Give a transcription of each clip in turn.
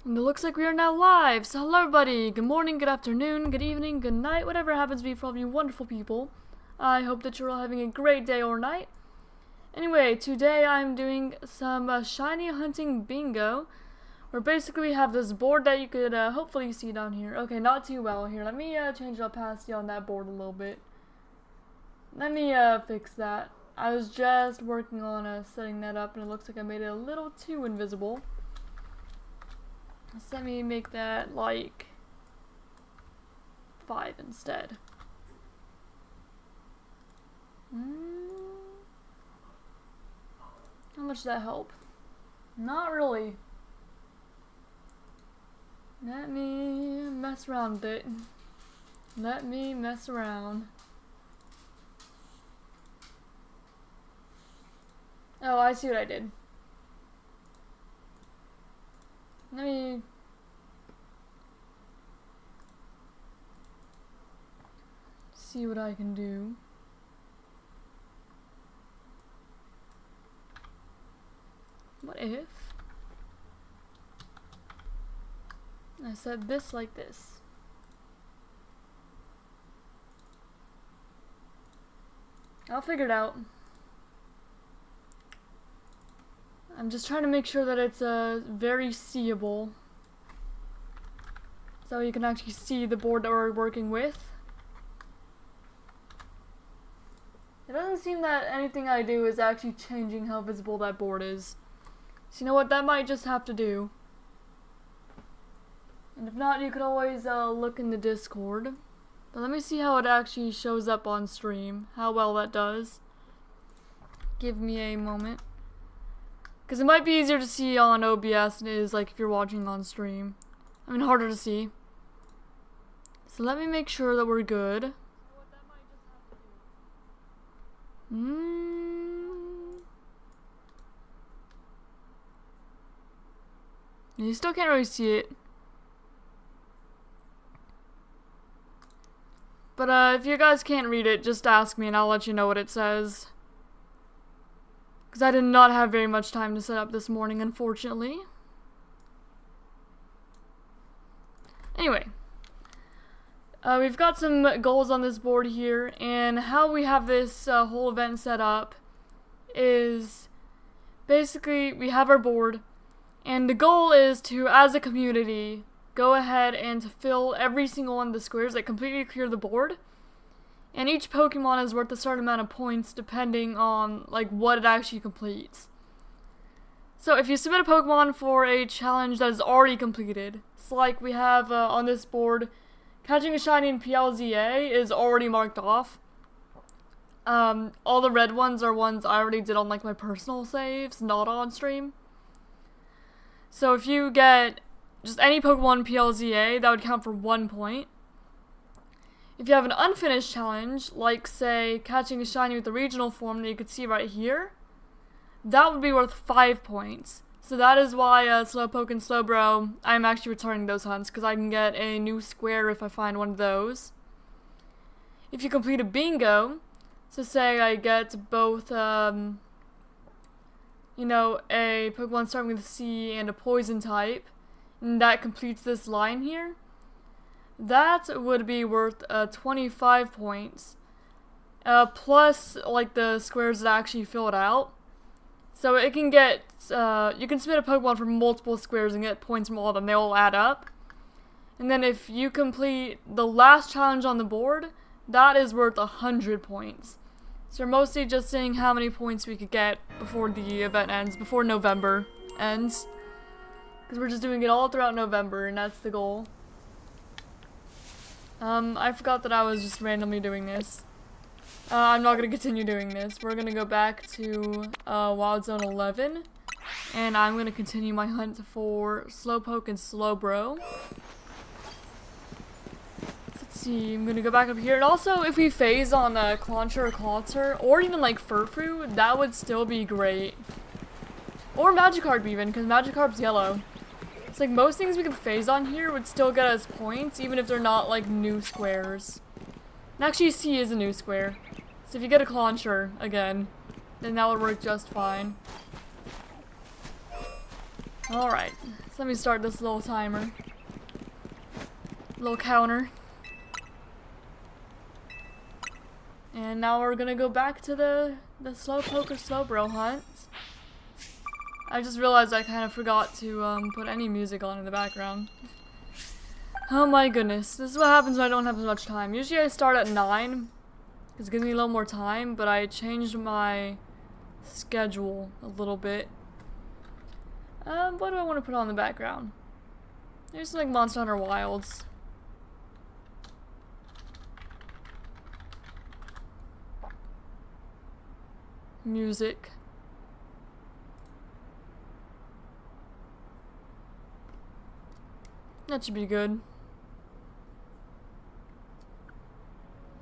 And it looks like we are now live. So hello everybody, good morning, good afternoon, good evening, good night, whatever happens to be for all of you wonderful people. I hope that you're all having a great day or night. Anyway, today I'm doing some shiny hunting bingo. Where basically we have this board that you could hopefully see down here. Okay, not too well here. Let me change the opacity on that board a little bit. Let me fix that. I was just working on setting that up and it looks like I made it a little too invisible. So let me make that like 5 instead. How much does that help? Not really. Let me mess around with it. Let me mess around. Oh, I see what I did. Let me see what I can do. What if I set this like this? I'll figure it out. I'm just trying to make sure that it's very seeable, so you can actually see the board that we're working with. It doesn't seem that anything I do is actually changing how visible that board is. So you know what, that might just have to do. And if not, you could always look in the Discord. But let me see how it actually shows up on stream, how well that does. Give me a moment. Because it might be easier to see on OBS than it is like if you're watching on stream. I mean, harder to see. So let me make sure that we're good. You still can't really see it. But if you guys can't read it, just ask me and I'll let you know what it says. Because I did not have very much time to set up this morning, unfortunately. Anyway. We've got some goals on this board here, and how we have this whole event set up is basically we have our board, and the goal is to, as a community, go ahead and to fill every single one of the squares, like completely clear the board. And each Pokemon is worth a certain amount of points depending on like what it actually completes. So if you submit a Pokemon for a challenge that is already completed, so like we have on this board, catching a shiny in PLZA is already marked off. All the red ones are ones I already did on like my personal saves, not on stream. So if you get just any Pokemon PLZA, that would count for 1 point. If you have an unfinished challenge, like say catching a shiny with the regional form that you could see right here, that would be worth 5 points. So that is why Slowpoke and Slowbro, I'm actually returning those hunts because I can get a new square if I find one of those. If you complete a bingo, so say I get both, you know, a Pokemon starting with a C and a poison type, and that completes this line here, that would be worth 25 points, plus like the squares that actually fill it out. So it can get, you can submit a Pokemon for multiple squares and get points from all of them. They all add up. And then if you complete the last challenge on the board, that is worth 100 points. So you're mostly just seeing how many points we could get before the event ends, before November ends. Because we're just doing it all throughout November, and that's the goal. I forgot that I was just randomly doing this. I'm not going to continue doing this. We're going to go back to Wild Zone 11. And I'm going to continue my hunt for Slowpoke and Slowbro. Let's see, I'm going to go back up here. And also, if we phase on Clauncher or Clawitzer, or even like Furfrou, that would still be great. Or Magikarp even, because Magikarp's yellow. It's like most things we can phase on here would still get us points, even if they're not like new squares. And actually C is a new square. So if you get a Clauncher again, then that would work just fine. Alright, so let me start this little timer. Little counter. And now we're gonna go back to the Slowpoke or Slowbro hunt. I just realized I kind of forgot to put any music on in the background. Oh my goodness, this is what happens when I don't have as much time. Usually I start at 9, because it gives me a little more time, but I changed my schedule a little bit. What do I want to put on the background? There's like Monster Hunter Wilds. Music. That should be good.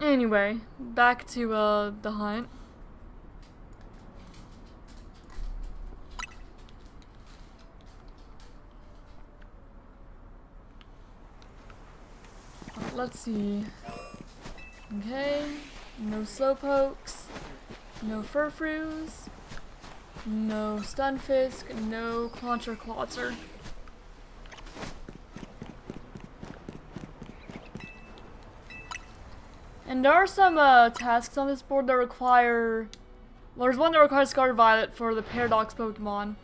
Anyway, back to the hunt. Let's see. Okay, no Slowpokes, no Furfroos, no Stunfisk, no Clauncher Klotzer. And there are some tasks on this board that require... Well, there's one that requires Scarlet Violet for the Paradox Pokemon.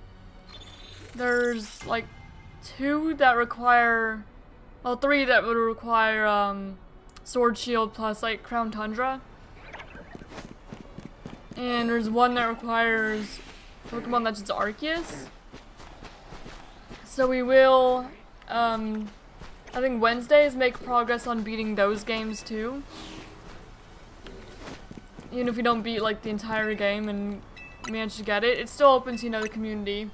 There's like 2 that require... Well, 3 that would require Sword Shield plus like Crown Tundra. And there's 1 that requires Pokemon that's just Arceus. So we will, I think Wednesdays, make progress on beating those games too. Even if we don't beat like the entire game and manage to get it, it's still open to, you know, the community.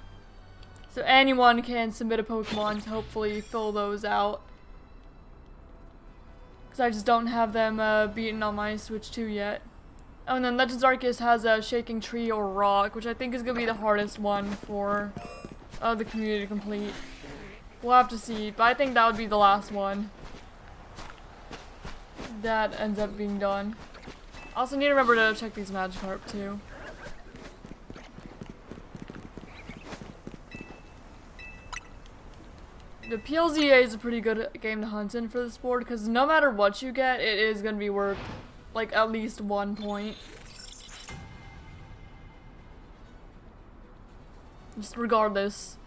So anyone can submit a Pokemon to hopefully fill those out. Because I just don't have them beaten on my Switch 2 yet. Oh, and then Legends Arceus has a Shaking Tree or Rock, which I think is going to be the hardest one for the community to complete. We'll have to see, but I think that would be the last one that ends up being done. Also need to remember to check these Magikarp too. The PLZA is a pretty good game to hunt in for this board because no matter what you get, it is going to be worth like at least 1 point. Just regardless.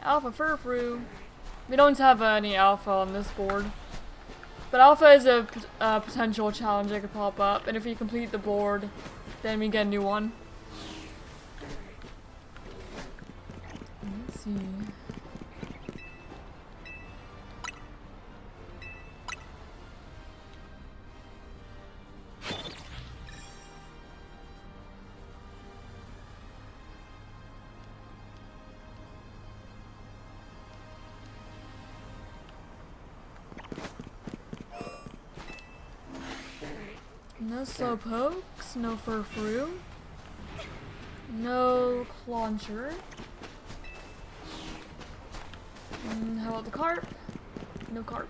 Alpha Furfrou. We don't have any Alpha on this board. But Alpha is a potential challenge that could pop up, and if we complete the board, then we get a new one. Let's see. No Slowpokes, no Furfrou, no Clauncher. How about the Carp? No Carp.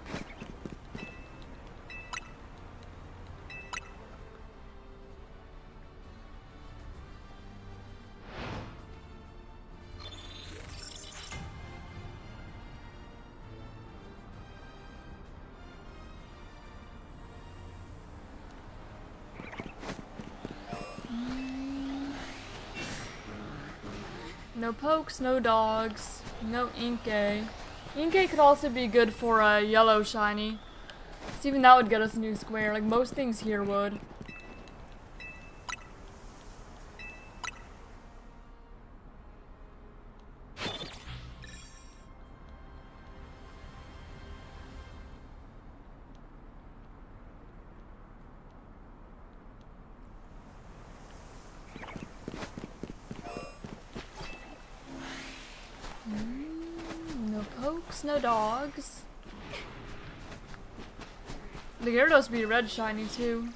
No Pokes, no Dogs, no Inkay. Inkay could also be good for a yellow shiny. So even that would get us a new square, like most things here would. No Pokes, no Dogs. The Gyarados would be red shiny too.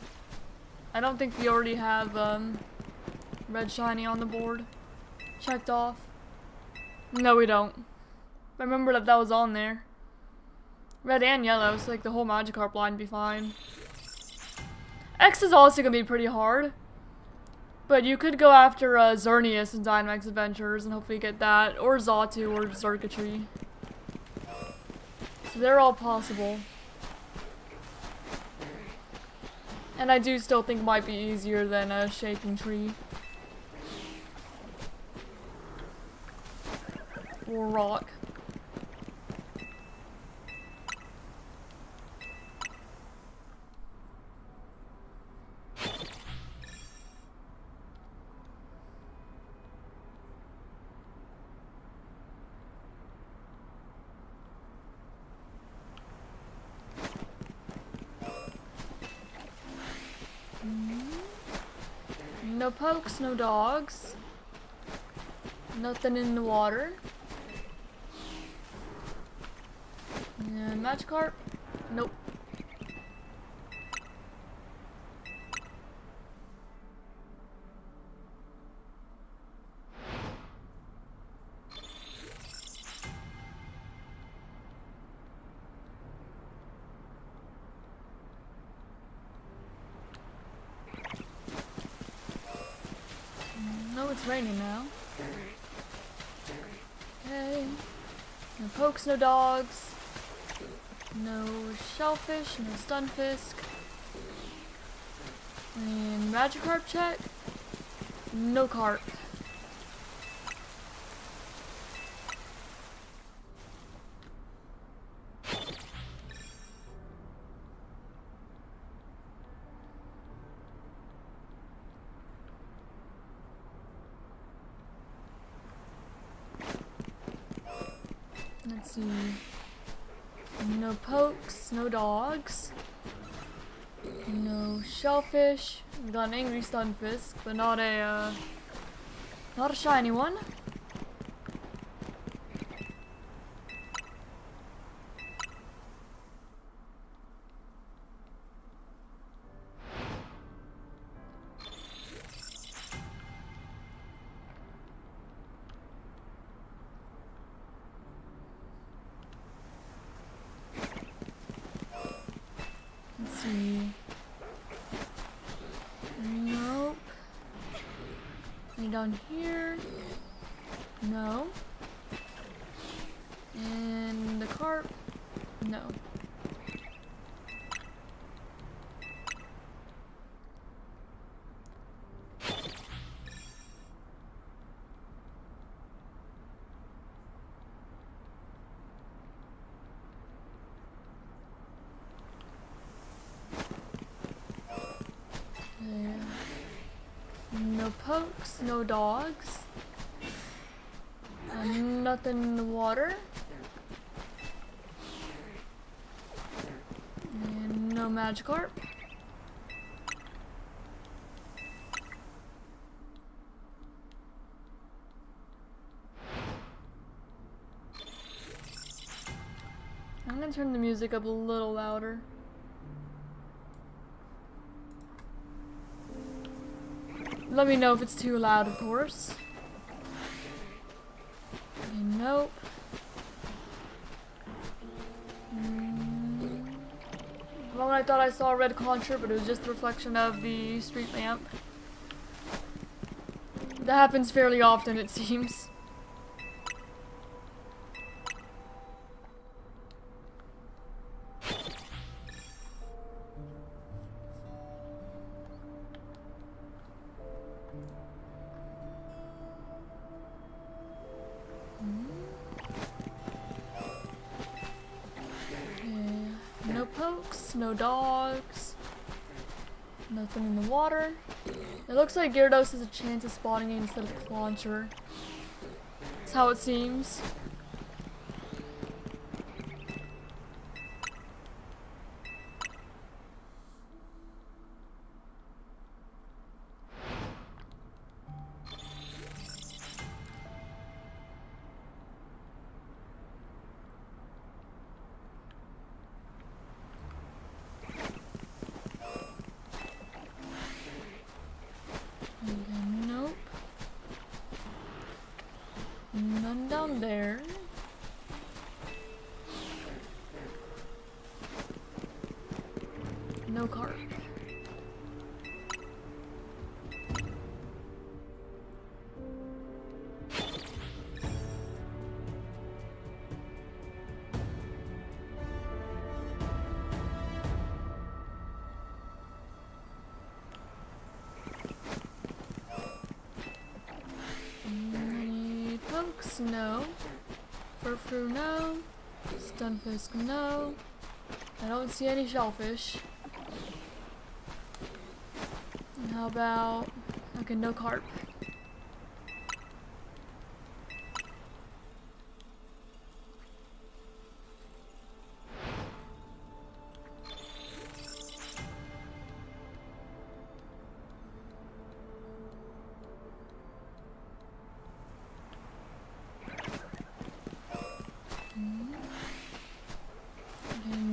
I don't think we already have red shiny on the board checked off. No, we don't. I remember that was on there. Red and yellow, so like the whole Magikarp line would be fine. X is also gonna be pretty hard. But you could go after Xerneas in Dynamax Adventures and hopefully get that, or Xatu, or Xurkitree. So they're all possible. And I do still think might be easier than a Shaking Tree. Or Rock. No pokes, no dogs. Nothing in the water. Magikarp? Nope. No, it's raining now. Okay. No pokes, no dogs. No shellfish, no stunfisk. And Magikarp check. No carp. Let's see. No pokes, no dogs. No shellfish. We got an angry stunfisk, but not a shiny one. Let's see. Nope. Any down here? No. And the carp? No. No pokes, no dogs. Nothing in the water. And no Magikarp. I'm gonna turn the music up a little louder. Let me know if it's too loud, of course. Okay, nope. Well, I thought I saw a red concher, but it was just the reflection of the street lamp. That happens fairly often, it seems. No pokes, no dogs, nothing in the water. It looks like Gyarados has a chance of spawning it instead of Clauncher. That's how it seems. Nope. None down there. Stunfisk, no. Furfru, no. Stunfisk, no. I don't see any shellfish. And how about... okay, no carp.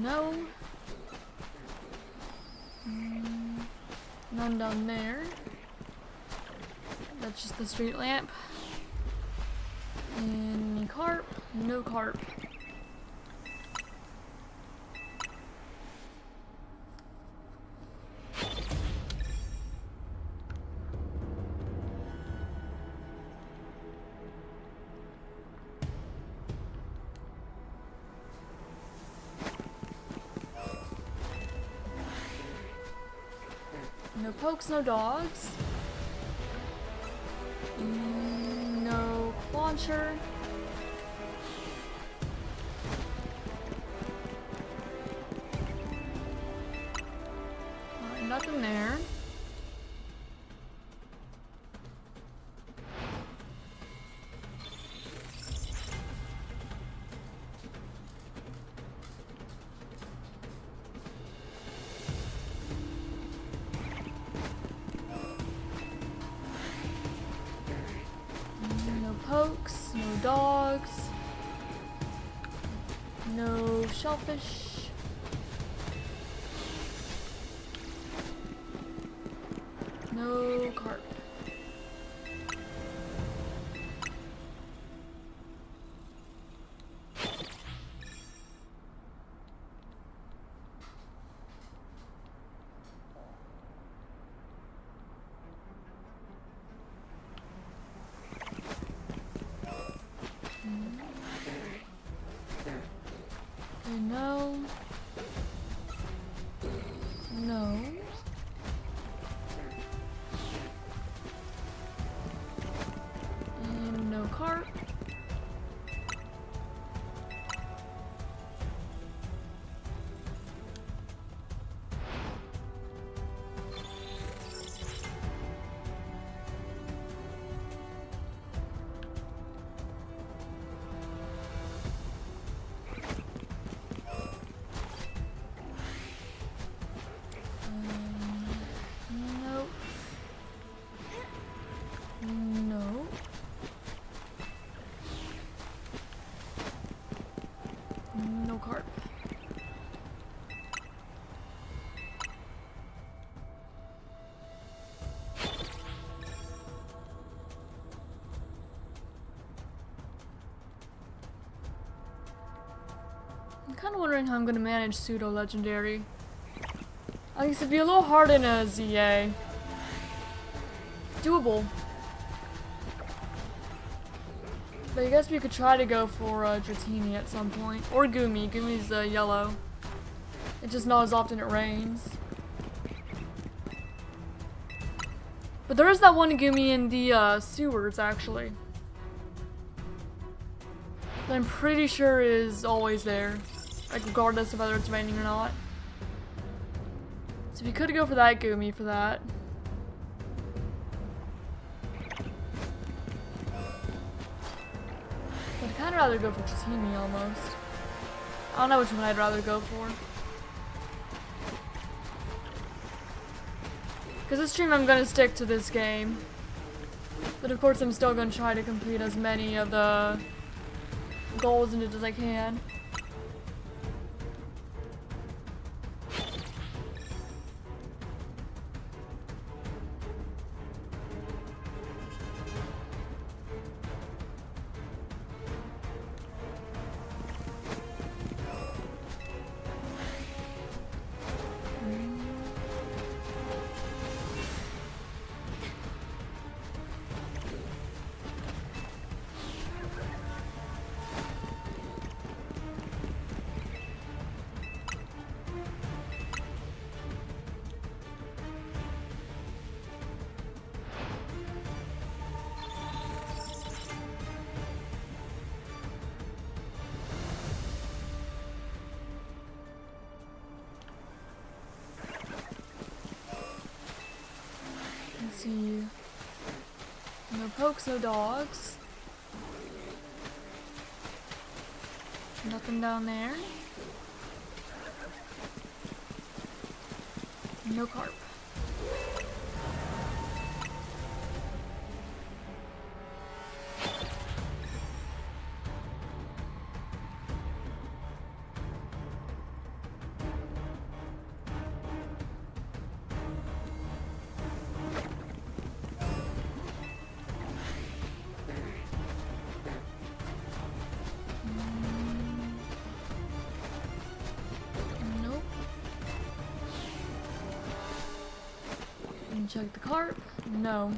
No. None down there. That's just the street lamp. Any carp? No carp. No pokes, no dogs. No launcher. Alright, nothing there. Pokes, no dogs, no shellfish, no carp. No. No. And no carp. No. No carp. I'm kind of wondering how I'm going to manage pseudo-legendary. I guess it'd be a little hard in a ZA. Doable. But I guess we could try to go for Dratini at some point. Or Gumi. Gumi's yellow. It's just not as often it rains. But there is that one Gumi in the sewers, actually. That I'm pretty sure is always there. Like, regardless of whether it's raining or not. So if you could go for that Gumi for that. I'd kind of rather go for Dratini almost. I don't know which one I'd rather go for. Because this stream I'm going to stick to this game. But of course I'm still going to try to complete as many of the goals in it as I can. see. No pokes, no dogs. Nothing down there. No carp. Check the carp. No.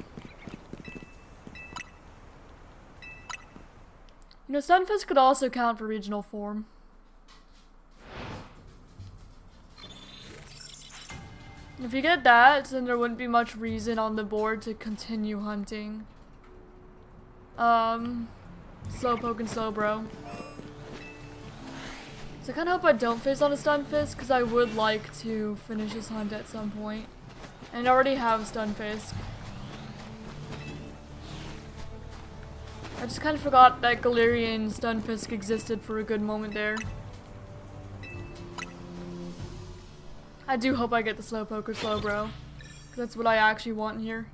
You know, Stunfisk could also count for regional form. If you get that, then there wouldn't be much reason on the board to continue hunting. Slowpoke and Slowbro. So I kinda hope I don't face on a Stunfisk, because I would like to finish this hunt at some point. And I already have Stunfisk. I just kind of forgot that Galarian Stunfisk existed for a good moment there. I do hope I get the Slowpoke or Slowbro, because that's what I actually want here.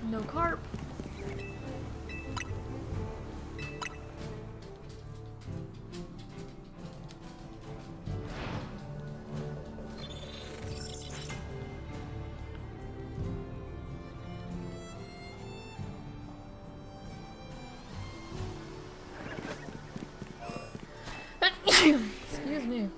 No carp. Excuse me.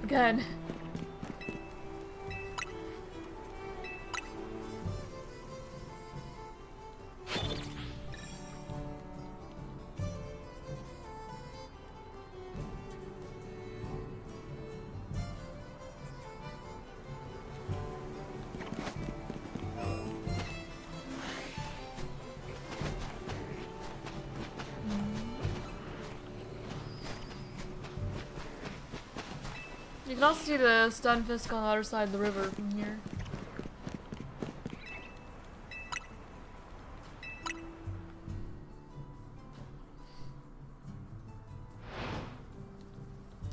Again. You can also see the Stunfisk on the other side of the river from here.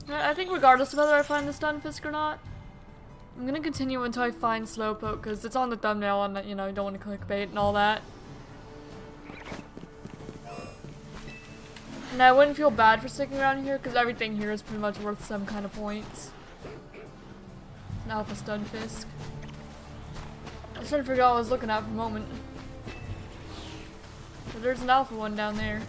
I think regardless of whether I find the Stunfisk or not, I'm gonna continue until I find Slowpoke, because it's on the thumbnail and, you know, you don't want to clickbait and all that. And I wouldn't feel bad for sticking around here, because everything here is pretty much worth some kind of points. An Alpha Stunfisk. I was trying to figure out what I was looking at for a moment. But there's an alpha one down there.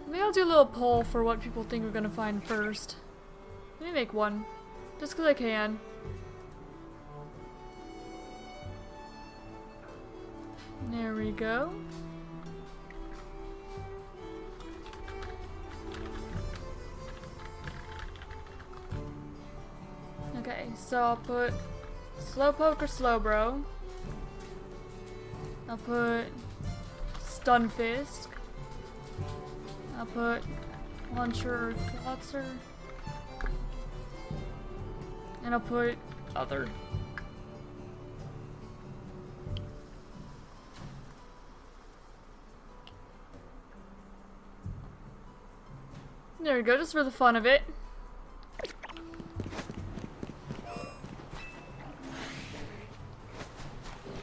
Maybe I'll do a little poll for what people think we're gonna find first. Let me make one. Just because I can. There we go. Okay, so I'll put Slowpoke or Slowbro. I'll put Stunfisk. I'll put launcher or clutzer. And I'll put other. There we go, just for the fun of it.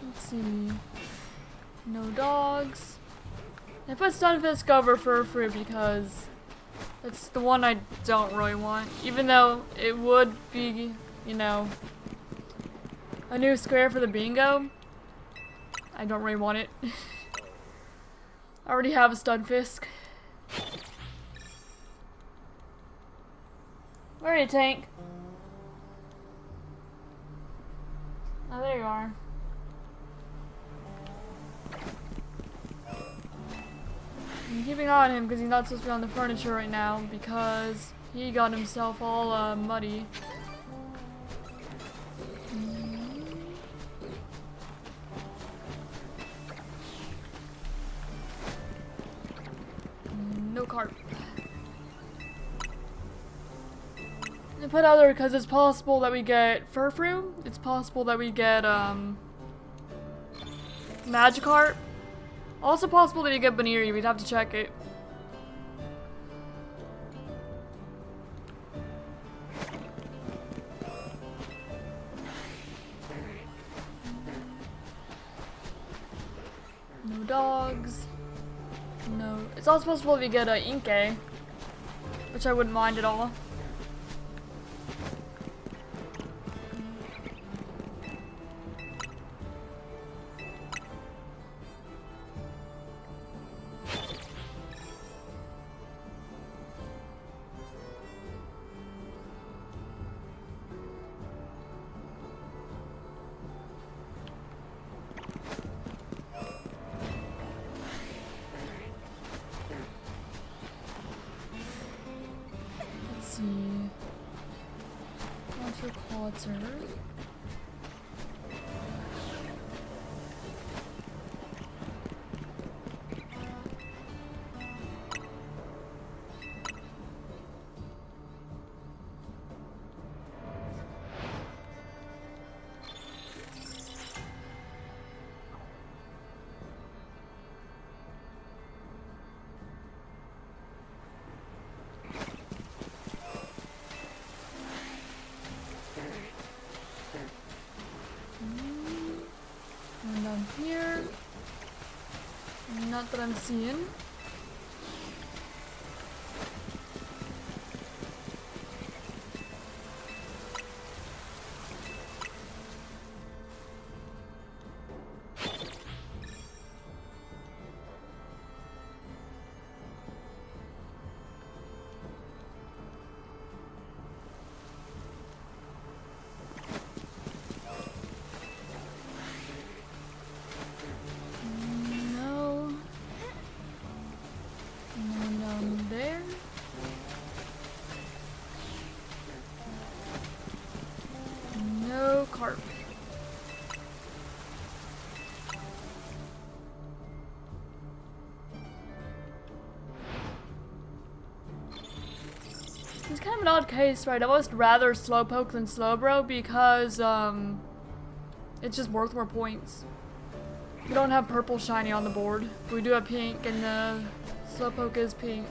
Let's see. No dogs. I put Stunfisk over Furfrou because it's the one I don't really want. Even though it would be, you know, a new square for the bingo, I don't really want it. I already have a Stunfisk. Where are you, Tank? Oh, there you are. I'm keeping an eye on him because he's not supposed to be on the furniture right now because he got himself all muddy. No carp. I put other because it's possible that we get Furfrou. It's possible that we get Magikarp. Also possible that you get Baniri. We'd have to check it. No dogs. No. It's also possible that we get a Inkay, which I wouldn't mind at all. Clutzer. Here, not that I'm seeing. Carp. It's kind of an odd case, right? I'd almost rather Slowpoke than Slowbro because it's just worth more points. We don't have purple shiny on the board. We do have pink, and the Slowpoke is pink.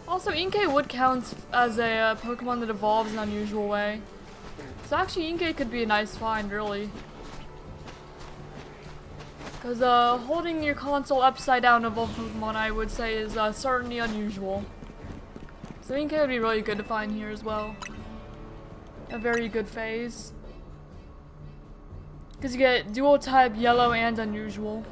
Also, Inkay would count as a Pokemon that evolves in an unusual way. So actually, Inkay could be a nice find, really. Because holding your console upside down evolved Pokemon, I would say, is certainly unusual. So Inkay would be really good to find here as well. A very good phase. Because you get dual type, yellow, and unusual.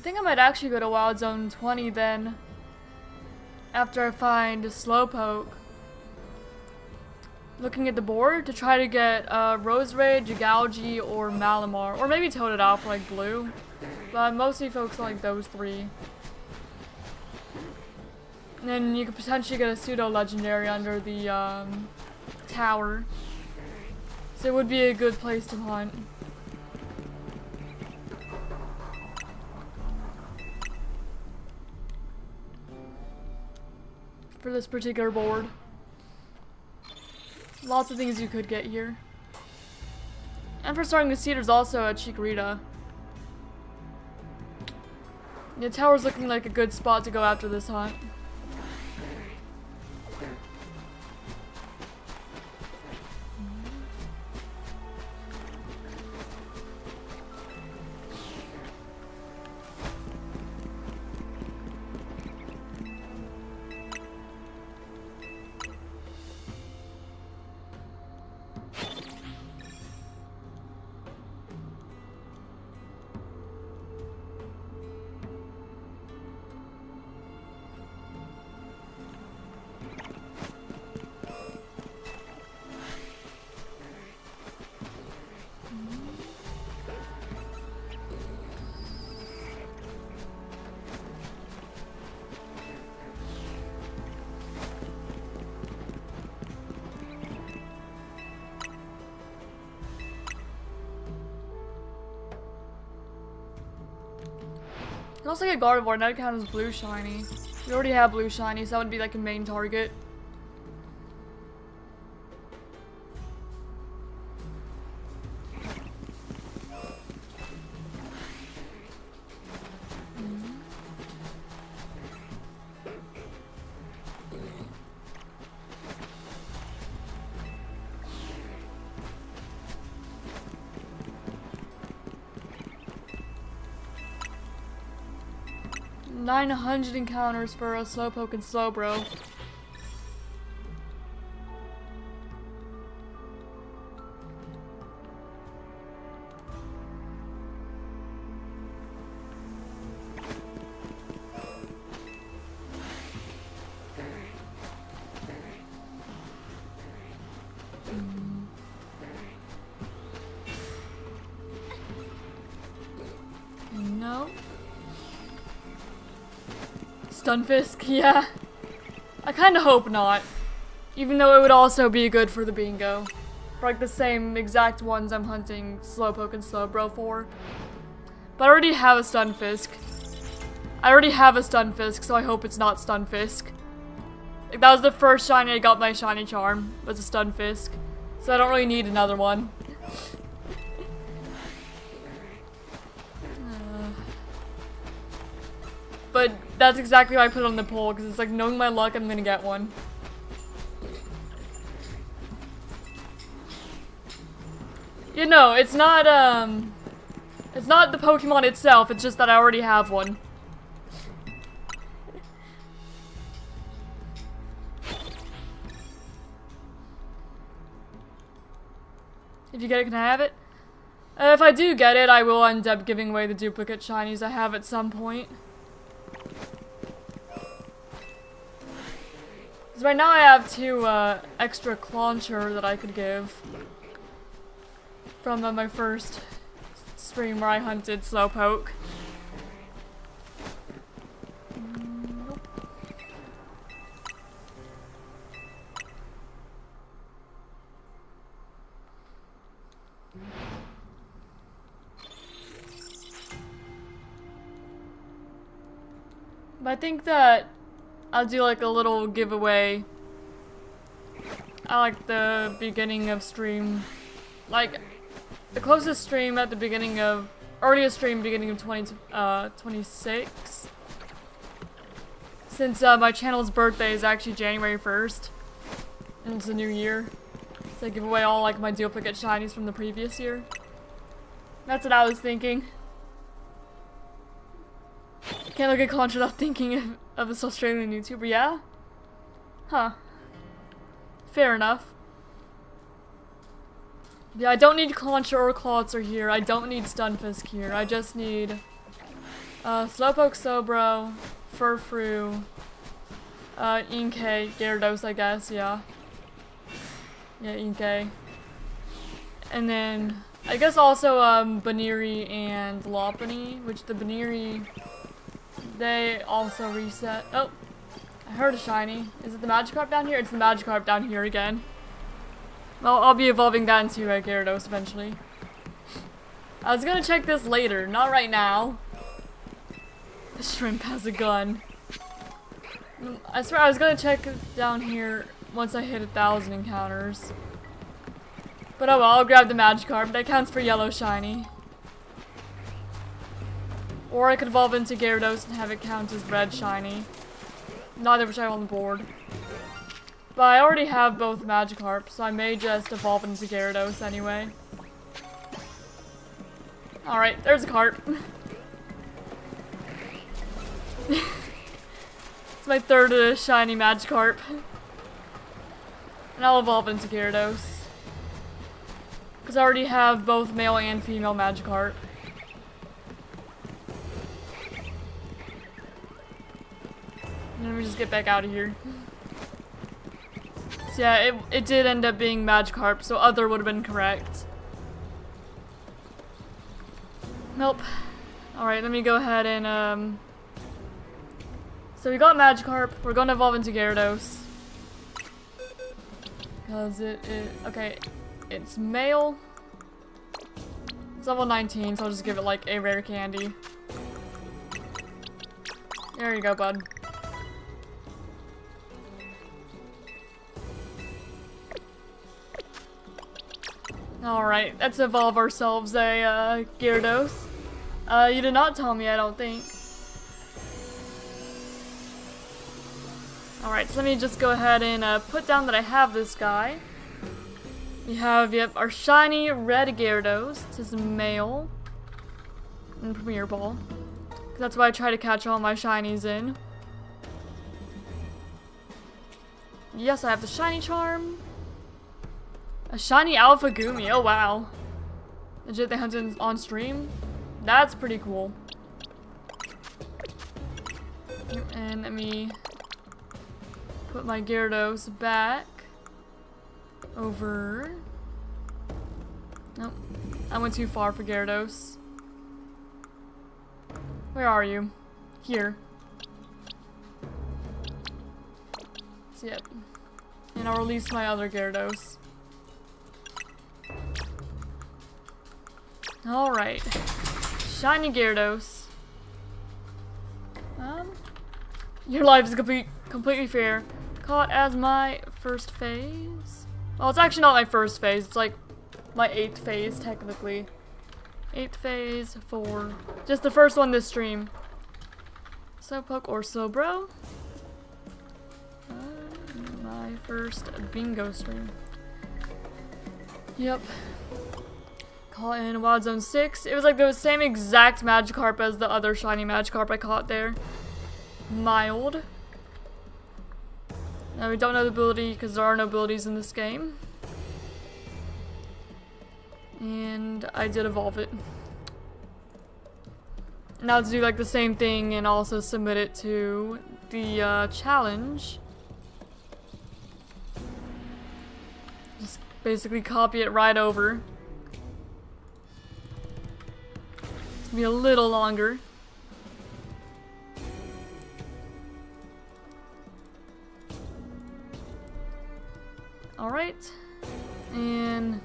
think I might actually go to Wild Zone 20 then. After I find a Slowpoke. Looking at the board to try to get Roserade, Jigauji, or Malamar. Or maybe Totodile for like blue. But mostly focus on like those three. And then you could potentially get a pseudo legendary under the tower. So it would be a good place to hunt. For this particular board. Lots of things you could get here. And for starting to see, there's also a Chikorita. The tower's looking like a good spot to go after this hunt. 'Can also get Gardevoir, and that counts as blue shiny. We already have blue shiny, so that would be like a main target. Mm. 900 encounters for a Slowpoke and Slowbro. No. Stunfisk, yeah. I kinda hope not. Even though it would also be good for the bingo. For like the same exact ones I'm hunting Slowpoke and Slowbro for. But I already have a Stunfisk. So I hope it's not Stunfisk. Like, that was the first shiny I got my shiny charm, was a Stunfisk. So I don't really need another one. But that's exactly why I put it on the poll, because it's like, knowing my luck, I'm gonna get one. You know, it's not the Pokemon itself, it's just that I already have one. If you get it, can I have it? If I do get it, I will end up giving away the duplicate shinies I have at some point. Because right now I have two extra Clauncher that I could give. From my first stream where I hunted Slowpoke. Nope. But I think that I'll do like a little giveaway at like the beginning of stream. Like, the closest stream at the beginning of, earliest stream beginning of 2026. Since my channel's birthday is actually January 1st. And it's a new year. So I give away all like my duplicate shinies from the previous year. That's what I was thinking. Can't look at Contra without thinking of this Australian YouTuber, yeah? Huh. Fair enough. Yeah, I don't need Contra or Clawitzer here. I don't need Stunfisk here. I just need Slowpoke, Sobro, Furfrou, Inkay, Gyarados, I guess, yeah. Yeah, Inkay. And then, I guess also, Baniri and Lopunny, which the Baniri, they also reset. Oh, I heard a shiny. Is it the Magikarp down here? It's the Magikarp down here again. Well, I'll be evolving that into a Gyarados eventually. I was gonna check this later, not right now. The shrimp has a gun. I swear I was gonna check down here once I hit 1,000 encounters. But oh well, I'll grab the Magikarp. That counts for yellow shiny. Or I could evolve into Gyarados and have it count as red shiny. Neither of which I have on the board. But I already have both Magikarp, so I may just evolve into Gyarados anyway. Alright, there's a carp. It's my third shiny Magikarp. And I'll evolve into Gyarados. Because I already have both male and female Magikarp. And let me just get back out of here. So yeah, it did end up being Magikarp, so other would have been correct. Nope. Alright, let me go ahead and, so we got Magikarp. We're gonna evolve into Gyarados. Because okay, it's male. It's level 19, so I'll just give it like a rare candy. There you go, bud. Alright, let's evolve ourselves a Gyarados. You did not tell me, I don't think. Alright, so let me just go ahead and put down that I have this guy. We have, yep, our shiny red Gyarados. This is male. And Premier Ball. That's why I try to catch all my shinies in. Yes, I have the shiny charm. A shiny Alpha Gumi, oh wow. Legit, they hunted on stream? That's pretty cool. And let me put my Gyarados back over. Nope, I went too far for Gyarados. Where are you? Here. So, yep. And I'll release my other Gyarados. Alright. Shiny Gyarados. Your life is completely fair. Caught as my first phase. Well, it's actually not my first phase. It's like my 8th phase, technically. 8th phase for just the first one this stream. Slowpoke or Slowbro. My first bingo stream. Yep. Caught in Wild Zone 6. It was like the same exact Magikarp as the other shiny Magikarp I caught there. Mild. Now we don't know the ability because there are no abilities in this game. And I did evolve it. Now to do like the same thing and also submit it to the challenge. Just basically copy it right over. It's gonna be a little longer. Alright. And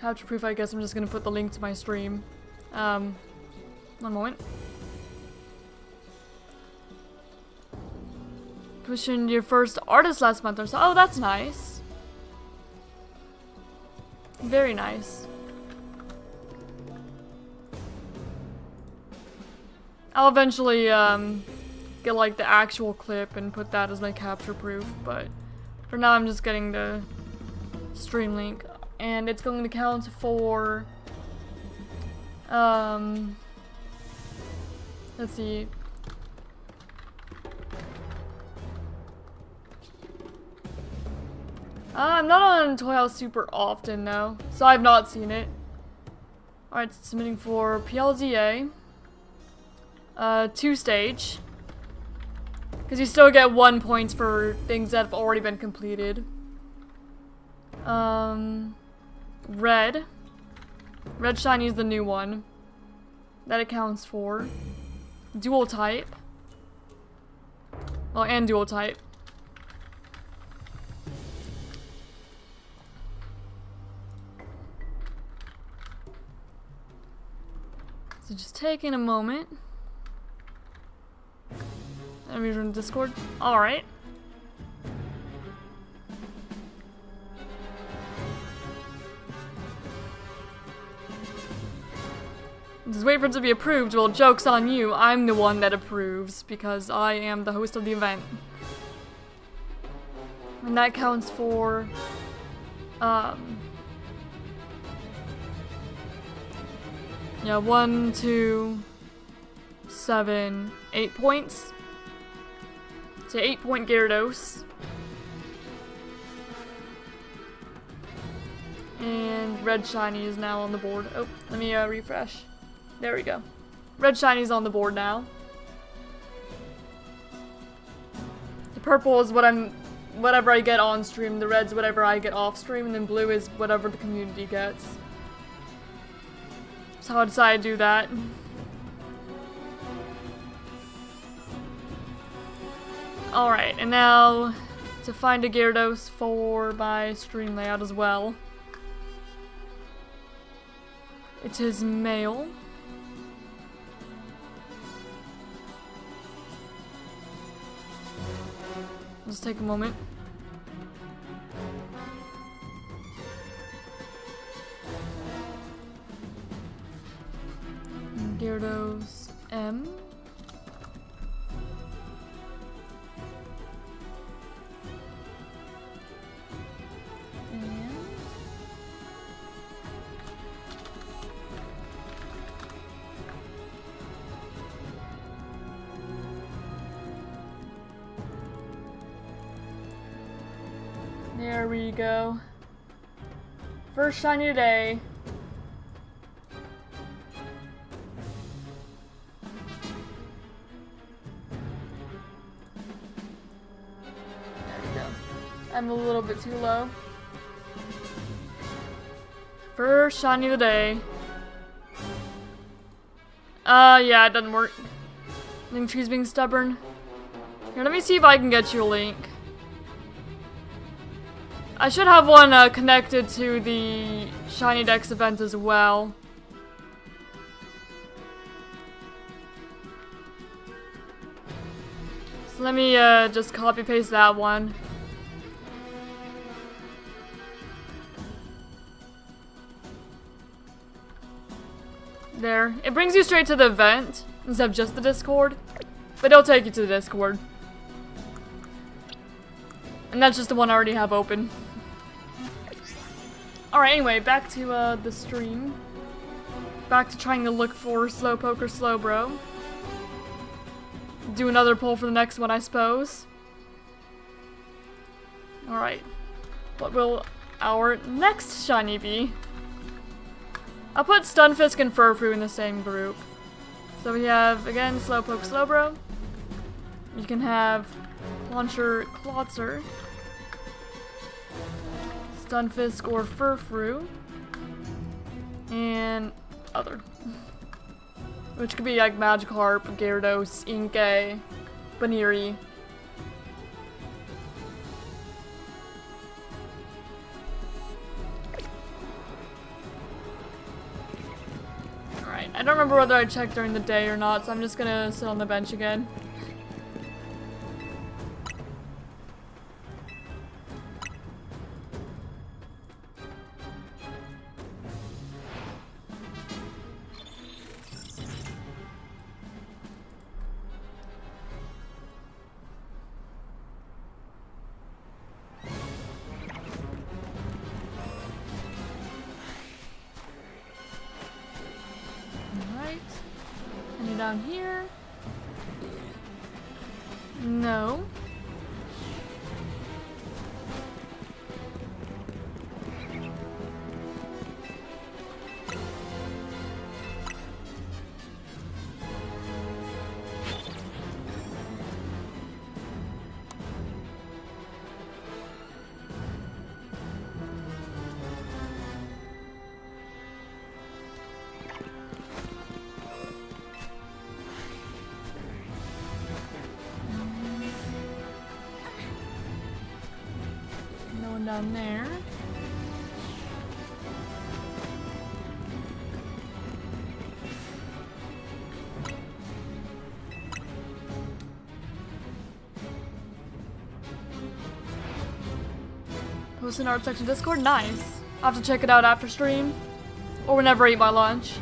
capture proof, I guess I'm just gonna put the link to my stream. One moment. Commissioned your first artist last month or so. Oh, that's nice. Very nice. I'll eventually get like the actual clip and put that as my capture proof, but for now I'm just getting the stream link. And it's going to count for let's see. I'm not on Toy House super often though, so I've not seen it. Alright, submitting for PLZA. 2 stage. Because you still get 1 point for things that have already been completed. Red. Red shiny is the new one. That accounts for. Dual type. Oh, and dual type. So just taking a moment. Everybody's in Discord. Alright. Just wait for it to be approved. Well, joke's on you. I'm the one that approves because I am the host of the event. And that counts for, yeah, 1, 2, 7, 8 points. So 8-point Gyarados. And red shiny is now on the board. Oh, let me refresh. There we go. Red shiny's on the board now. The purple is whatever I get on stream, the red's whatever I get off stream, and then blue is whatever the community gets. That's how I decided to do that. Alright, and now to find a Gyarados for my stream layout as well. It is male. Just take a moment. Gyarados M. There we go. First shiny today. There we go. I'm a little bit too low. First shiny of the day. Yeah, it doesn't work. I think she's being stubborn. Here, let me see if I can get you a link. I should have one connected to the Shiny Dex event as well. So let me just copy paste that one. There. It brings you straight to the event instead of just the Discord, but it'll take you to the Discord. And that's just the one I already have open. Alright, anyway, back to the stream. Back to trying to look for Slowpoke or Slowbro. Do another poll for the next one, I suppose. Alright. What will our next shiny be? I'll put Stunfisk and Furfrou in the same group. So we have, again, Slowpoke, Slowbro. You can have Launcher, Klotzer, Stunfisk or Furfrou, and other. Which could be like Magikarp, Gyarados, Inkay, Baniri. Alright, I don't remember whether I checked during the day or not, so I'm just gonna sit on the bench again. Any down here? No. down there. Post in art section Discord? Nice. I'll have to check it out after stream. Or whenever I eat my lunch.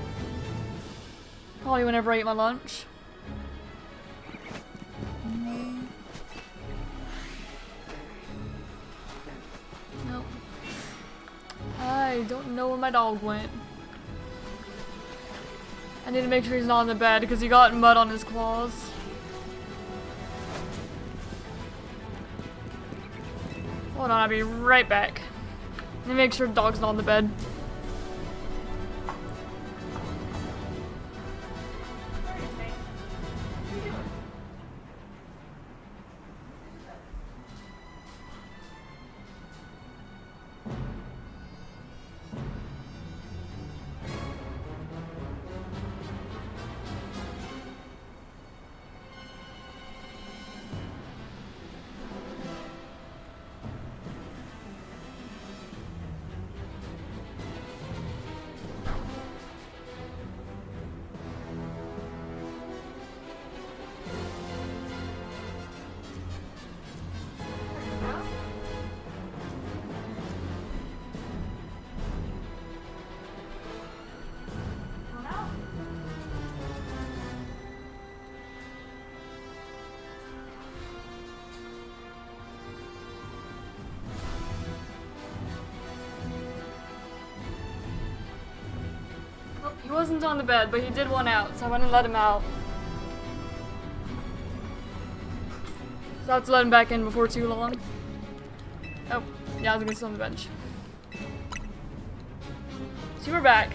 Probably whenever I eat my lunch. Nope. I don't know where my dog went. I need to make sure he's not on the bed because he got mud on his claws. Hold on, I'll be right back. Let me make sure the dog's not on the bed. He wasn't on the bed, but he did want out, so I went and let him out. So I have to let him back in before too long. Oh, yeah, I was gonna sit on the bench. So we're back.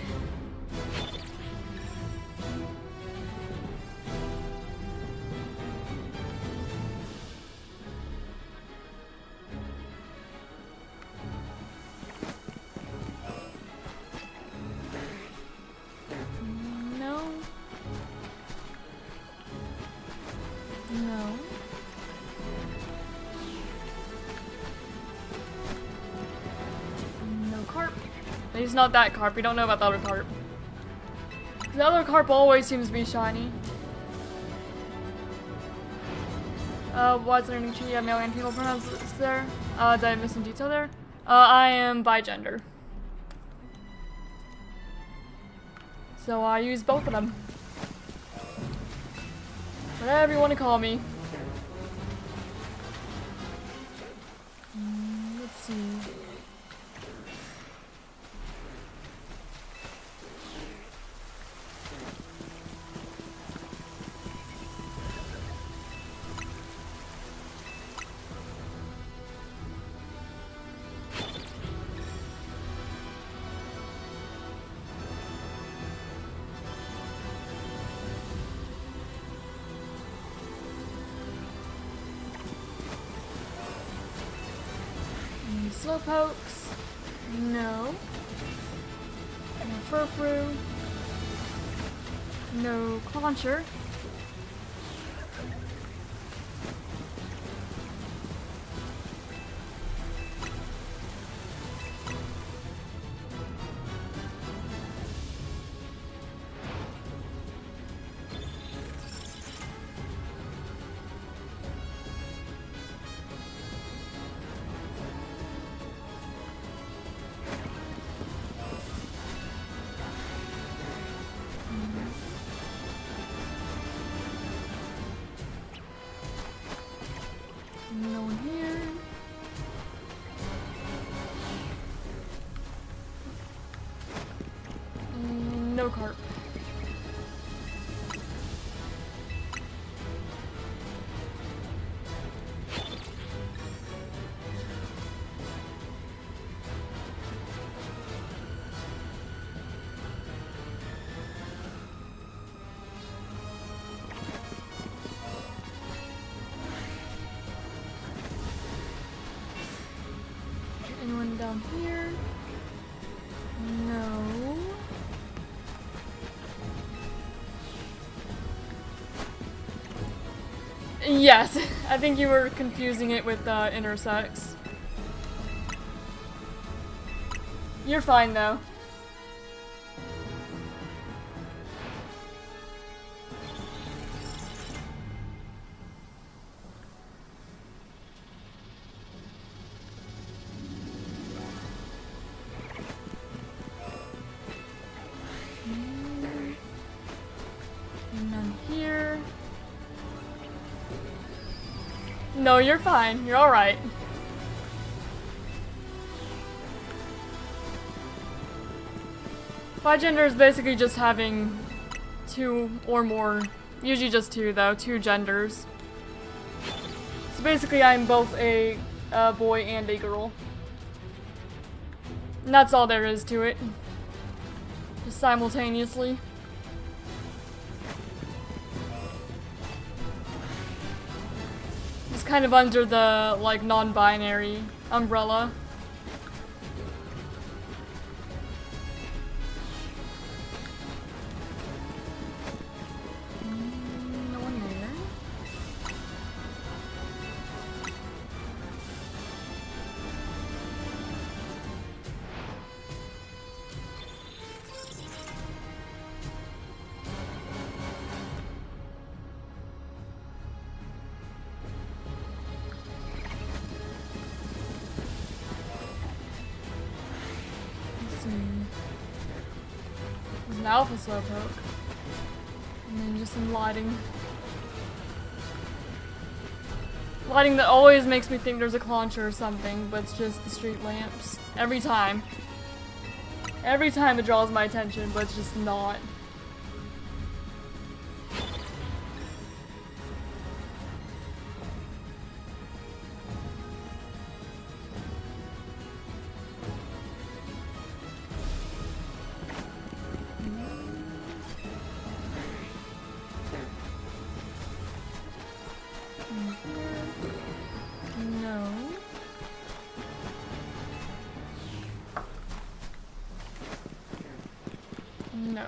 He's not that carp. We don't know about the other carp. The other carp always seems to be shiny. Why is there any tree? Male and female pronouns there? Did I miss some detail there? I am bigender. So I use both of them. Whatever you want to call me. Let's see. Slowpokes. No. No Furfru. No Concher. No one here. No carp. Anyone down here? No. Yes, I think you were confusing it with intersex. You're fine though. None here. No, you're fine. You're alright. Bigender is basically just having two or more, usually just two though, two genders. So basically I'm both a boy and a girl. And that's all there is to it. Just simultaneously. Just kind of under the, like, non-binary umbrella. No one there. There's an alpha slowpoke. And then just some lighting. Lighting that always makes me think there's a clauncher or something, but it's just the street lamps. Every time. Every time it draws my attention, but it's just not. No. No.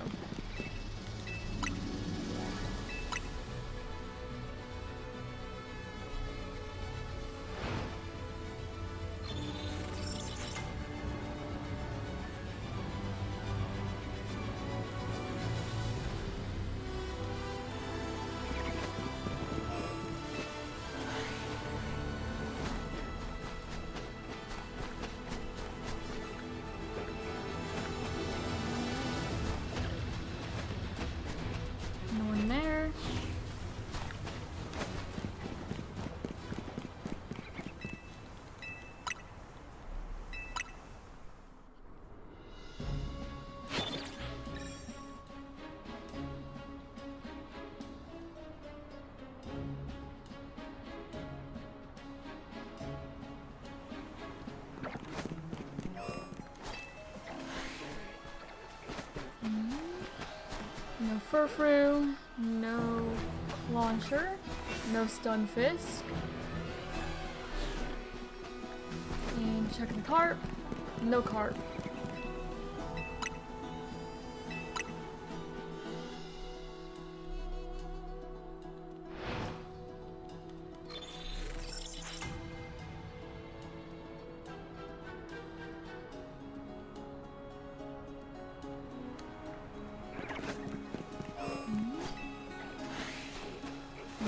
No one there. No Furfrou, no Launcher, no Stunfisk. And check the carp, no carp.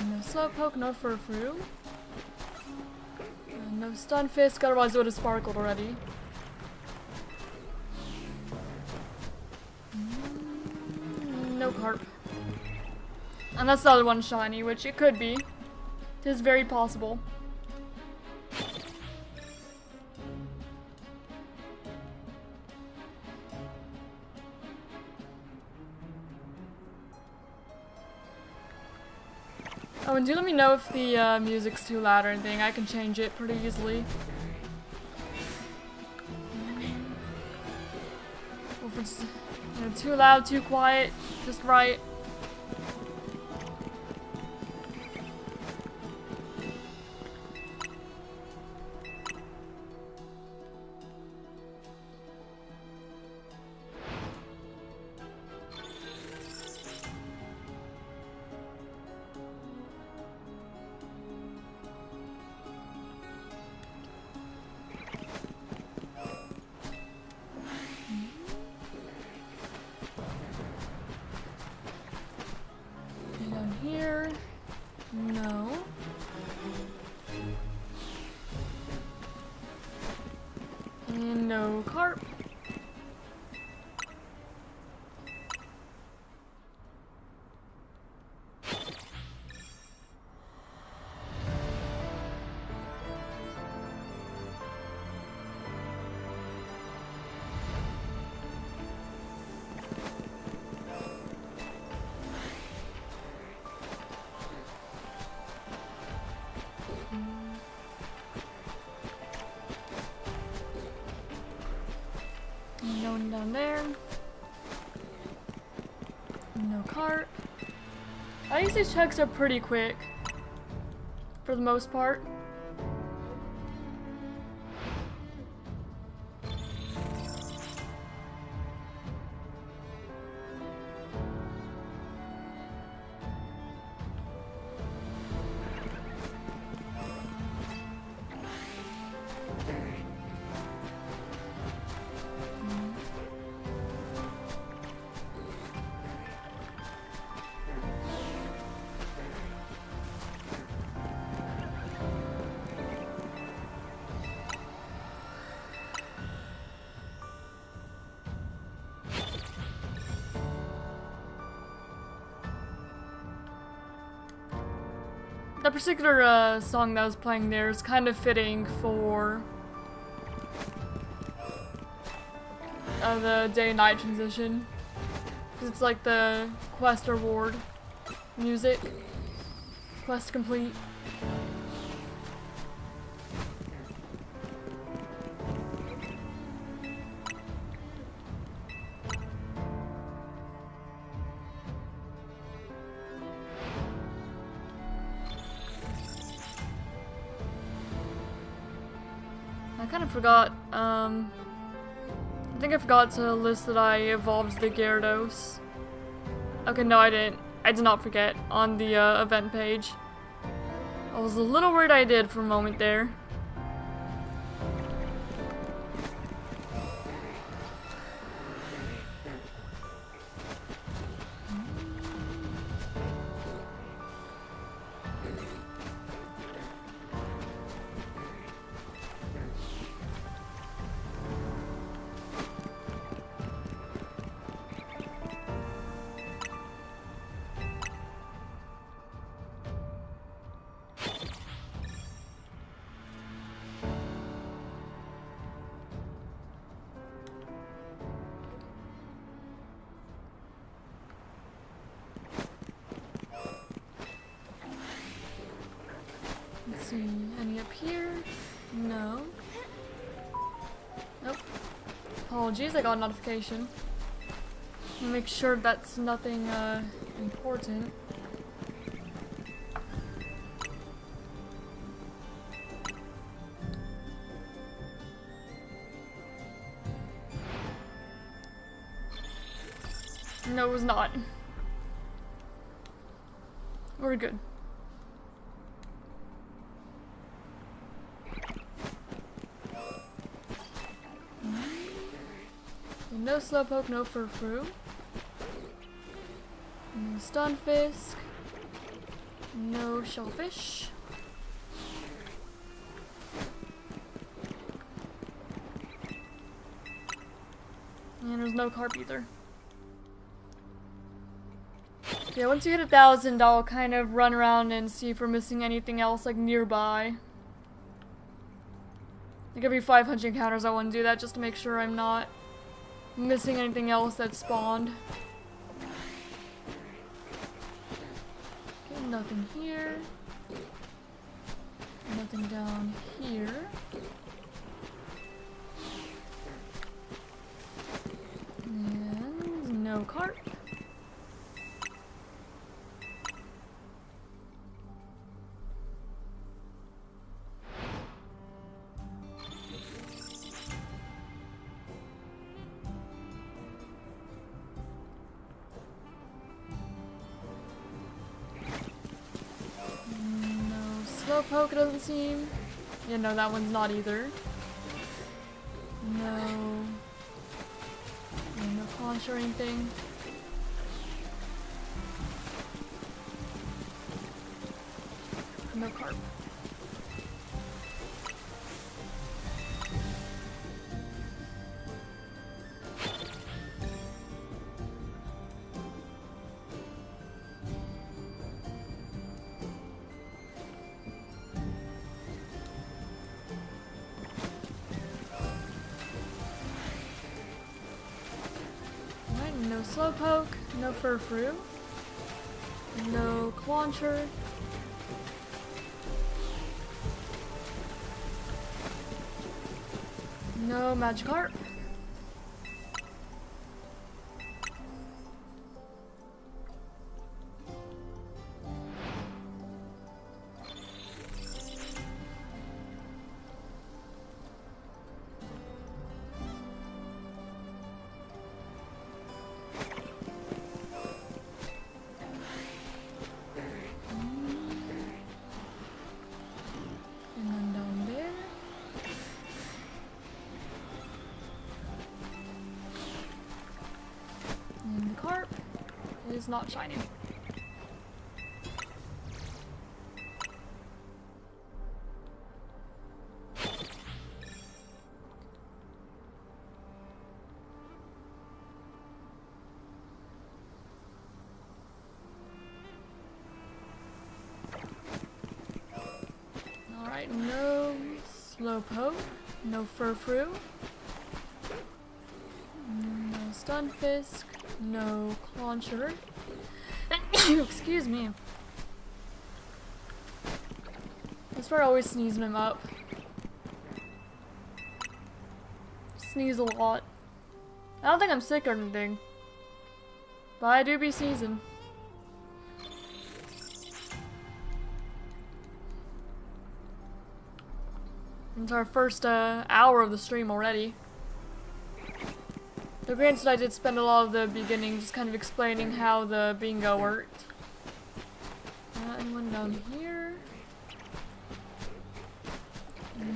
No Slowpoke, no Furfrou. No Stunfisk, otherwise it would have sparkled already. No carp. And that's the other one shiny, which it could be. It is very possible. Oh, and do let me know if the music's too loud or anything. I can change it pretty easily. Or if it's too loud, too quiet, just right. these checks are pretty quick. For the most part. That particular song that was playing there is kind of fitting for the day and night transition. Because it's like the quest reward music. Quest complete. I kind of forgot, I think I forgot to list that I evolved the Gyarados. Okay, no I didn't. I did not forget on the event page. I was a little worried I did for a moment there. Let's see, any up here? No. Nope. Apologies, I got a notification. Make sure that's nothing important. No, it was not. We're good. No Slowpoke, no Furfru. No Stunfisk. No Shellfish. And there's no Carp either. Yeah, once you hit 1,000, I'll kind of run around and see if we're missing anything else like nearby. Like every 500 encounters I want to do that just to make sure I'm not missing anything else that spawned. Okay, nothing here. Nothing down here. And no Carp. Slowpoke doesn't seem. Yeah, no, that one's not either. No. Yeah, no Conch or anything. No Carp. No Slowpoke, no Furfru, no Quancher, no Magikarp, is not shiny. Alright, no Slowpoke, no Furfrou, no Stunfisk, no Clauncher. Excuse me. I swear I always sneeze when I'm up. Sneeze a lot. I don't think I'm sick or anything, but I do be sneezing. It's our first hour of the stream already. Though granted, I did spend a lot of the beginning just kind of explaining how the bingo worked. Anyone down here?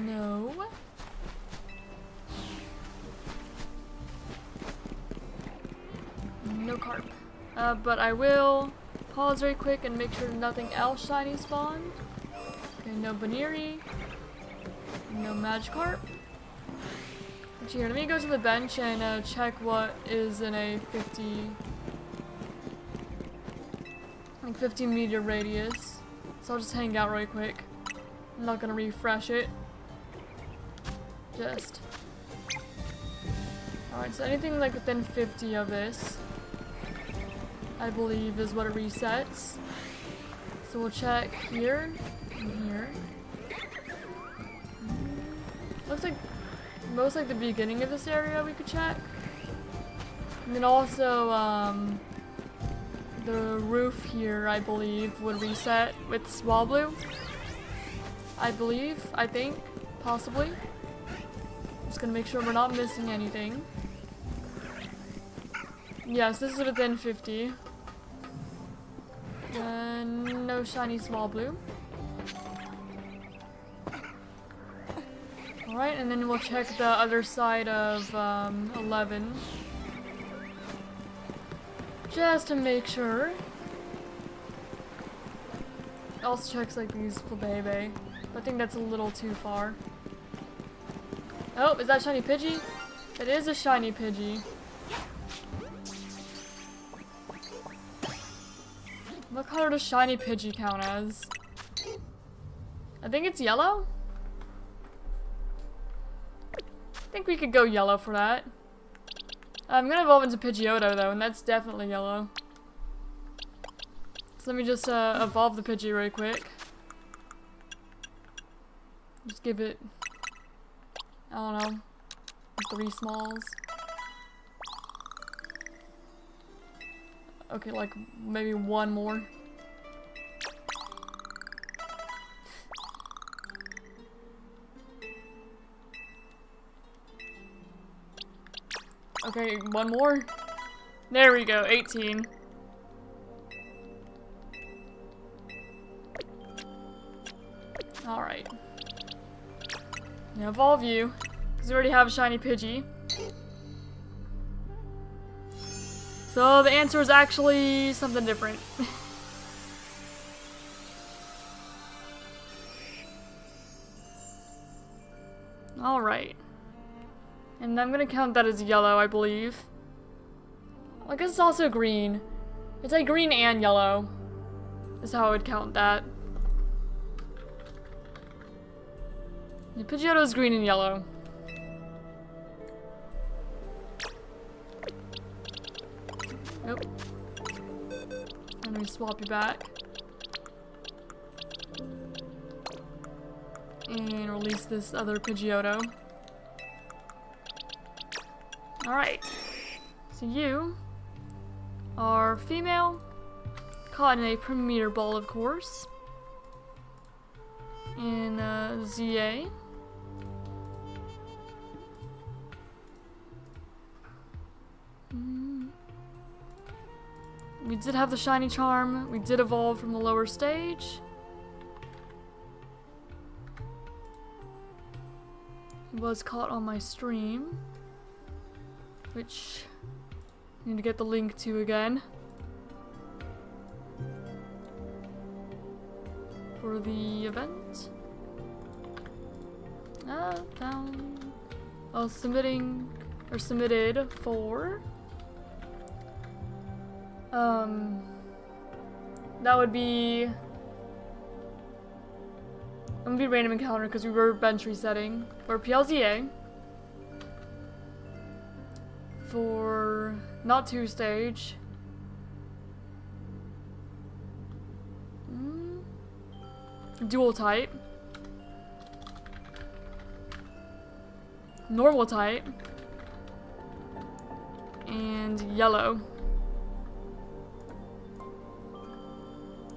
No. No carp. But I will pause very quick and make sure nothing else shiny spawned. Okay, no Baneri. No Magikarp. Actually, here, let me go to the bench and check what is in a 50 meter radius. So I'll just hang out really quick. I'm not gonna refresh it. Just. Alright, so anything like within 50 of this, I believe, is what it resets. So we'll check here and here. Looks like most like the beginning of this area we could check. And then also the roof here, I believe, would reset with Swablu. I think, possibly. Just gonna make sure we're not missing anything. Yes, this is within 50. No shiny Swablu. Alright, and then we'll check the other side of 11. Just to make sure. Also checks like these Flabebe. I think that's a little too far. Oh, is that shiny Pidgey? It is a shiny Pidgey. What color does shiny Pidgey count as? I think it's yellow? I think we could go yellow for that. I'm gonna evolve into Pidgeotto though, and that's definitely yellow. So let me just evolve the Pidgey really quick. Just give it, I don't know, 3 smalls. Okay, like maybe 1 more. Okay, 1 more. There we go, 18. Alright. Now evolve you, because we already have a shiny Pidgey. So the answer is actually something different. Alright. And I'm gonna count that as yellow, I believe. I guess it's also green. It's like green and yellow. Is how I would count that. Yeah, Pidgeotto's green and yellow. Nope. Let me swap you back. And release this other Pidgeotto. Alright. So you are female, caught in a Premier Ball, of course. In ZA. We did have the shiny charm. We did evolve from the lower stage. It was caught on my stream, which I need to get the link to again. the event. Found. Oh, submitting or submitted for. That would be. I'm gonna be random encounter because we were bench resetting for PLZA. For not 2-stage. Dual type. Normal type. And yellow.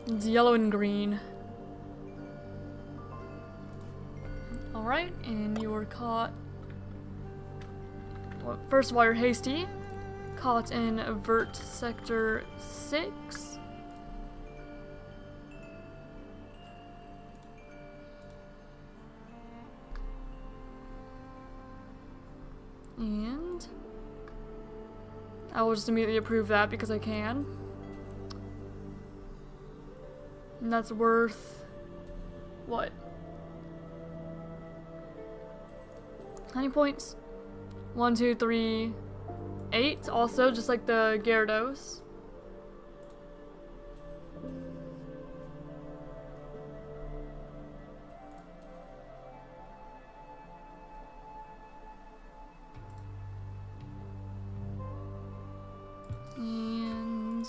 It's yellow and green. Alright, and you were caught. Well, first of all, you're hasty. Caught in Vert Sector 6. And I will just immediately approve that because I can. And that's worth what? How many points? 1, 2, 3, 8. Also, just like the Gyarados. And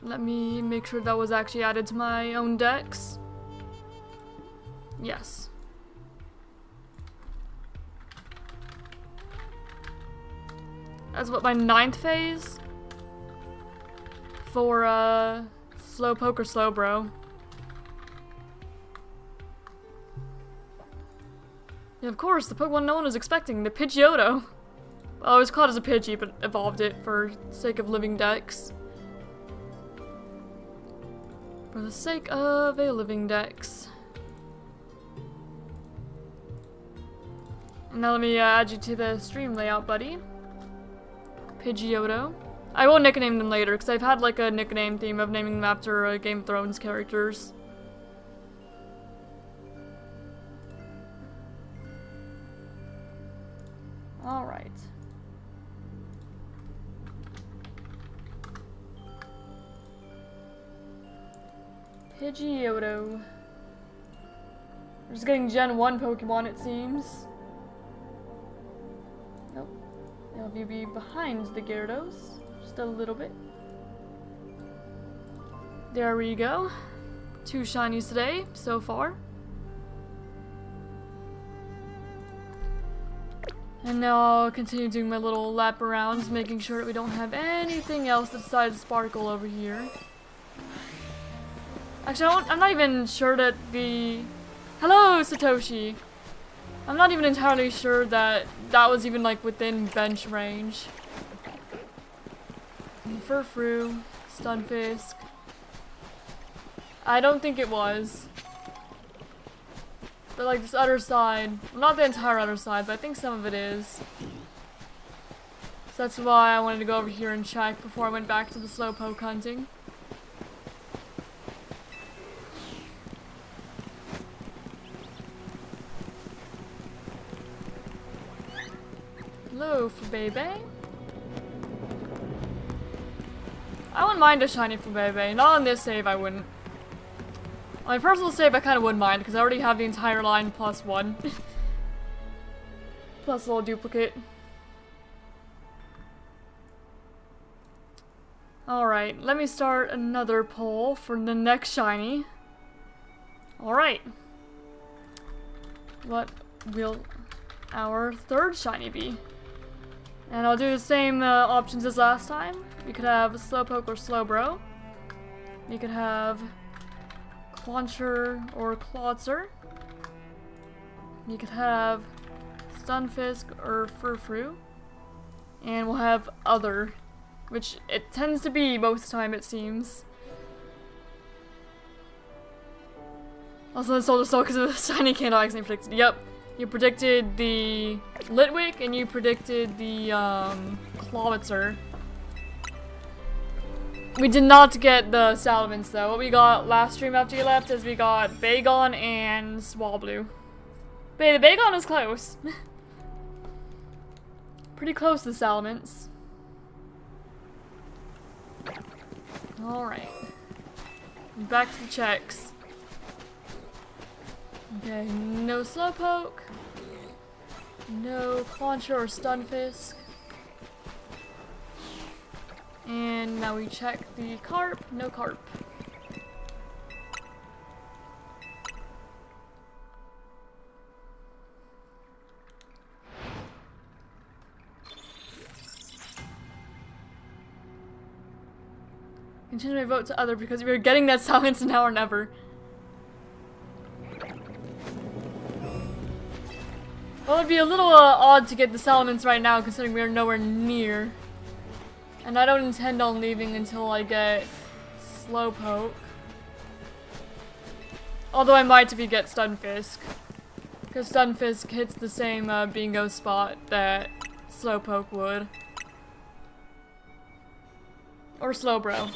let me make sure that was actually added to my own dex. Yes. That's what, my 9th phase? For, Slowpoke or Slowbro. Yeah, of course, the Pokemon no one was expecting, the Pidgeotto. Oh, it was caught as a Pidgey, but evolved it for sake of living dex. For the sake of a living dex. And now let me add you to the stream layout, buddy. Pidgeotto. I will nickname them later, because I've had like a nickname theme of naming them after Game of Thrones characters. Alright. Pidgeotto. We're just getting Gen 1 Pokemon, it seems. Nope. Now if you be behind the Gyarados, just a little bit. There we go. 2 shinies today, so far. And now I'll continue doing my little lap arounds, making sure that we don't have anything else that decides to sparkle over here. Actually, I'm not even sure that the... Hello, Satoshi! I'm not even entirely sure that that was even, like, within bench range. Furfrou, Stunfisk. I don't think it was. But, like, this other side... Well, not the entire other side, but I think some of it is. So that's why I wanted to go over here and check before I went back to the Slowpoke hunting. Hello, Flabébé. I wouldn't mind a shiny Flabébé. Not on this save, I wouldn't. On my personal save, I kind of wouldn't mind, because I already have the entire line plus 1. Plus a little duplicate. Alright, let me start another poll for the next shiny. Alright. What will our third shiny be? And I'll do the same options as last time. We could have Slowpoke or Slowbro. We could have Clauncher or Clawitzer. You could have Stunfisk or Furfrou. And we'll have Other, which it tends to be most of the time, it seems. Also, the Solar Soul because of the shiny candle I accidentally predicted. Yep. You predicted the Litwick and you predicted the Clawitzer. We did not get the Salamence though. What we got last stream after you left is we got Bagon and Swablu. But the Bagon is close. Pretty close to Salamence. Alright. Back to the checks. Okay, no Slowpoke. No Clauncher or Stunfisk. And now we check the Carp. No Carp. Continue my vote to other because we were getting that silence now or never. Well, it'd be a little odd to get the Salamence right now considering we are nowhere near. And I don't intend on leaving until I get Slowpoke. Although I might if we get Stunfisk. Because Stunfisk hits the same bingo spot that Slowpoke would. Or Slowbro.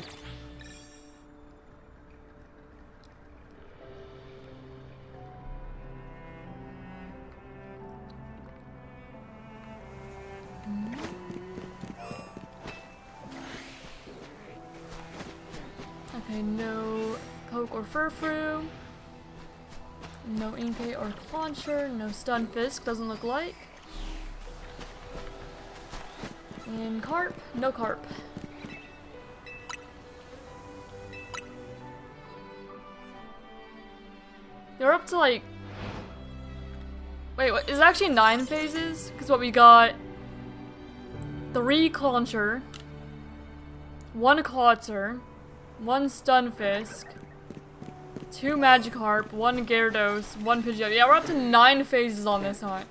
Okay, no Poke or Furfrou. No Inkay or Clauncher. No Stunfisk, doesn't look like. And Carp. No Carp. They're up to like... Wait, what? Is it actually 9 phases? Because what we got... 3 Clauncher. 1 Clawitzer. 1 Stunfisk. 2 Magikarp. 1 Gyarados. 1 Pidgeot. Yeah, we're up to 9 phases on this hunt.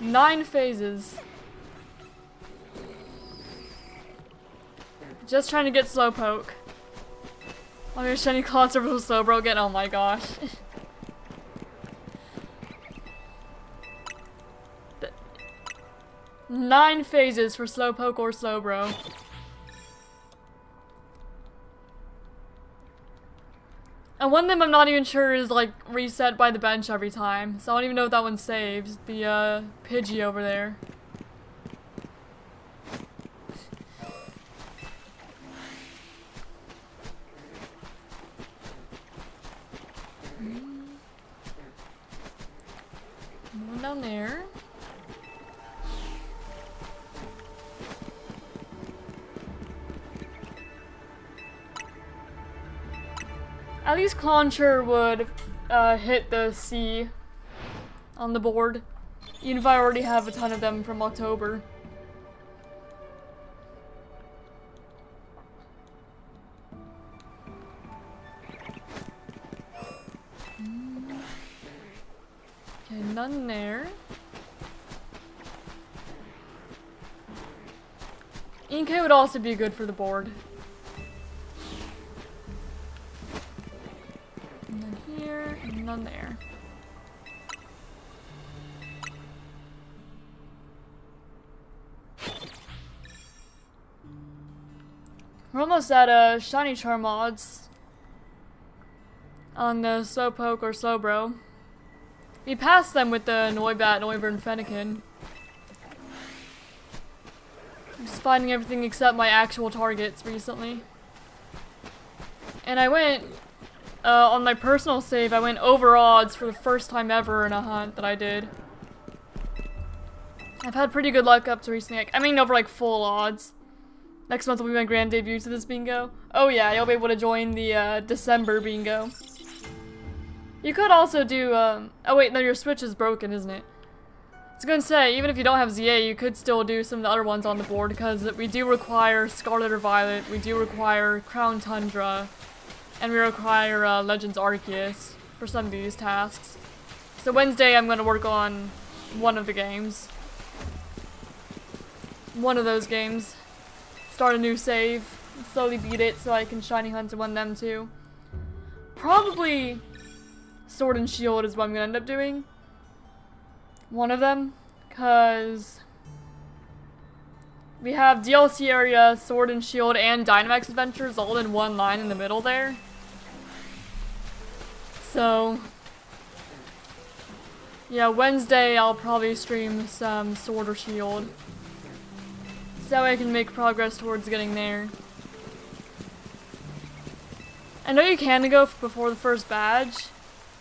9 phases. Just trying to get Slowpoke. Oh, you're shiny Clawitzer for Slowbro again? Oh my gosh. 9 phases for Slowpoke or Slowbro. And one of them I'm not even sure is like reset by the bench every time. So I don't even know if that one's saved. The Pidgey over there. One down there. At least Clauncher would hit the C on the board, even if I already have a ton of them from October. Okay, none there. Inkay would also be good for the board. And then here, and none there. We're almost at shiny charm odds on the Slowpoke or Slowbro. We passed them with the Noibat, Noivern, and Fennekin. I'm just finding everything except my actual targets recently. And I went, on my personal save, I went over odds for the first time ever in a hunt that I did. I've had pretty good luck up to recently. I mean over like full odds. Next month will be my grand debut to this bingo. Oh yeah, you'll be able to join the December bingo. You could also do, oh wait, no, your Switch is broken, isn't it? I was gonna say, even if you don't have ZA, you could still do some of the other ones on the board, because we do require Scarlet or Violet, we do require Crown Tundra, and we require Legends Arceus for some of these tasks. So Wednesday I'm gonna work on one of the games. One of those games. Start a new save, slowly beat it so I can shiny hunt to one of them too. Probably Sword and Shield is what I'm gonna end up doing. One of them, cause We have DLC area, Sword and Shield, and Dynamax Adventures all in one line in the middle there. So, yeah, Wednesday I'll probably stream some Sword or Shield. So that way I can make progress towards getting there. I know you can go before the first badge.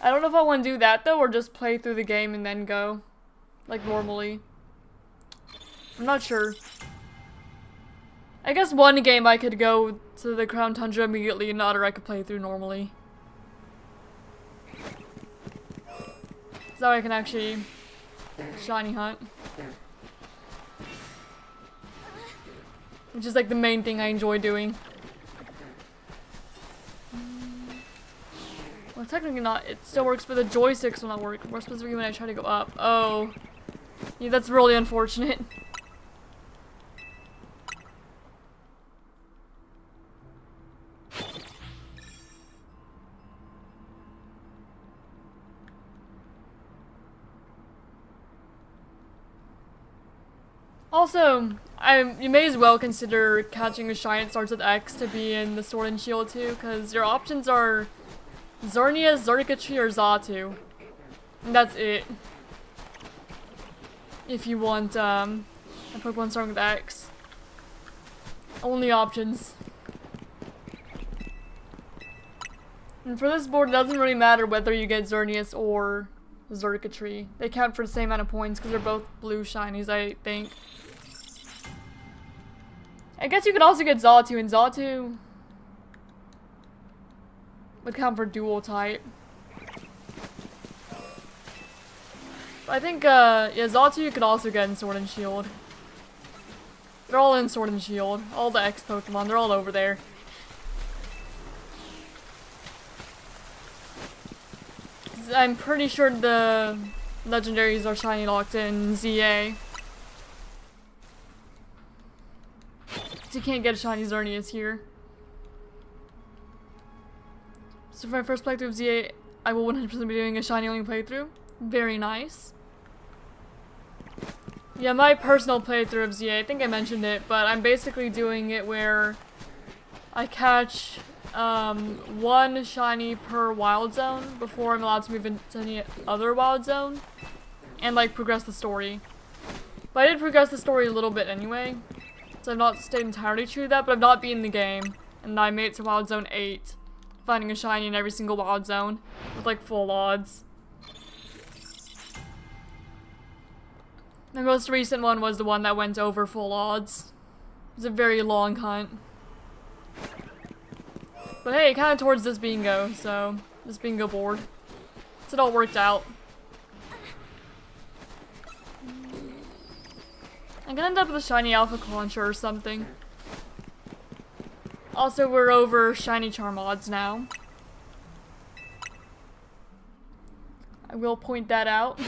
I don't know if I want to do that though, or just play through the game and then go. Like normally. I'm not sure. I guess one game I could go to the Crown Tundra immediately, and another I could play through normally. So I can actually shiny hunt. Which is like the main thing I enjoy doing. Well, technically not. It still works, but the joysticks will not work. More specifically when I try to go up. Oh. Yeah, that's really unfortunate. Also, you may as well consider catching a shiny that starts with X to be in the Sword and Shield too, because your options are Xerneas, Zerkatry, or Xatu. And that's it. If you want a Pokemon starting with X. Only options. And for this board, it doesn't really matter whether you get Xerneas or Zerkatry. They count for the same amount of points because they're both blue shinies, I think. I guess you could also get Xatu, and Xatu would count for dual type. But I think, yeah, Xatu you could also get in Sword and Shield. They're all in Sword and Shield. All the X Pokemon, they're all over there. I'm pretty sure the legendaries are shiny locked in ZA. So you can't get a shiny Xerneas here. So for my first playthrough of ZA, I will 100% be doing a shiny only playthrough. Very nice. Yeah, my personal playthrough of ZA, I think I mentioned it, but I'm basically doing it where I catch one shiny per wild zone before I'm allowed to move into any other wild zone and like progress the story. But I did progress the story a little bit anyway, so I've not stayed entirely true to that, but I've not beaten the game, and I made it to wild zone 8, finding a shiny in every single wild zone with like full odds. My most recent one was the one that went over full odds. It was a very long hunt. But hey, kind of towards this bingo, so this bingo board. So it all worked out. I'm gonna end up with a shiny Alpha Concha or something. Also, we're over shiny charm odds now. I will point that out.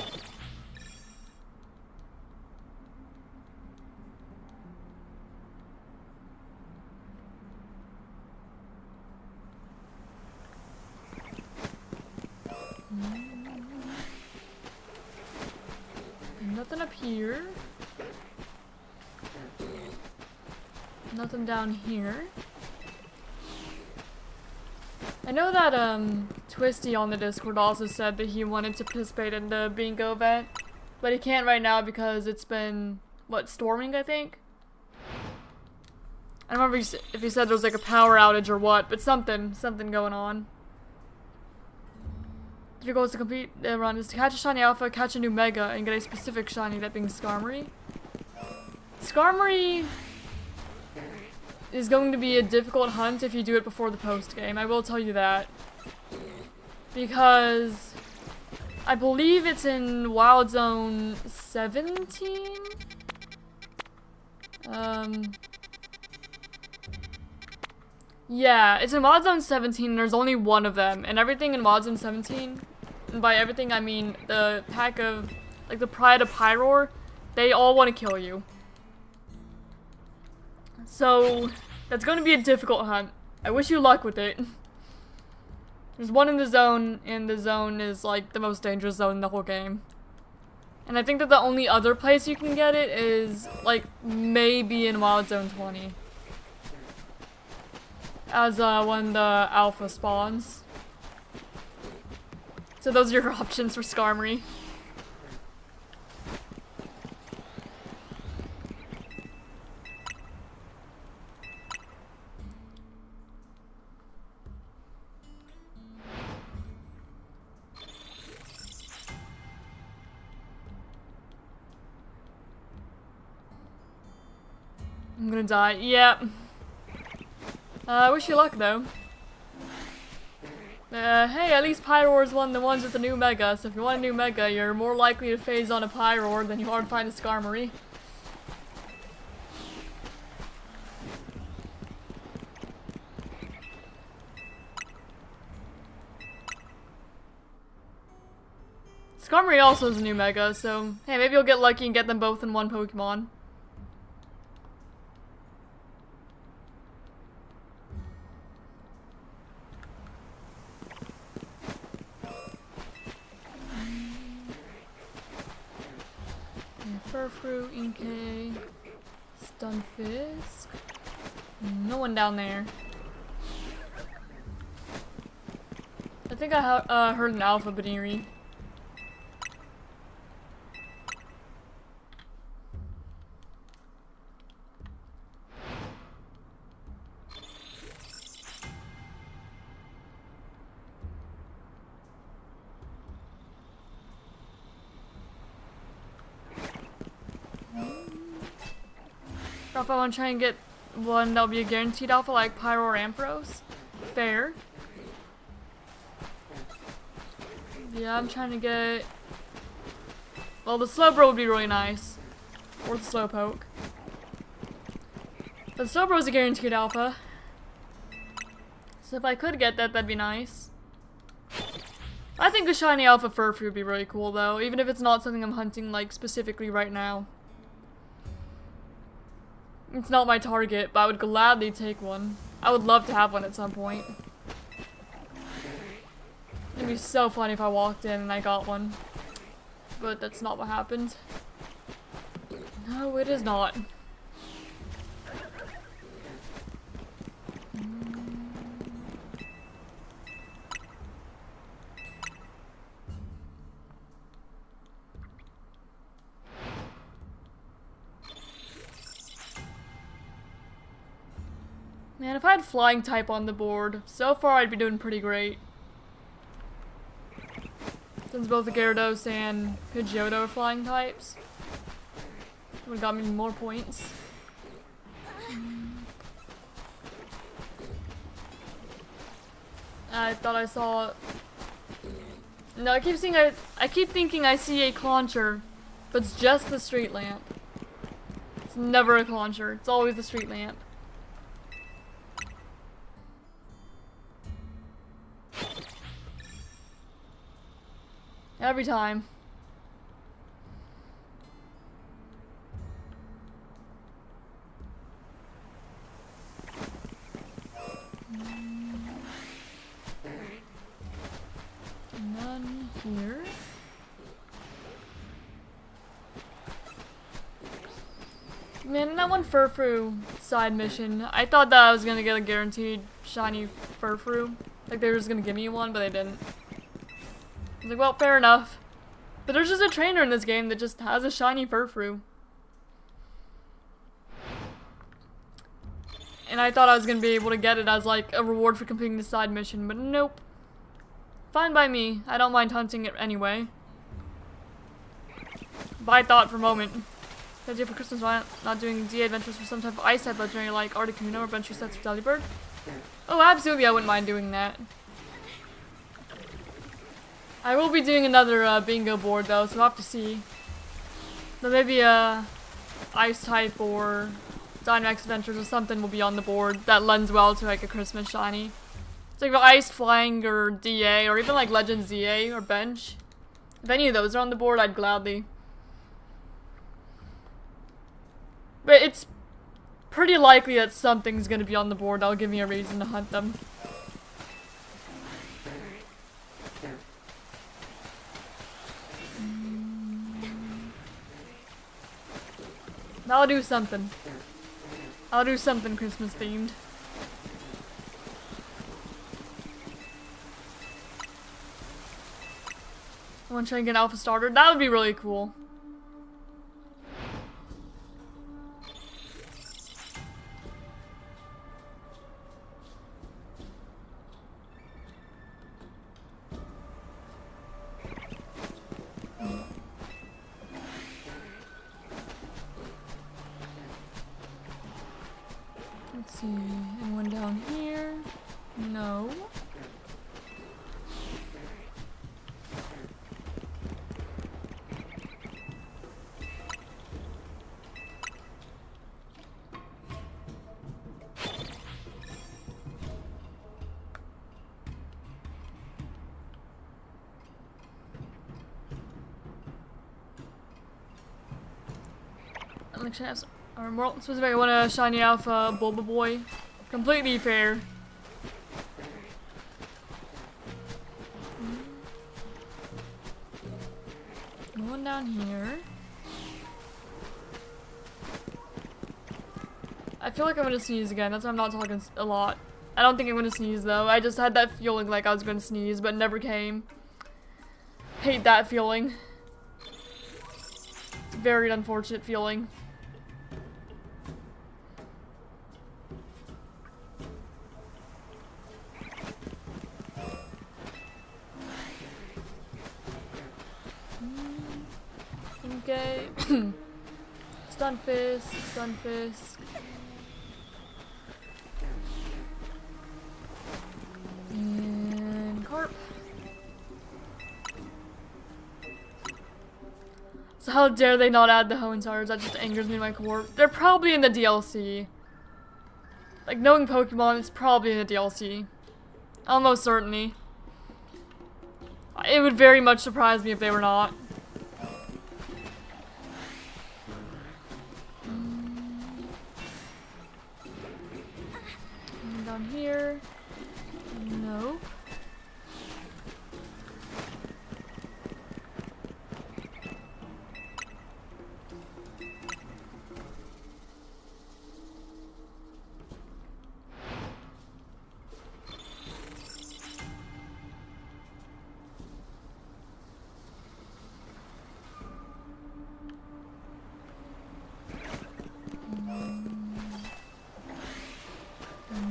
Nothing up here. Nothing down here. I know that Twisty on the Discord also said that he wanted to participate in the bingo event, but he can't right now because it's been, what, storming, I think? I don't remember if he said there was like a power outage or what, but something going on. Your goal is to complete the run is to catch a shiny alpha, catch a new mega, and get a specific shiny, that being Skarmory. Skarmory is going to be a difficult hunt if you do it before the post game. I will tell you that. Because I believe it's in Wild Zone 17? Yeah, it's in Wild Zone 17 and there's only one of them. And everything in Wild Zone 17, and by everything I mean the pack of, like the Pride of Pyroar, they all want to kill you. So, that's going to be a difficult hunt. I wish you luck with it. There's one in the zone, and the zone is like the most dangerous zone in the whole game. And I think that the only other place you can get it is, like, maybe in Wild Zone 20. As, when the alpha spawns. So those are your options for Skarmory. I'm gonna die. Yep. I wish you luck, though. Hey, at least Pyroar's one of the ones with the new Mega, so if you want a new Mega, you're more likely to phase on a Pyroar than you are to find a Skarmory. Skarmory also is a new Mega, so hey, maybe you'll get lucky and get them both in one Pokemon. Furfrou, Inkay, Stunfisk. No one down there. I think I heard an Alpha Baniri. If I want to try and get one that'll be a guaranteed alpha like Pyro or Ampharos. Fair. Yeah, I'm trying to get... Well, the Slowbro would be really nice. Or the Slowpoke. The Slowbro is a guaranteed alpha. So if I could get that, that'd be nice. I think a shiny alpha Furfrou would be really cool though, even if it's not something I'm hunting like specifically right now. It's not my target, but I would gladly take one. I would love to have one at some point. It'd be so funny if I walked in and I got one. But that's not what happened. No, it is not. Man, if I had flying type on the board, so far I'd be doing pretty great. Since both the Gyarados and Pidgeotto are flying types. Would've got me more points. I thought I saw... No, I keep thinking I see a Clauncher, but it's just the street lamp. It's never a Clauncher, it's always the street lamp. Every time. None here. Man, that one Furfrou side mission, I thought that I was gonna get a guaranteed shiny Furfrou. Like they were just gonna give me one, but they didn't. I was like, well, fair enough. But there's just a trainer in this game that just has a shiny Furfrou. And I thought I was going to be able to get it as like a reward for completing the side mission, but nope. Fine by me. I don't mind hunting it anyway. But I thought for a moment, the idea for Christmas, why not doing DA adventures for some type of ice type legendary like Articuno or adventure sets for Delibird? Oh, absolutely, I wouldn't mind doing that. I will be doing another bingo board though, so we'll have to see. But maybe ice type or Dynamax Adventures or something will be on the board that lends well to like a Christmas shiny. It's like Ice Flying or DA or even like Legends DA or Bench. If any of those are on the board, I'd gladly. But it's pretty likely that something's gonna be on the board that'll give me a reason to hunt them. I'll do something. I'll do something Christmas themed. I want to try and get an alpha starter. That would be really cool. Let's see, anyone down here? No. I'm gonna have some, or more specific, I want a shiny alpha Bulba Boy. Completely fair. Going down here. I feel like I'm gonna sneeze again. That's why I'm not talking a lot. I don't think I'm gonna sneeze though. I just had that feeling like I was gonna sneeze, but it never came. Hate that feeling. It's a very unfortunate feeling. Okay. Stunfisk, Stunfisk. And Carp. So how dare they not add the Hoenstars? That just angers me in my core. They're probably in the DLC. Like, knowing Pokemon, it's probably in the DLC. Almost certainly. It would very much surprise me if they were not. Down here. Nope.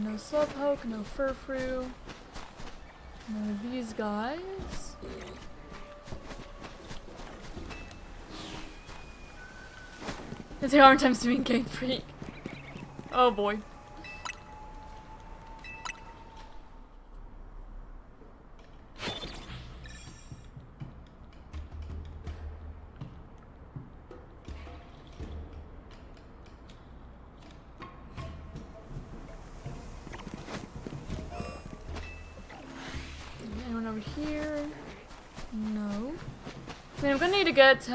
No Slowpoke, no Furfrou, none of these guys. It's the arm times to being Game Freak. Oh boy. Anyone over here? No. I mean, I'm gonna need to get,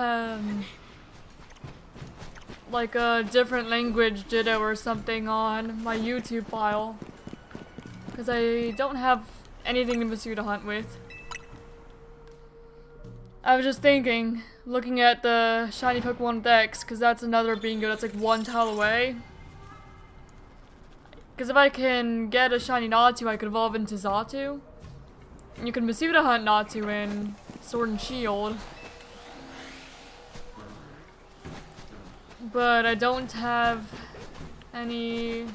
like a different language Ditto or something on my YouTube file. Because I don't have anything to pursue to hunt with. I was just thinking, looking at the shiny Pokemon with X, because that's another bingo that's like one tile away. Because if I can get a shiny Natu, I could evolve into Xatu. And you can pursue to hunt Natu in Sword and Shield. But I don't have any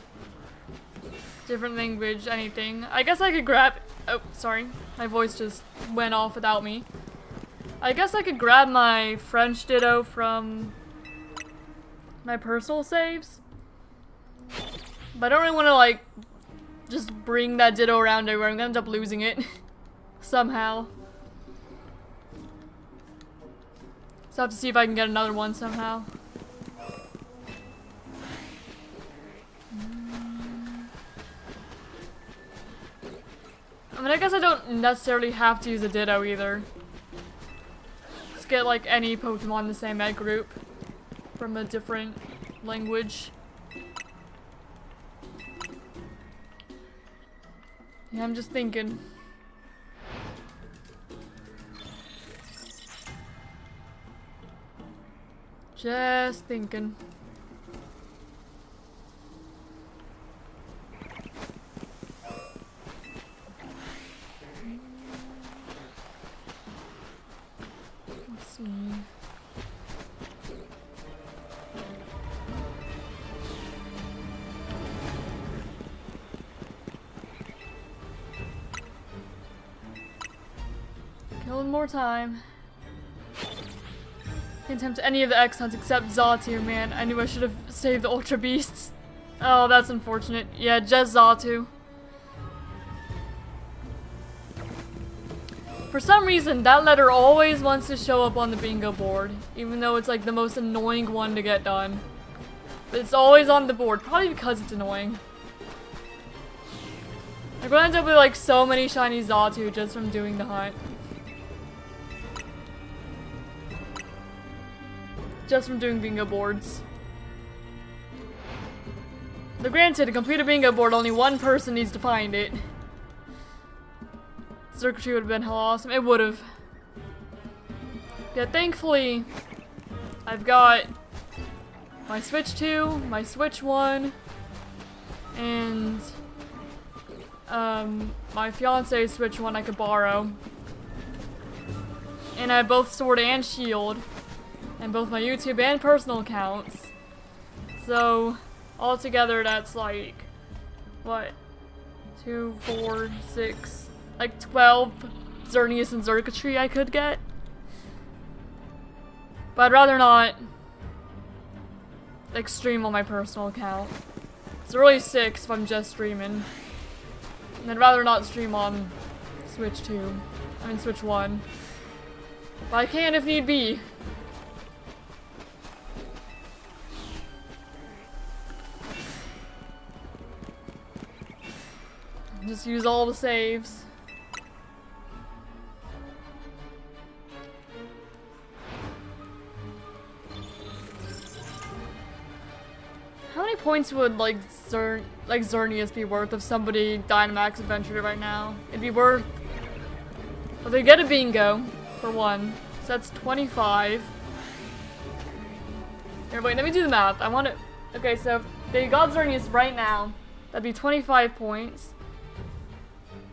different language, anything. I guess I could grab— oh, sorry. My voice just went off without me. I guess I could grab my French Ditto from my personal saves. But I don't really want to, like, just bring that Ditto around everywhere. I'm gonna end up losing it. Somehow. So I have to see if I can get another one somehow. I mean, I guess I don't necessarily have to use a Ditto either. Just get like any Pokemon in the same egg group from a different language. Yeah, I'm just thinking. Just thinking. see. Kill one more time. Can't attempt any of the X hunts except Zatu, man. I knew I should have saved the Ultra Beasts. Oh, that's unfortunate. Yeah, just Zatu. For some reason, that letter always wants to show up on the bingo board, even though it's like the most annoying one to get done. But it's always on the board, probably because it's annoying. I'm gonna end up with like so many shiny Zatu just from doing the hunt. Just from doing bingo boards. Though granted, to complete a bingo board, only one person needs to find it. Circuitry would have been hell awesome. It would have. Yeah, thankfully, I've got my Switch 2, my Switch 1, and my fiance's Switch 1 I could borrow. And I have both Sword and Shield, and both my YouTube and personal accounts. So, altogether that's like, what? 2, 4, 6... like 12 Xerneas and Circuitry I could get. But I'd rather not like stream on my personal account. It's really 6 if I'm just streaming. And I'd rather not stream on Switch 2. I mean Switch 1. But I can if need be. Just use all the saves. How many points would like Xerneas be worth if somebody Dynamax adventured right now? It'd be worth. Well, they get a bingo for one, so that's 25. Here, wait, let me do the math. I want to. Okay, so if they got Xerneas right now, that'd be 25 points.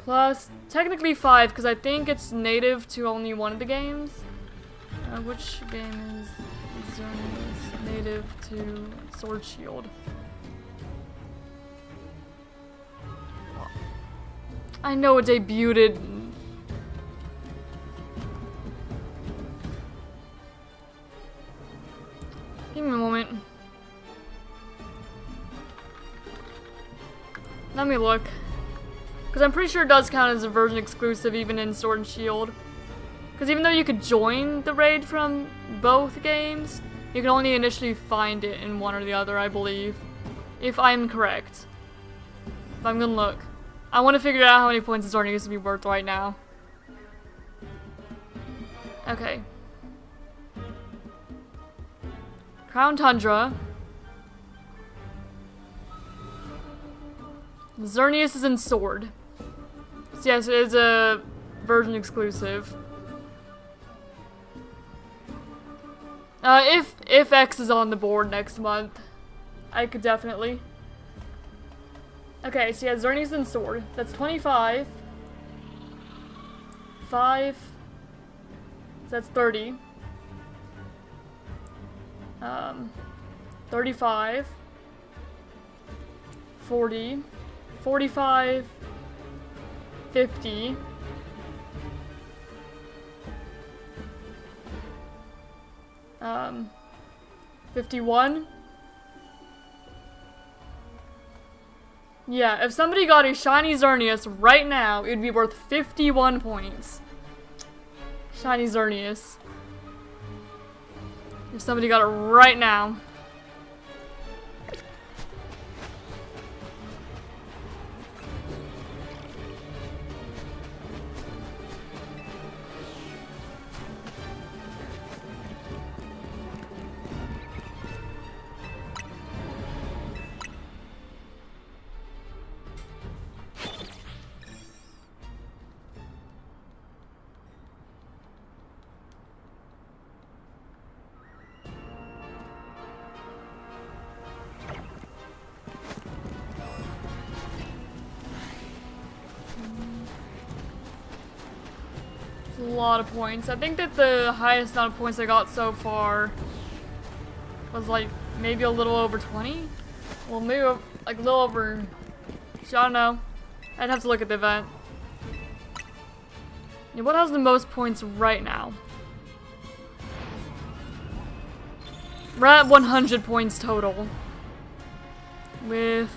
Plus, technically 5, because I think it's native to only one of the games. Which game is Xerneas native to Sword Shield? I know it debuted. Give me a moment. Let me look. Because I'm pretty sure it does count as a version exclusive even in Sword and Shield. Because even though you could join the raid from both games, you can only initially find it in one or the other, I believe. If I'm correct. But I'm gonna look. I want to figure out how many points it's already to be worth right now. Okay. Crown Tundra. Xerneas is in Sword. So yes, it is a version exclusive. If X is on the board next month, I could definitely. Okay, so yeah, Xerneas in Sword. That's 25. 5. So that's 30. 35. 40. 45. 50. 51. Yeah, if somebody got a shiny Xerneas right now, it'd be worth 51 points. Shiny Xerneas. If somebody got it right now. a lot of points. I think that the highest amount of points I got so far was like maybe a little over 20? Well, maybe like a little over, I don't know. I'd have to look at the event. Yeah, what has the most points right now? We're at 100 points total. With,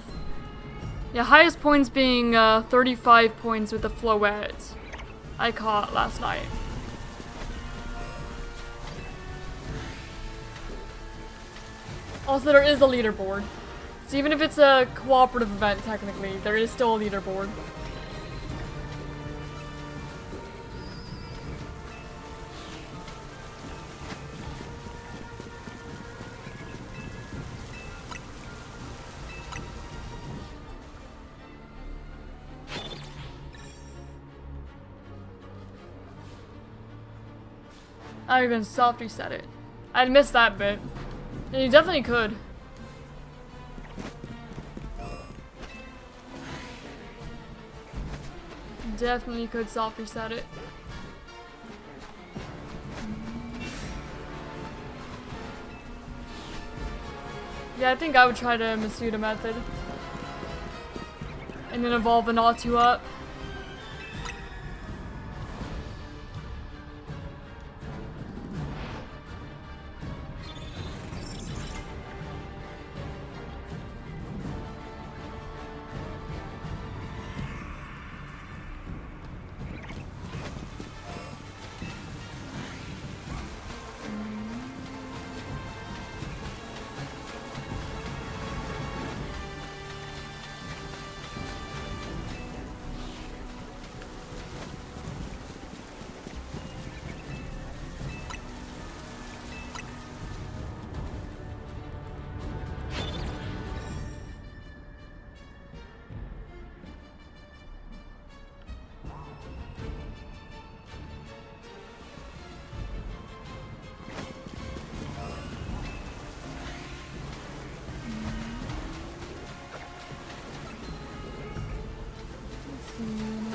yeah, highest points being 35 points with the Floette I caught last night. Also, there is a leaderboard. So even if it's a cooperative event, technically, there is still a leaderboard. I even soft reset it. I'd missed that bit. And you definitely could. Definitely could soft reset it. Yeah, I think I would try the Masuda method. And then evolve an Natu up.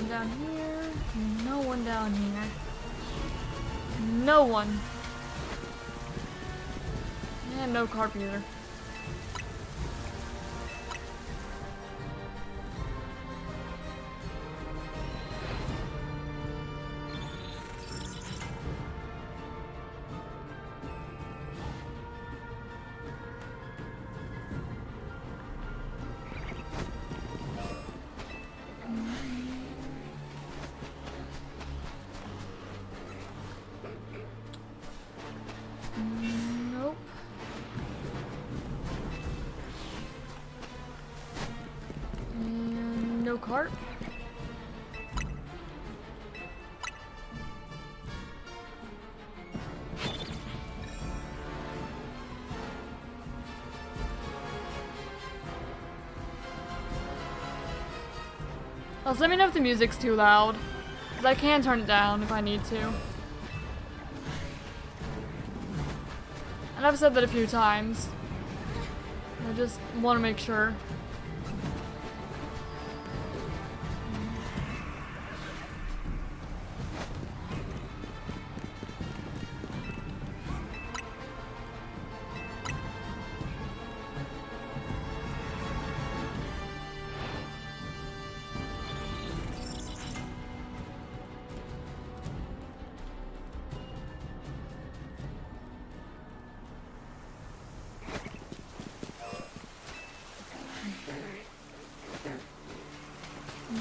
Down here. No one down here. No one. And no carp either. Nope. And no cart. Also, let me know if the music's too loud, because I can turn it down if I need to. And I've said that a few times. I just want to make sure.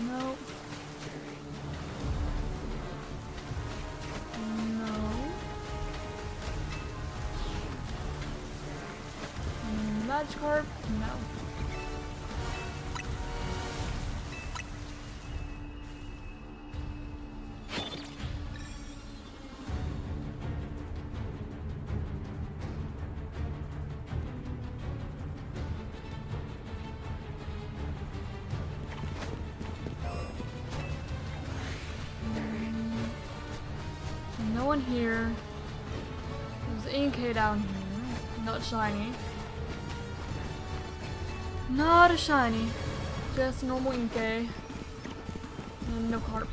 Nope. No. Magikarp? No. No one here. There's Inkay down here. Not shiny. Not a shiny. Just normal Inkay. And no carp.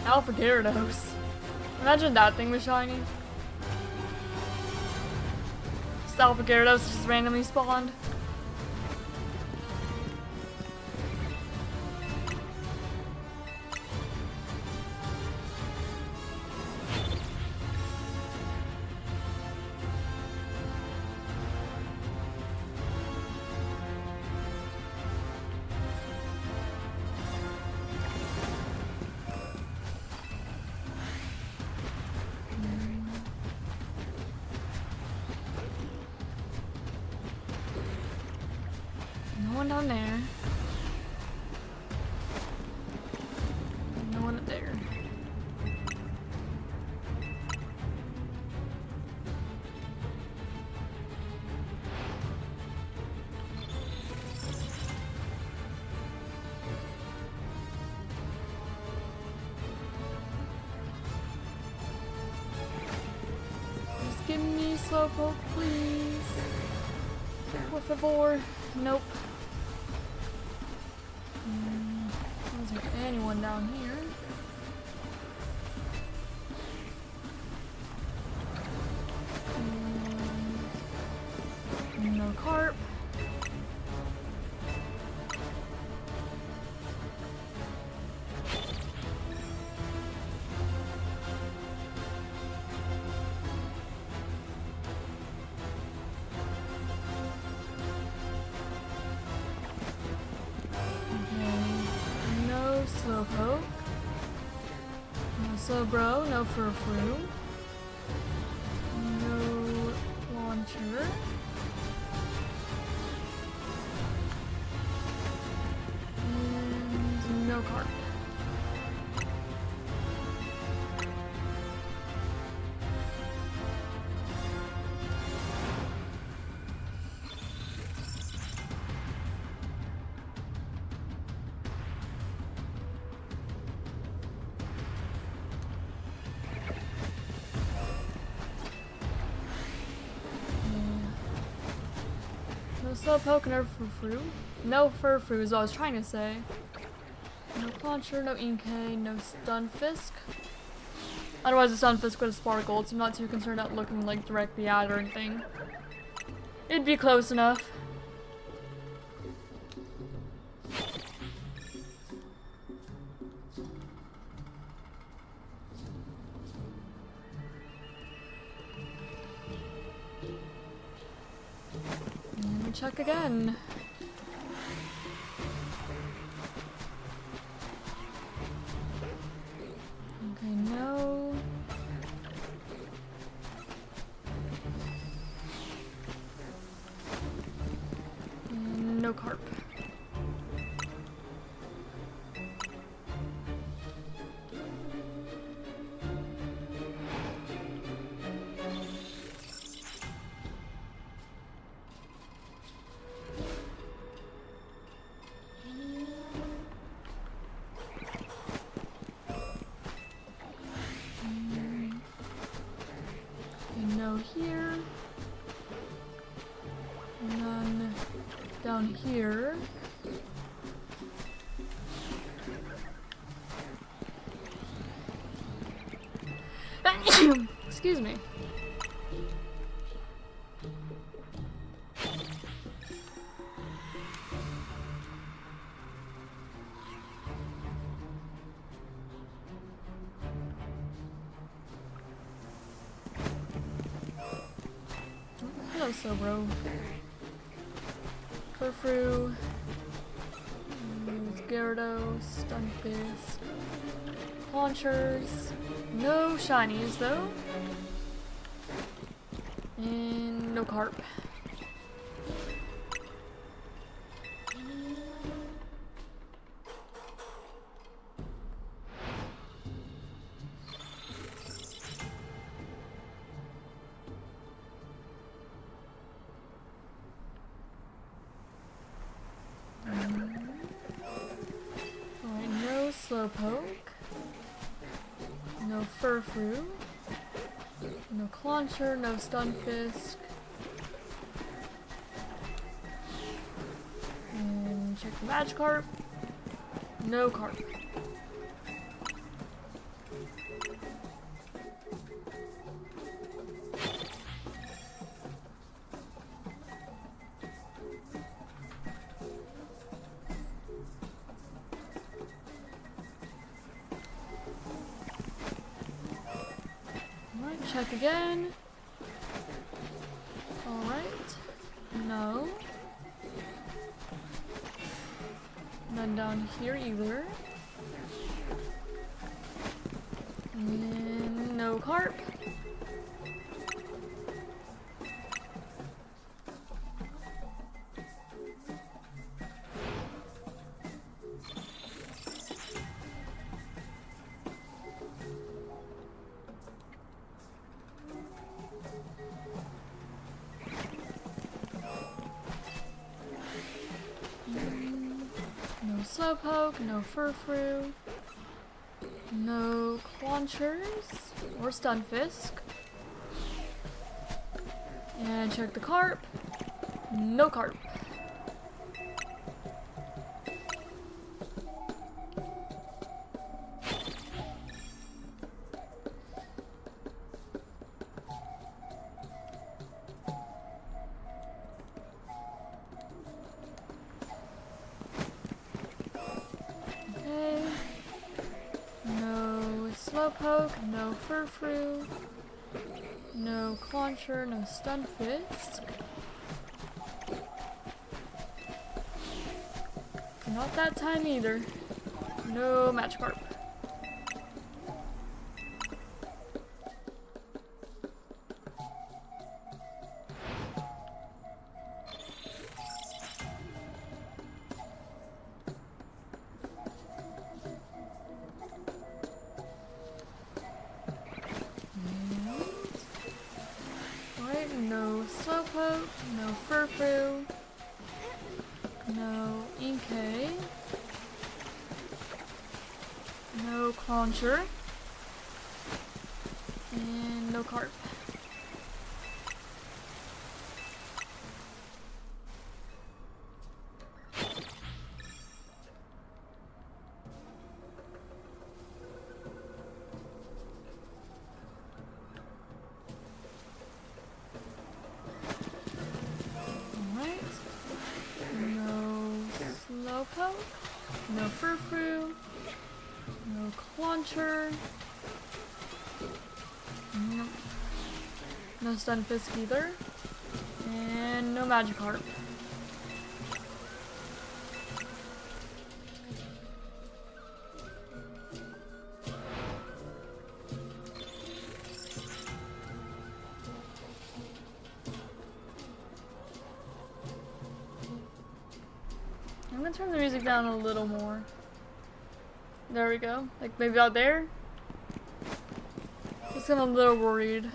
Alpha Gyarados. Imagine that thing was shiny. Just Alpha Gyarados just randomly spawned. No one down there. No one up there. Just give me Slowpoke, please. Por favor. Nope. Is there anyone down here? No carp. Slowpoke. No Slowbro, no Furfru. No Launcher. And no Carp. No Slowpoke, no Furfru. No Furfru is what I was trying to say. No Launcher, no Inkay, no Stunfisk. Otherwise the Stunfisk would have sparkled, so I'm not too concerned about looking like directly at or anything. It'd be close enough. Check again. Okay, no. And no carp. No here. None down here. Excuse me. Hello, Slowbro. Furfru. Gyarados. Stunfisk. Launchers. No shinies though. And no carp. Alright, no Slowpoke. No Furfru. No Launcher, no Stunfisk. And check the Magikarp. No Carp. check again. Alright. No. None down here either. And no carp. No slowpoke, no furfru, no claunchers or stunfisk. And check the carp. No carp. Slowpoke, no furfru, no clauncher, no stunfisk. Not that time either. No Magikarp. No slowpoke, no furfru, no Inkay, no clauncher, and no carp. Slowpoke, no furfru, no clauncher, no stunfisk either, and no Magikarp. I'm gonna turn the music down a little more. There we go. Like maybe out there? Just I'm a little worried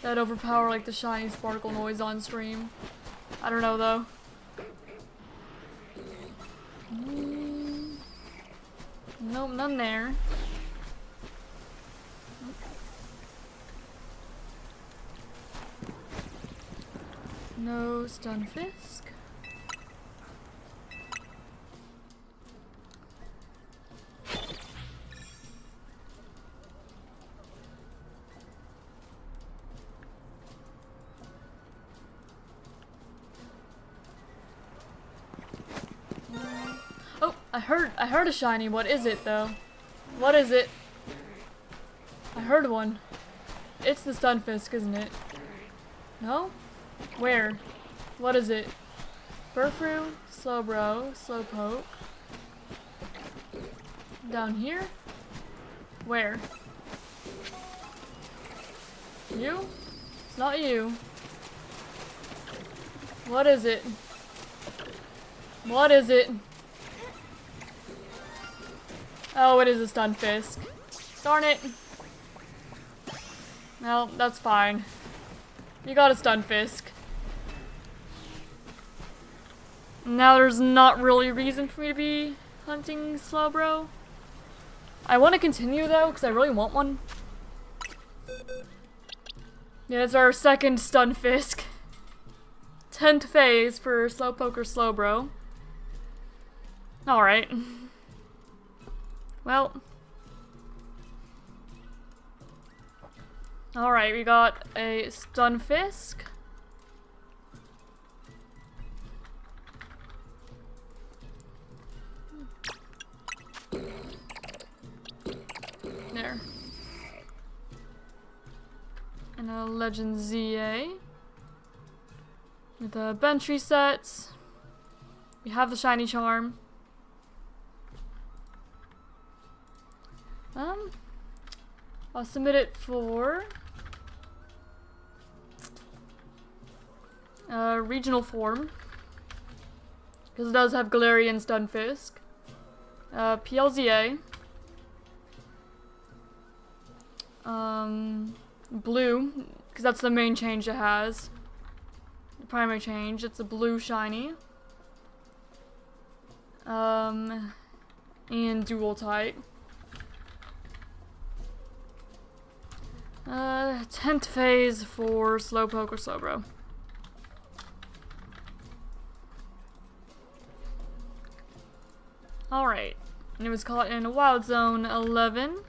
that overpower like the shiny sparkle noise on stream. I don't know though. Nope, none there. No stunfisk. Oh, I heard a shiny. What is it though? What is it? I heard one. It's the stunfisk, isn't it? No? Where? What is it? Furfru, Slowbro, Slowpoke. Down here? Where? You? It's not you. What is it? What is it? Oh, it is a stunfisk. Darn it. Well, that's fine. You got a stunfisk. Now there's not really a reason for me to be hunting Slowbro. I want to continue though, because I really want one. Yeah, it's our second stunfisk. 10th phase for Slowpoke or Slowbro. Alright. Well. Alright, we got a stunfisk. There. And Legend ZA. With the bench resets. We have the shiny charm. I'll submit it for regional form. Because it does have Galarian Stunfisk. PLZA. Blue, because that's the main change it has. The primary change, it's a blue shiny. And dual type. 10th phase for Slowpoke or Slowbro. Alright, and it was caught in a Wild Zone 11.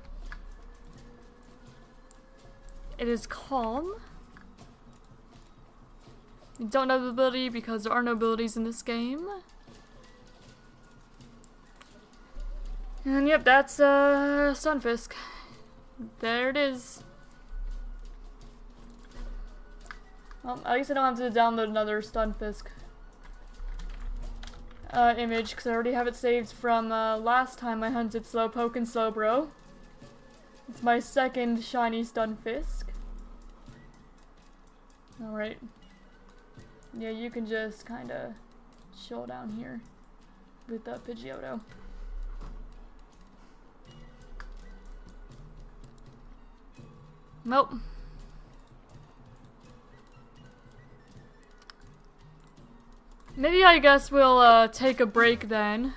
It is Calm. We don't know the ability because there are no abilities in this game. And yep, that's Stunfisk. There it is. Well, at least I don't have to download another Stunfisk image, because I already have it saved from last time I hunted Slowpoke and Slowbro. It's my second shiny Stunfisk. Alright. Yeah, you can just kinda chill down here with the Pidgeotto. Nope. Maybe I guess we'll take a break then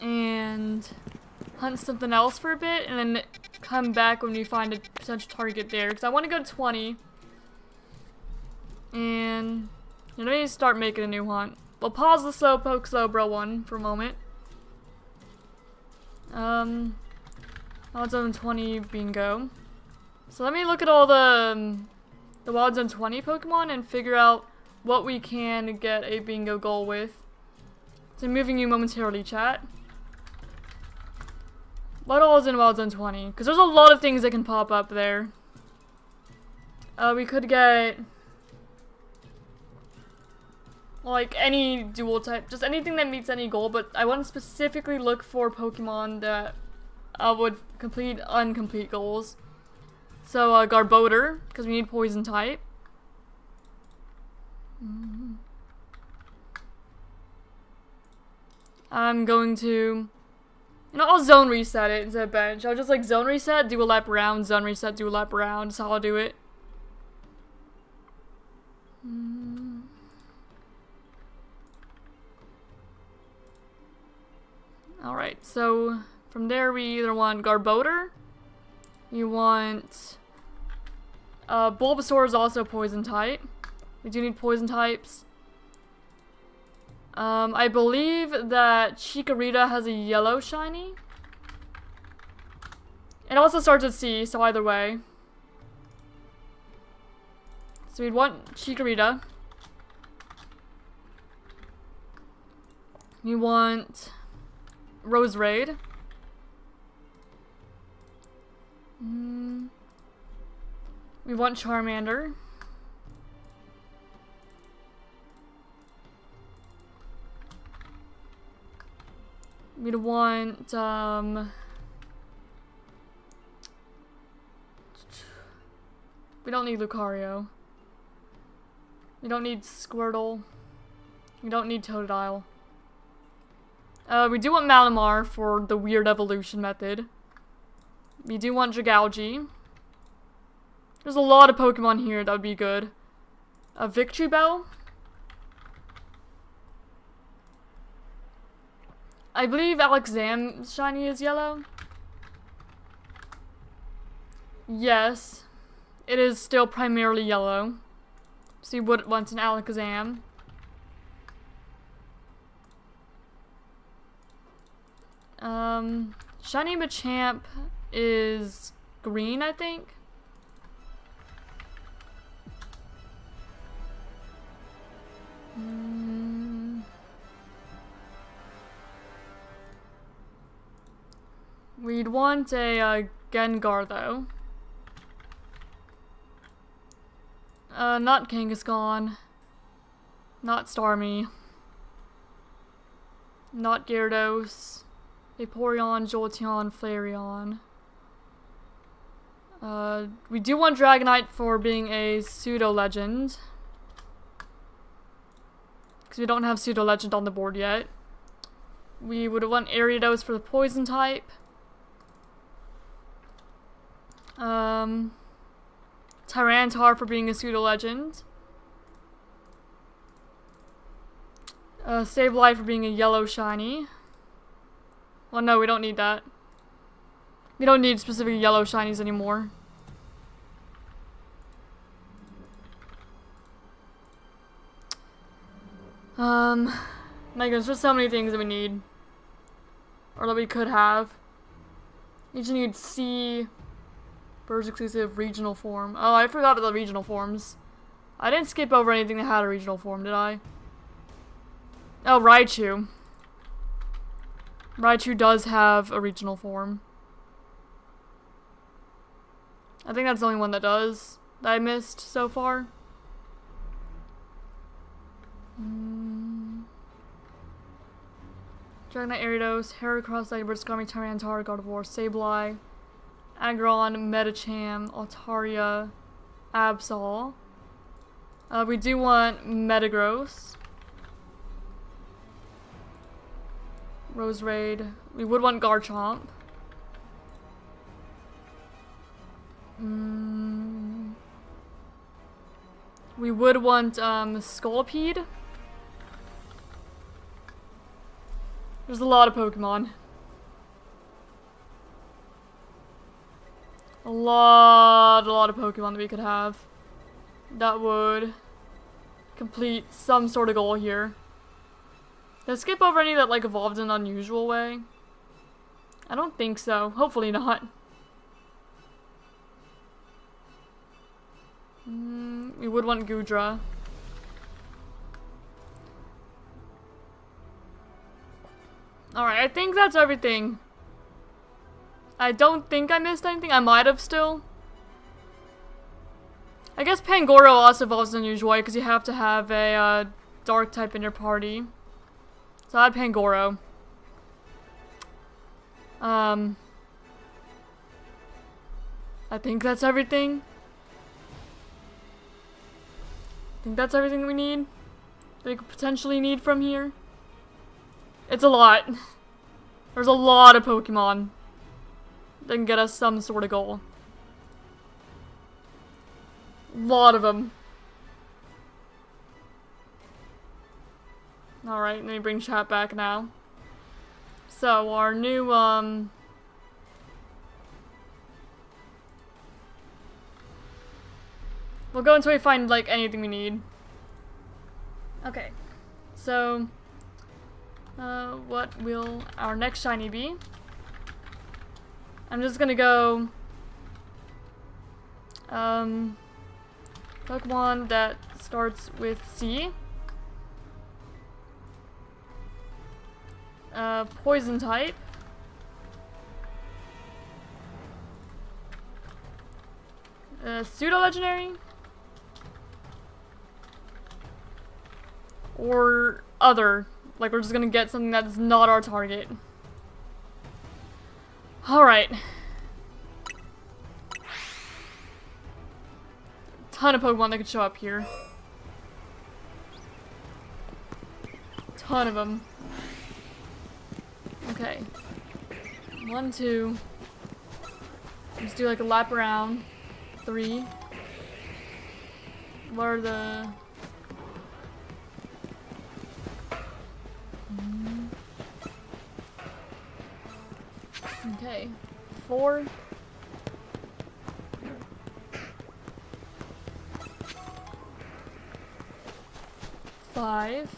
and hunt something else for a bit and then come back when we find a potential target there, because I want to go to 20 and let me start making a new hunt. We'll pause the Slowpoke Slowbro one for a moment. Wild Zone 20 bingo. So let me look at all the Wild Zone 20 Pokemon and figure out what we can get a bingo goal with. So I'm moving you momentarily, chat. What all is in Wild Zone 20? Because there's a lot of things that can pop up there. We could get like any dual type, just anything that meets any goal, but I want to specifically look for Pokemon that would complete incomplete goals. So Garbodor, because we need poison type. I'm going to, I'll zone reset it instead of bench. I'll just like zone reset, do a lap around, zone reset, do a lap around. That's how I'll do it. Alright, so from there we either want Garbodor, you want Bulbasaur is also poison type. We do need poison types. I believe that Chikorita has a yellow shiny. It also starts at C, so either way. So we'd want Chikorita. We want Roserade. We want Charmander. We'd want, we don't need Lucario. We don't need Squirtle. We don't need Totodile. We do want Malamar for the weird evolution method. We do want Dragalge. There's a lot of Pokemon here that would be good. A Victory Bell. I believe Alakazam's shiny is yellow. Yes. It is still primarily yellow. So you would want an Alakazam. Shiny Machamp is green, I think. We'd want a Gengar though. Not Kangaskhan. Not Starmie. Not Gyarados. Vaporeon, Jolteon, Flareon. We do want Dragonite for being a pseudo-legend. Because we don't have pseudo-legend on the board yet. We would want Ariados for the poison type. Tyranitar for being a pseudo-legend. Sableye for being a yellow shiny. Well, no, we don't need that. We don't need specific yellow shinies anymore. My goodness, there's so many things that we need. Or that we could have. You just need C. Birds exclusive regional form. Oh, I forgot about the regional forms. I didn't skip over anything that had a regional form, did I? Oh, Raichu. Raichu does have a regional form. I think that's the only one that does, that I missed so far. Dragonite, Ariados, Heracross, Lightbird, Skarmy, Tyranitar, Gardevoir, Sableye, Aggron, Medicham, Altaria, Absol. We do want Metagross. Roserade. We would want Garchomp. We would want Scolipede. There's a lot of Pokemon. A lot of Pokemon that we could have. That would complete some sort of goal here. Did I skip over any that like evolved in an unusual way? I don't think so. Hopefully not. We would want Goodra. Alright, I think that's everything. I don't think I missed anything. I might have still. I guess Pangoro also evolves in an unusual way because you have to have a dark type in your party. So I had Pangoro. I think that's everything. I think that's everything that we need. That we could potentially need from here. It's a lot. There's a lot of Pokemon that can get us some sort of goal. A lot of them. Alright, let me bring chat back now. So, our new, we'll go until we find, like, anything we need. Okay. So, what will our next shiny be? I'm just gonna go, Pokemon that starts with C. Poison type. Pseudo-legendary. Or other. Like, we're just gonna get something that's not our target. Alright. Ton of Pokemon that could show up here. Ton of them. Okay. 1, 2. Let's do like a lap around. 3. What are the... Okay. 4. 5.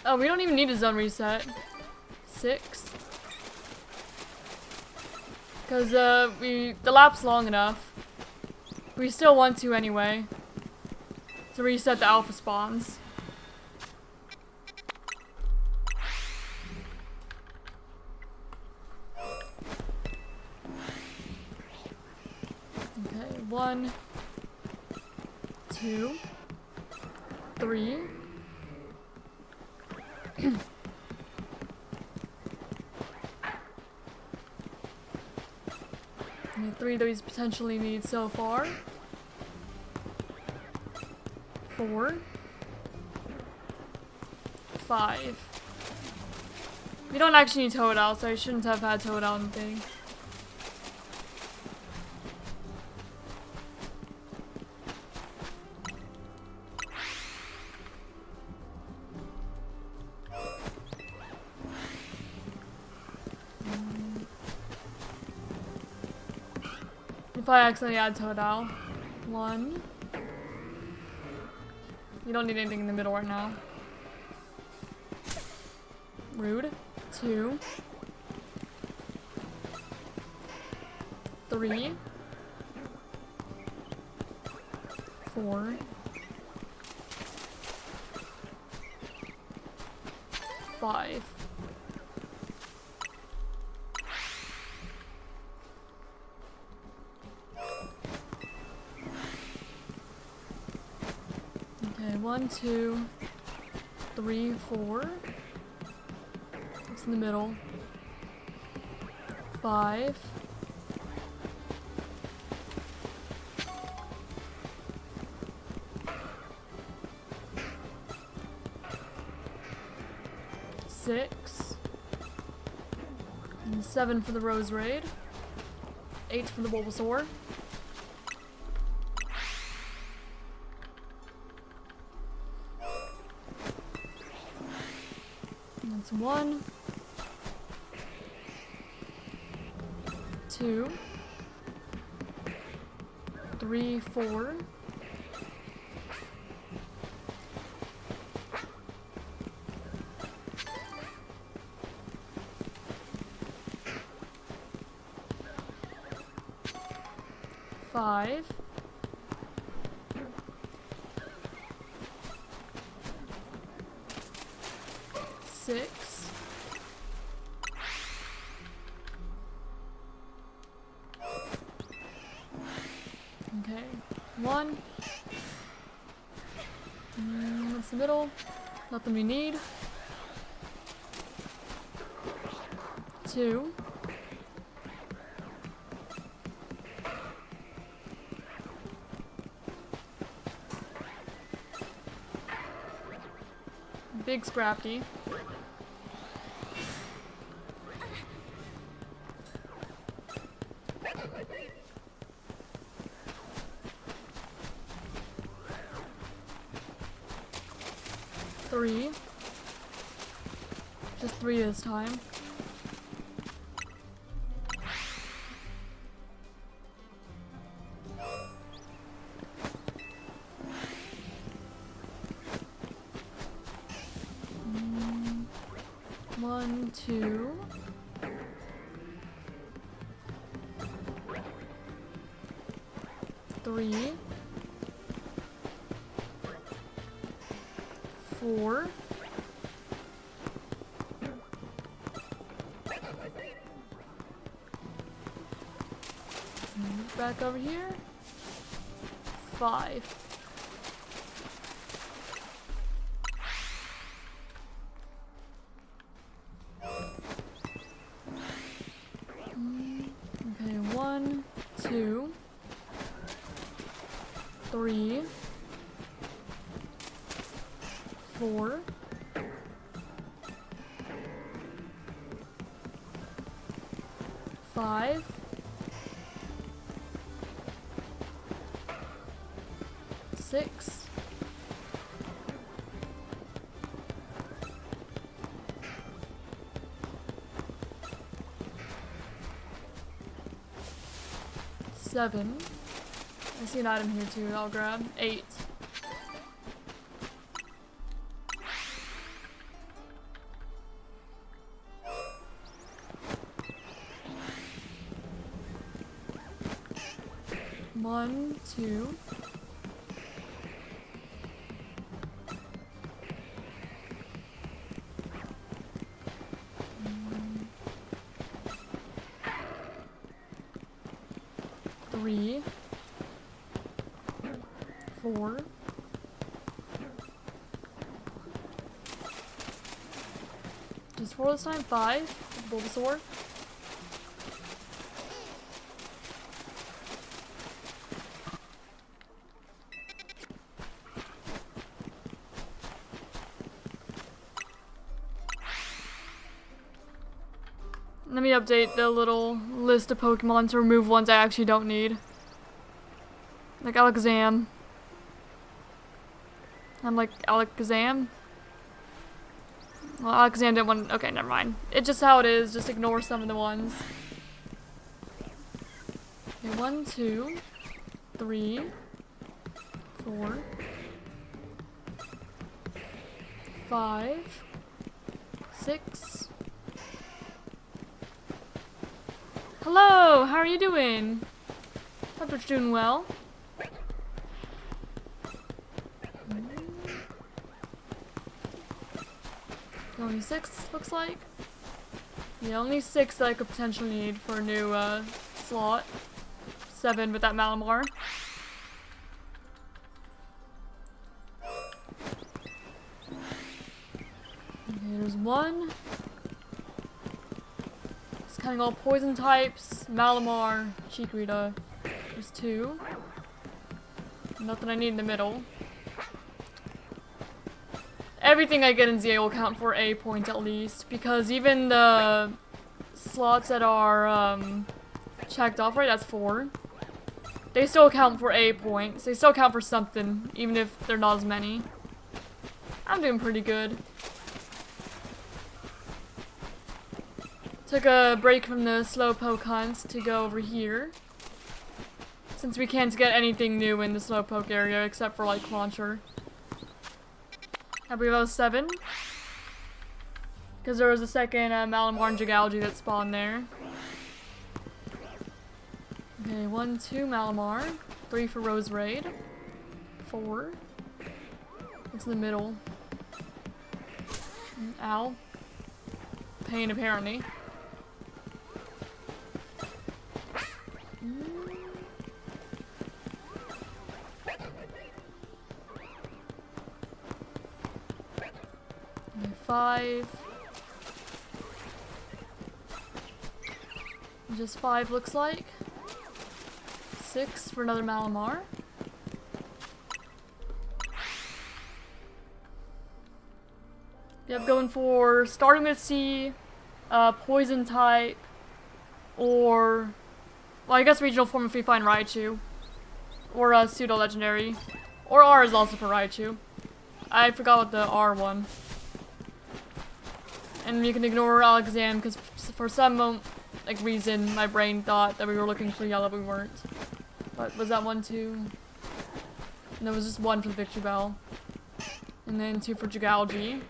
Oh, we don't even need a zone reset. 6. Because, the lap's long enough. We still want to anyway. To reset the alpha spawns. Okay, 1, 2, 3. And 3 that we potentially need so far. 4, 5. We don't actually need Toad out, so I shouldn't have had Toad out in the thing. If I accidentally add Toad out. 1. You don't need anything in the middle right now. Rude. 2. 3. 4. 5. Okay, 1, 2, 3, 4. It's in the middle. 5. 6. And 7 for the Rose Raid. 8 for the Bulbasaur. And that's 1. 2. 3, 4. 5. 6. 1. That's the middle. Nothing we need. 2. 'Big Scrappy. 3. Just 3 this time. 1, 2. 3. 4. Move back over here. 5. Okay, 1, 2, 3, 4, 5, 6, 7. I see an item here too, I'll grab. 8. 1, 2. 3, 4, 4 this time? 5? Bulbasaur. Let me update the little list of Pokemon to remove ones I actually don't need. Like Alakazam. I'm like, Alakazam? Well, Alakazam didn't want. Okay, never mind. It's just how it is. Just ignore some of the ones. Okay, 1, 2, 3, 4, 5, 6. Hello, how are you doing? Hope you're doing well. Only 6, looks like. Yeah, only 6 that I could potentially need for a new slot. 7 with that Malamar. Okay, there's 1. It's kind of all poison types. Malamar, Chikorita. There's 2. Nothing I need in the middle. Everything I get in ZA will count for a point at least, because even the slots that are checked off, right, that's 4. They still count for a point. So they still count for something, even if they're not as many. I'm doing pretty good. Took a break from the Slowpoke hunts to go over here, since we can't get anything new in the Slowpoke area except for like Launcher. I believe that was 7. Because there was a second Malamar and Jigalgi that spawned there. Okay, 1, 2 Malamar. 3 for Rose Raid. 4. What's in the middle? Ow. Pain, apparently. Okay, 5. Just 5 looks like. 6 for another Malamar. Yep, going for starting with C, poison type, or, well, I guess regional form if we find Raichu, or pseudo legendary, or R is also for Raichu. I forgot what the R one. And you can ignore Alakazam because for some reason my brain thought that we were looking for yellow, but we weren't. But was that 1, 2? No, it was just 1 for the Victory Bell, and then 2 for Jigalgi.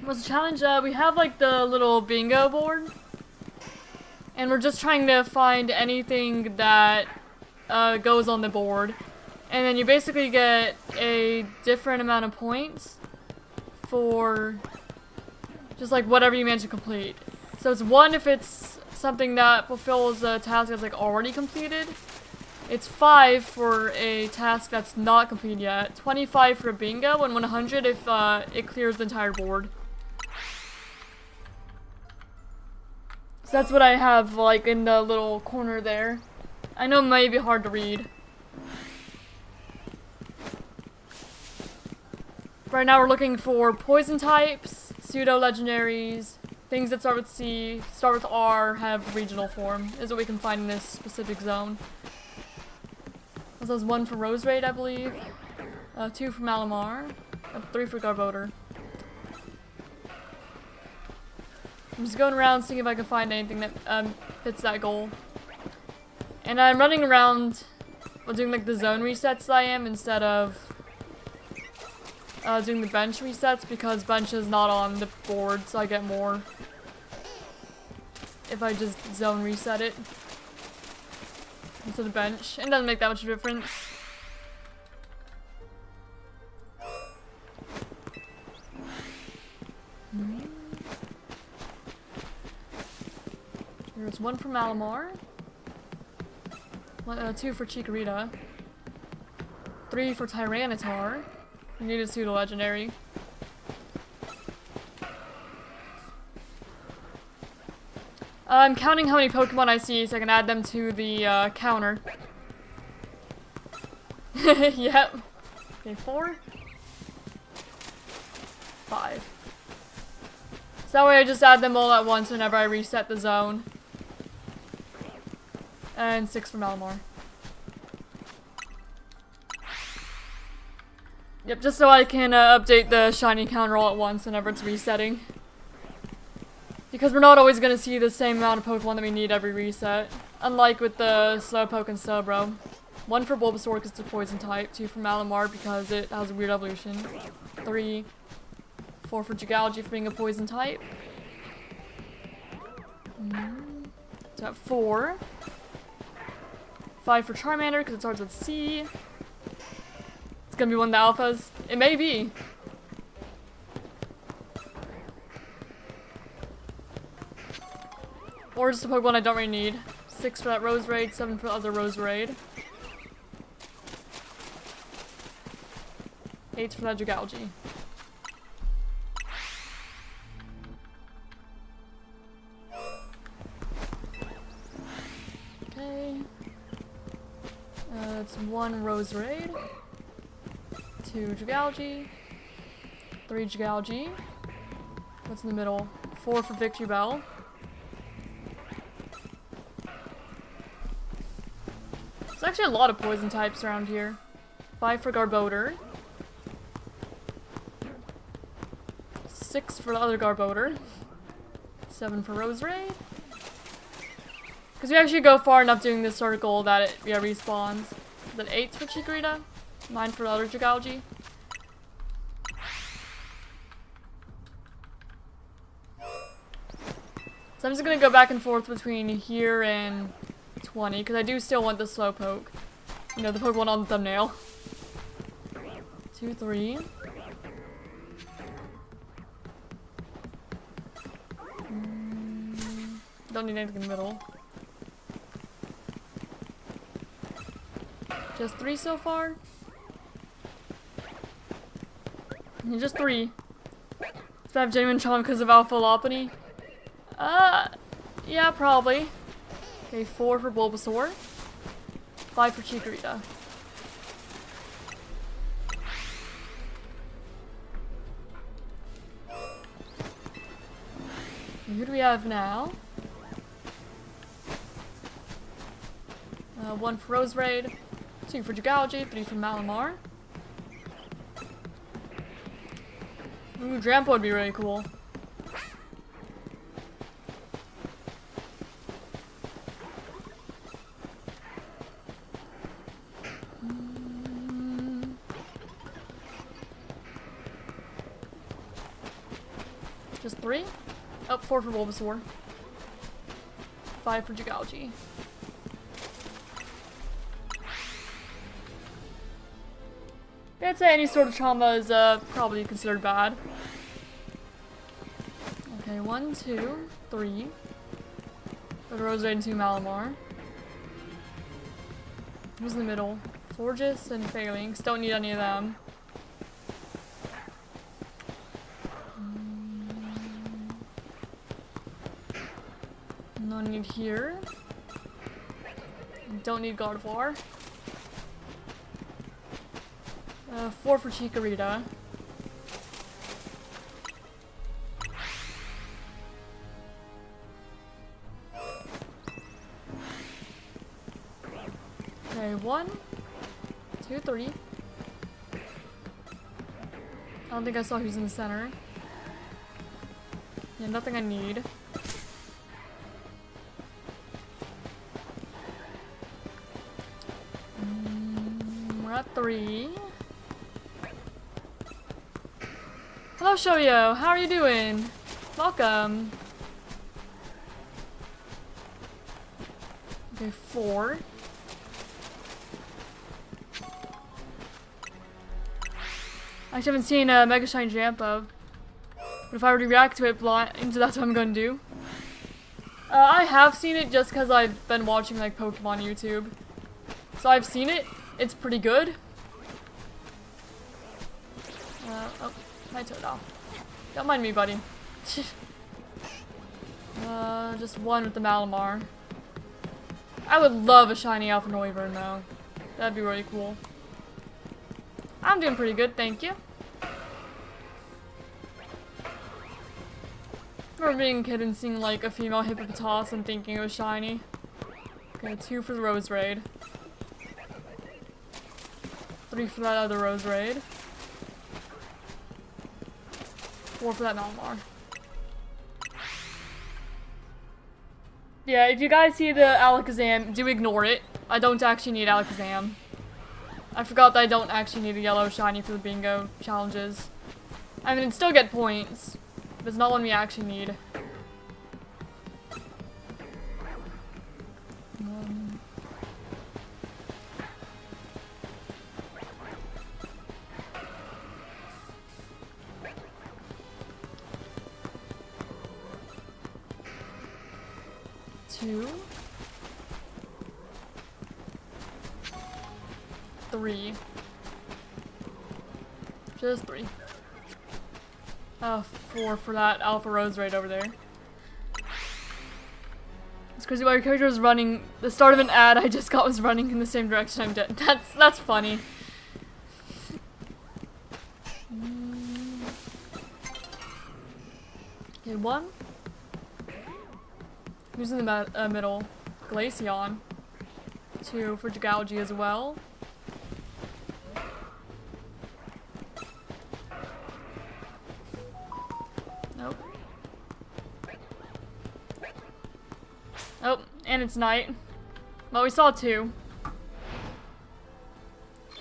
Was a challenge. We have like the little bingo board, and we're just trying to find anything that goes on the board, and then you basically get a different amount of points for just like whatever you manage to complete. So it's 1 if it's something that fulfills a task that's like already completed. It's 5 for a task that's not completed yet. 25 for a bingo, and 100 if it clears the entire board. So that's what I have, like, in the little corner there. I know it may be hard to read. Right now we're looking for poison types, pseudo-legendaries, things that start with C, start with R, have regional form, is what we can find in this specific zone. So there's 1 for Rose Raid, I believe. 2 for Malamar. 3 for Garbodor. I'm just going around seeing if I can find anything that fits that goal. And I'm running around doing like the zone resets that I am instead of doing the bench resets, because bench is not on the board, so I get more if I just zone reset it instead of bench. It doesn't make that much of a difference. There's 1 for Malamar, 2 for Chikorita, 3 for Tyranitar. We need a pseudo legendary. I'm counting how many Pokemon I see so I can add them to the counter. Yep. Okay, 4. 5. So that way I just add them all at once whenever I reset the zone. And 6 for Malamar. Yep, just so I can update the shiny counter all at once whenever it's resetting. Because we're not always going to see the same amount of Pokemon that we need every reset. Unlike with the Slowpoke and Slowbro. 1 for Bulbasaur because it's a poison type. 2 for Malamar because it has a weird evolution. 3. 4 for Jigalgi for being a poison type. So at 4. 5 for Charmander because it starts with C. It's gonna be one of the alphas. It may be. Or just a Pokemon I don't really need. 6 for that Rose Raid, 7 for the other Rose Raid. 8 for that Jigalgi. Okay. That's 1 Rose Raid. 2 Jigalgi. 3 Jigalgi. What's in the middle? 4 for Victory Bell. There's actually a lot of poison types around here. 5 for Garbodor. 6 for the other Garbodor. 7 for Rose Raid. Because we actually go far enough doing this circle that it respawns. Is that 8 for Chikorita? 9 for the other Jigalgi. So I'm just gonna go back and forth between here and 20, because I do still want the Slowpoke. You know, the Pokemon on the thumbnail. 2, 3. Don't need anything in the middle. Just 3 so far? Yeah, just 3. Does that have genuine charm because of Alpha Lopunny? Yeah, probably. Okay, 4 for Bulbasaur. 5 for Chikorita. Who do we have now? 1 for Rose Raid. 2 for Jigalgi. 3 for Malamar. Ooh, Drampa would be really cool. Just 3? Oh, 4 for Bulbasaur. 5 for Jigalgi. I'd say any sort of trauma is probably considered bad. Okay, 1, 2, 3. For the Rose Raid and 2 Malamar. Who's in the middle? Forgus and Phalanx. Don't need any of them. No need here. Don't need Gardevoir. 4 for Chikorita. Okay, 1, 2, 3. I don't think I saw who's in the center. Yeah, nothing I need. We're at 3. Hello, Shoyo. How are you doing? Welcome. Okay, 4. I actually haven't seen Mega Shine Drampa. But if I were to react to it blind, that's what I'm going to do. I have seen it just because I've been watching like Pokemon YouTube. So I've seen it. It's pretty good. Oh, my toad off. Don't mind me, buddy. Just one with the Malamar. I would love a shiny Alpha Noivern though. That'd be really cool. I'm doing pretty good, thank you. I remember being a kid and seeing like a female hippopotas and thinking it was shiny. Okay, 2 for the Rose Raid. 3 for that other Rose Raid. 4 for that Malamar. Yeah, if you guys see the Alakazam, do ignore it. I don't actually need Alakazam. I forgot that I don't actually need a yellow shiny for the bingo challenges. I mean, I'd still get points, but it's not one we actually need. Two. 3. Just 3. 4 for that Alpha Rose Raid over there. It's crazy while your character was running, the start of an ad I just got was running in the same direction I'm dead. That's funny. Okay, 1. Who's in the middle? Glaceon. 2 for Jagouji as well. Nope. Oh, and it's night. Well, we saw 2.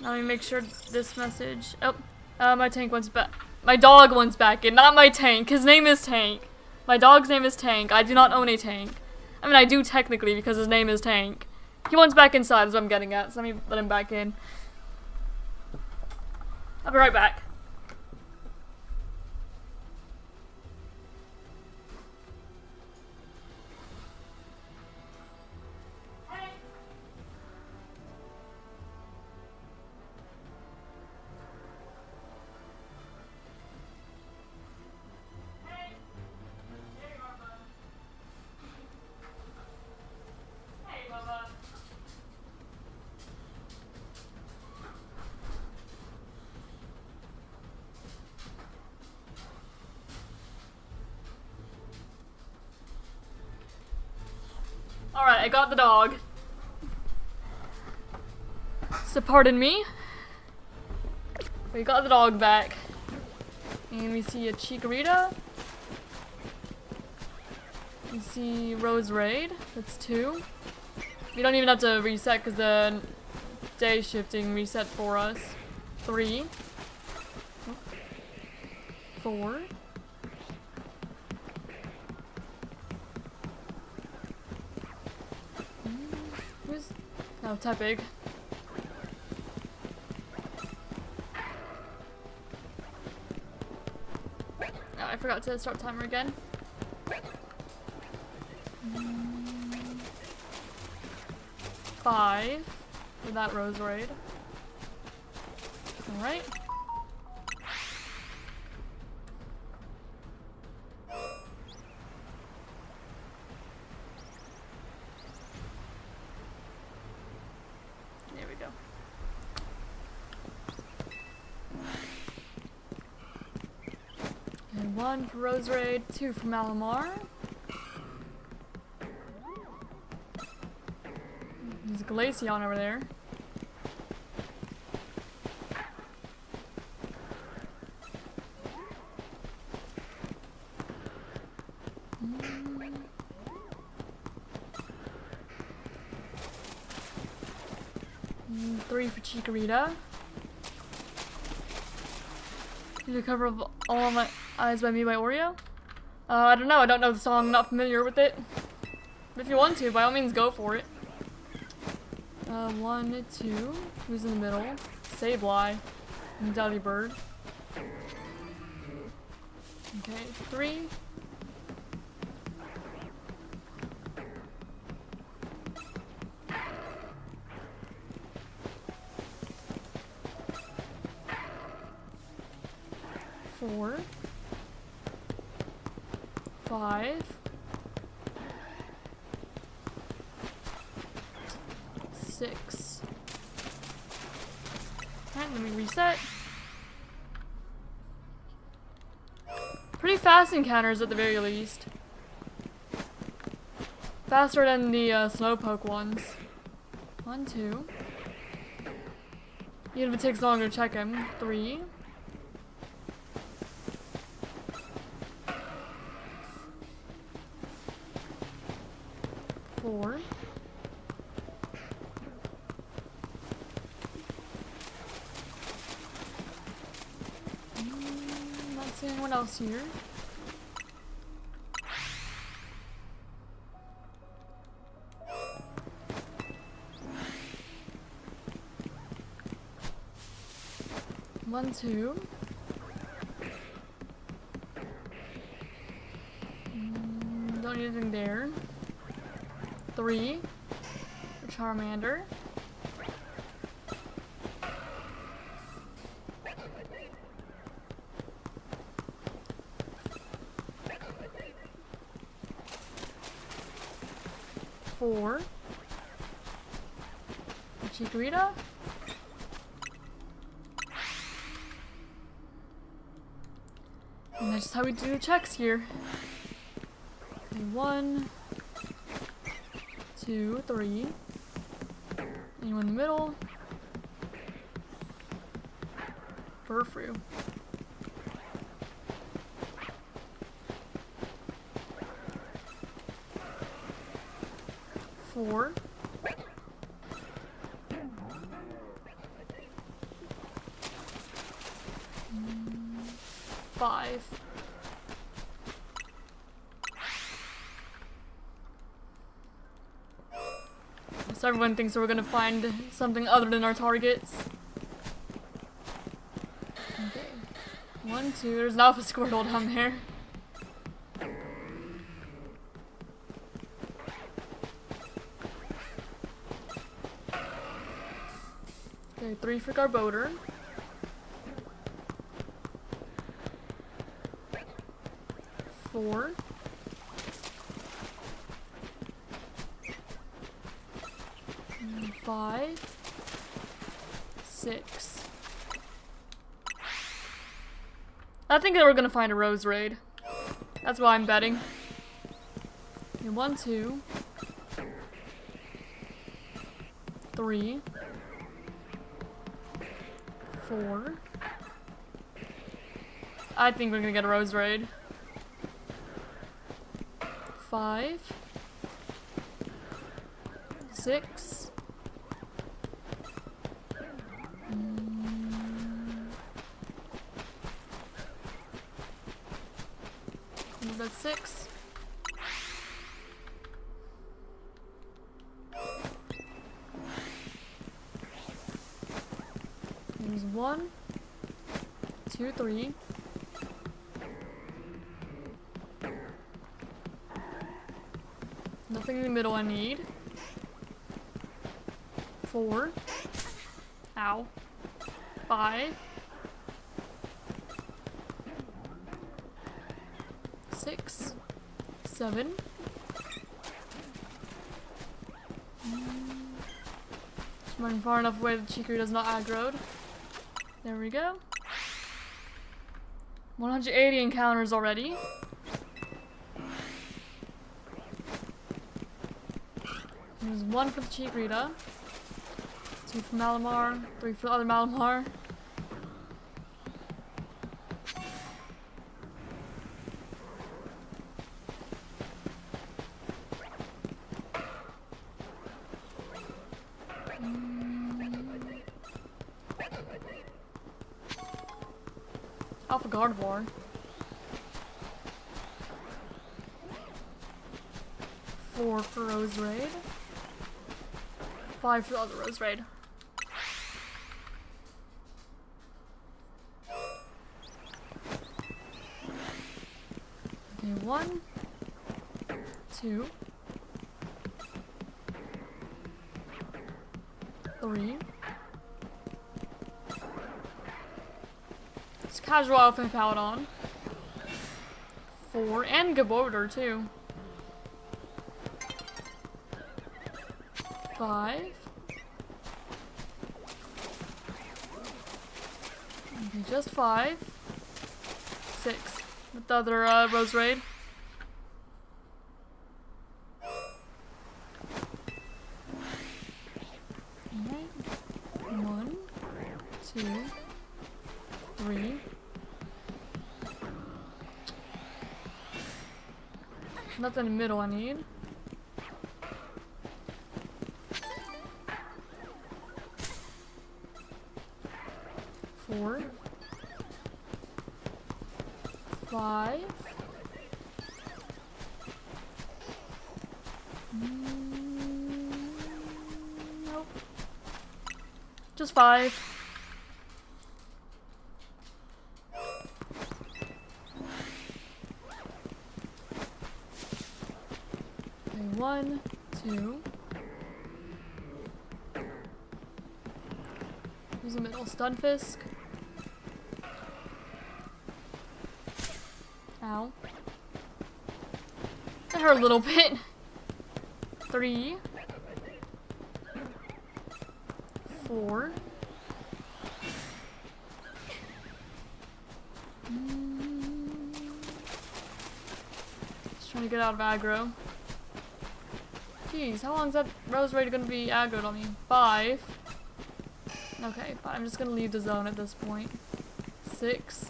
Now let me make sure this message. Oh, my tank wants back. My dog wants back in, not my tank. His name is Tank. My dog's name is Tank. I do not own a tank. I mean, I do technically because his name is Tank. He wants back inside is what I'm getting at, so let me let him back in. I'll be right back. Alright, I got the dog. So pardon me. We got the dog back. And we see a Chikorita. We see Rose Raid. That's 2. We don't even have to reset because the day shifting reset for us. 3. 4. Oh, Tepig. Oh, I forgot to start timer again. 5 for that Rose Raid. Alright. There we go. And 1 for Rose Raid, 2 for Malamar. There's a Glaceon over there. And 3 for Chikorita. Did you cover All My Eyes by Me by Oreo? I don't know. I don't know the song. I'm not familiar with it. But if you want to, by all means, go for it. 1, 2. Who's in the middle? Sableye and Delibird. Okay, 3. Four. 5. let me reset. Pretty fast encounters at the very least. Faster than the slowpoke ones. 1, 2. Even if it takes longer to check him. 3. 4. Not seeing anyone else here. One, 2. Don't need anything there. 3. For Charmander. 4. For Chikorita. And that's just how we do checks here. 1, 2, 3. Anyone in the middle? Furfrou. 4. 5. So everyone thinks that we're gonna find something other than our targets. Okay. 1, 2. There's an Alpha Squirtle down there. Okay, 3 for Garbodor. 4. 5. 6. I think that we're gonna find a Rose Raid. That's why I'm betting. Okay, 1, 2. 3. 4. I think we're gonna get a Rose Raid. 5. 6. That's 6. There's 1, 2, 3. Nothing in the middle I need. 4. Ow. 5. 6. 7. Just running far enough away that Chikorita's not aggroed. There we go. 180 encounters already. There's 1 for the Chikorita. 2 for Malamar. 3 for the other Malamar. Alpha Gardevoir. 4 for Rose Raid. 5 for the other Rose Raid. Okay, 1, 2, 3. It's casual outfit out on. 4 and Gabodor too. 5. just 5. 6. With the other Rose Raid. Alright. 1, 2, 3. Nothing in the middle I need. 4. 5. Nope. Just 5. Okay, 1, 2. Here's the middle. Stunfisk. Ow. That hurt a little bit. 3. 4. Just trying to get out of aggro. Jeez, how long is that Rose Raid gonna be aggroed on me? 5. Okay, but I'm just gonna leave the zone at this point. 6.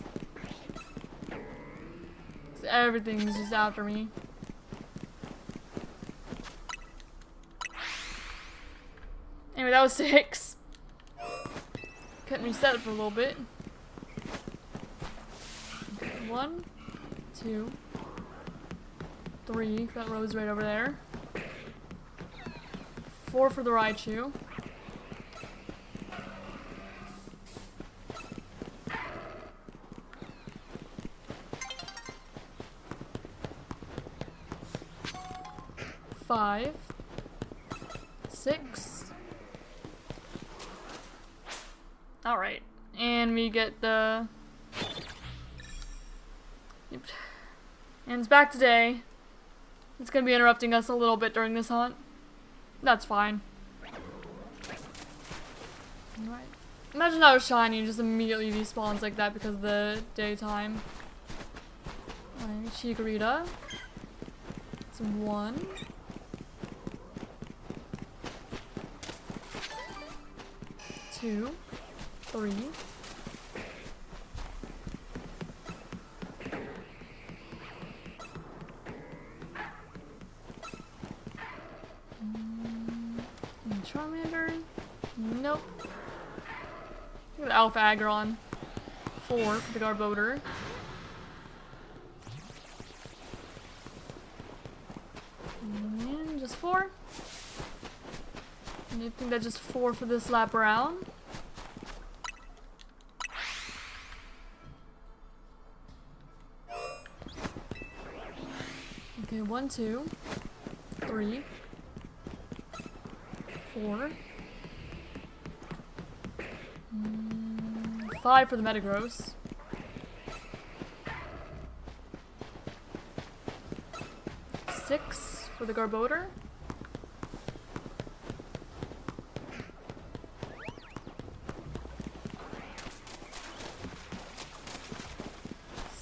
Everything's just after me. Anyway, that was 6. Couldn't reset it for a little bit. Okay, 1, 2, 3 for that Rose right over there. 4 for the Raichu. 5. 6. Alright. And we get the... Yep. And it's back today. It's gonna be interrupting us a little bit during this hunt. That's fine. Alright. Imagine I was shiny and just immediately despawns like that because of the daytime. Alright, Chikorita. It's 1. 2, 3. Charmander? Nope. Look at the Alpha Aggron. 4 for the Garbodor. And just 4. And I think that's just 4 for this lap around. Okay, 1, 2, 3, 4, 5 for the Metagross. 6 for the Garbodor.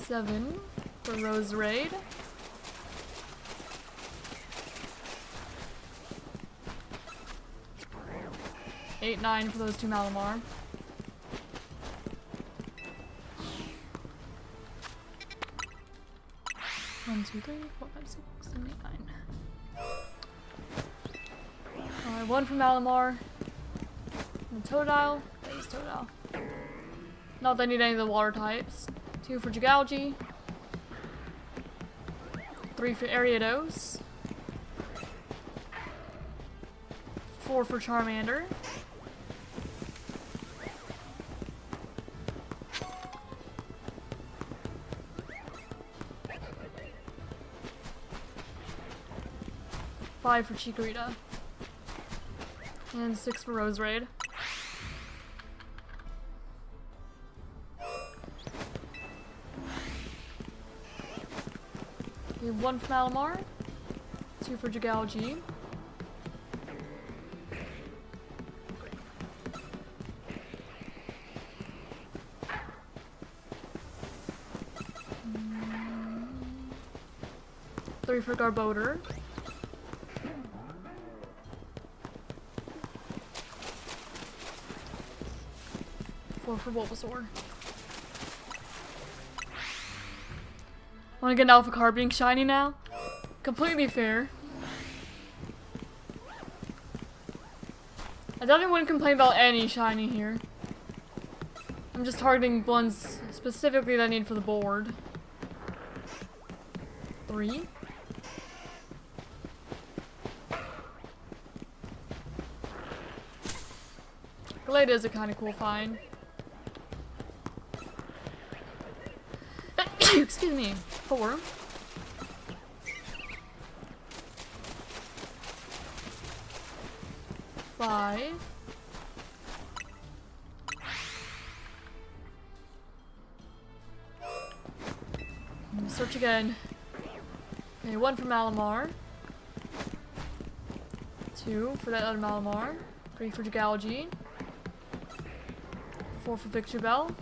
7 for Rose Raid. 8, 9 for those 2 Malamar. 1, 2, 3, 4, 5, 6, 7, 8, 9. Alright, 1 for Malamar. And Totodile. There's Totodile. Not that I need any of the water types. 2 for Jigalgi. 3 for Ariados. 4 for Charmander. 5 for Chikorita. And 6 for Rose Raid. Okay, 1 for Malamar. 2 for Jigalgi. 3 for Garbodor. 4 for Bulbasaur. Want to get an Alpha card being shiny now? Completely fair. I definitely wouldn't complain about any shiny here. I'm just targeting ones specifically that I need for the board. 3. Glade is a kind of cool find. Excuse me. 4. Five. Search again. Okay, 1 for Malamar. 2 for that other Malamar. 3 for Galgy. 4 for Victor Bell.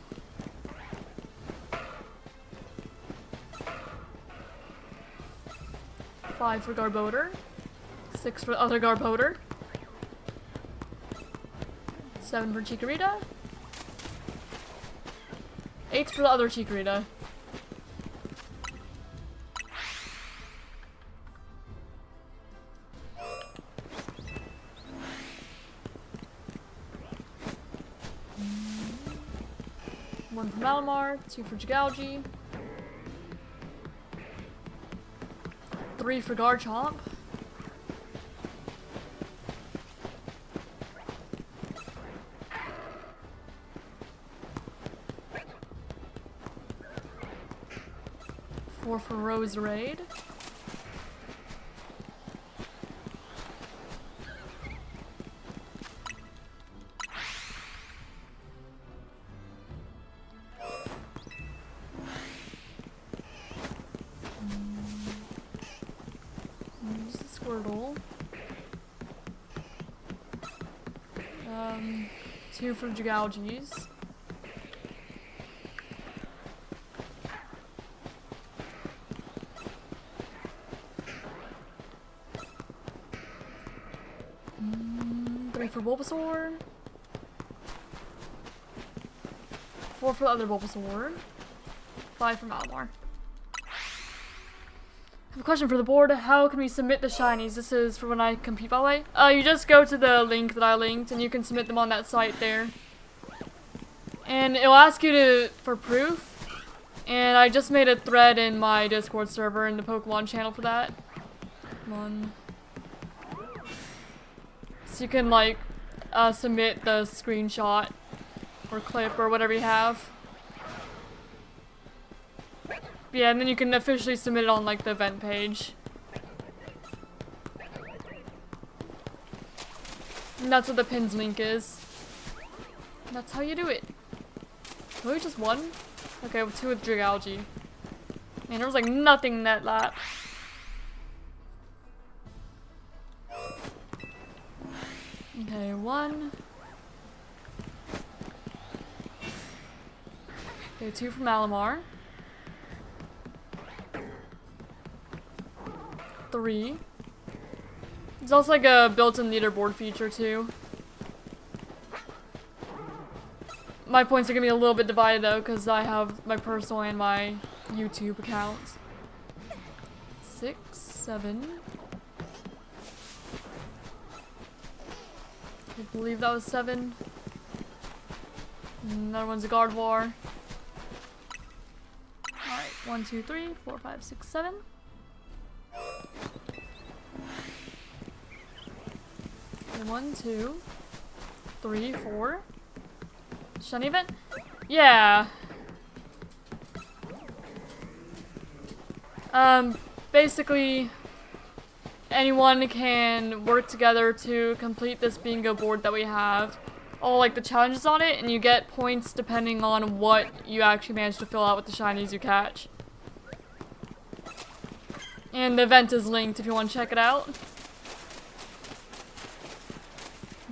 5 for Garbodor. 6 for the other Garbodor. 7 for Chikorita. 8 for the other Chikorita. One for Malamar, 2 for Galgy. 3 for Garchomp. 4 for Roserade. 2 for Galgies. Three for Bulbasaur. 4 for the other Bulbasaur. 5 for Malamar. I have a question for the board. How can we submit the shinies? This is for when I compete, by the way. You just go to the link that I linked and you can submit them on that site there. And it'll ask you for proof. And I just made a thread in my Discord server in the Pokemon channel for that. Come on. So you can like submit the screenshot or clip or whatever you have. Yeah, and then you can officially submit it on like the event page. And that's what the pins link is. And that's how you do it. Really just 1? Okay, with 2 with Dragalge. Man, there was like nothing in that lap. Okay, 1. Okay, 2 from Malamar. 3. There's also like a built-in leaderboard feature too. My points are gonna be a little bit divided though because I have my personal and my YouTube accounts. 6, 7. I believe that was 7. Another one's a Gardevoir. Alright, 1, 2, 3, 4, 5, 6, 7. Okay, 1, 2, 3, 4. Shiny event? Yeah. Basically, anyone can work together to complete this bingo board that we have. All like the challenges on it, and you get points depending on what you actually manage to fill out with the shinies you catch. And the event is linked if you want to check it out.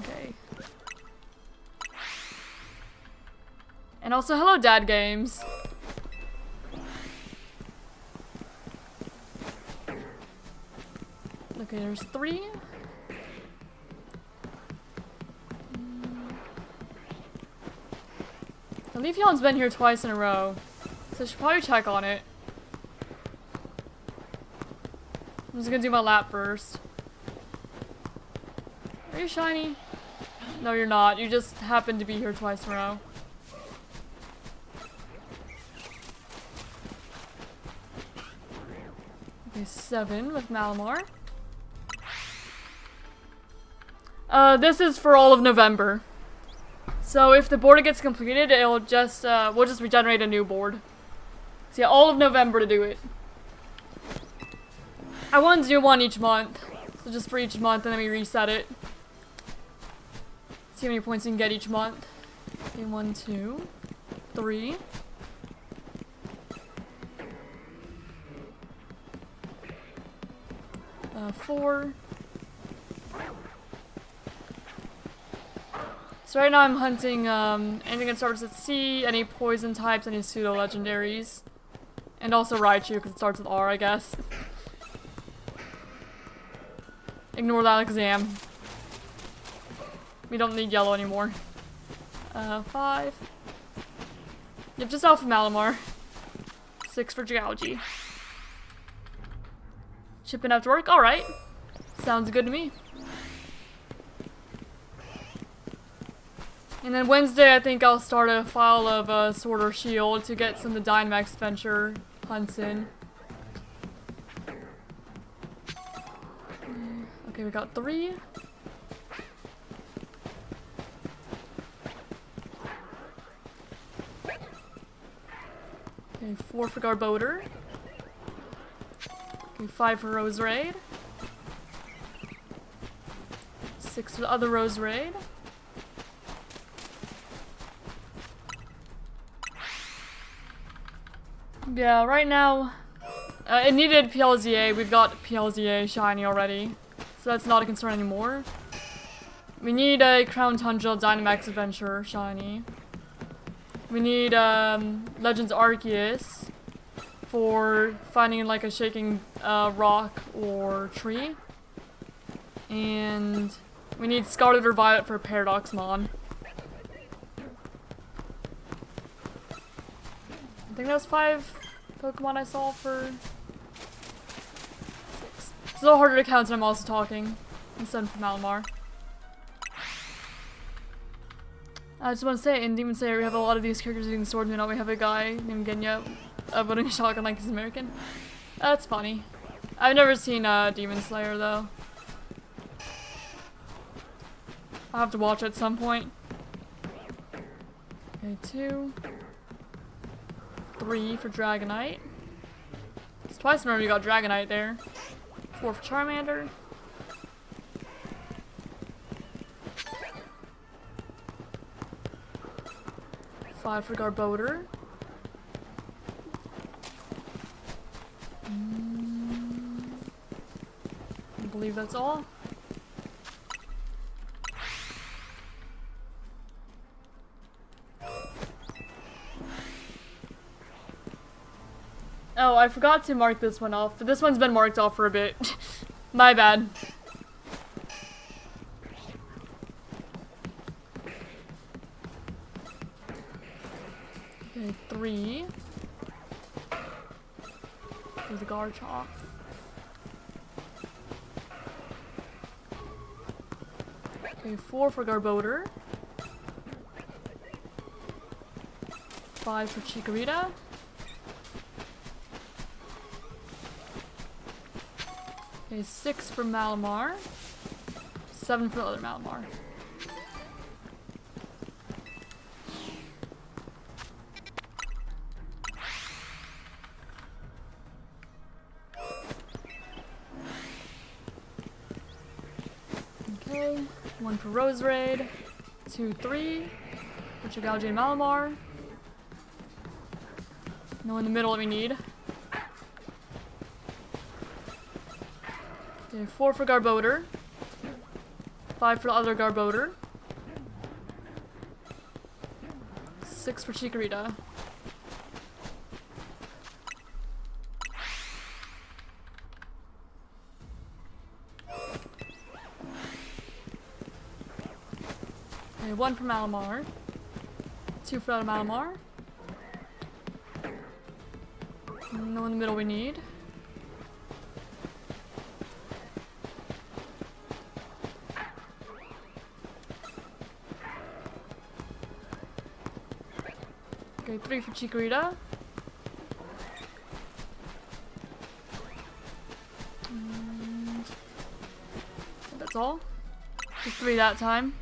Okay. And also, hello Dad Games. Okay, there's 3. The Leafeon's been here twice in a row, so I should probably check on it. I'm just gonna do my lap first. Are you shiny? No, you're not. You just happened to be here twice in a row. Okay, 7 with Malamar. This is for all of November. So if the board gets completed, it'll just, we'll just regenerate a new board. So yeah, all of November to do it. I want to do one each month. So just for each month, and then we reset it. See how many points you can get each month. Okay, 1, 2, 3. Four. So right now I'm hunting anything that starts with C, any poison types, any pseudo legendaries, and also Raichu because it starts with R, I guess. Ignore that exam. We don't need yellow anymore. 5. Yep, just Alpha Malamar. 6 for Geology. Shipping after work? Alright. Sounds good to me. And then Wednesday, I think I'll start a file of Sword or Shield to get some of the Dynamax Adventure hunts in. Okay, we got 3. Okay, 4 for Garbodor. Okay, 5 for Roserade. 6 for the other Roserade. Yeah, right now, it needed PLZA. We've got PLZA shiny already, so that's not a concern anymore. We need a Crown Tundra Dynamax Adventure shiny. We need Legends Arceus for finding like a shaking rock or tree. And we need Scarlet or Violet for Paradoxmon. I think that was 5 Pokemon I saw for 6. It's a little harder to count when I'm also talking instead of Malamar. I just want to say, in Demon Slayer we have a lot of these characters using swordsman. Now we have a guy named Genya voting a shotgun like he's American. That's funny. I've never seen Demon Slayer though. I'll have to watch it at some point. Okay, 2. 3 for Dragonite. It's twice in a row you got Dragonite there. 4 for Charmander. 5 for Garbodor. I believe that's all. Oh, I forgot to mark this one off. This one's been marked off for a bit. My bad. Okay, 3. There's a Garchomp. Okay, 4 for Garbodor. 5 for Chikorita. Okay, 6 for Malamar. 7 for the other Malamar. Okay, 1 for Roserade. 2, 3 for Chigalgi and Malamar. No in the middle that we need. Okay, 4 for Garbodor. 5 for the other Garbodor. 6 for Chikorita. Okay, 1 from Malamar. 2 for Malamar. No in the middle we need. Okay, 3 for Chikorita. And that's all. Just 3 that time.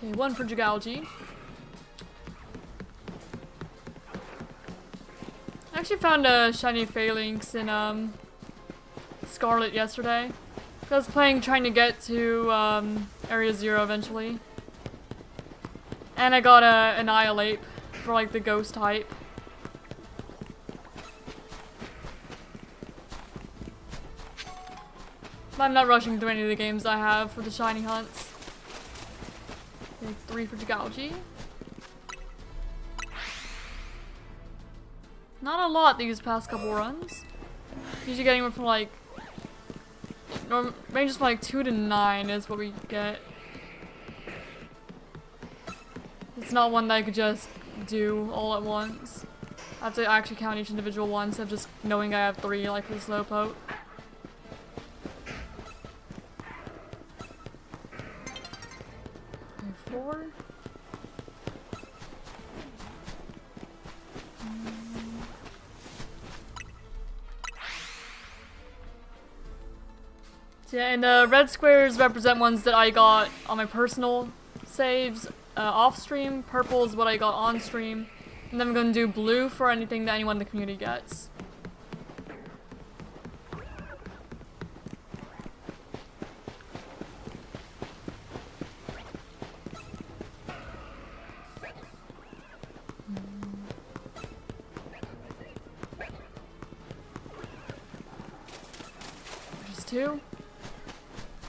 Okay, 1 for Jigalgi. I actually found a shiny Phalanx in Scarlet yesterday. I was trying to get to Area 0 eventually. And I got a Annihilate for like the ghost type. But I'm not rushing through any of the games I have for the shiny hunts. Okay, 3 for Jigalgi. Not a lot these past couple runs. Usually getting one from like ranges from like 2 to 9 is what we get. It's not one that I could just do all at once. I have to actually count each individual one instead of just knowing I have 3 like for the Slowpoke. Okay, 4. Yeah, and the red squares represent ones that I got on my personal saves off stream. Purple is what I got on stream. And then I'm going to do blue for anything that anyone in the community gets. Just 2.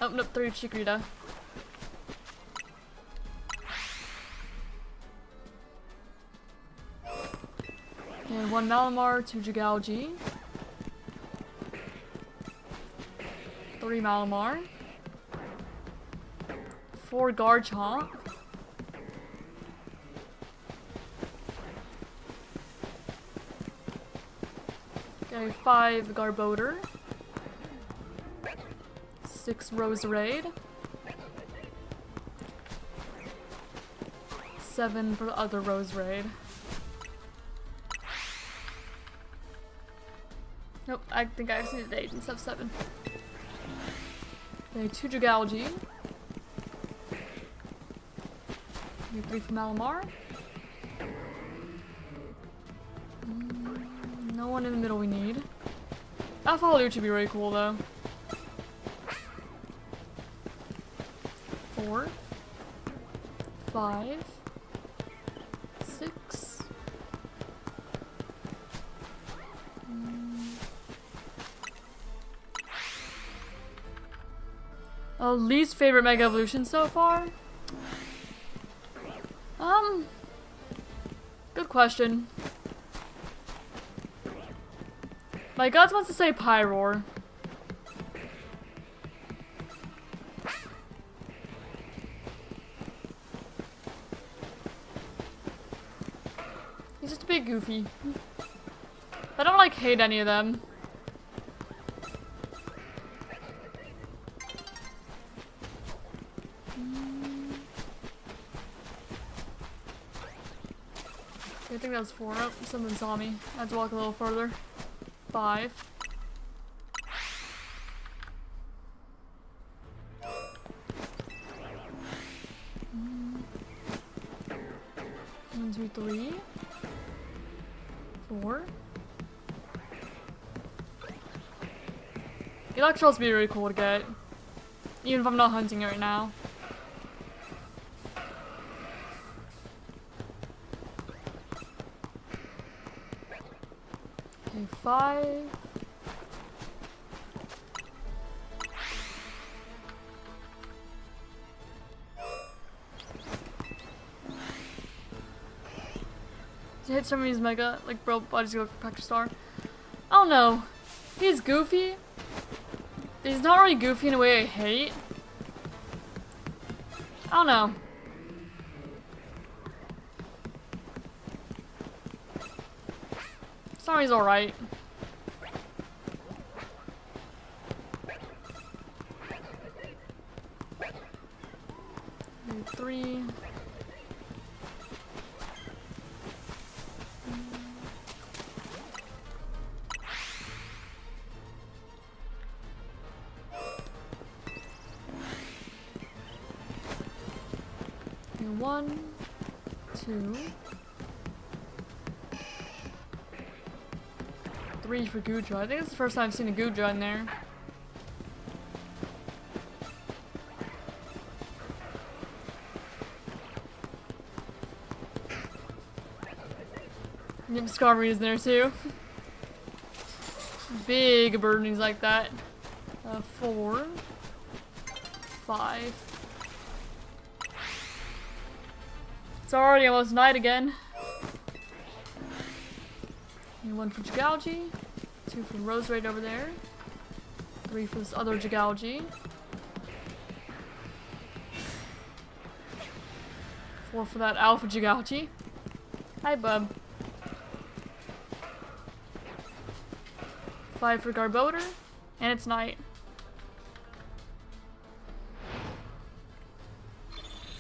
Oh, nope, 3 Chikorita. And 1 Malamar, 2 Jigalgi. 3 Malamar. 4 Garchomp. Okay, 5 Garbodor. 6 Roserade. 7 for the other Roserade. Nope, I think I actually did 8 instead of 7. Okay, 2 Jigalgi. 3 for Malamar. No one in the middle we need. Alpha Luch would be really cool though. 4, 5, 6. Least favorite Mega Evolution so far? Good question. My gut wants to say Pyroar. He's just a bit goofy. I don't like hate any of them. I think that was 4. Oh, someone saw me. I had to walk a little further. 5. One, two, 3. 4. Electrol's be really cool to get. Even if I'm not hunting it right now. Okay, 5. To hit somebody's mega, like bro, body's go practice star. I don't know. He's goofy. He's not really goofy in a way I hate. I don't know. Sorry's alright. Three. One, two, three for Gudra. I think it's the first time I've seen a Gudra in there. Yep, Skarmory's there too. Big burnings like that. 4, 5. It's already almost night again. And 1 for Jigalgi, 2 for Roserade over there, 3 for this other Jigalgi, 4 for that Alpha Jigalgi. Hi, bub. 5 for Garbodor, and it's night.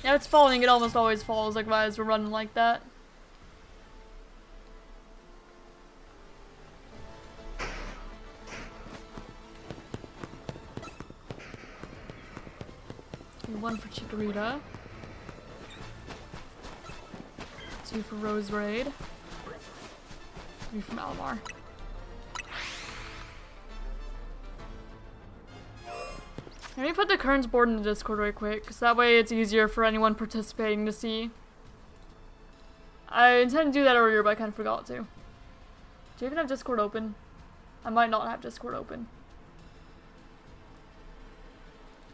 Yeah, it's falling. It almost always falls like as we're running like that. Okay, 1 for Chikorita. 2 for Roserade. 3 for Malamar. Let me put the currents board in the Discord right quick, because that way it's easier for anyone participating to see. I intended to do that earlier, but I kind of forgot to. Do you even have Discord open? I might not have Discord open.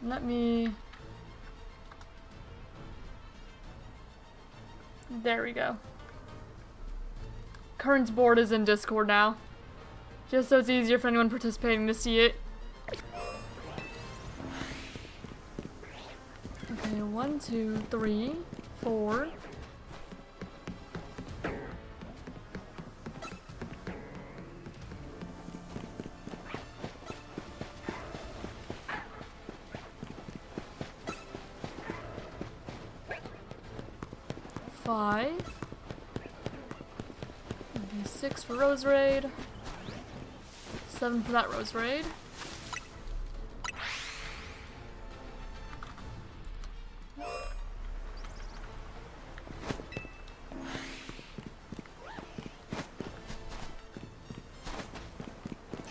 Let me... There we go. Currents board is in Discord now. Just so it's easier for anyone participating to see it. Okay, 1, 2, 3, 4. Five. Okay, 6 for Roserade. 7 for that Roserade.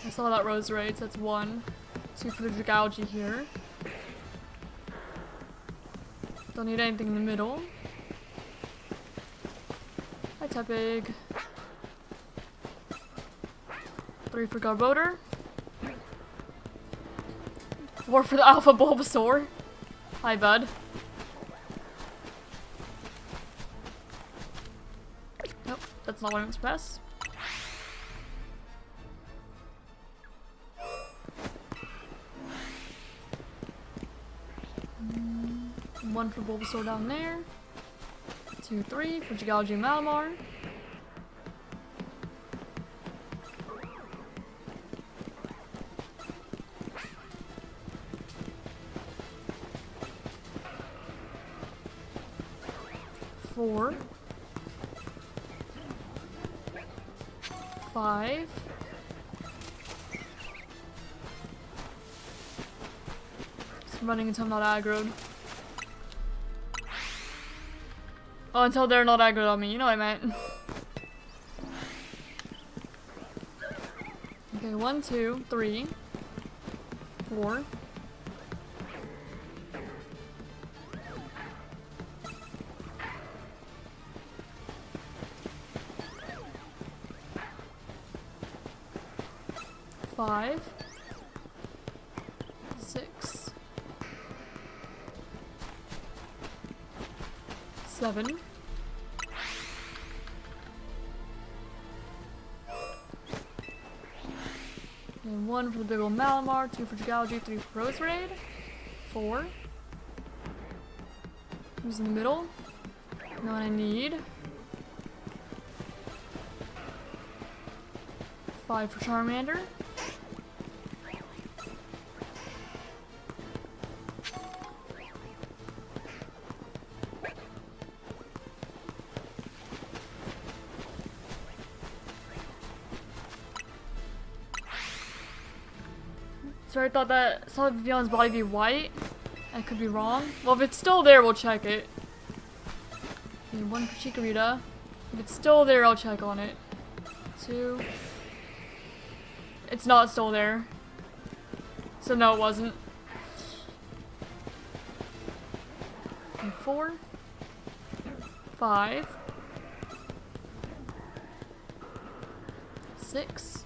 I saw that Roserade, so that's 1. 2 for the Jigalgi here. Don't need anything in the middle. Hi, Tepig. 3 for Garbodor. 4 for the Alpha Bulbasaur. Hi, bud. Nope, that's not what I meant to press. 1 for Bulbasaur down there. 2, 3 for Jigalgi and Malamar. Four. 5. Just running until I'm not aggroed. Oh, until they're not aggroed on me, you know what I meant. Okay, 1, 2, 3, 4. 5, 6, 7, 8, Okay, 1 for the big old Malamar, 2 for Dragalge, 3 for Rose Raid, 4. Who's in the middle? Know what I need. 5 for Charmander. So I thought that saw Vivion's body be white. I could be wrong. Well, if it's still there, we'll check it. Okay, 1 for Chikorita. If it's still there, I'll check on it. 2. It's not still there. So no, it wasn't. Okay, 4. 5. 6.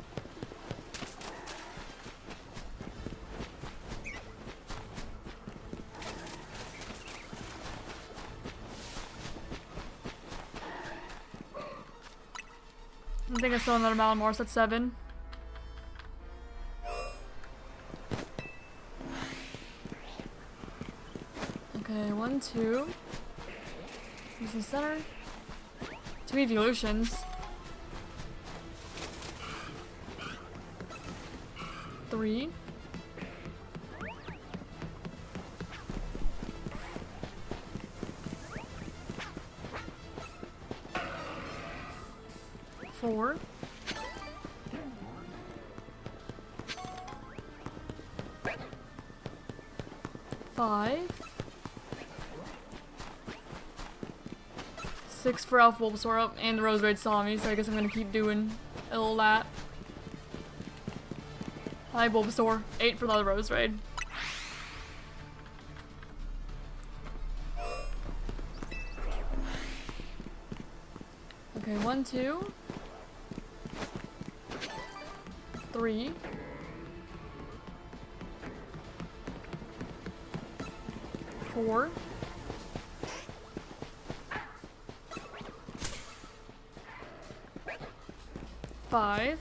'I think I saw another Malamar, so that's 7. Okay, 1, 2. Who's in the center? 2 evolutions. 3. 4. 5. 6 for Alpha Bulbasaur up, and the Rose Raid saw me, so I guess I'm gonna keep doing a little that. Hi Bulbasaur. 8 for the other Rose Raid. Okay, 1, 2. 3. 4. 5.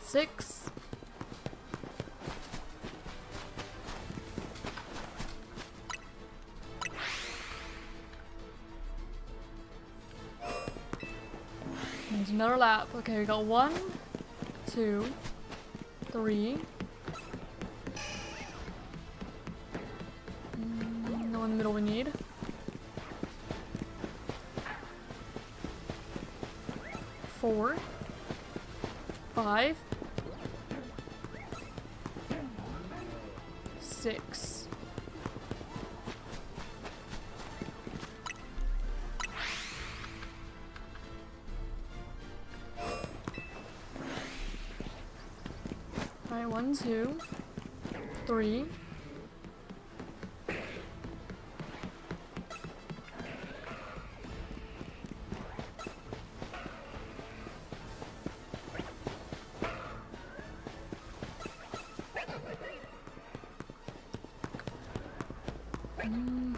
6. 'There's another lap. Okay, we got 1, 2, 3. No in the middle we need. 4. 5. 6. 1, 2, 3.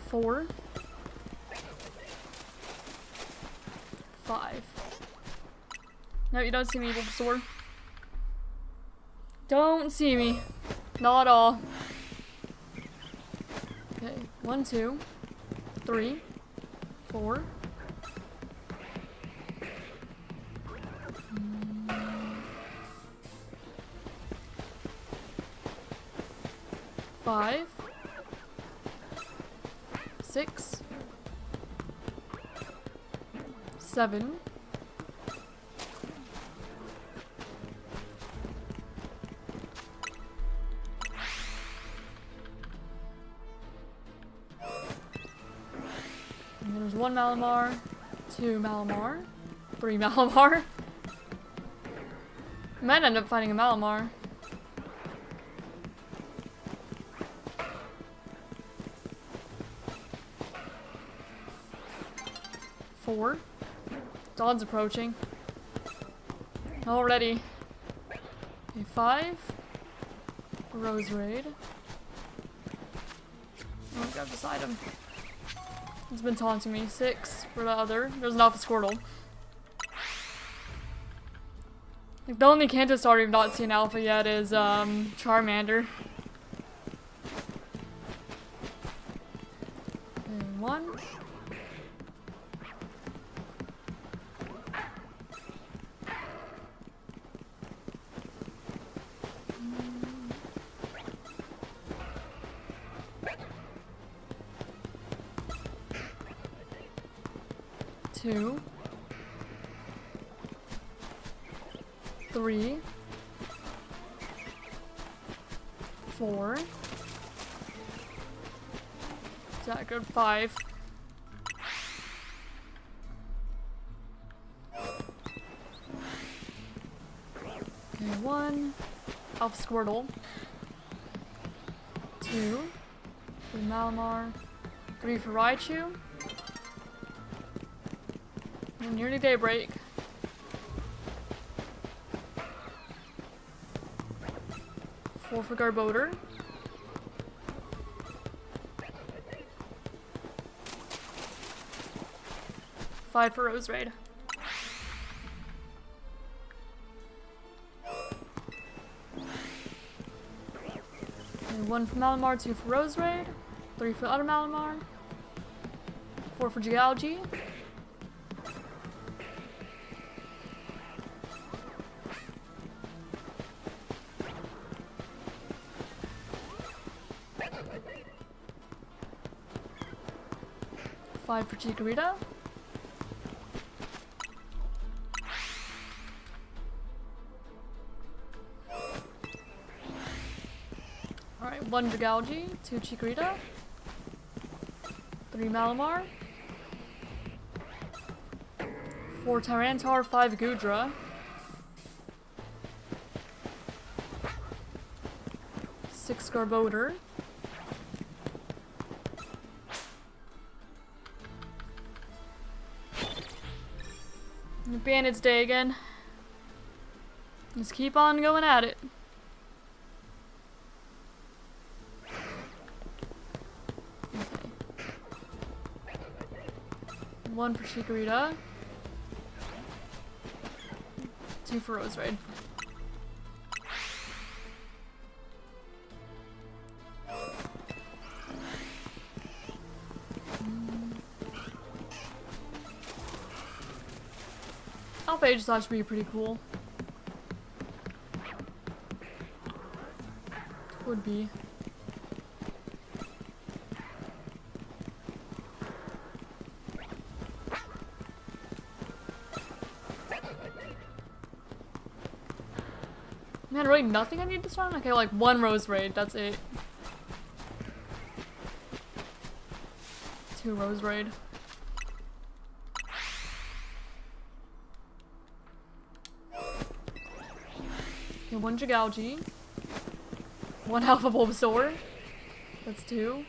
4. 5. No, you don't see me, Bulbasaur. Don't see me. Not at all. Okay, 1, 2, 3, 4. 5. 6. 7. 1 Malamar, 2 Malamar, 3 Malamar. Might end up finding a Malamar. 4. Dawn's approaching. Already. Okay, 5. Rose Raid. Oh, grab this item. It's been taunting me. 6 for the other. There's an Alpha Squirtle. Like, the only Kanto starter we've not seen alpha yet is Charmander. And 1. 2, 3, 4. Is that good? 5. Okay, 1. Alpha Squirtle. 2. For Malamar. 3 for Raichu. And nearly Daybreak. 4 for Garbodor. 5 for Roserade. And 1 for Malamar, 2 for Roserade, 3 for the other Malamar, 4 for Geology. Five for Chikorita. Alright, 1 Dragalge, 2 Chikorita, 3 Malamar, 4 Tyranitar, 5 Gudra, 6 Garbodor, Bandit's day again. Just keep on going at it. Okay. 1 for Chikorita. 2 for Roserade. Alpha Age Slash would be pretty cool. Would be. Man, really nothing I need this round? Okay, like 1 Roserade, that's it. 2 Roserade. Okay, 1 Dragalge. 1 Alpha Bulbasaur. That's 2.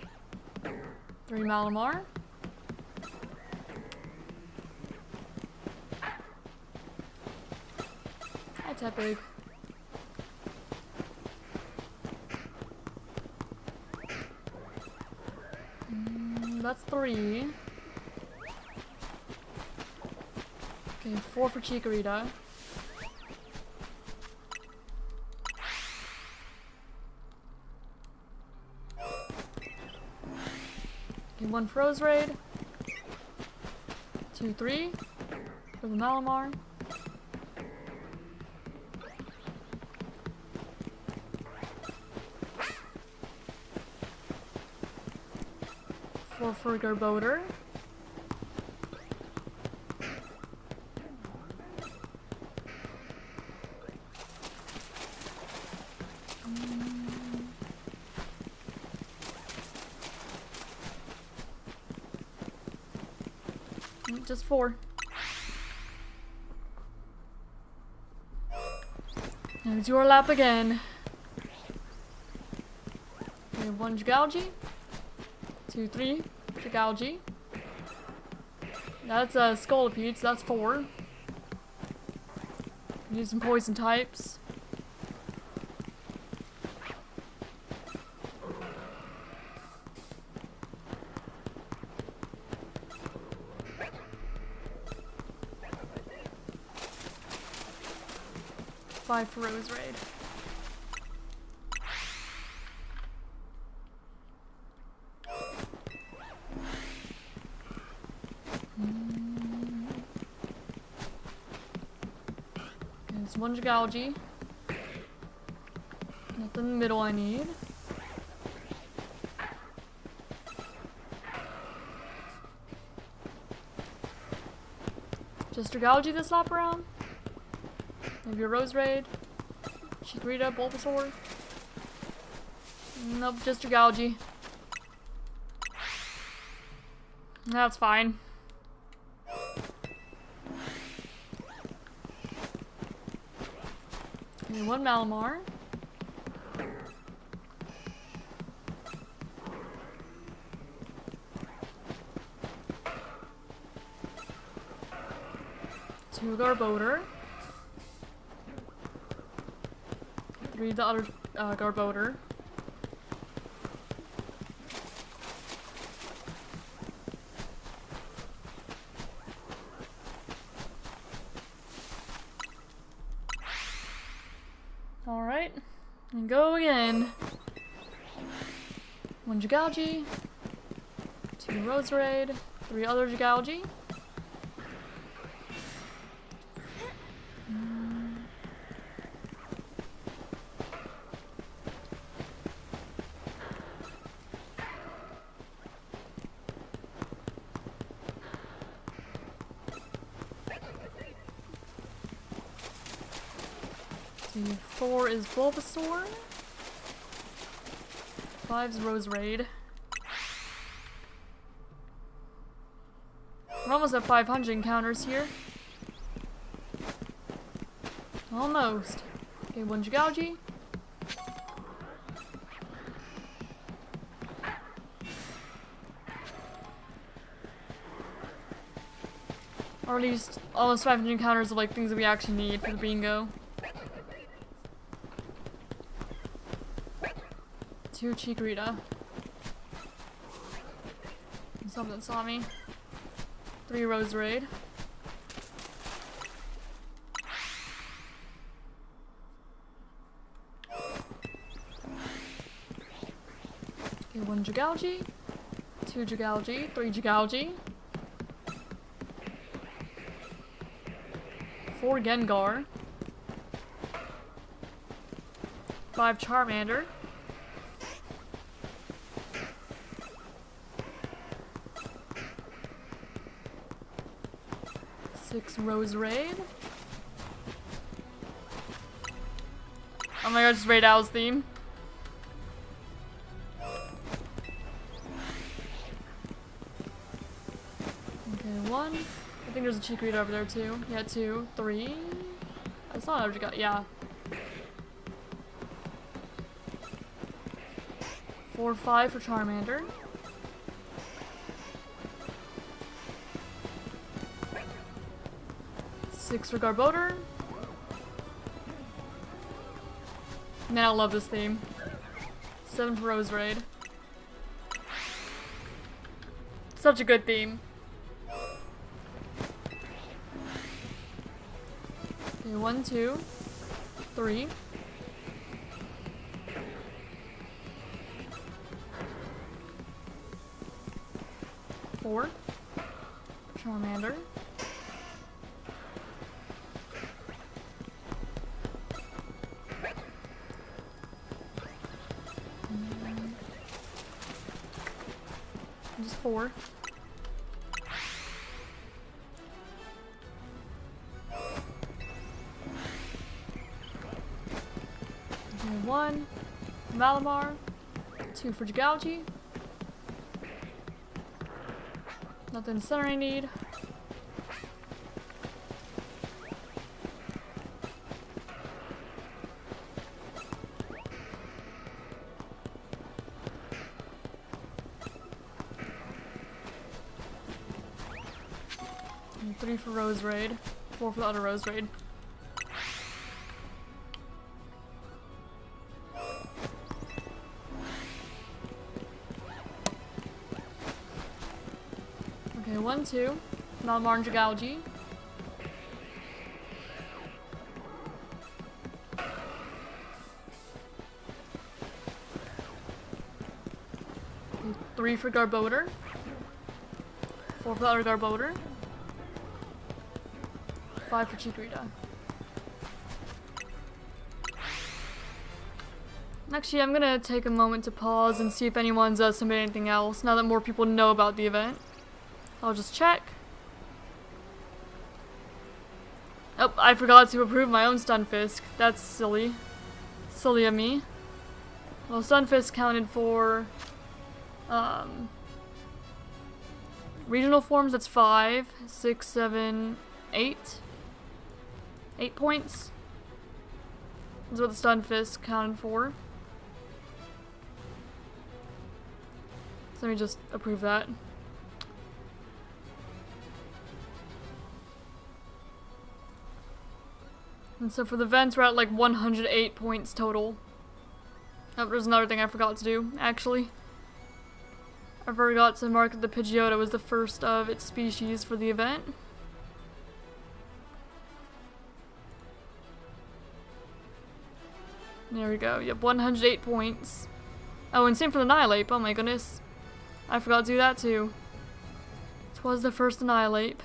3 Malamar. That's epic. That's 3. Okay, 4 for Chikorita. Okay, 1 for Roserade. 2, 3 for the Malamar. For Garbodor. Just 4. And it's your lap again. Okay, 1 Dragalge. 2, 3. Dragalge. That's a Scolipede, so that's 4. Use some poison types. 5 for Rose Raid. It's 1 Jagalgi. Nothing in the middle I need. Just Jagalgi this lap around. Maybe a Rose Raid. Chikorita, Bulbasaur. Nope, just Jagalgi. That's fine. Okay, 1 Malamar. Two Garbodor. 3 the other Garbodor. Alright, and go again. 1 Jagalgi, 2 Rose Raid, 3 other Jagalgi. See, 4 is Bulbasaur. 5's Rose Raid. We're almost at 500 encounters here. Almost. Okay, 1 Jagalgi. Or at least almost 500 encounters of like things that we actually need for the bingo. 2 Chikorita. Something saw me. 3 Rose Raid. Okay, 1 Jagalgi. 2 Jagalgi. 3 Jagalgi. 4 Gengar. 5 Charmander. 6 Rose Raid. Oh my god, just Raid Owl's theme. Okay, 1. I think there's a Chikorita over there too. Yeah, 2, 3. I saw another Jagalgi. Yeah. 4, 5 for Charmander. 6 for Garbodor. Man, I love this theme. 7 for Rose Raid. Such a good theme. Okay, 1, 2, 3. 4. Charmander. 4. Okay, 1 Malamar, 2 for Jagalgi. Nothing center I need. And 3 for Rose Raid, 4 for the other Rose Raid. Okay, 1, 2. Malamar and Jagalgi. 3 for Garbodor. 4 for the other Garbodor. 5 for Chikorita. Actually, I'm gonna take a moment to pause and see if anyone's submitted anything else, now that more people know about the event. I'll just check. Oh, I forgot to approve my own Stunfisk. That's silly. Silly of me. Well, Stunfisk counted for, regional forms, that's 5, 6, 7, 8. 8 points. That's what the Stunfisk counted for. So let me just approve that. And so for the vents, we're at like 108 points total. Oh, there's another thing I forgot to do, actually. I forgot to mark that the Pidgeotto was the first of its species for the event. There we go. Yep, 108 points. Oh, and same for the Annihilape. Oh my goodness. I forgot to do that too. This was the first Annihilape.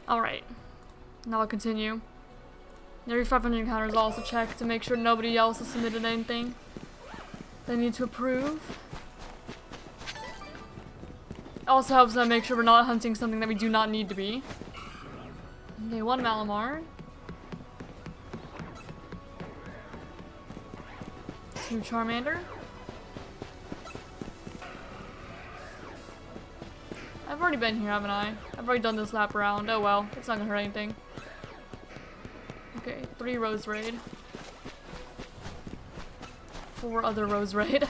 Alright. Now I'll continue. Every 500 encounters I'll also check to make sure nobody else has submitted anything they need to approve. Also helps us make sure we're not hunting something that we do not need to be. Okay, 1 Malamar. 2 Charmander. I've already been here, haven't I? I've already done this lap around. Oh well, it's not gonna hurt anything. Okay, 3 Roserade. 4 other Roserade.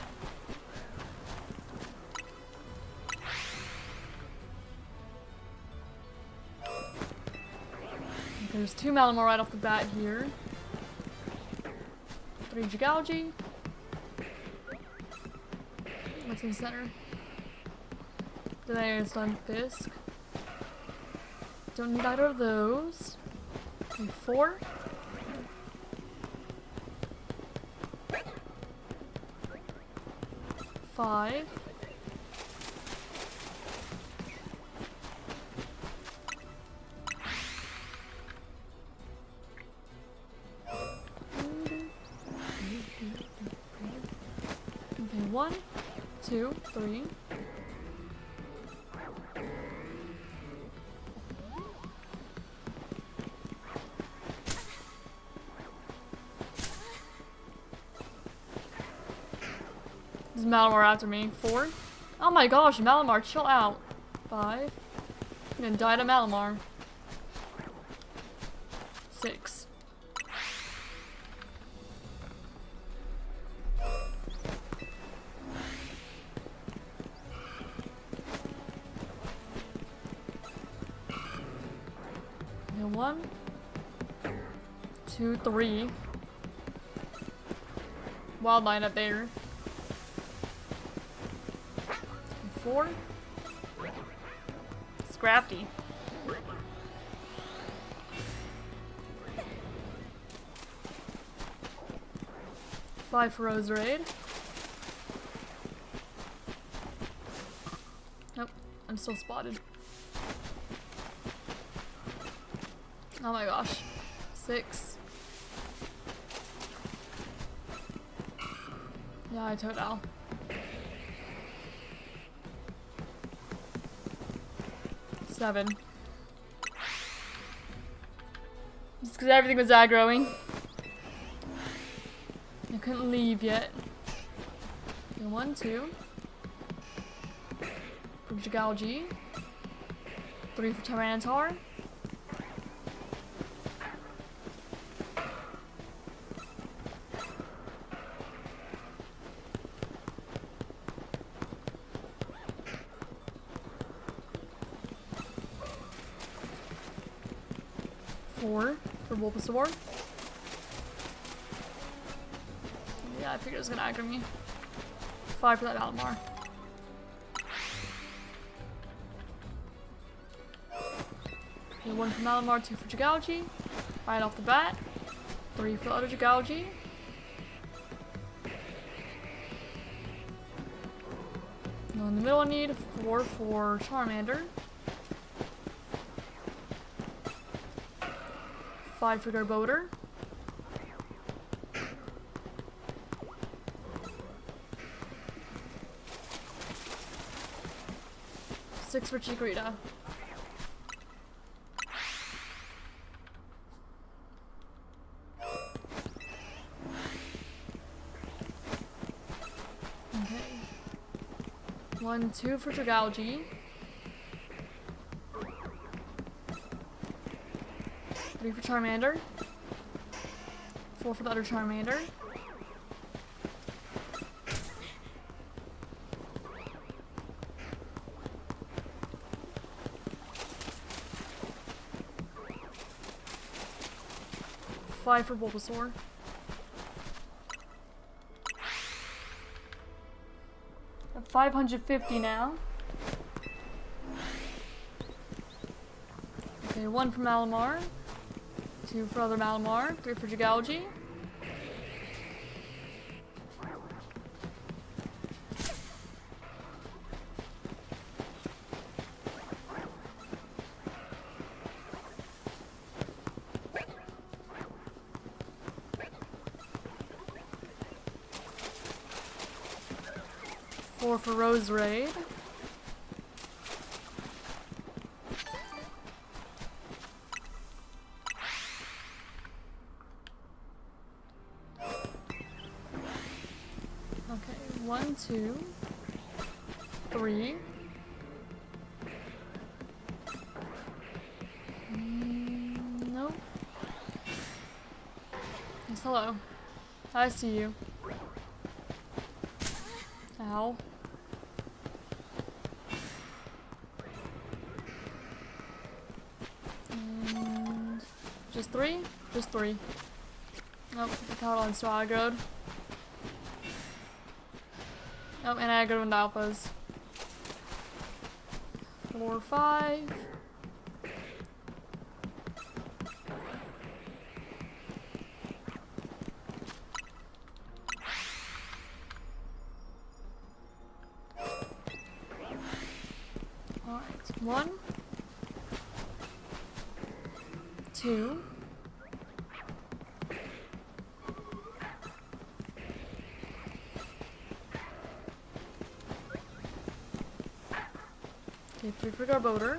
There's 2 Malamar right off the bat here. 3 Jigauji. What's in the center? Then I understand Fisk. Don't need either of those. Okay, 4. Five. Okay, 1, 2, 3. There's Malamar after me. 4. Oh my gosh, Malamar, chill out. 5. I'm gonna die to Malamar. 6. And 1, 2, 3. Wild line up there. 4. Scrafty. 5 for Roserade. Nope, I'm still spotted. Oh my gosh. 6. Yeah, I told Al. 7. Just because everything was aggroing. I couldn't leave yet. Okay, 1, 2. For Jigauji. 3 for Tyranitar. 4 for Bulbasaur. Yeah, I figured it was gonna aggro me. 5 for that Malamar. Okay, 1 for Malamar, 2 for Jigauji. Right off the bat. 3 for Utter Gougy. Now in the middle I need 4 for Charmander. 5 for Garbodor. 6 for Chikorita. Okay. 1, 2 for Dragalge. 3 for Charmander. 4 for the other Charmander. 5 for Bulbasaur. At 550 now. Okay, 1 for Malamar. 2 for other Malamar. 3 for Dragalge. 4 for Rose Raid. Okay, 1, 2, 3. Nope. Yes, hello. I see you. Ow. And just 3? Just 3. Nope, the Caroline still aggroed. Nope, and I aggroed with Alphas. 4, 5. Alright, 1, 2, 3 for Garbodor.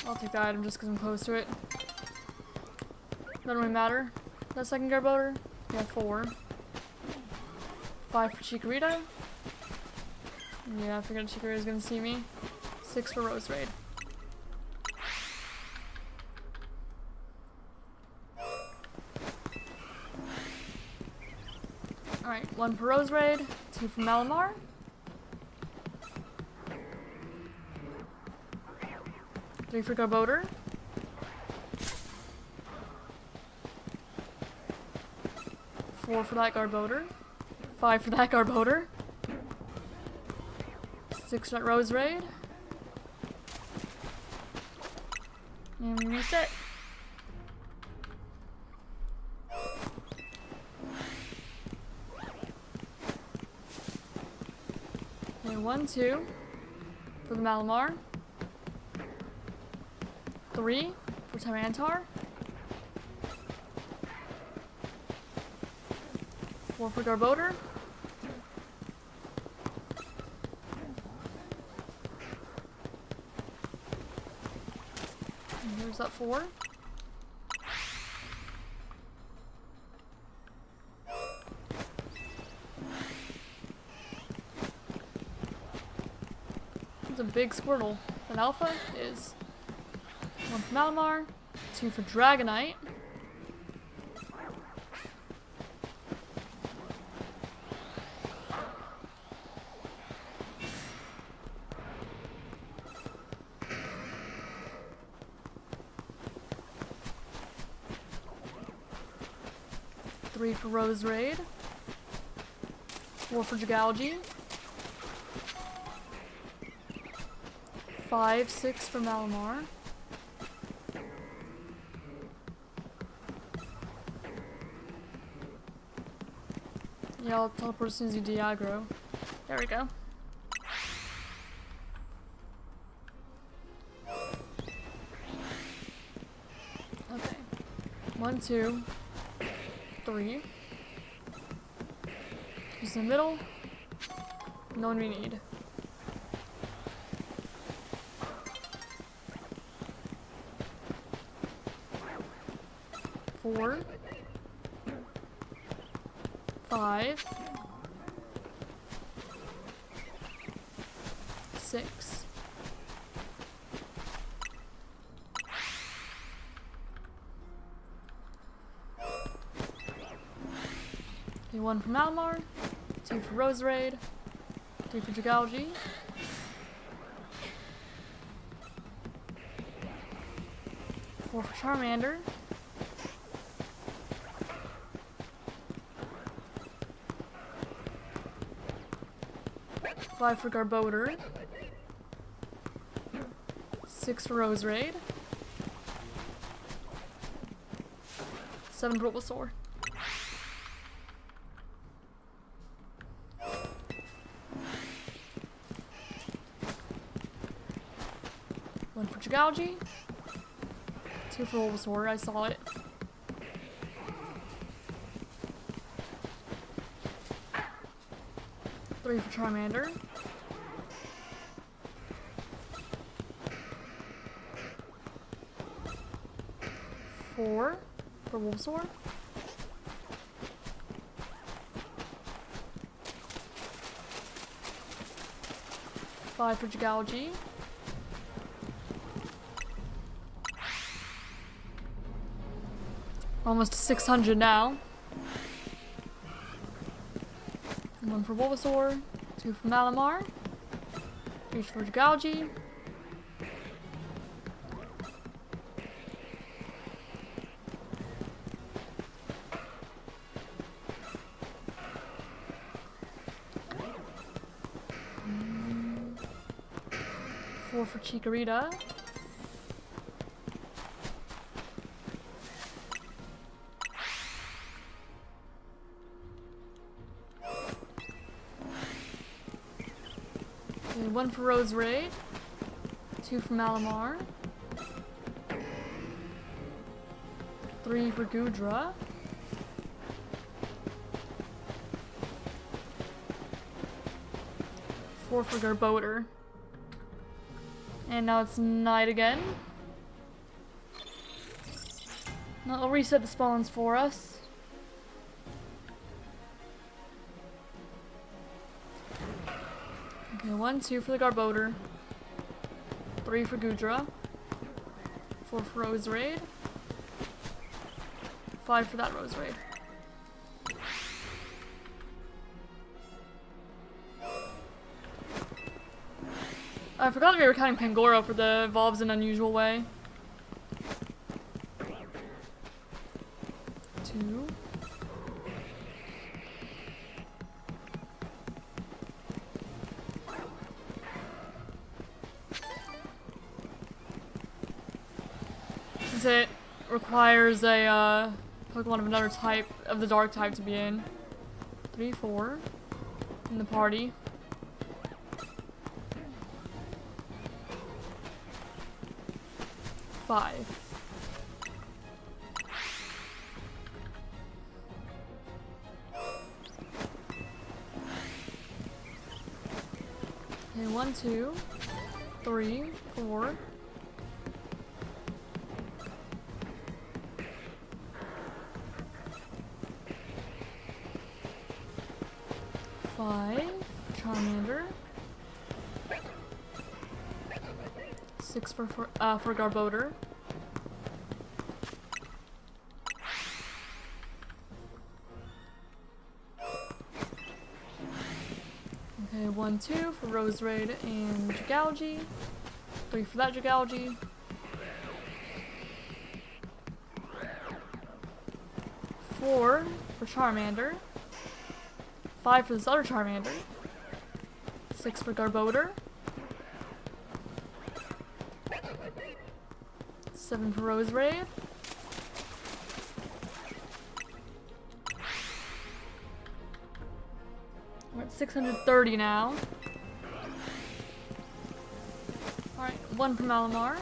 I'll take the item just because I'm close to it. Doesn't really matter. That second Garbodor? Yeah, 4. 5 for Chikorita. Yeah, I figured Chikorita's gonna see me. 6 for Rose Raid. Alright, 1 for Rose Raid, 2 for Malamar. 3 for Garbodor. 4 for that Garbodor. 5 for that Garbodor. 6 for that Rose Raid. And reset. Okay, 1, 2 for the Malamar. 3 for Tyranitar. 4 for Garbodor. And here's that 4. It's a big Squirtle. An Alpha is 1 for Malamar, 2 for Dragonite. 3 for Rose Raid. 4 for Dragalge. 5, 6 for Malamar. Yeah, I'll teleport as soon as you de-aggro. There we go. Okay. 1, 2, 3. Who's in the middle? No one we need. 4, 5, 6. Okay, 1 for Malamar, 2 for Roserade, 3 for Dragalge, 4 for Charmander, 5 for Garbodor, 6 for Roserade, 7 for Bulbasaur. One for Dragalge, 2 for Bulbasaur, I saw it. 3 for Charmander, 4 for Bulbasaur, 5 for Dragalge, 600 now. 1 for Bulbasaur, 2 for Malamar, 3 for Dragalge, 4 for Chikorita, 1 for Roserade, 2 for Malamar, 3 for Goodra, 4 for Garbodor. And now it's night again. Now I'll reset the spawns for us. Okay, 1, 2 for the Garbodor, 3 for Goodra, 4 for Roserade, 5 for that Roserade. I forgot we were counting Pangoro for the evolves in an unusual way. 2. Since it requires a Pokemon of another type, of the dark type to be in. 3, 4 in the party. 5. Okay, 1, 2, 3, 4. 5, Charmander. 6 for Garbodor. Okay, 1, 2 for Roserade and Dragalge. 3 for that Dragalge. 4 for Charmander. 5 for this other Charmander. 6 for Garbodor. 7 for Roserade. 8 630 now. Alright, 1 for Malamar.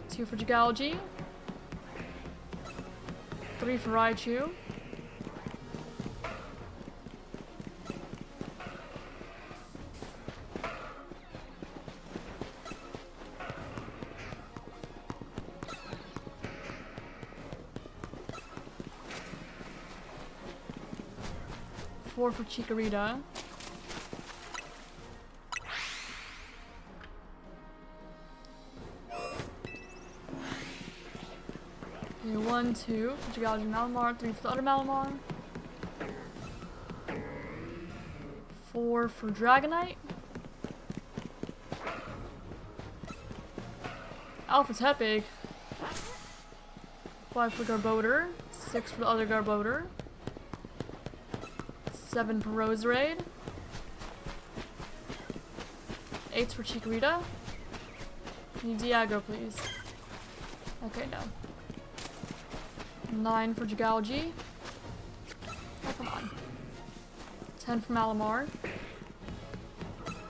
2 for Jagalaji. 3 for Raichu. Four for Chikorita. Okay, 1, 2 for Jagalaji Malamar, 3 for the other Malamar. 4 for Dragonite. Alpha Tepig. 5 for Garbodor. 6 for the other Garbodor. 7 for Roserade. 8 for Chikorita. Need Diagro, please. Okay, no. 9 for Jagalaji. Oh, come on. 10 for Malamar.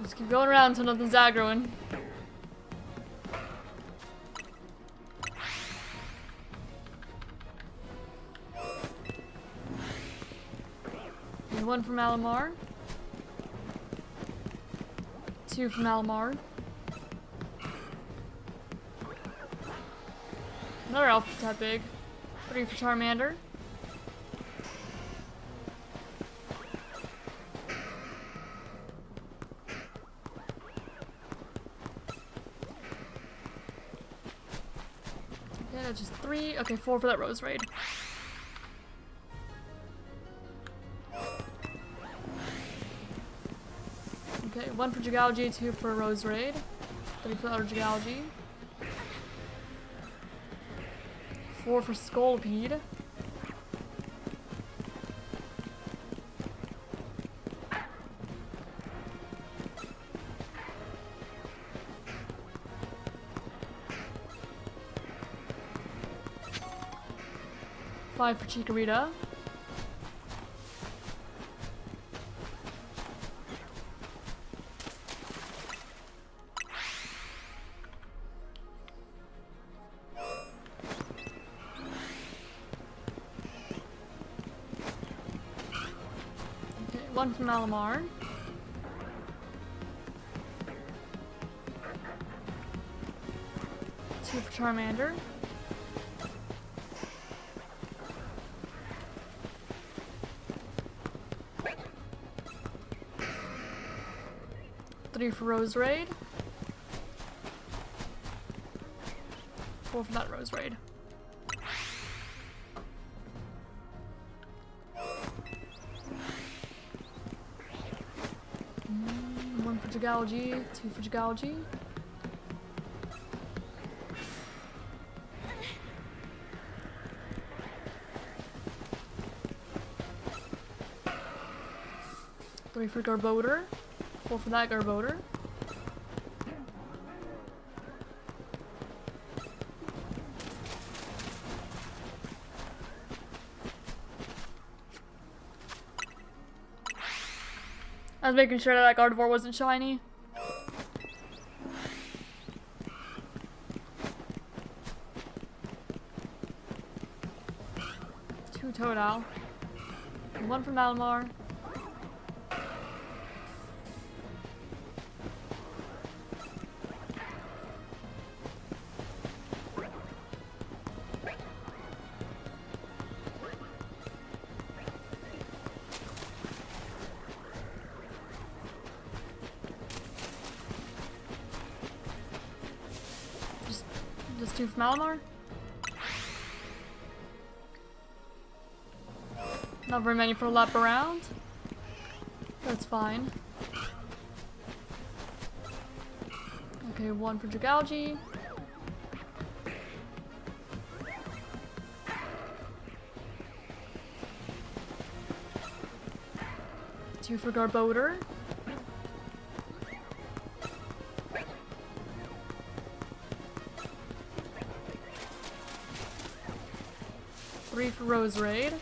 Just keep going around until nothing's aggroing. And 1 for Malamar. 2 for Malamar. Another Alpha Tepig. 3 for Charmander. Okay, that's just 3. Okay, 4 for that Roserade. Okay, 1 for Jagalaji, 2 for Roserade. 3 for the other Jagalaji. 4 for Scolipede. Five for Chikorita. Okay, 1 for Malamar. Two for Charmander. 3 for Roserade. 4 for that Roserade. One for Jagalaji, 2 for Jagalaji. Three for Garbodor. 4 for that Garbodor. I was making sure that Gardevoir wasn't shiny. Two Totodile. 1 for Malamar. Just 2 for Malamar. Not very many for a lap around. That's fine. Okay, 1 for Jagalaji. Two for Garbodor. 3 for Roserade.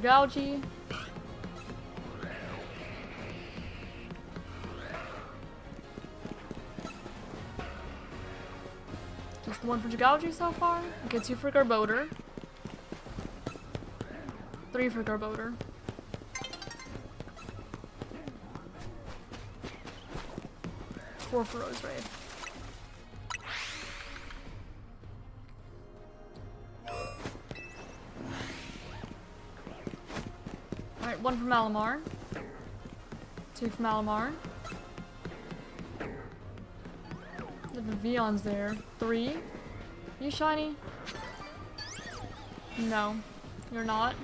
Jigauji. Just the one for Jigauji so far. Okay, 2 for Garbodor. 3 for Garbodor. 4 for Roserade. Alright, 1 for Malamar. 2 for Malamar. The Vion's there. 3. You shiny? No, you're not.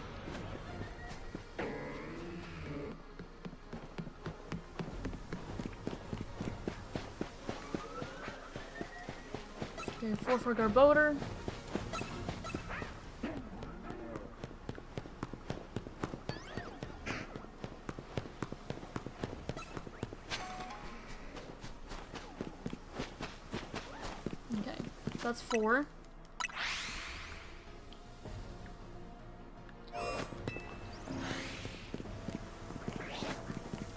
Okay, 4 for Garbodor. Okay, that's 4.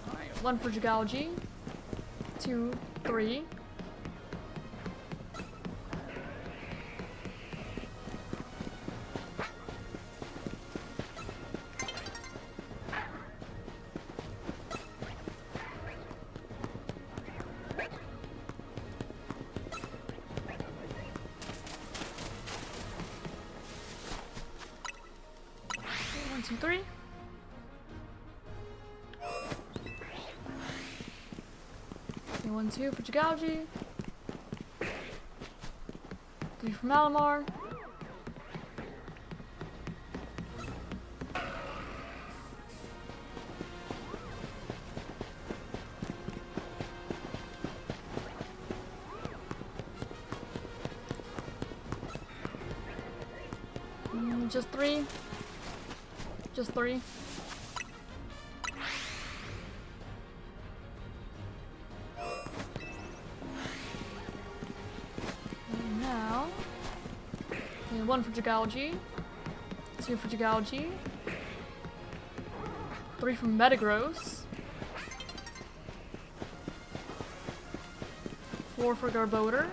Alright, 1 for Jigauji. 2, 3. One, two, 3. Okay, 1, 2 for Jigauji. 3 for Malamar. Just 3. Just 3. And now, okay, 1 for Jigauji. 2 for Jigauji. 3 for Metagross. 4 for Garbodor.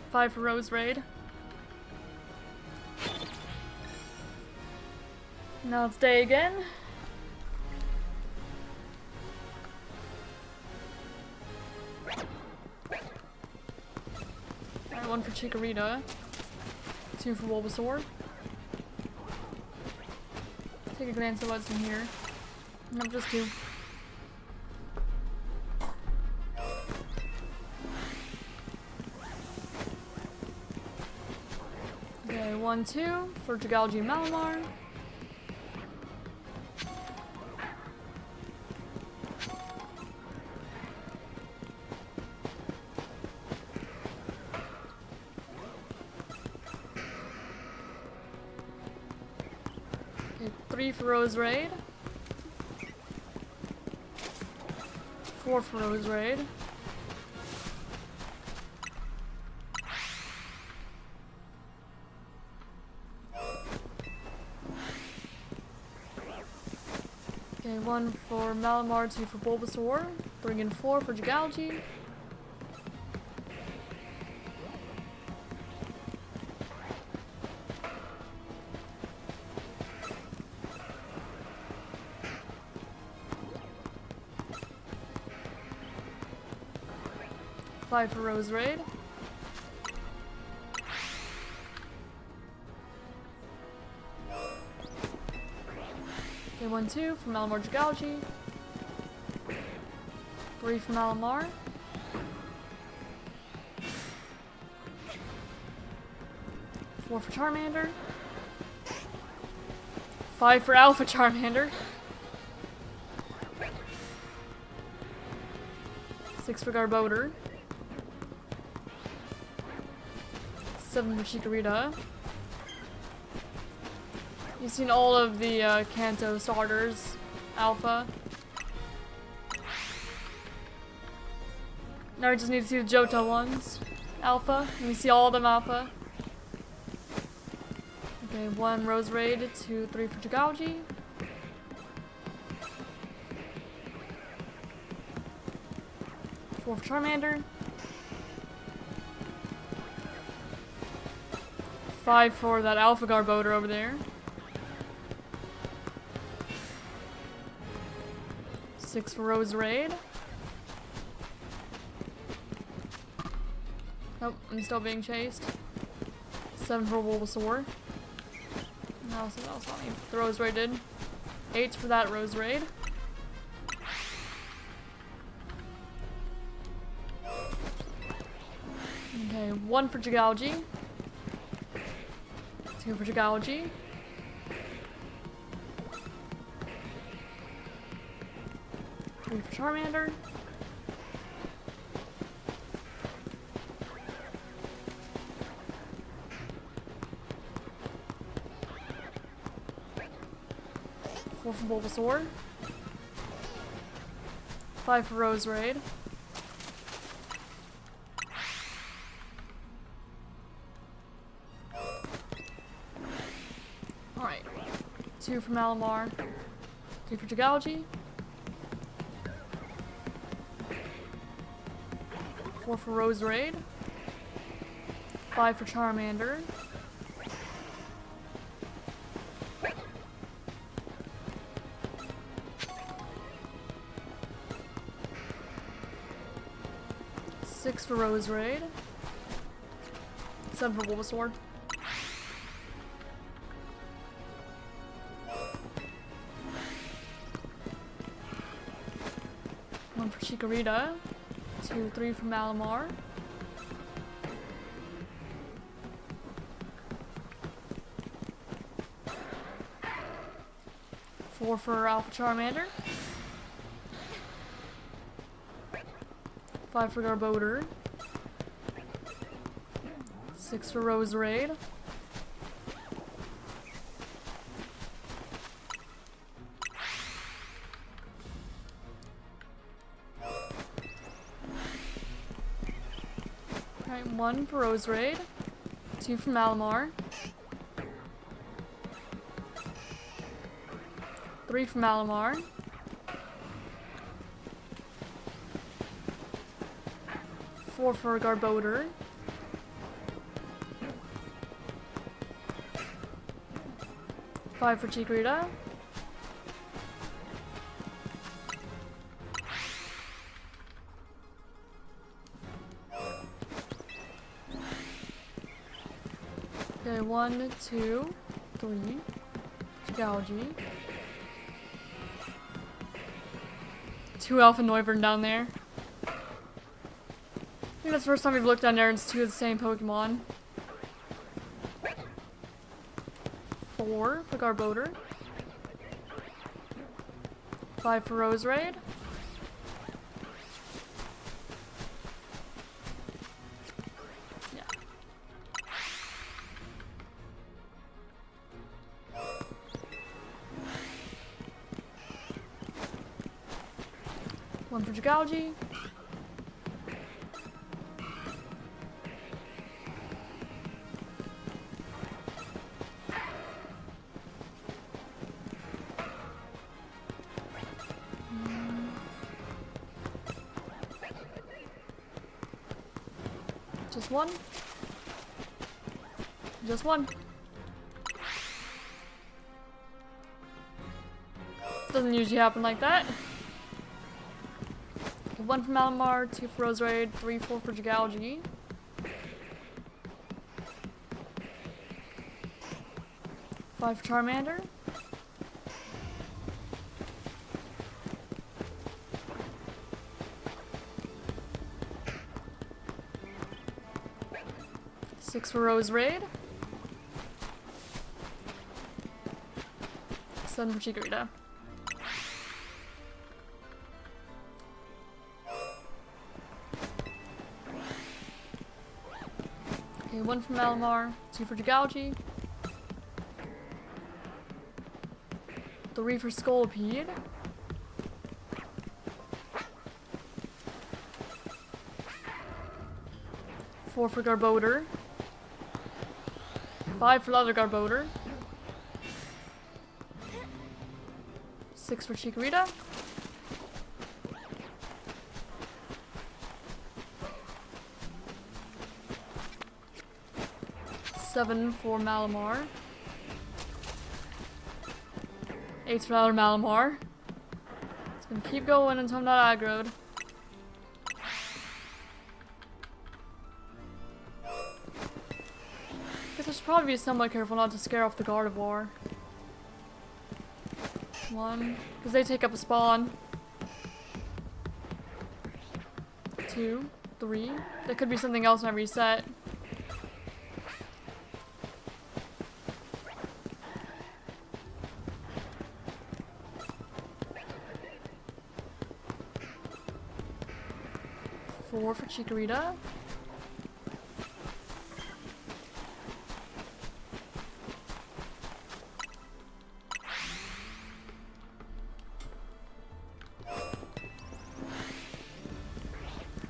5 for Roserade. Now it's day again. Alright, 1 for Chikorita. 2 for Bulbasaur. Take a glance at what's in here. Nope, just 2. Okay, 1, 2 for Jigauji and Malamar. Okay, 3 for Roserade. 4 for Roserade. Okay, 1 for Malamar, 2 for Bulbasaur, 3 and 4 for Jigauji. Five for Roserade. Okay, 1, 2 for Malamar Jigauji. 3 for Malamar. 4 for Charmander. 5 for Alpha Charmander. 6 for Garbodor. 7 for Chikorita. You've seen all of the Kanto starters, Alpha. Now we just need to see the Johto ones, Alpha. And we see all of them Alpha. Okay, 1 Rose Raid, 2, 3 for Jagauji. Four for Charmander. 5 for that Alpha Garbodor over there. 6 for Rose Raid. Nope, I'm still being chased. 7 for Bulbasaur. No, else not me. The Rose Raid did. 8 for that Rose Raid. Okay, 1 for Jagauji. 2 for Jagauji. 3 for Charmander. 4 for Bulbasaur. 5 for Rose Raid. Alright. 2 for Malamar. 2 for Jagauji. 4 for Rose Raid. 5 for Charmander. 6 for Rose Raid. 7 for Bulbasaur. One for Chikorita. 2, 3 for Malamar. 4 for Alpha Charmander. 5 for Garbodor. 6 for Rose Raid. Alright, 1 for Rose Raid. 2 for Malamar. 3 for Malamar. 4 for Garbodor. 5 for Chikorita. 1, 2, 3. Jagauji. 2 Alpha Noivern down there. I think that's the first time we've looked down there and it's 2 of the same Pokemon. 4 for Garbodor. 5 for Rose Raid. 1 for Jagauji. Just 1. Just 1. Doesn't usually happen like that. 1 for Malamar, 2 for Rose Raid, 3, 4 for Jagauji. 5 for Charmander. 6 for Rose Raid. 7 for Chikorita. Okay, 1 for Malamar, 2 for Jagauji. 3 for Scolipede. 4 for Garbodor. 5 for the other Garbodor. 6 for Chikorita. 7 for Malamar. 8 for another Malamar. It's gonna keep going until I'm not aggroed. Guess I should probably be somewhat careful not to scare off the Gardevoir. 1, because they take up a spawn. 2, 3. There could be something else when I reset. 4 for Chikorita.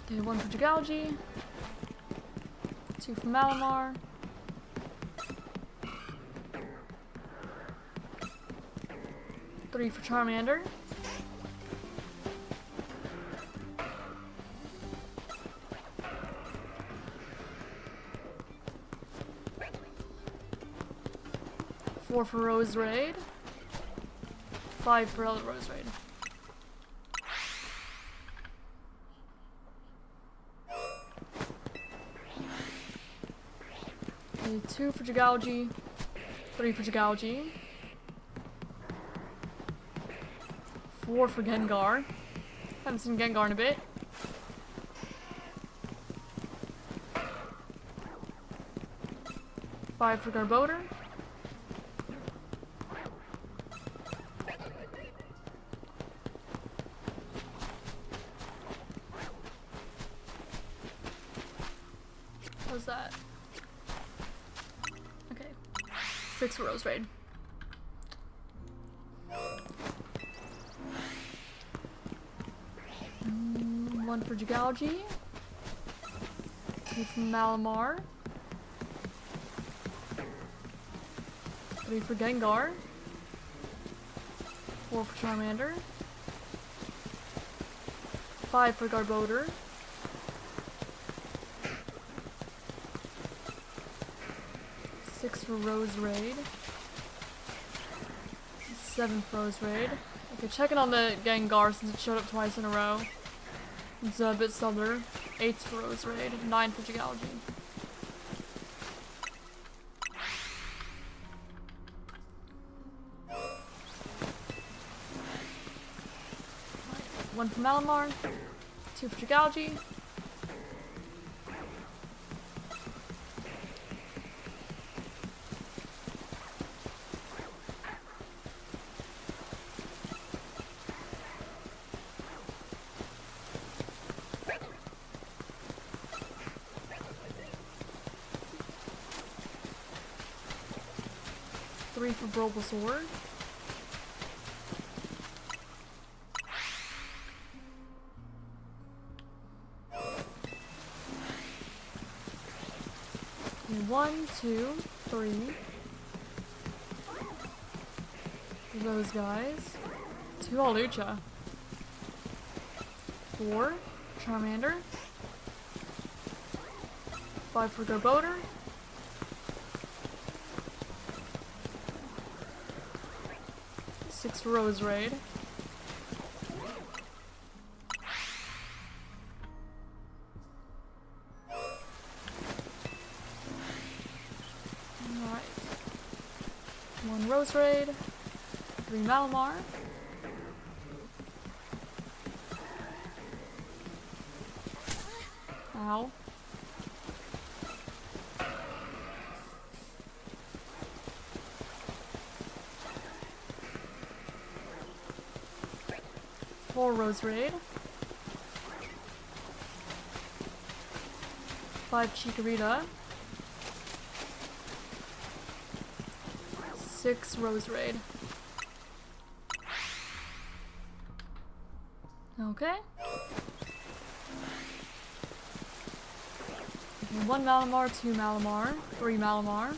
Okay, 1 for Jigalgi. 2 for Malamar. 3 for Charmander. 4 for Roserade. 5 for other Roserade. Okay, 2 for Jigalgi. 3 for Jigalgi. 4 for Gengar. Haven't seen Gengar in a bit. 5 for Garbodor. 6 for Roserade. 1 for Jigalgi. 2 for Malamar. 3 for Gengar. 4 for Charmander. 5 for Garbodor. 6 for Roserade. 7 for Roserade. Okay, checking on the Gengar since it showed up twice in a row. It's a bit subtler. 8 for Roserade. 9 for Jigalgi. One for Malamar. 2 for Jigalgi. 3 for Bulbasaur. 1, 2, 3. Those guys. 2 Alucha. 4 Charmander. 5 for Garbodor. 6 for Roserade. Alright. 1 Roserade. 3 Malamar. Ow. 4 Roserade. 5 Chikorita. 6 Roserade. Okay. 1 Malamar, 2 Malamar, 3 Malamar.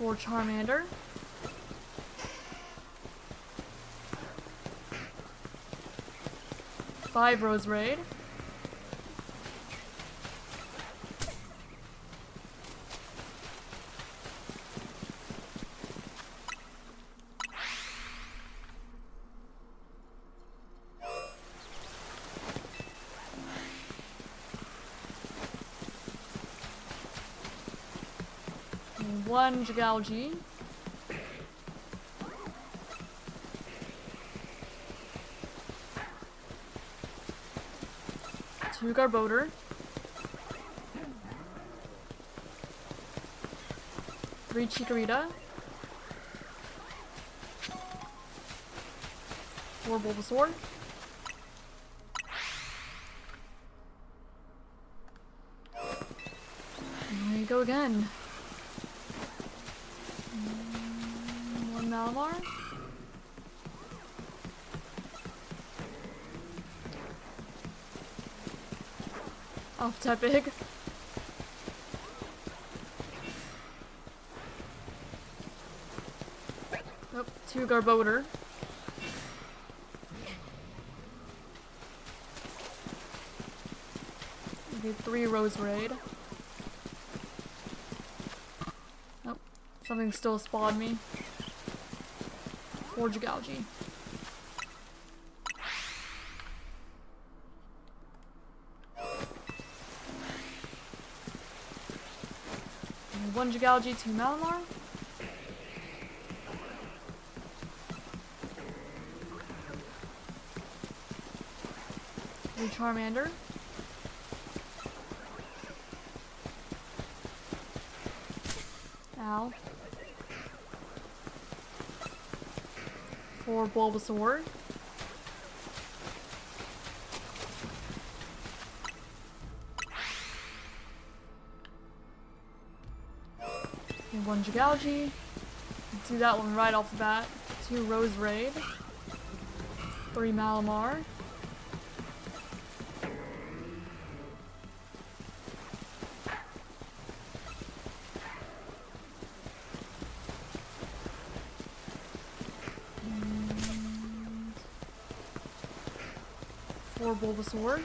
4 Charmander. 5 Rose Raid. And 1 Jagalgi. 2 Garbodor. 3 Chikorita. 4 Bulbasaur. And there you go again. 1 Malamar. Off type big. Nope, 2 Garbodor. Maybe 3 Rose Raid. Nope, something still spawned me. 4 Jagalgi. And 1 Jagalgi, 2 Malamar. 3 Charmander. 4 Bulbasaur. 1 Jagalgi. Let's do that one right off the bat. 2 Rose Raid. 3 Malamar. 4 Bulbasaur.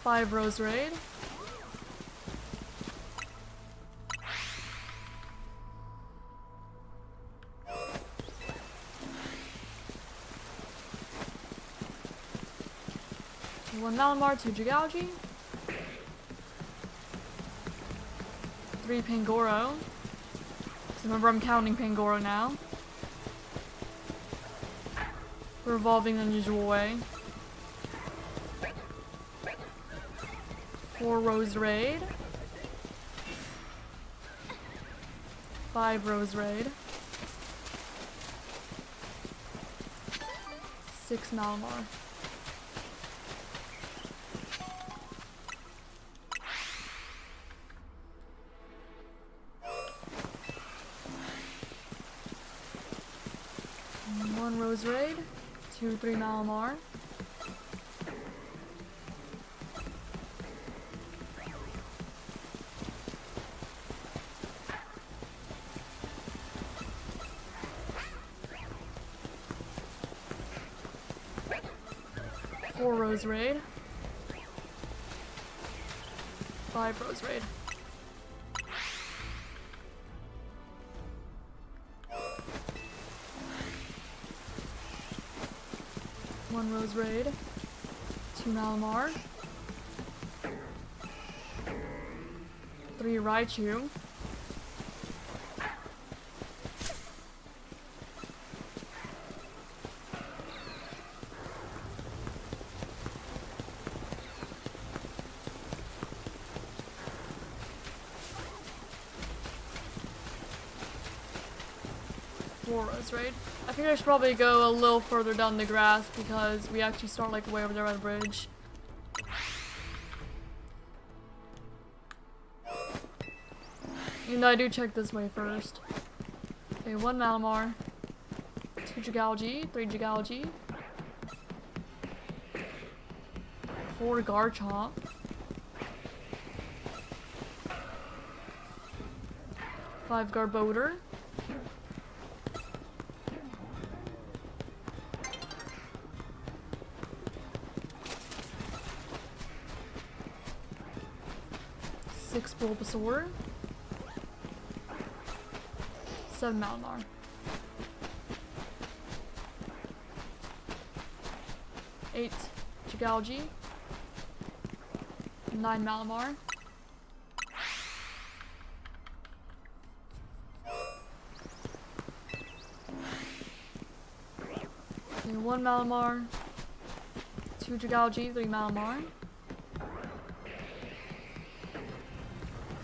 5 Rose Raid. 1 Malamar, 2 Jagalgi. 3 Pangoro. So remember, I'm counting Pangoro now. Revolving unusual way. 4 Rose Raid. 5 Rose Raid. 6 Malamar. And 1 Rose Raid. 2, 3 Malamar. 4 Rose Raid. 5 Rose Raid. One Rose Raid. 2 Malamar. 3 Raichu. 4 Rose Raid. I think I should probably go a little further down the grass because we actually start like way over there by the bridge. Even though I do check this way first. Okay, 1 Malamar. 2 Jagalgi. 3 Jagalgi. 4 Garchomp. 5 Garbodor. Six Bulbasaur. 7 Malamar. 8 Chigalgi. 9 Malamar. Okay, 1 Malamar. 2 Chigalgi, 3 Malamar.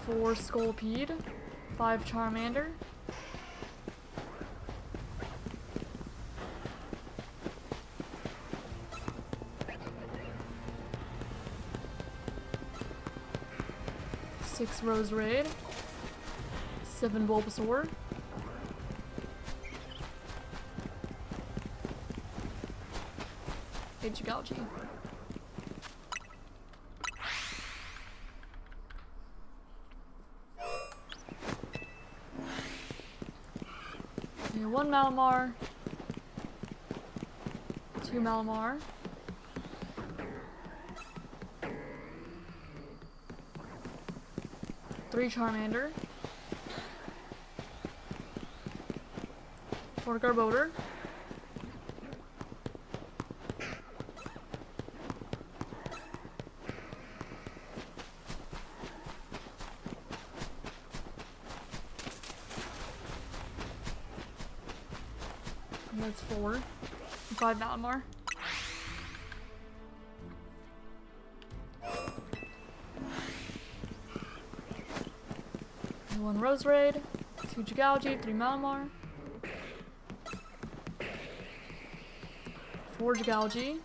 4 Scolipede. 5 Charmander. 6 Roserade. 7 Bulbasaur. 8 Chigalgi. Okay, 1 Malamar. 2 Malamar. 3 Charmander. 4 Garbodor. 4. 5 Malamar. 1 Roserade. 2 Chigalgi. 3 Malamar. 4 Chigalgi.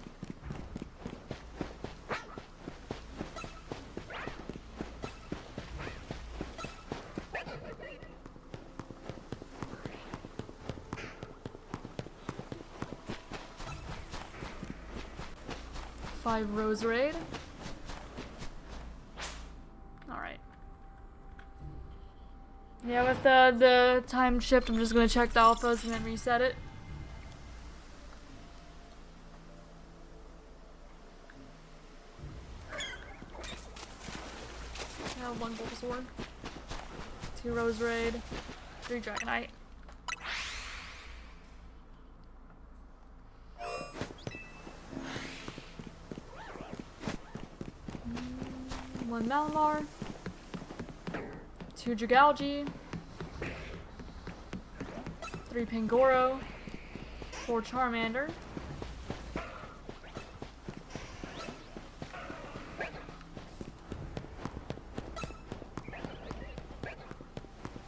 5 Roserade. Alright. Yeah, with the time shift, I'm just gonna check the alphas and then reset it. Yeah, 1 Bulbasaur. 2 Roserade. 3 Dragonite. One Malamar, 2 Chigalgi, 3 Pangoro, 4 Charmander,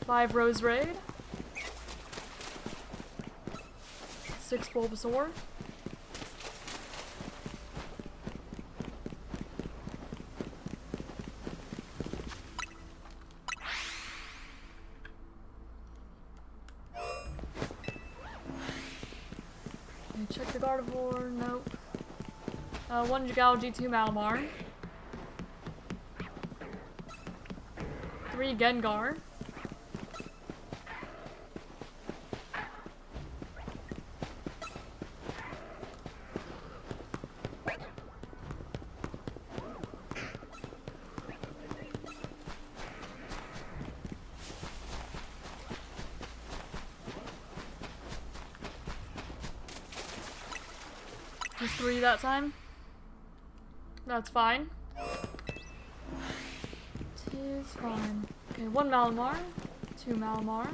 5 Roserade, 6 Bulbasaur, 1 Chigalgi, 2 Malamar, 3 Gengar, 3 that time. That's fine. Tis fine. Okay, 1 Malamar, 2 Malamar.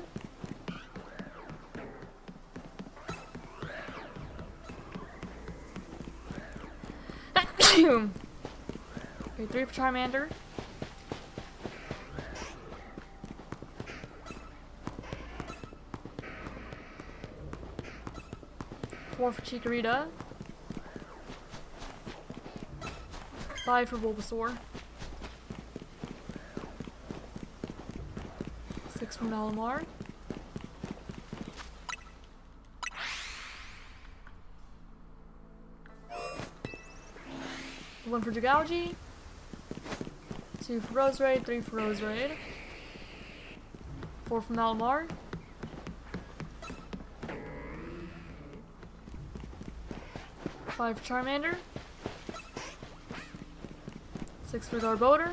3 for Charmander. 4 for Chikorita. 5 for Bulbasaur. 6 for Malamar. 1 for Chigalgi. 2 for Roserade. 3 for Roserade. 4 for Malamar. 5 for Charmander. 6 for Garbodor.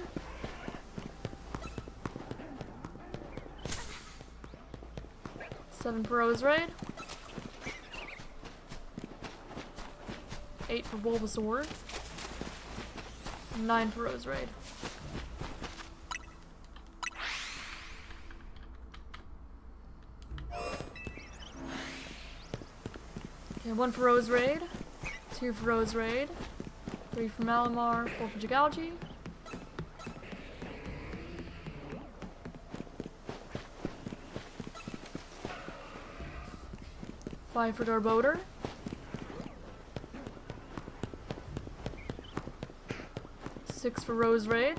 7 for Roserade. 8 for Bulbasaur. 9 for Roserade. Okay, 1 for Roserade. 2 for Roserade. 3 for Malamar. 4 for Jigalgi. 5 for Garbodor. 6 for Roserade.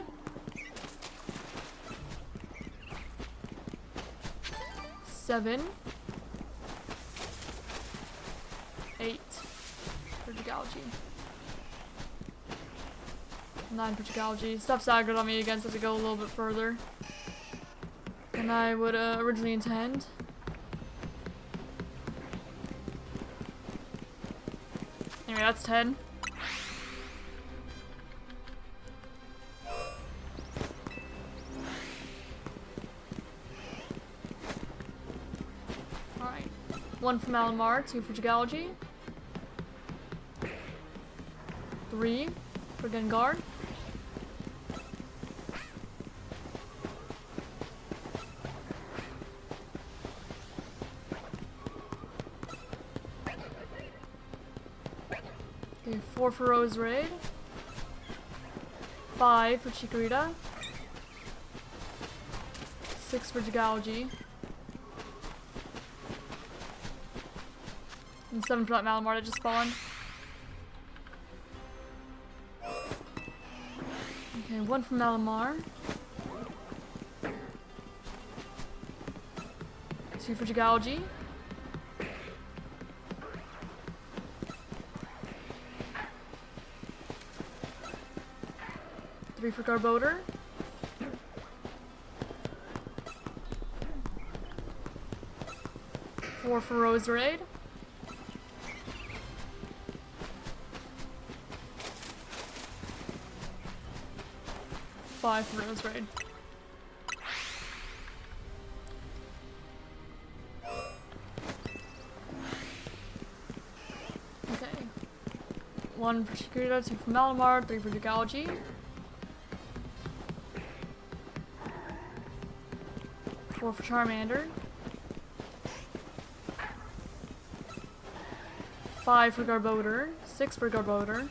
7. 8 for Jigalgi. 9 for Jigalgi. Stuff staggered on me again, so to go a little bit further than I would originally intend. Anyway, that's 10. Alright. 1 for Malamar, 2 for Jigalgi. 3 for Gengar. 4 for Roserade. 5 for Chikorita. 6 for Jigalgi. And 7 for that Malamar that just spawned. Okay, 1 for Malamar. 2 for Jigalgi. 3 for Garbodor. 4 for Roserade. 5 for Roserade. Okay. 1 for Chikorita, 2 for Malamar, 3 for Jigalgi. 4 for Charmander. 5 for Garbodor. 6 for Garbodor.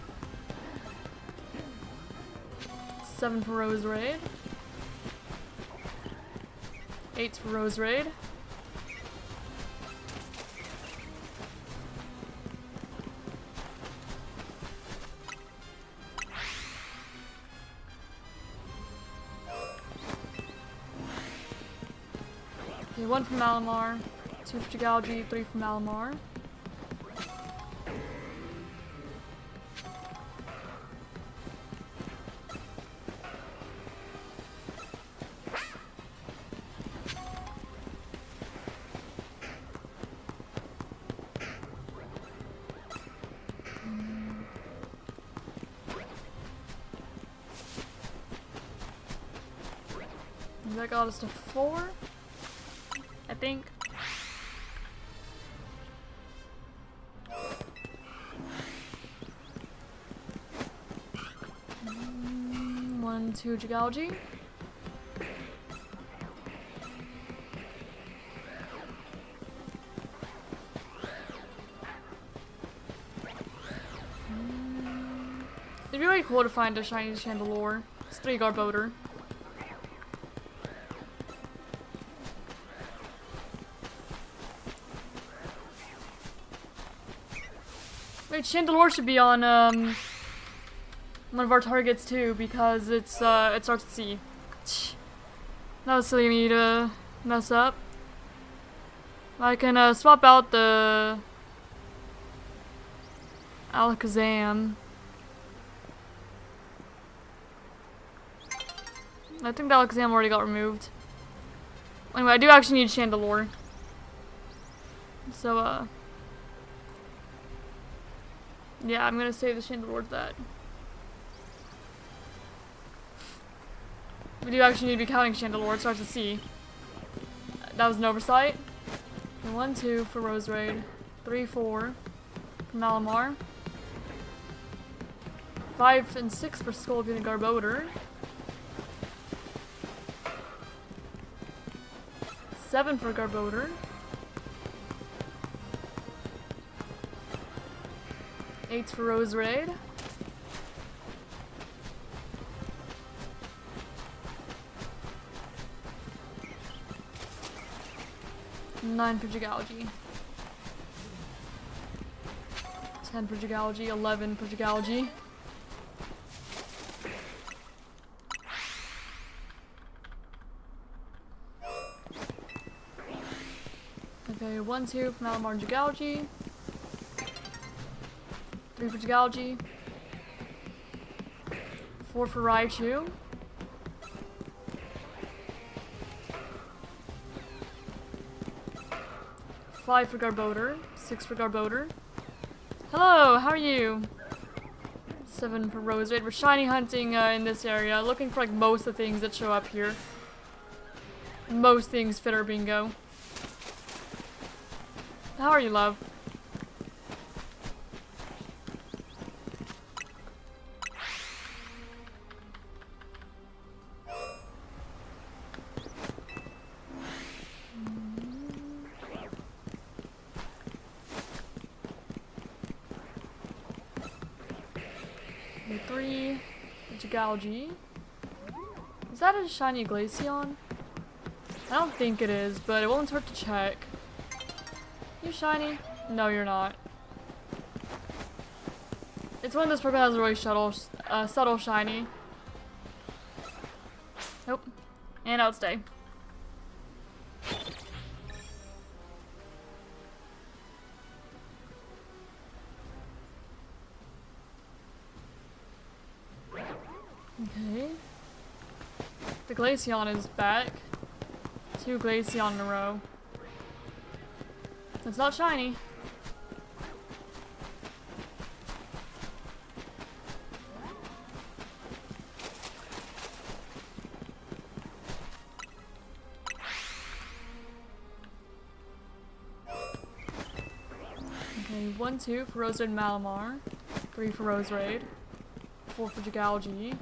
7 for Roserade. 8 for Roserade. 1 for Malamar, 2 for Jigalgi, 3 for Malamar. That got us to 4. I think. One, 2 Jigalgi. It'd be really cool to find a shiny Chandelure. It's 3 Garbodor. Wait, Chandelure should be on one of our targets too, because it starts with C. That was silly of me to mess up. I can swap out the Alakazam. I think the Alakazam already got removed. Anyway, I do actually need Chandelure. So, yeah, I'm gonna save the Chandelure to that. We do actually need to be counting Chandelure, it starts to see. That was an oversight. 1, 2 for Rose Raid. 3, 4 for Malamar. 5 and 6 for Scorpion and Garbodor. 7 for Garbodor. 8 for Rose Raid. 9 for Jigology. 10 for Jigology. 11 for Jigology. Okay, 1, 2 for Malamar and Jigology. 3 for Jigology. 4 for Raichu. 5 for Garbodor. 6 for Garbodor. Hello, how are you? 7 for Rose Raid. We're shiny hunting in this area, looking for like most of the things that show up here. Most things fit our bingo. How are you, love? Okay, 3 Jigology. Is that a shiny Glaceon? I don't think it is, but it won't hurt to check. You shiny? No, you're not. It's one of those Pokemon that has a really subtle shiny. Nope. And outstay. Okay. The Glaceon is back. 2 Glaceon in a row. It's not shiny. Okay, 1, 2 for Rose Raid and Malamar. 3 for Rose Raid. 4 for Jigology.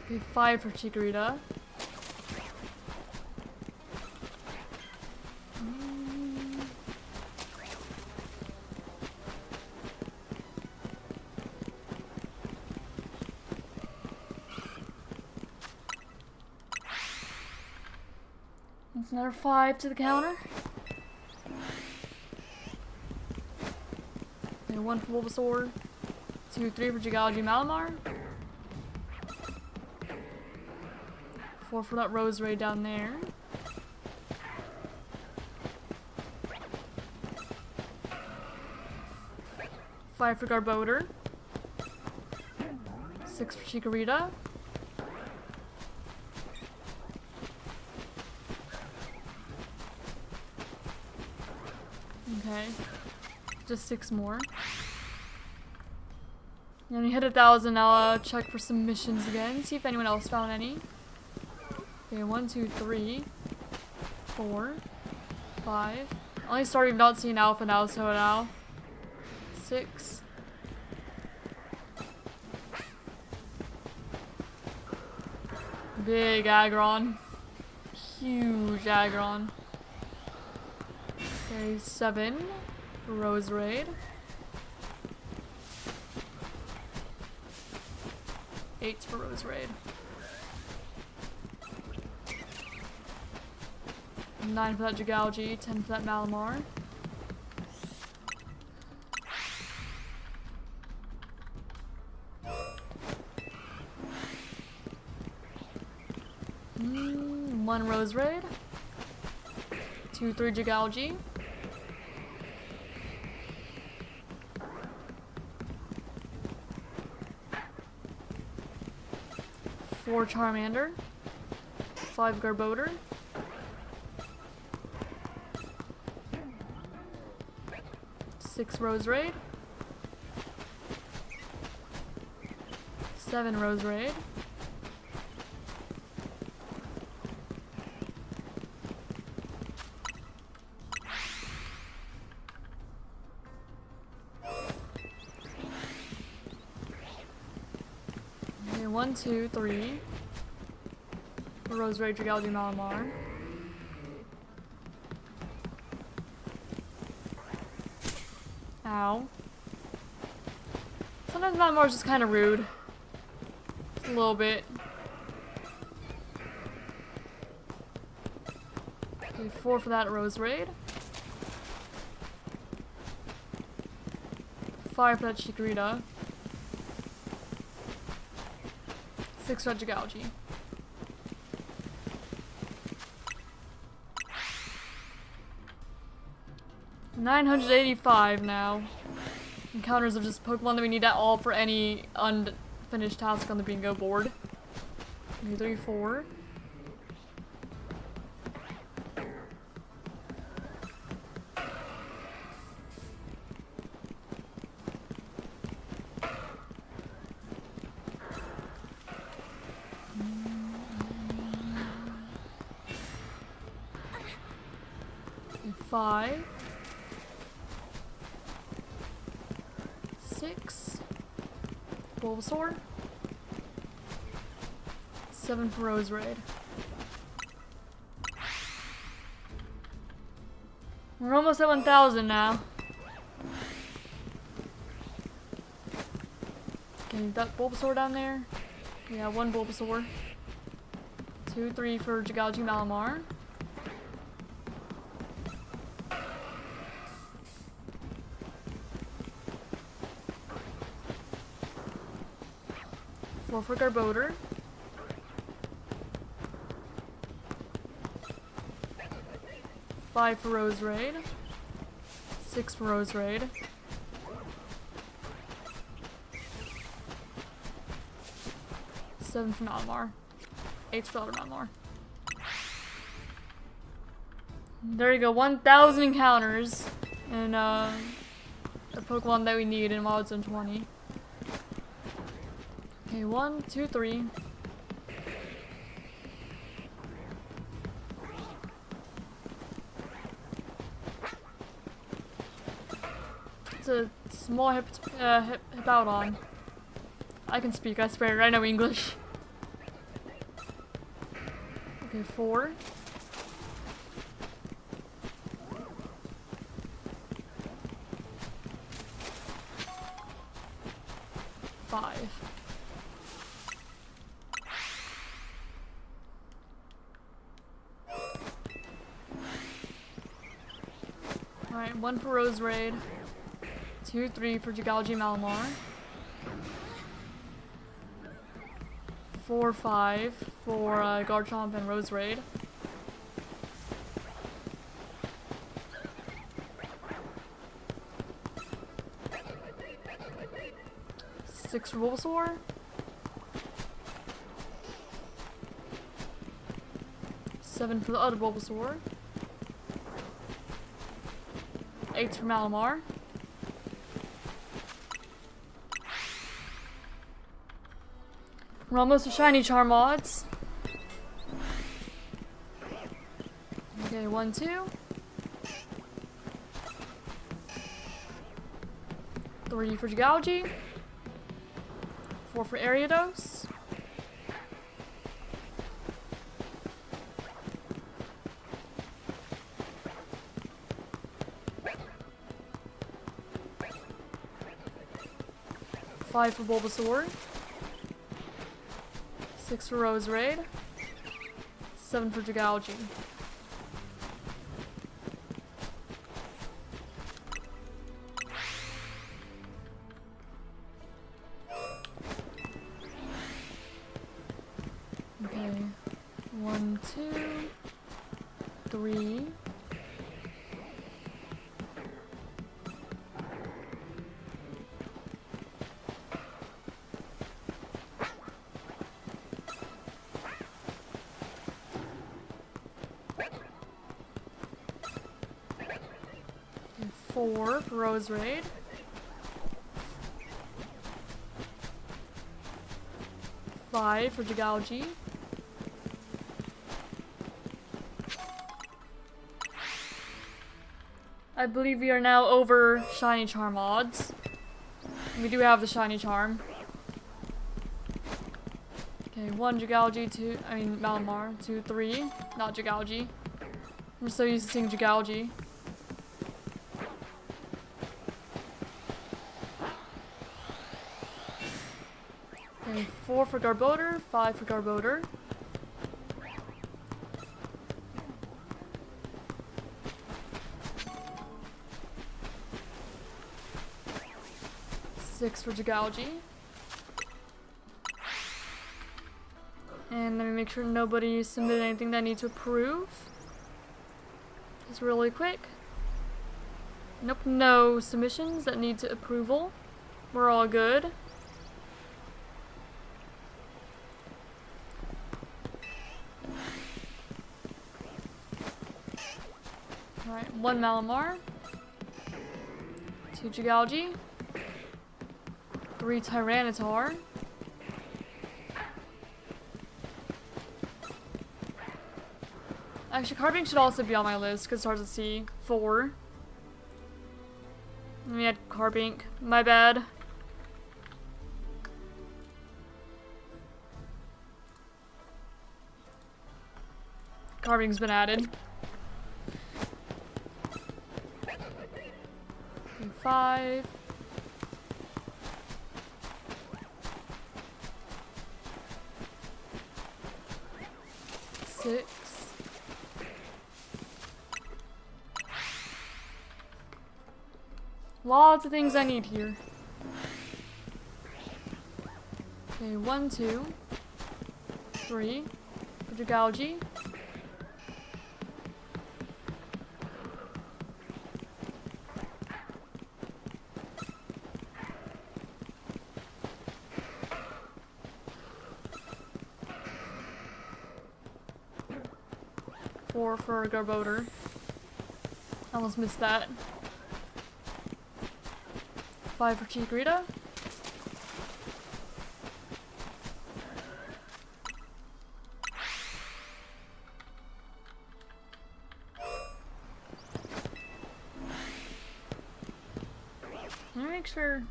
Okay, 5 for Chikorita. That's another 5 to the counter. Okay, 1 for Bulbasaur. 2, 3 for Jigology Malamar. 4 for that Rose Raid down there. 5 for Garbodor. 6 for Chikorita. Okay. Just 6 more. And we hit 1,000, I'll check for some missions again, see if anyone else found any. Okay, 1, 2, 3, 4, 5. Only started not seeing Alpha now, so now. 6. Big Aggron. Huge Aggron. Okay, 7 for Rose Raid. 8 for Rose Raid. 9 for that Jigology, 10 for that Malamar. 1 Rose Raid. 2, 3 Jagalgi. 4 Charmander. 5 Garbodor. 6 Rose Raid. 7 Rose Raid. 1, 2, 3. Rose Raid, Jagalgi, Malamar. Ow. Sometimes Malamar's just kind of rude. Just a little bit. Okay, 4 for that Rose Raid. 5 for that Chikorita. 6 for that Jagalgi. $985 now. Encounters of just Pokemon that we need at all for any unfinished task on the bingo board. 3, 4. Okay, 5. 6. Bulbasaur. 7 for Rose Raid. We're almost at 1,000 now. Okay, that Bulbasaur down there. Yeah, 1 Bulbasaur. 2, 3 for Jagalgi, Malamar. 4 for Garbodor. 5 for Rose Raid. 6 for Rose Raid. 7 for Malamar. 8 for other Malamar. There you go, 1,000 encounters and the Pokemon that we need in Wild Zone 20. Okay, 1, 2, 3. It's a small Hippowdon. I can speak, I swear, I know English. Okay, 4. 5. Alright, 1 for Rose Raid. 2, 3 for Jagalgi, Malamar. 4, 5 for Garchomp and Rose Raid. 6 for Bulbasaur. 7 for the other Bulbasaur. 8 for Malamar. We're almost to shiny Charmods. Okay, 1, 2. 3 for Jagalgi. 4 for Ariados. 5 for Bulbasaur. 6 for Rose Raid. 7 for Jagalgi. Okay. 1, 2. 3. And 4 for Rose Raid. 5 for Jigalji. I believe we are now over Shiny Charm odds. We do have the Shiny Charm. Okay, 1 Jigalji, 2, Malamar, 2, 3. Not Jigalji. I'm so used to seeing Jigalji. Okay, 4 for Garbodor, 5 for Garbodor. 6 for Jigalji. And let me make sure nobody submitted anything that I need to approve. Just really quick. Nope, no submissions that need to approval. We're all good. Alright, 1 Malamar. 2 Jigalji. 3 Tyranitar. Actually, Carbink should also be on my list because it starts at C. 4. Let me add Carbink. My bad. Carbink's been added. 5. 6. Lots of things I need here. Okay, 1, 2, 3 for Jigalji. 4 for Garbodor. I almost missed that. 5 for Chikorita. Let me make sure.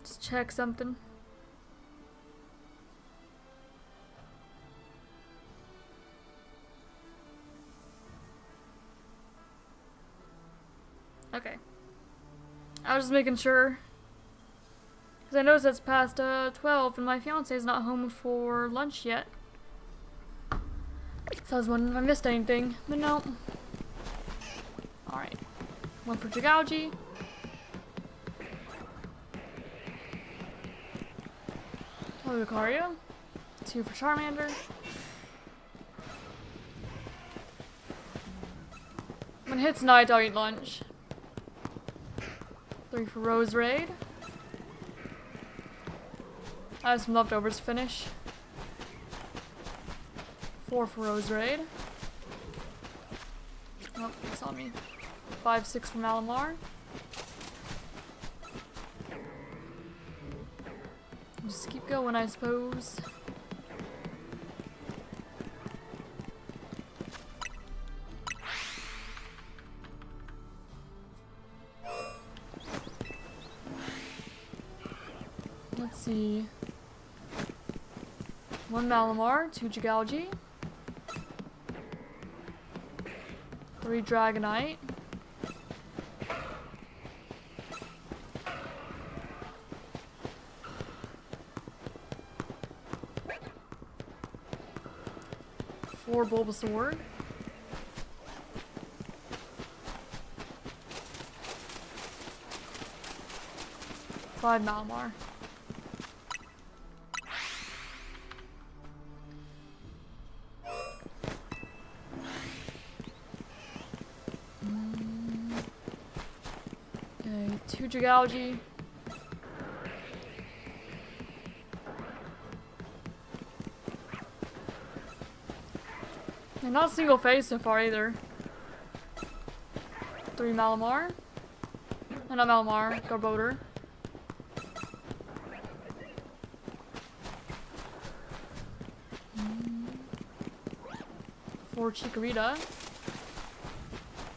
Just check something. Okay. I was just making sure. Because I noticed it's past 12 and my fiance is not home for lunch yet. So I was wondering if I missed anything. But no. Alright. 1 for Jigalji. Lucario. 2 for Charmander. When it hits night, I'll eat lunch. 3 for Rose Raid. I have some leftovers to finish. 4 for Rose Raid. Oh, it's on me. 5, 6 for Malamar. Just keep going, I suppose. Let's see. 1 Malamar, 2 Jigalji. 3 Dragonite. 4 Bulbasaur. 5 Malamar. 2 Jigalgi. And not single phase so far either. 3 Malamar. Not Malamar, Garbodor. 4 Chikorita.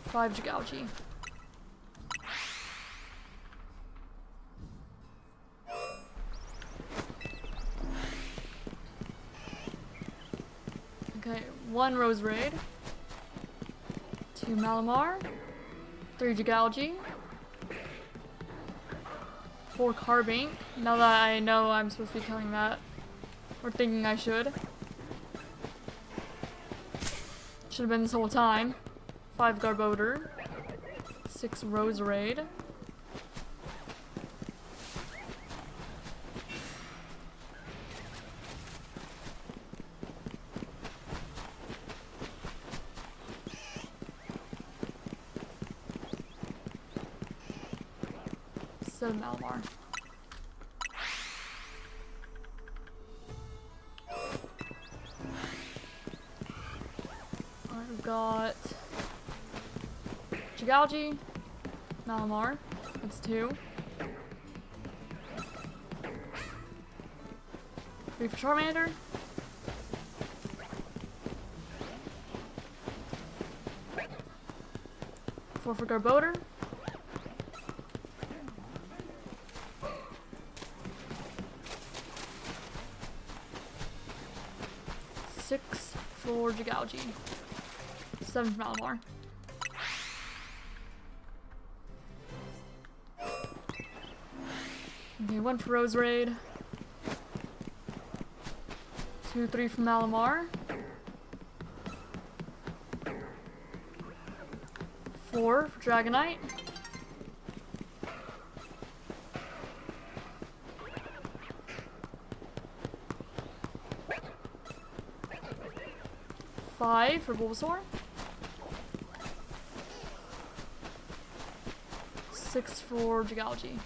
5 Jigalgi. Okay, 1 Roserade. 2 Malamar. 3 Jigalgi. 4 Carbink. Now that I know I'm supposed to be killing that. Or thinking I should. Should have been this whole time. 5 Garbodor. 6 Roserade. So Malamar. I've got Jigalgi, Malamar. That's 2. 3 for Charmander. 4 for Garbodor. 6 for Jigalgi. 7 for Malamar. Okay, 1 for Roserade. 2, 3 for Malamar. 4 for Dragonite. 5 for Bulbasaur. 6 for Jigalgi.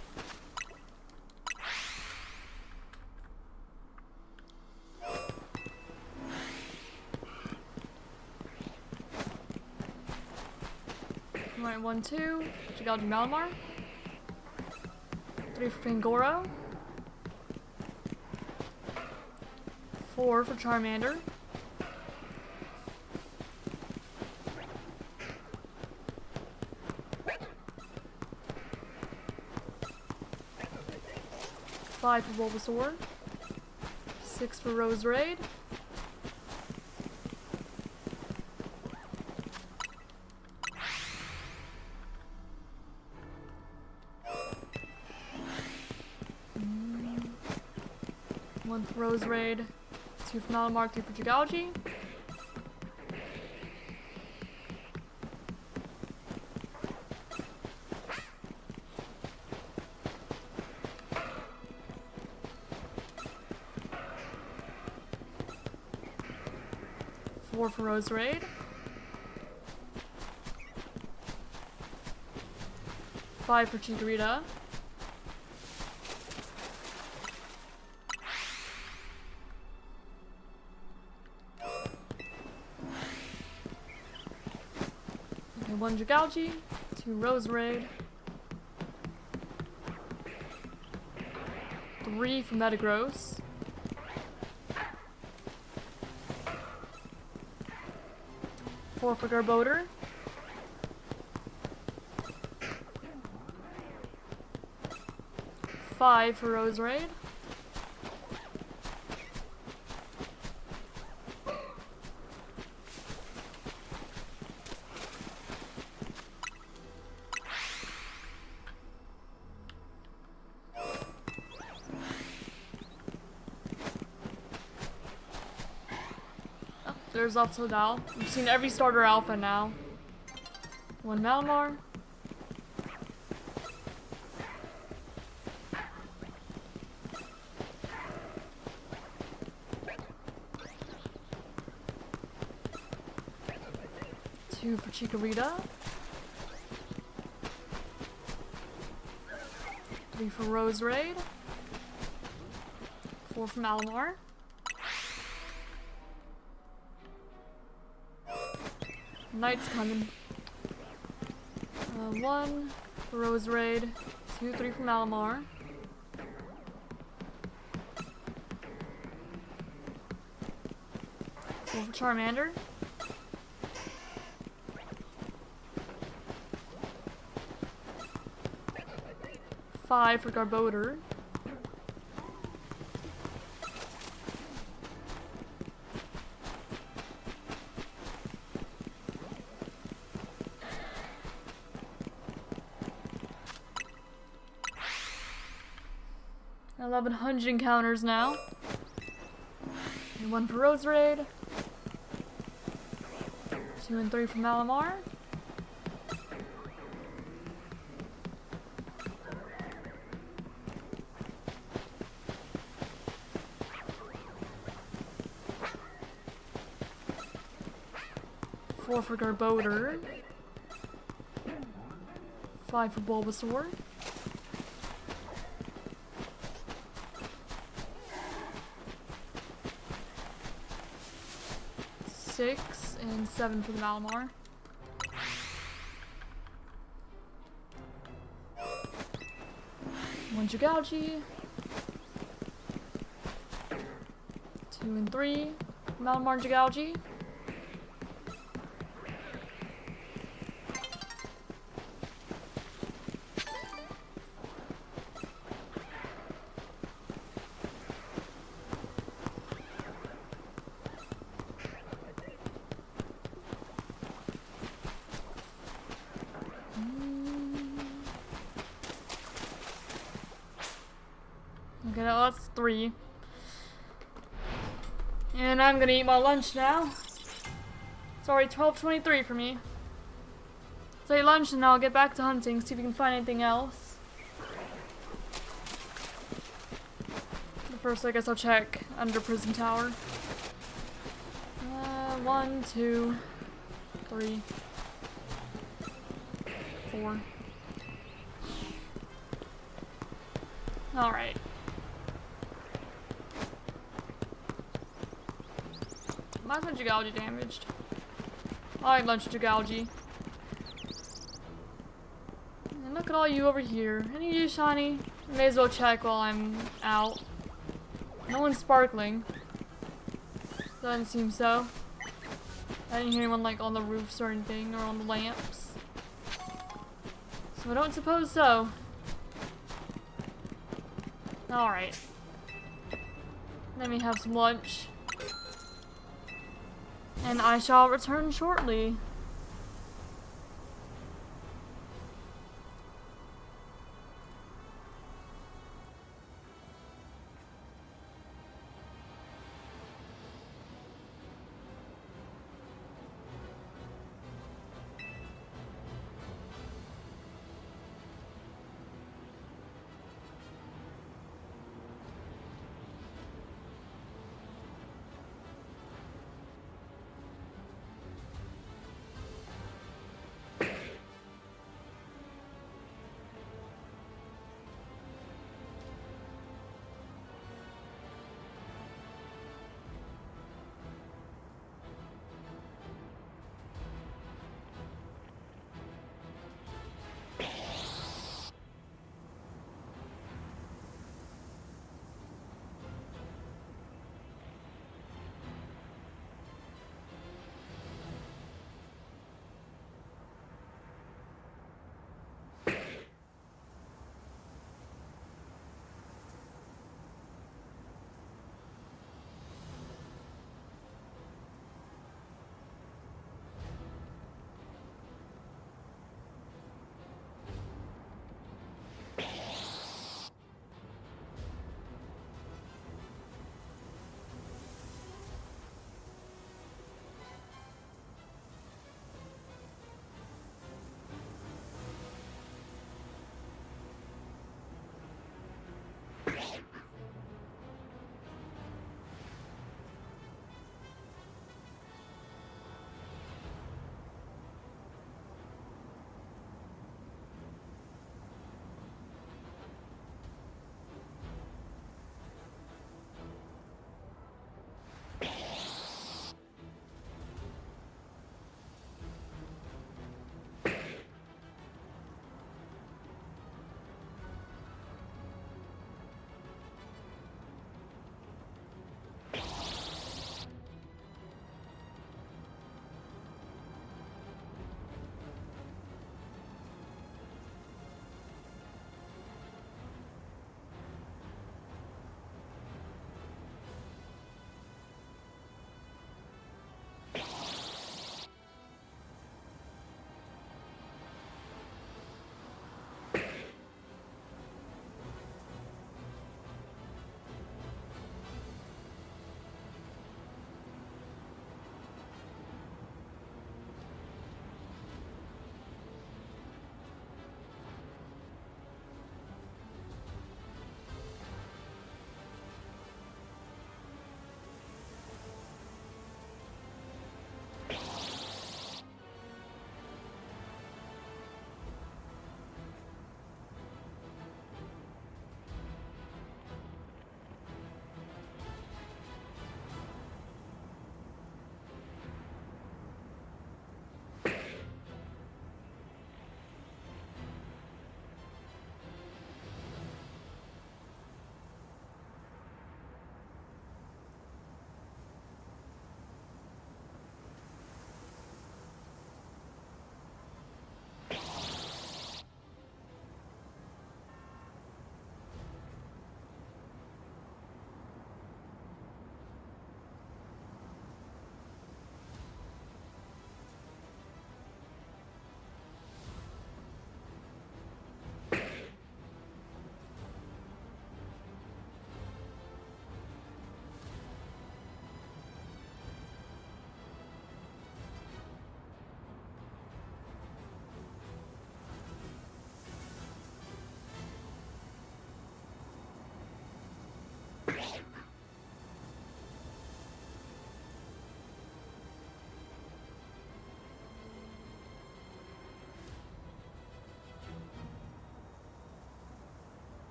Alright, 1, 2. Jigalgi, Malamar. 3 for Pangoro. 4 for Charmander. 5 for Bulbasaur. 6 for Roserade. 1 for Roserade. 2 for Malamar, 3 for Jigalgi. Four for Roserade. 5 for Chikorita. Okay, 1 Jigalgi, 2 Roserade. 3 for Metagross. 4 for Garbodor. 5 for Roserade. There's also Dal. We've seen every starter alpha now. 1 Malamar. 2 for Chikorita. 3 for Rose Raid. 4 from Alamar. Knight's coming. 1 for Rose Raid. 2, 3 from Alamar. 4 for Charmander. 5 for Garbodor. 1100 encounters now. And 1 for Rose Raid. 2 and 3 from Malamar. Four for Garbodor. 5 for Bulbasaur. 6 and 7 for the Malamar. One Jagouchi. 2 and 3 Malamar Jagouchi. 'Okay, that's 3. And I'm gonna eat my lunch now. Sorry, 12:23 for me. So eat lunch and I'll get back to hunting, see if we can find anything else. But first, I guess I'll check under Prison Tower. 1, 2, 3, 4. Alright. Why is my Jagouchi damaged? I like lunch Jagouchi. And look at all you over here. Any of you shiny? May as well check while I'm out. No one's sparkling. Doesn't seem so. I didn't hear anyone like on the roofs or anything, or on the lamps. So I don't suppose so. Alright. Let me have some lunch. And I shall return shortly.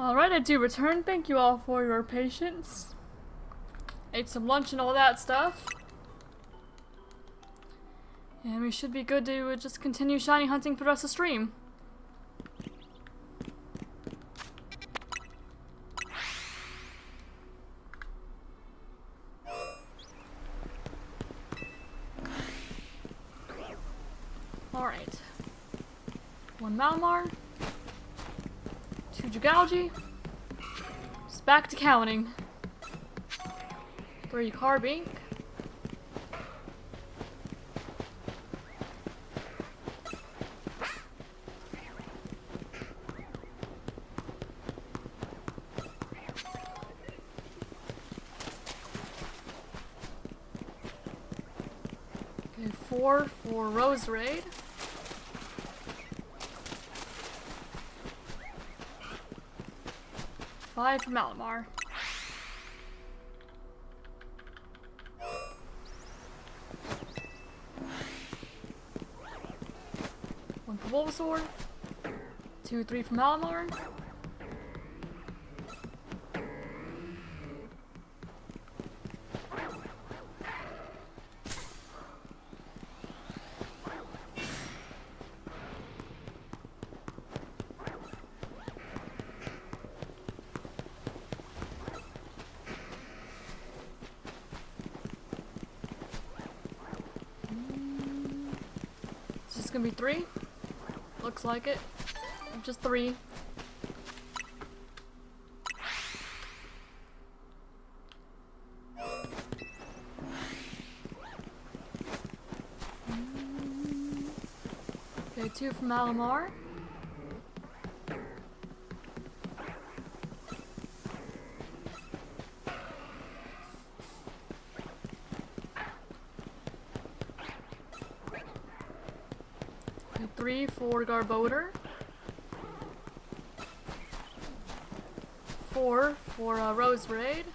Alright, I do return. Thank you all for your patience. Ate some lunch and all that stuff. And we should be good to just continue shiny hunting for the rest of the stream. Alright. 1 Malamar. 2 Jugalgi. Just back to counting. 3 Carbink. Okay, 4 for Rose Raid. 5 for Malamar. One for Bulbasaur. 2, 3 for Malamar. It's gonna be 3. Looks like it. Just 3. Okay, 2 from Malamar. Okay, 3 for Garbodor. 4 for Rose Raid.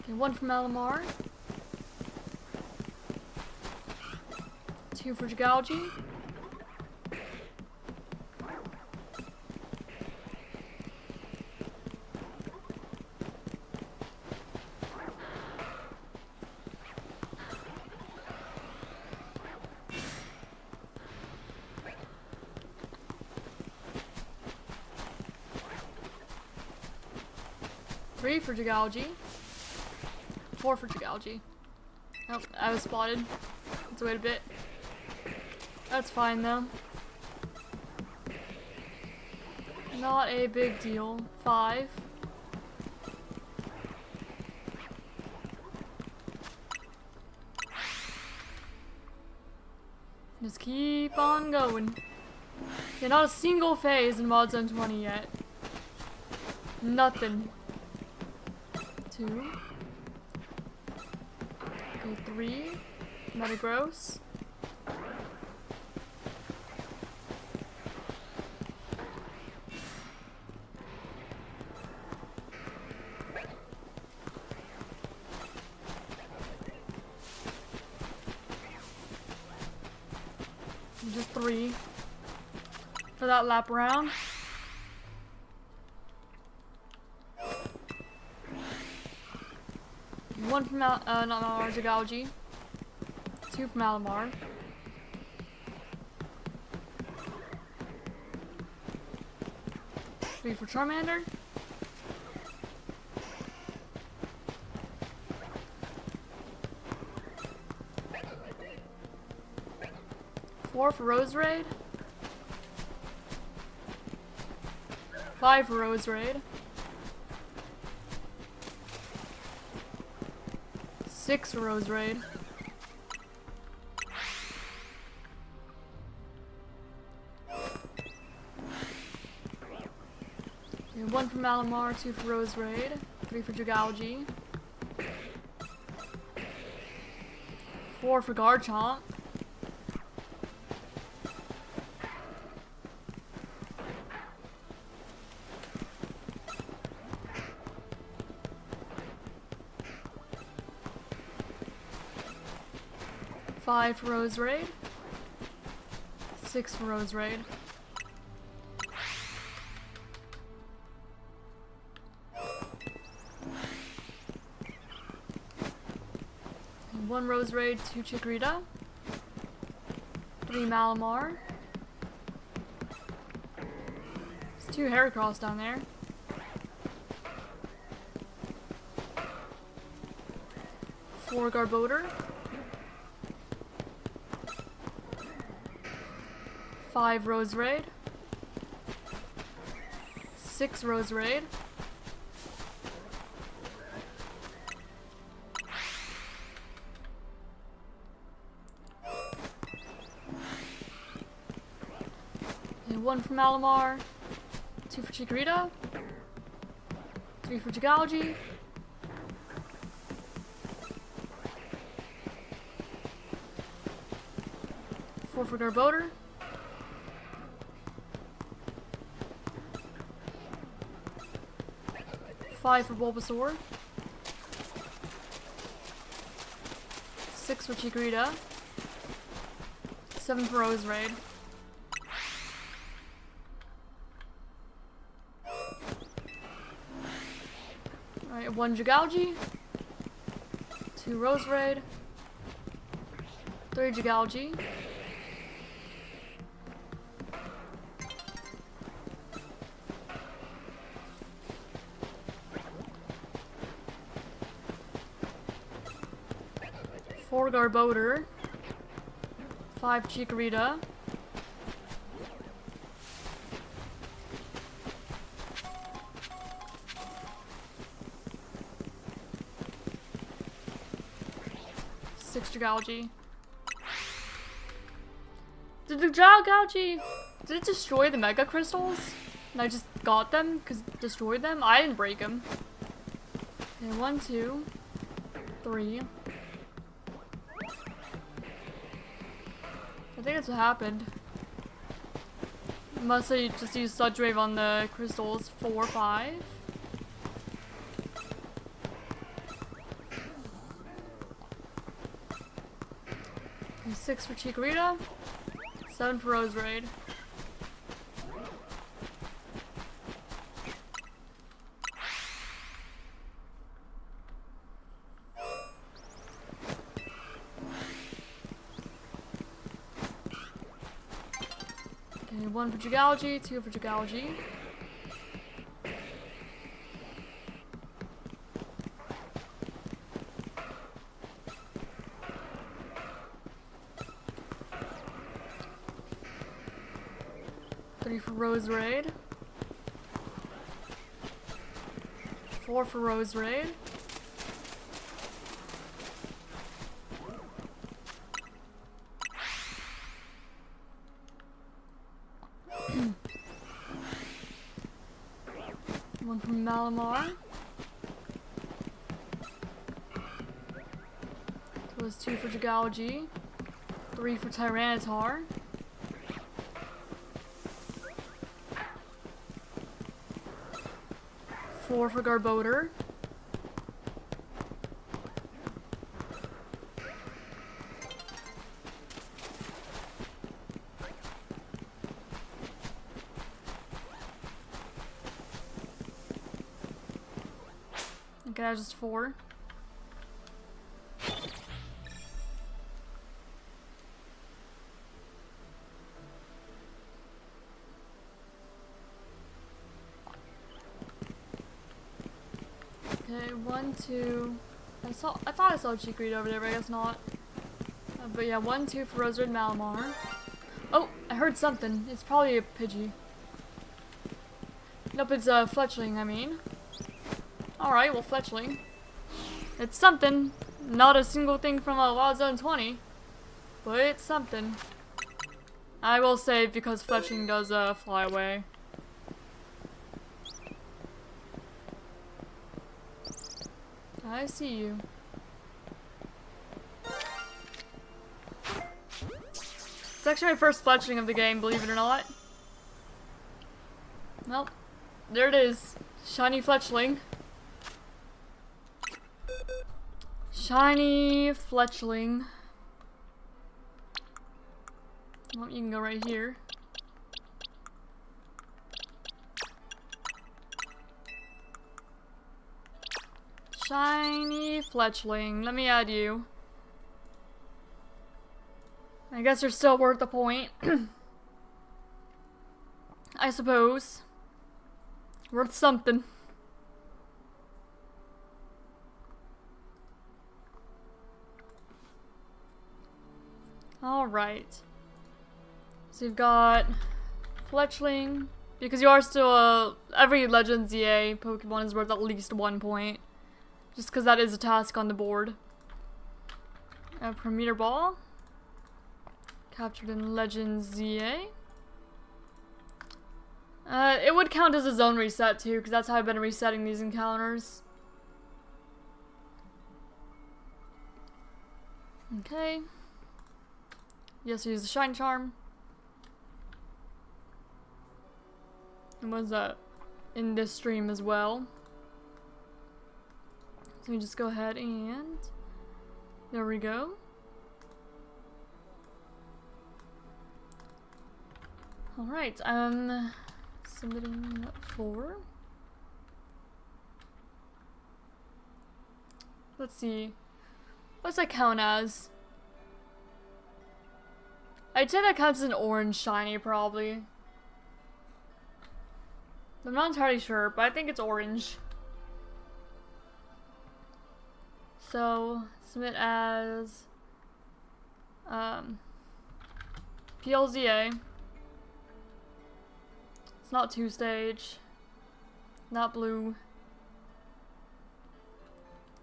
Okay, 1 for Malamar. 2 for Jugalgi. 3 for Jugalgi. 4 for Jugalgi. Oh, I was spotted. Let's wait a bit. That's fine though. Not a big deal. 5. Just keep on going. Okay, not a single phase in Mod Zone 20 yet. Nothing. 2. Okay, 3. Metagross. Just 3 for that lap around. One from not Malamar, Jugalgi. 2 from Malamar. Three for Charmander. 4 for Rose Raid. 5 for Rose Raid. 6 for Rose Raid. Okay, 1 for Malamar, 2 for Rose Raid, 3 for Jugalgi. 4 for Garchomp. 5 for Rose Raid. 6 for Rose Raid. And 1 Rose Raid, 2 Chikorita. 3 Malamar. There's 2 Heracross down there. 4 Garbodor. 5 Rose Raid. 6 Rose Raid. And 1 for Malamar. 2 for Chikorita. 3 for Jigology. 4 for Garbodor. 5 for Bulbasaur. 6 for Chikorita. 7 for Rose Raid. Alright, 1 Jigology. 2 Rose Raid. 3 Jigology. 4 Garbodor, 5 Chikorita, 6 Jigology. Did the Jigology, did it destroy the Mega Crystals? And I just got them because it destroyed them? I didn't break them. Okay, 1, 2, 3. I think that's what happened. Must have just used Sludge Wave on the crystals. 4, 5. And 6 for Chikorita. 7 for Rose Raid. Okay, 1 for Jigology, 2 for Jigology. Three for Rose Raid. 4 for Rose Raid. One from Malamar. So it's 2 for Jigology. 3 for Tyranitar. 4 for Garbodor. Okay, just 4. Okay, 1, 2. I thought I saw a Chikorita over there, but I guess not. But yeah, 1, 2 for Rose Red Malamar. Oh, I heard something. It's probably a Pidgey. Nope, it's a Fletchling, I mean. Alright, well, Fletchling. It's something. Not a single thing from Wild Zone 20. But it's something. I will say, because Fletchling does fly away. I see you. It's actually my first Fletchling of the game, believe it or not. Well, there it is. Shiny Fletchling. Shiny Fletchling. Well, you can go right here. Shiny fletchling. Let me add you. I guess you're still worth the point. I suppose. Worth something. Alright. So you've got Fletchling. Because you are still every Legends EA Pokemon is worth at least 1 point. Just because that is a task on the board. A Premier Ball. Captured in Legends ZA. It would count as a zone reset too, because that's how I've been resetting these encounters. Okay. Yes, use the Shine Charm. And was that in this stream as well? So we just go ahead and there we go. Alright, I'm submitting for. Let's see. What's that count as? I'd say that counts as an orange shiny, probably. I'm not entirely sure, but I think it's orange. So, submit as PLZA. It's not 2-stage. Not blue.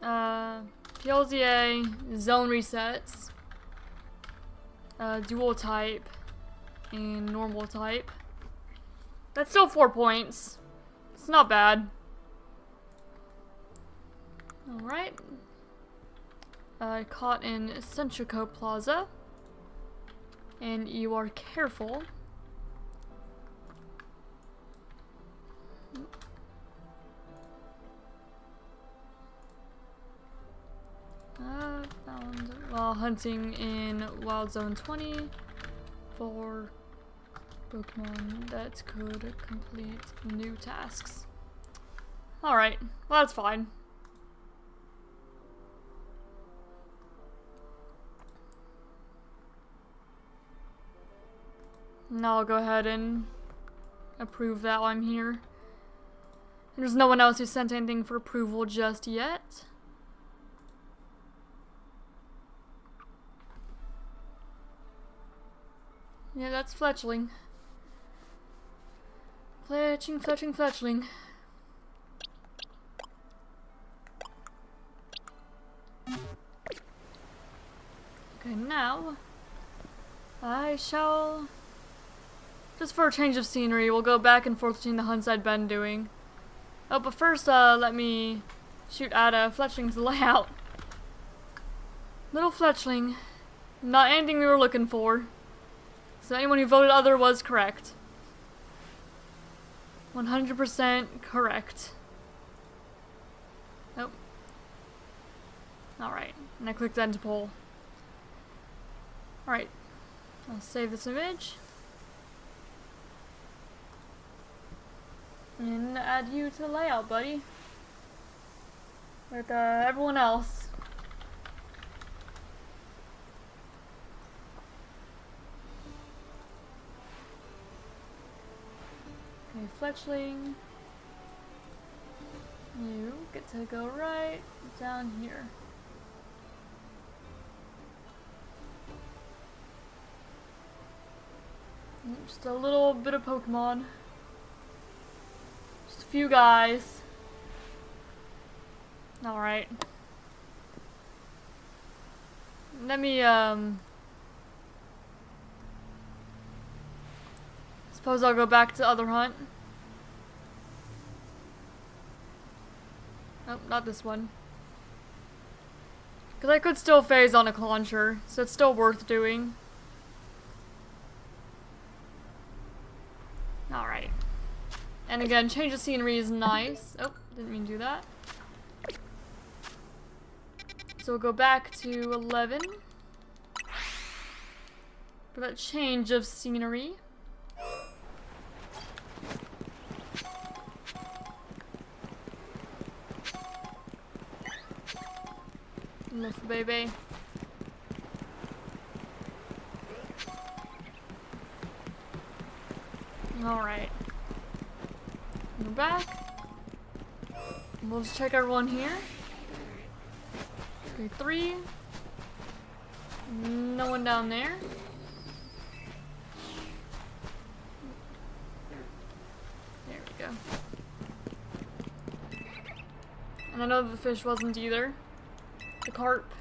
PLZA, zone resets. Dual type. And normal type. That's still 4 points. It's not bad. Alright. Caught in Centrico Plaza. And you are careful. Found while hunting in Wild Zone 20 for Pokemon that could complete new tasks. Alright, well that's fine. Now I'll go ahead and approve that while I'm here. There's no one else who sent anything for approval just yet. Yeah, that's Fletchling. Fletchling. Okay, now I shall, just for a change of scenery, we'll go back and forth between the hunts I'd been doing. Oh, but first, let me shoot at Fletchling's layout. Little Fletchling. Not anything we were looking for. So anyone who voted other was correct. 100% correct. Oh. Alright, and I clicked end poll. Alright, I'll save this image. And add you to the layout, buddy. With everyone else. Okay, Fletchling. You get to go right down here. Just a little bit of Pokemon. Just a few guys. Alright. Let me, suppose I'll go back to other hunt. Nope, not this one. Because I could still phase on a launcher, so it's still worth doing. Alright. And again, change of scenery is nice. Oh, didn't mean to do that. So we'll go back to 11. for that change of scenery. Lift, baby. Alright. We're back. We'll just check everyone here. Okay, 3. No one down there. There we go. And I know the fish wasn't either. The carp.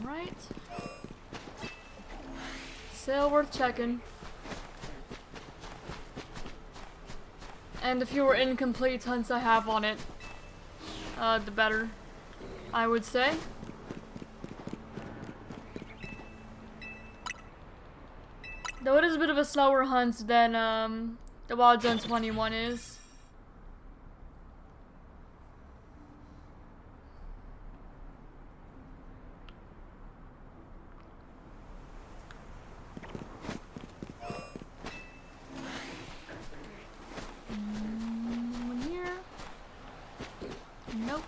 Alright. Still worth checking. And the fewer incomplete hunts I have on it, the better, I would say. Though it is a bit of a slower hunt than the Wild Zone 21 is. One here. Nope.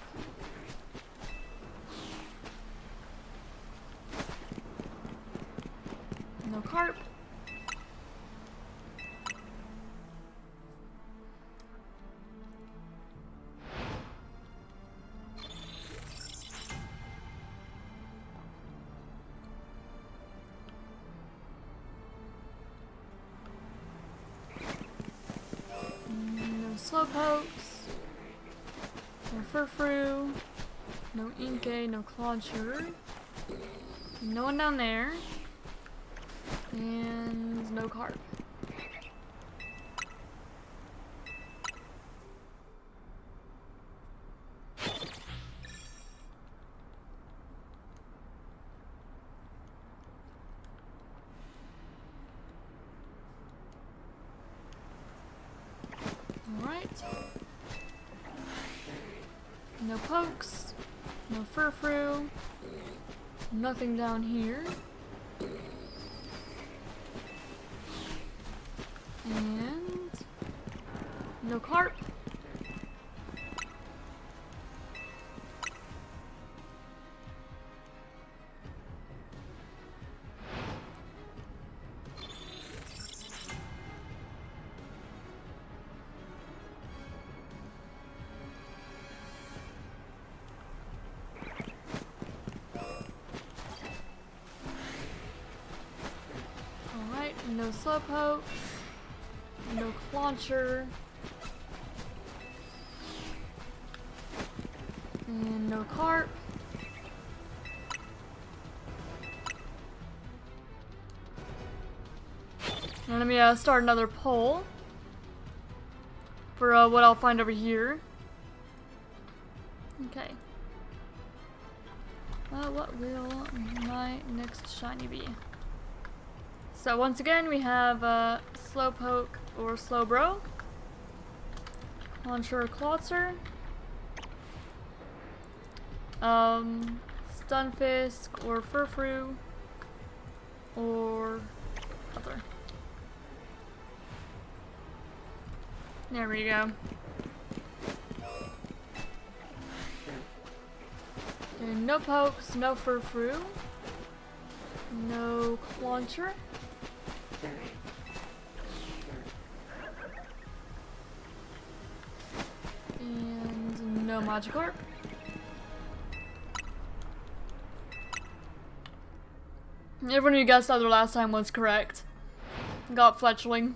No carp. No slowpokes, no furfru, no inkay, no clauncher, no one down there, and no carp. Alright. No pokes, no furfru, nothing down here. And no carp. Alright, no slowpoke, no clauncher, and no carp. And let me start another poll for what I'll find over here. Okay. What will my next shiny be? So once again, we have Slowpoke or Slowbro, Clauncher or Clawser, Stunfisk or Furfru, or other. There we go. Okay, no pokes, no Furfru, no Clauncher. And no Magikarp. Everyone who guessed other last time was correct. Got Fletchling.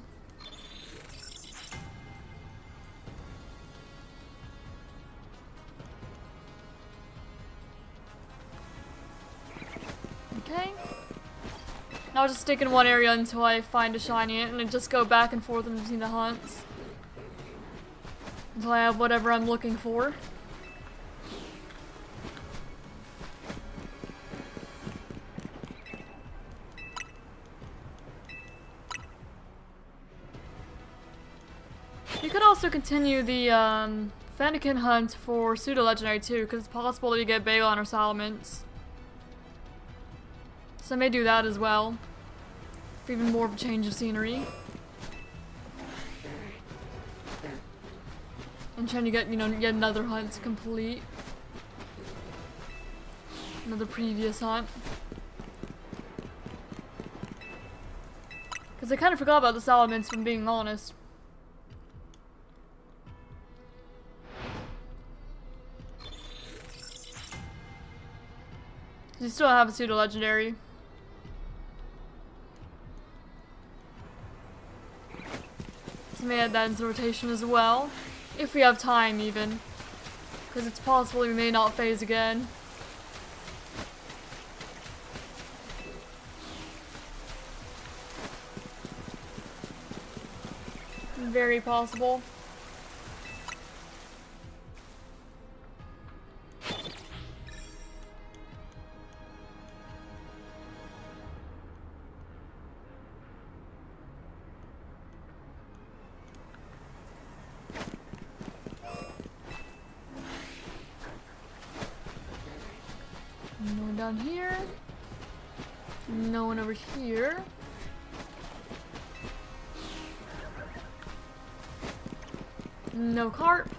Okay. I'll just stick in one area until I find a shiny and then just go back and forth in between the hunts. Until I have whatever I'm looking for. also continue the Fennekin hunt for pseudo-legendary too, because it's possible that we get Bagon or Salamence. So I may do that as well, for even more of a change of scenery. And trying to get, you know, yet another hunt to complete. Another previous hunt. Because I kind of forgot about the Salamence, if I'm being honest. You still have a pseudo-legendary. So may add that into rotation as well. If we have time, even. Because it's possible we may not phase again. Very possible. No one down here. No one over here. No carp.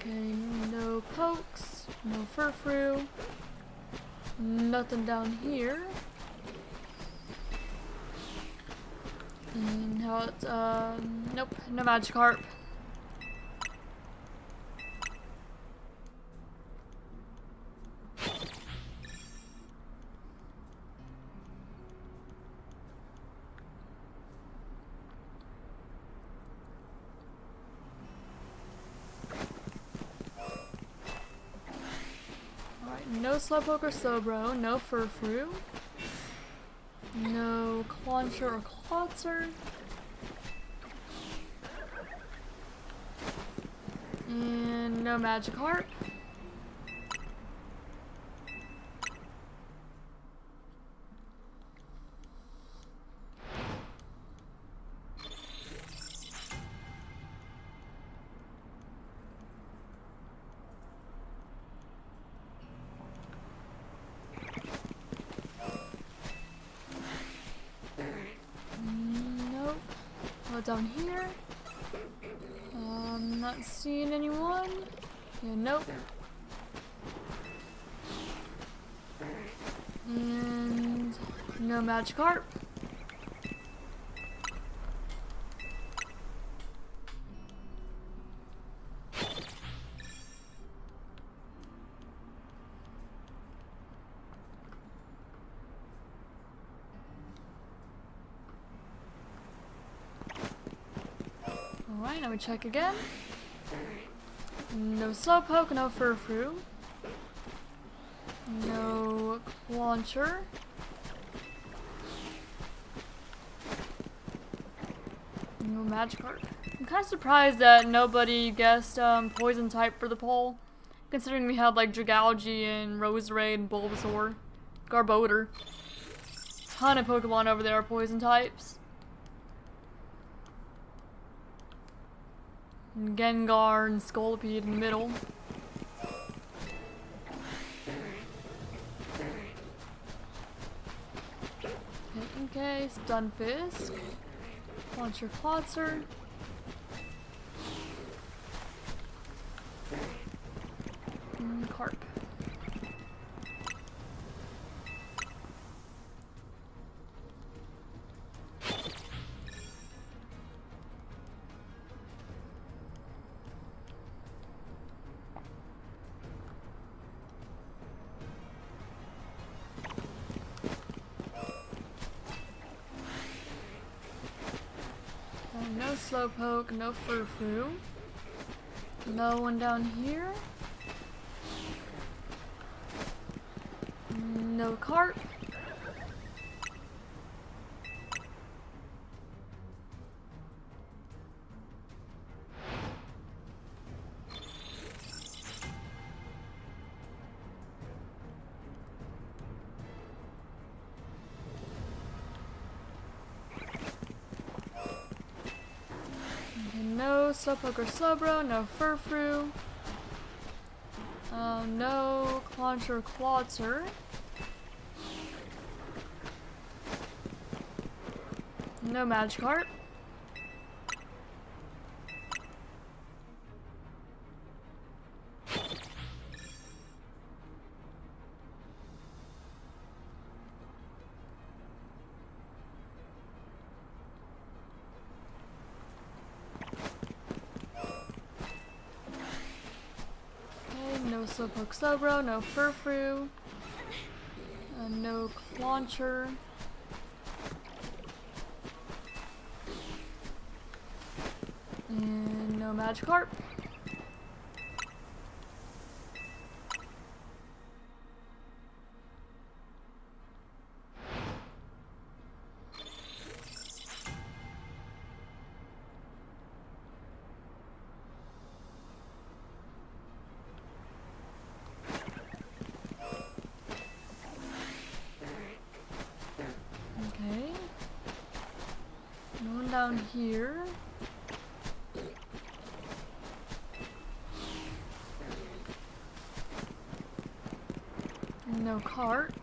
Okay, no pokes, no furfru, nothing down here. And how about, nope, no Magikarp. No Slowpoke or Slowbro, no Furfru, no Clauncher or Klotzer, and no Magikarp. Down here. Not seeing anyone. Yeah, nope. And no Magikarp. Alright, now we check again. No Slowpoke, no Furfru. No Clauncher. No Magikarp. I'm kind of surprised that nobody guessed Poison type for the poll, considering we had like Dragalge and Roserade and Bulbasaur, Garbodor. Ton of Pokemon over there are Poison types. And Gengar and Scolipede in the middle. Okay, Stunfisk. Launcher Klotzer. And Carp. No Slowpoke, no Furfru. No one down here. No Carp. no Slowpoke or Slowbro, no Furfrou, no Clauncher or Clawser, no Magikarp, no Slowpoke Slowbro, no Furfrou, no Clauncher, and no Magikarp. Okay. No one down here. No cart.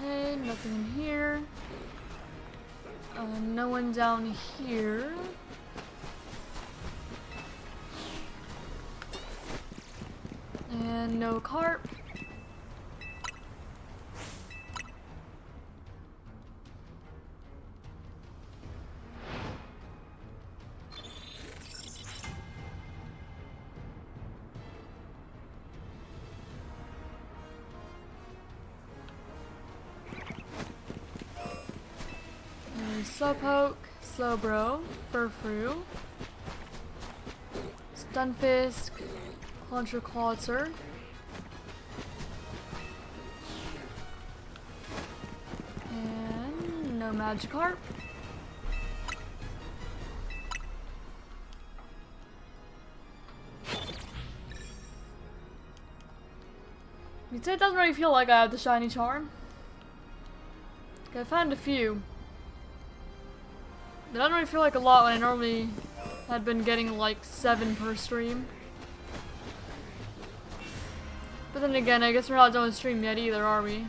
Okay, nothing in here. No one down here. And no carp. Slowpoke, Slowbro, Furfrou, Stunfisk, Clauncher Clawser, and no Magikarp. You'd say it doesn't really feel like I have the shiny charm. I found a few. It doesn't really feel like a lot when I normally had been getting like 7 per stream. But then again, I guess we're not done with stream yet either, are we?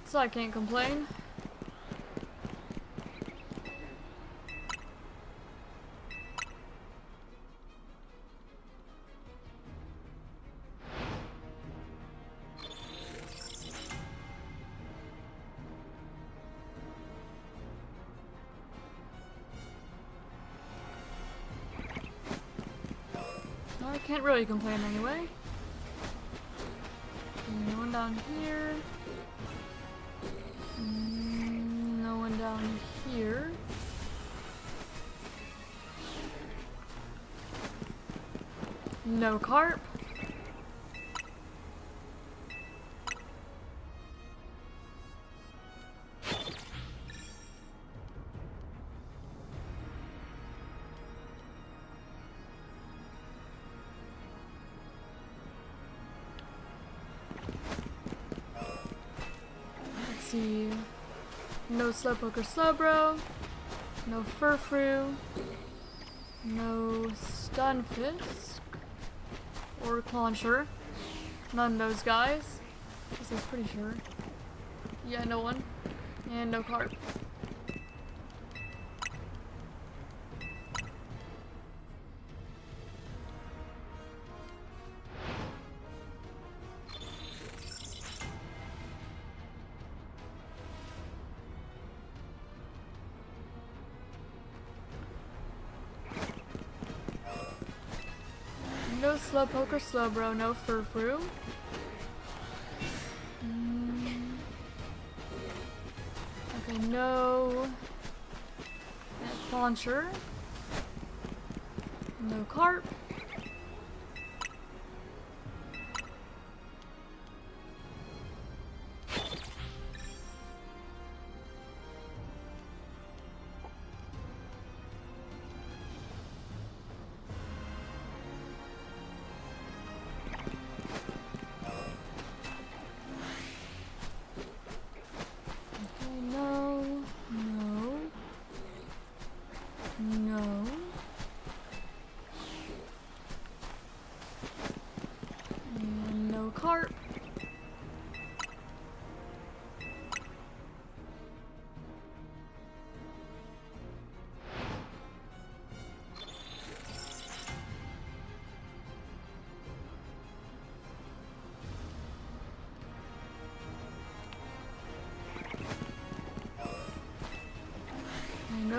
So I can't complain. I can't really complain anyway. No one down here. No one down here. No carp. See, no Slowpoke or Slowbro, no Furfrou, no Stunfisk or Clauncher, none of those guys. This is pretty sure. Yeah, no one, and no carp. No Slowpoke or Slowbro, no Furfrou. Okay, no Clauncher. No carp.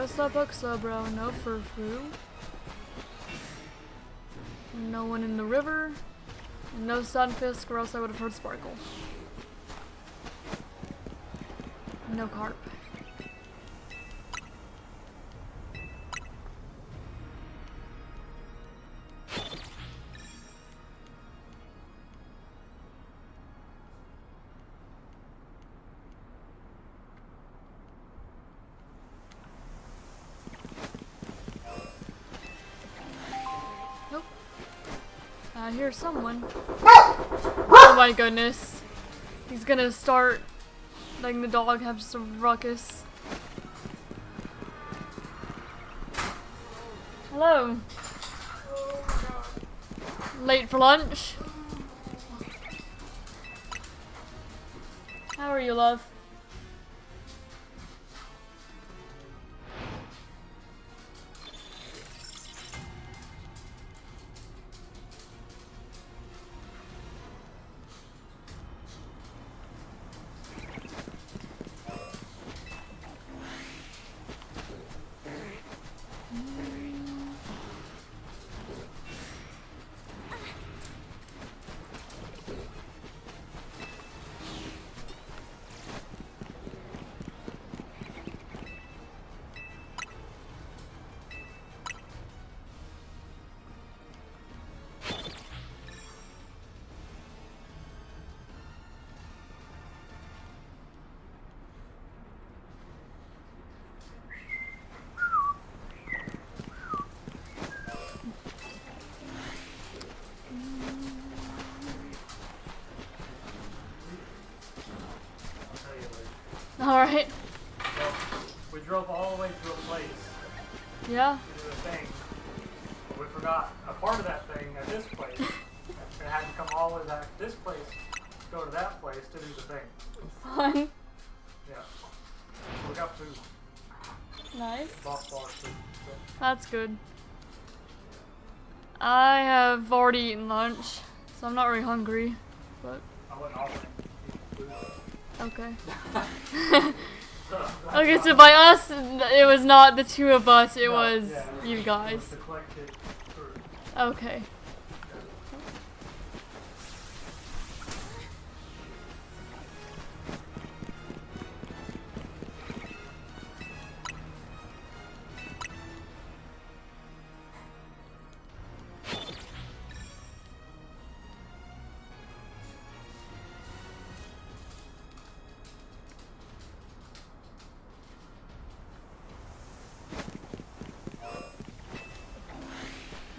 No Starbucks, bro. No fur-foo. No one in the river. No sunfisk, or else I would have heard sparkle. No carp. Nope. I hear someone. Oh my goodness. He's gonna start letting the dog have just a ruckus. Hello. Late for lunch? How are you, love? Alright. Well, we drove all the way to a place Yeah? to do a thing, but we forgot a part of that thing at this place, and it had to come all the way back to this place to go to that place to do the thing. Fun. Yeah. We got food. Nice. Boss bar food. So. That's good. I have already eaten lunch, so I'm not really hungry, but I wasn't offering food. okay. Okay, so by us, it was not the two of us, it was you guys. It was the collective group. Okay.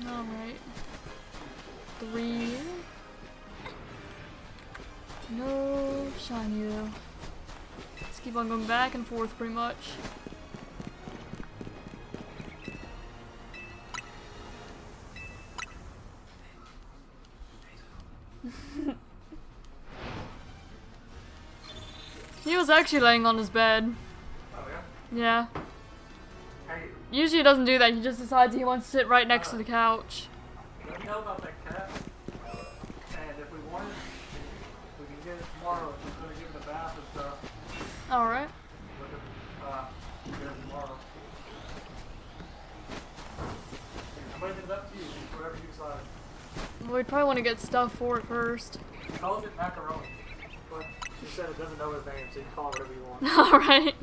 Alright. 3. No shiny though. Let's keep on going back and forth pretty much. He was actually laying on his bed. Oh yeah? Yeah. Hey, Usually he doesn't do that, he just decides he wants to sit right next to the couch. let me know about that cat. And if we want it, we can get it tomorrow. She's gonna give it a bath and stuff. Alright. We can get it tomorrow. I'm leaving it up to you, whatever you decide. We'd probably want to get stuff for it first. He calls it macaroni, but she said it doesn't know his name, so you can call it whatever you want. Alright.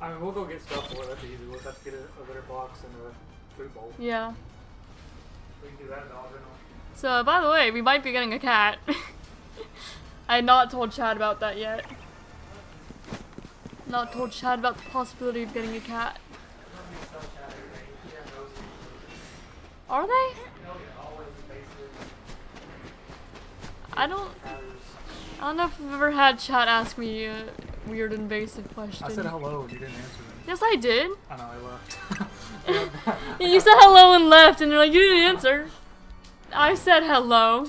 I mean, we'll go get stuff for it. That's easy. We'll just have to get a litter box and a food bowl. Yeah. We can do that, dog. So, by the way, we might be getting a cat. I had not told Chad about that yet. Not told Chad about the possibility of getting a cat. Are they? I don't know if I've ever had Chad ask me a weird invasive question. I said hello and you didn't answer me. Yes, I did. I know, I left. You said hello and left, and you're like, you didn't answer. I said hello.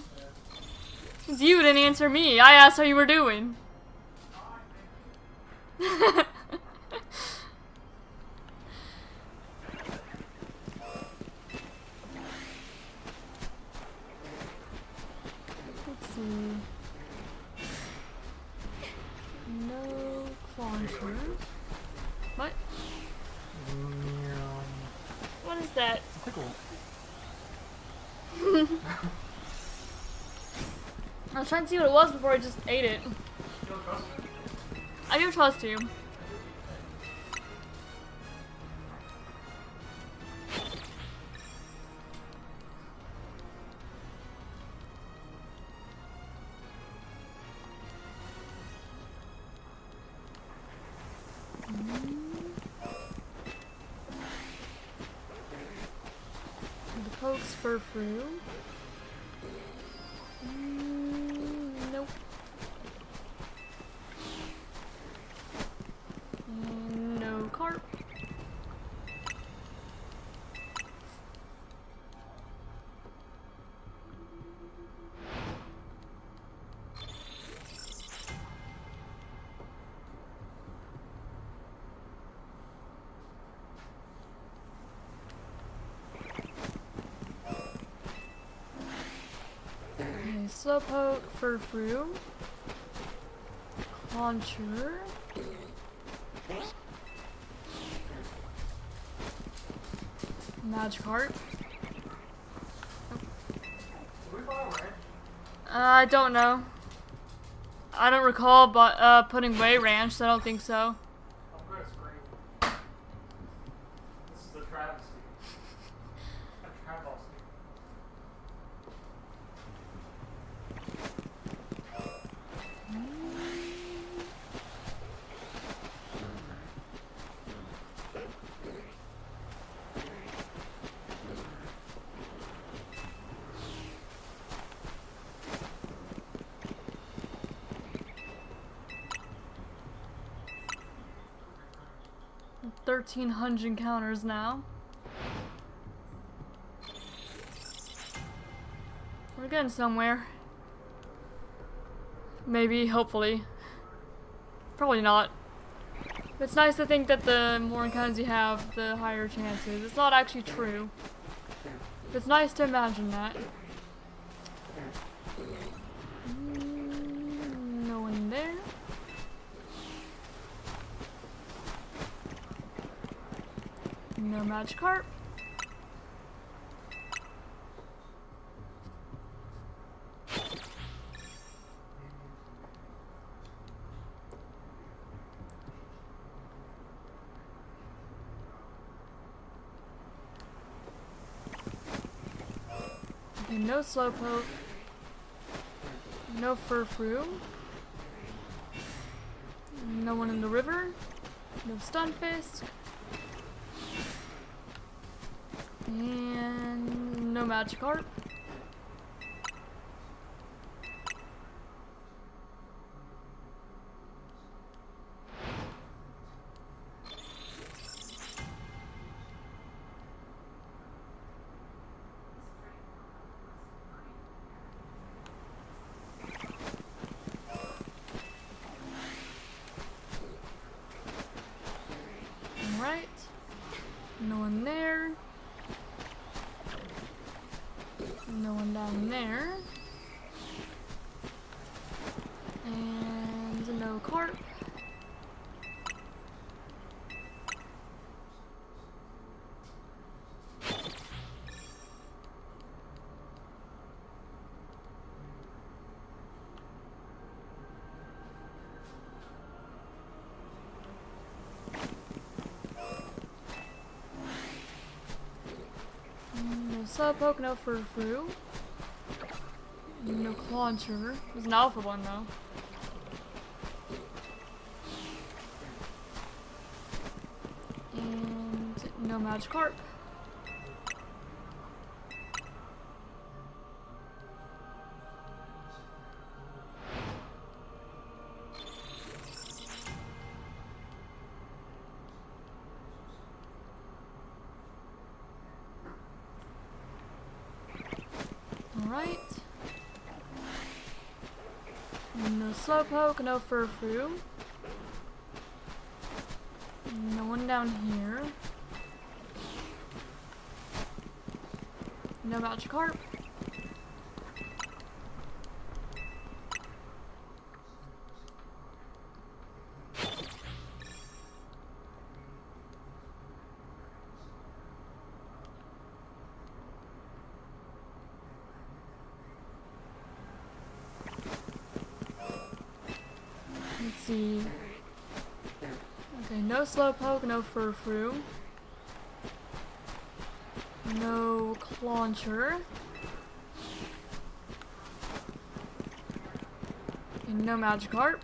You didn't answer me. I asked how you were doing. Let's see. No closure. What? that? Pickle. I was trying to see what it was before I just ate it. You don't trust me? I do trust you. The pokes for fruit. Nope. No carp. Slowpoke for fruit. Launcher. Magikarp. Did we buy a ranch? I don't know. I don't recall but putting away ranch, so I don't think so. I'm gonna scream. This is a travesty. A travesty. Mm. 1,300 encounters now. We're getting somewhere. Maybe, hopefully. Probably not. But it's nice to think that the more encounters you have, the higher chances. It's not actually true. But it's nice to imagine that. No one there. No Magikarp. Okay, no Slowpoke. No Furfrou. No one in the river. No Stunfisk. And no Magikarp. Alright. No one there. No one down there. And no carp. No Slowpoke, no Furfrou. No Clauncher. There's an alpha one though. And no Magikarp. Alright. No Slowpoke, no Furfrou. No one down here. No Magikarp. see. Okay, no slowpoke, no furfru. No clauncher. And no Magikarp.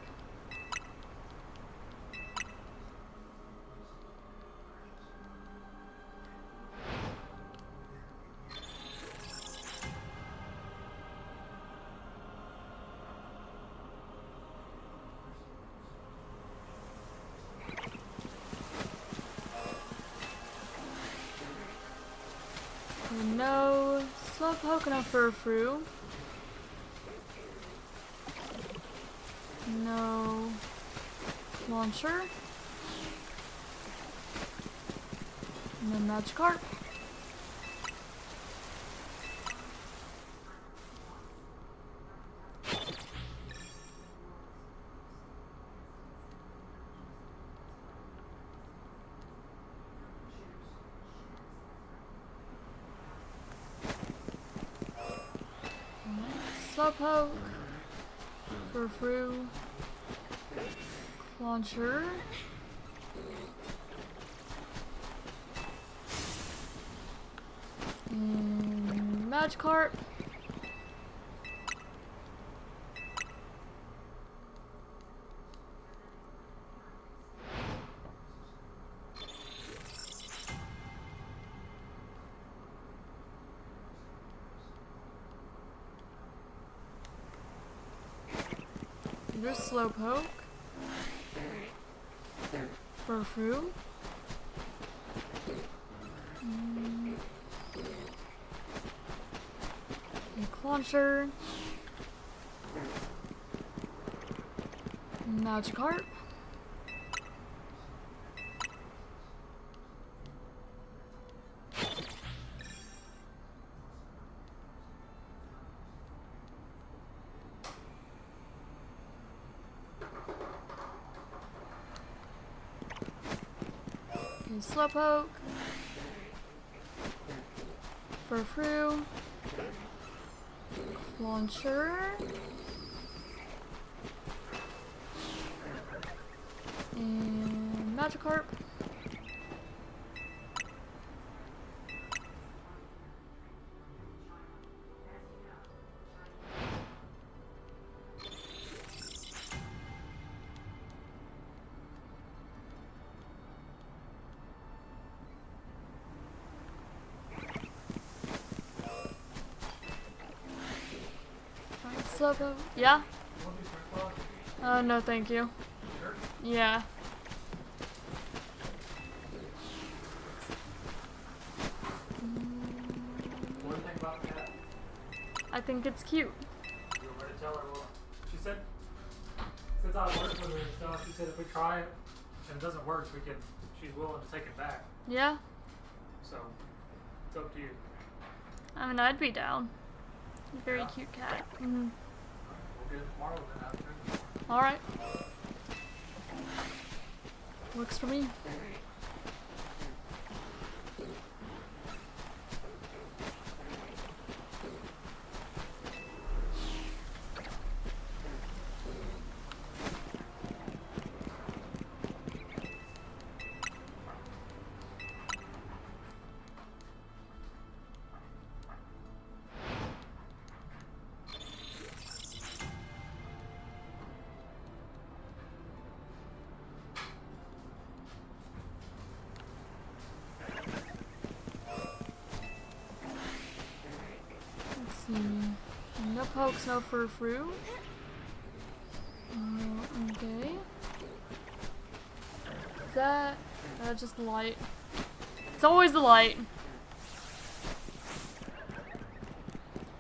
No slowpoke, no furfru. No launcher. No Magikarp. Slowpoke, furfru, launcher, and Magikarp. There's slowpoke, furfru, clauncher, Magikarp. Slowpoke, furfru, launcher, and Magikarp. Slowpoke. Yeah? No thank you. Yeah. What do you think about that? I think it's cute. You were to tell her, well, she said, since I worked with her and stuff, she said if we try it and it doesn't work, she's willing to take it back. Yeah? So, it's up to you. I mean, I'd be down. Very Yeah. cute cat. Mm-hmm. We'll get it tomorrow then after. Alright. Works for me. No pokes, no furfru. Okay. Is that just the light? It's always the light.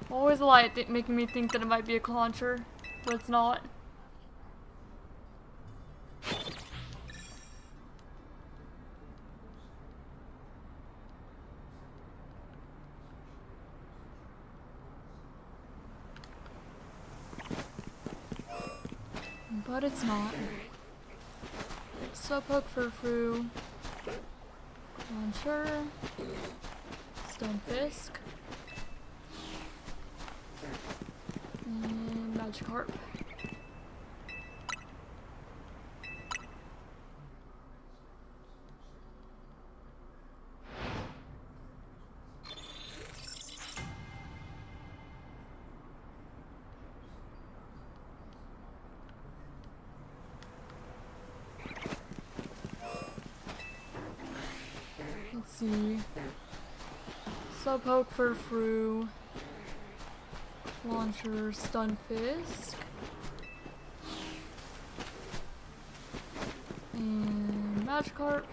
Always the light making me think that it might be a clauncher, but it's not. But it's not. Slowpoke, furfru, launcher, Stonefisk, and Magikarp. see. Slowpoke, Furfrou, Launcher, Stunfisk, and Magikarp.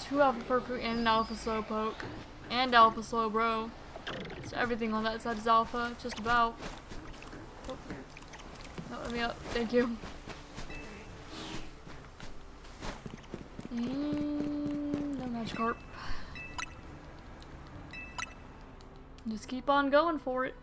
Two Alpha Furfrou and an Alpha Slowpoke. And Alpha Slowbro. So everything on that side is Alpha, just about. Oh. No, let me up. Thank you. And no Magikarp. Just keep on going for it.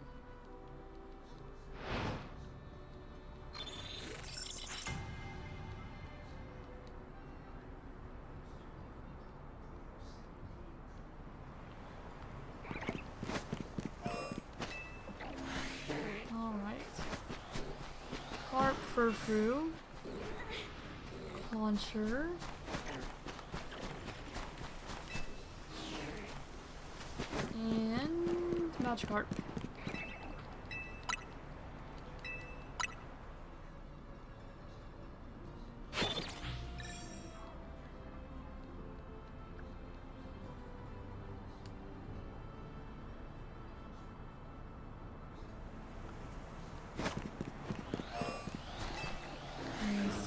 Carp, Furfrou, Launcher, and Magikarp.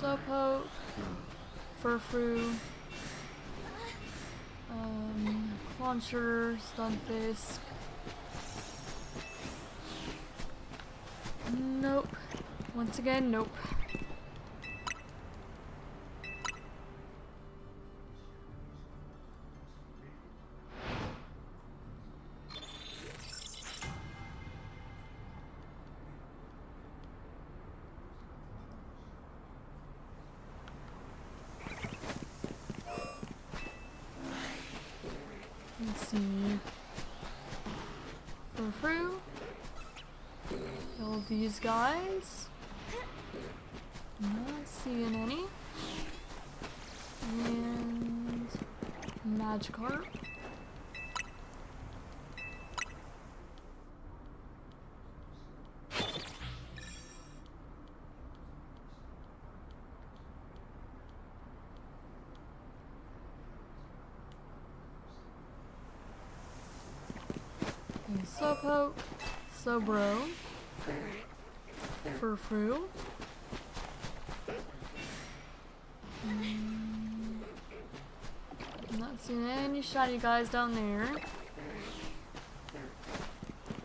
Slowpoke, Furfrou, Launcher, Stunfisk. Nope. Once again, nope. Let's see. Furfrou. All these guys. Not seeing any. And Magikarp. Slowpoke, Slowbro, Furfrou, not seeing any shiny guys down there,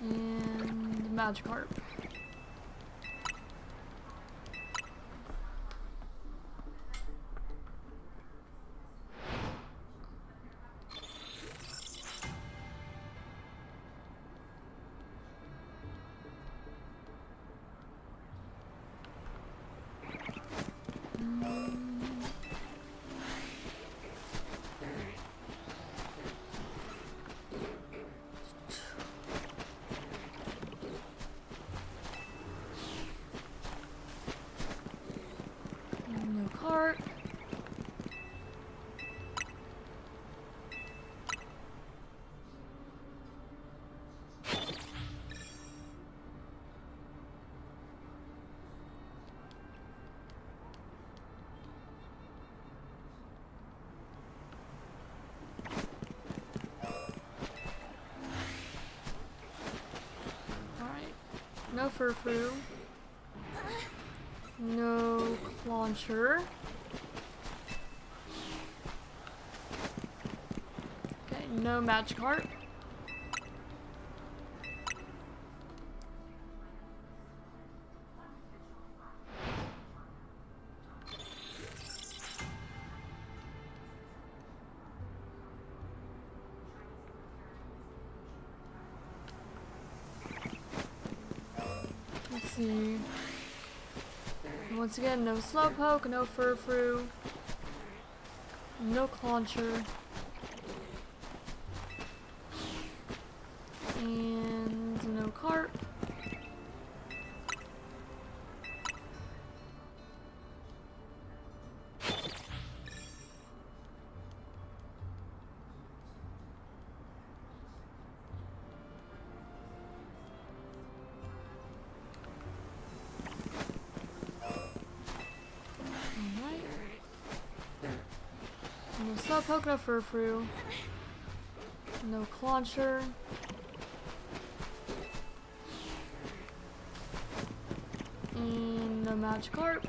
and Magikarp. No cart. No Furfrou. No Launcher. Okay, no Magikarp. Let's see. Once again, no Slowpoke, no Furfrou, no Launcher, and no Carp. Slowpoke, no Furfrou. No Clauncher. And no Magikarp.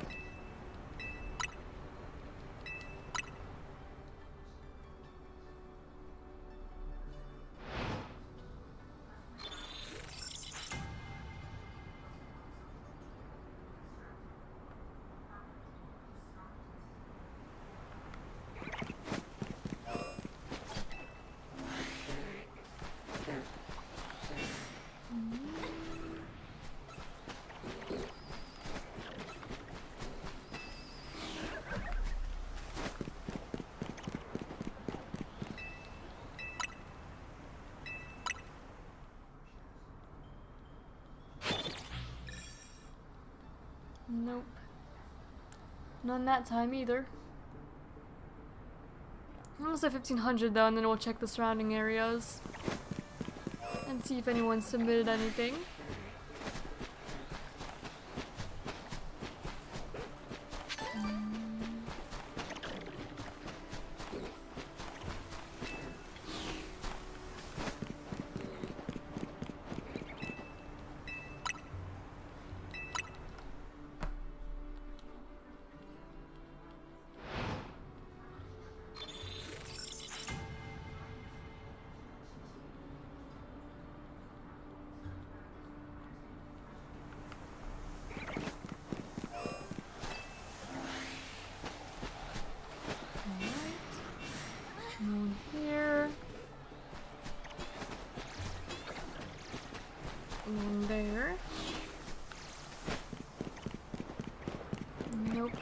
Nope. None that time either. I'm gonna say 1500 though, and then we'll check the surrounding areas and see if anyone submitted anything. No one here. No one there. Nope.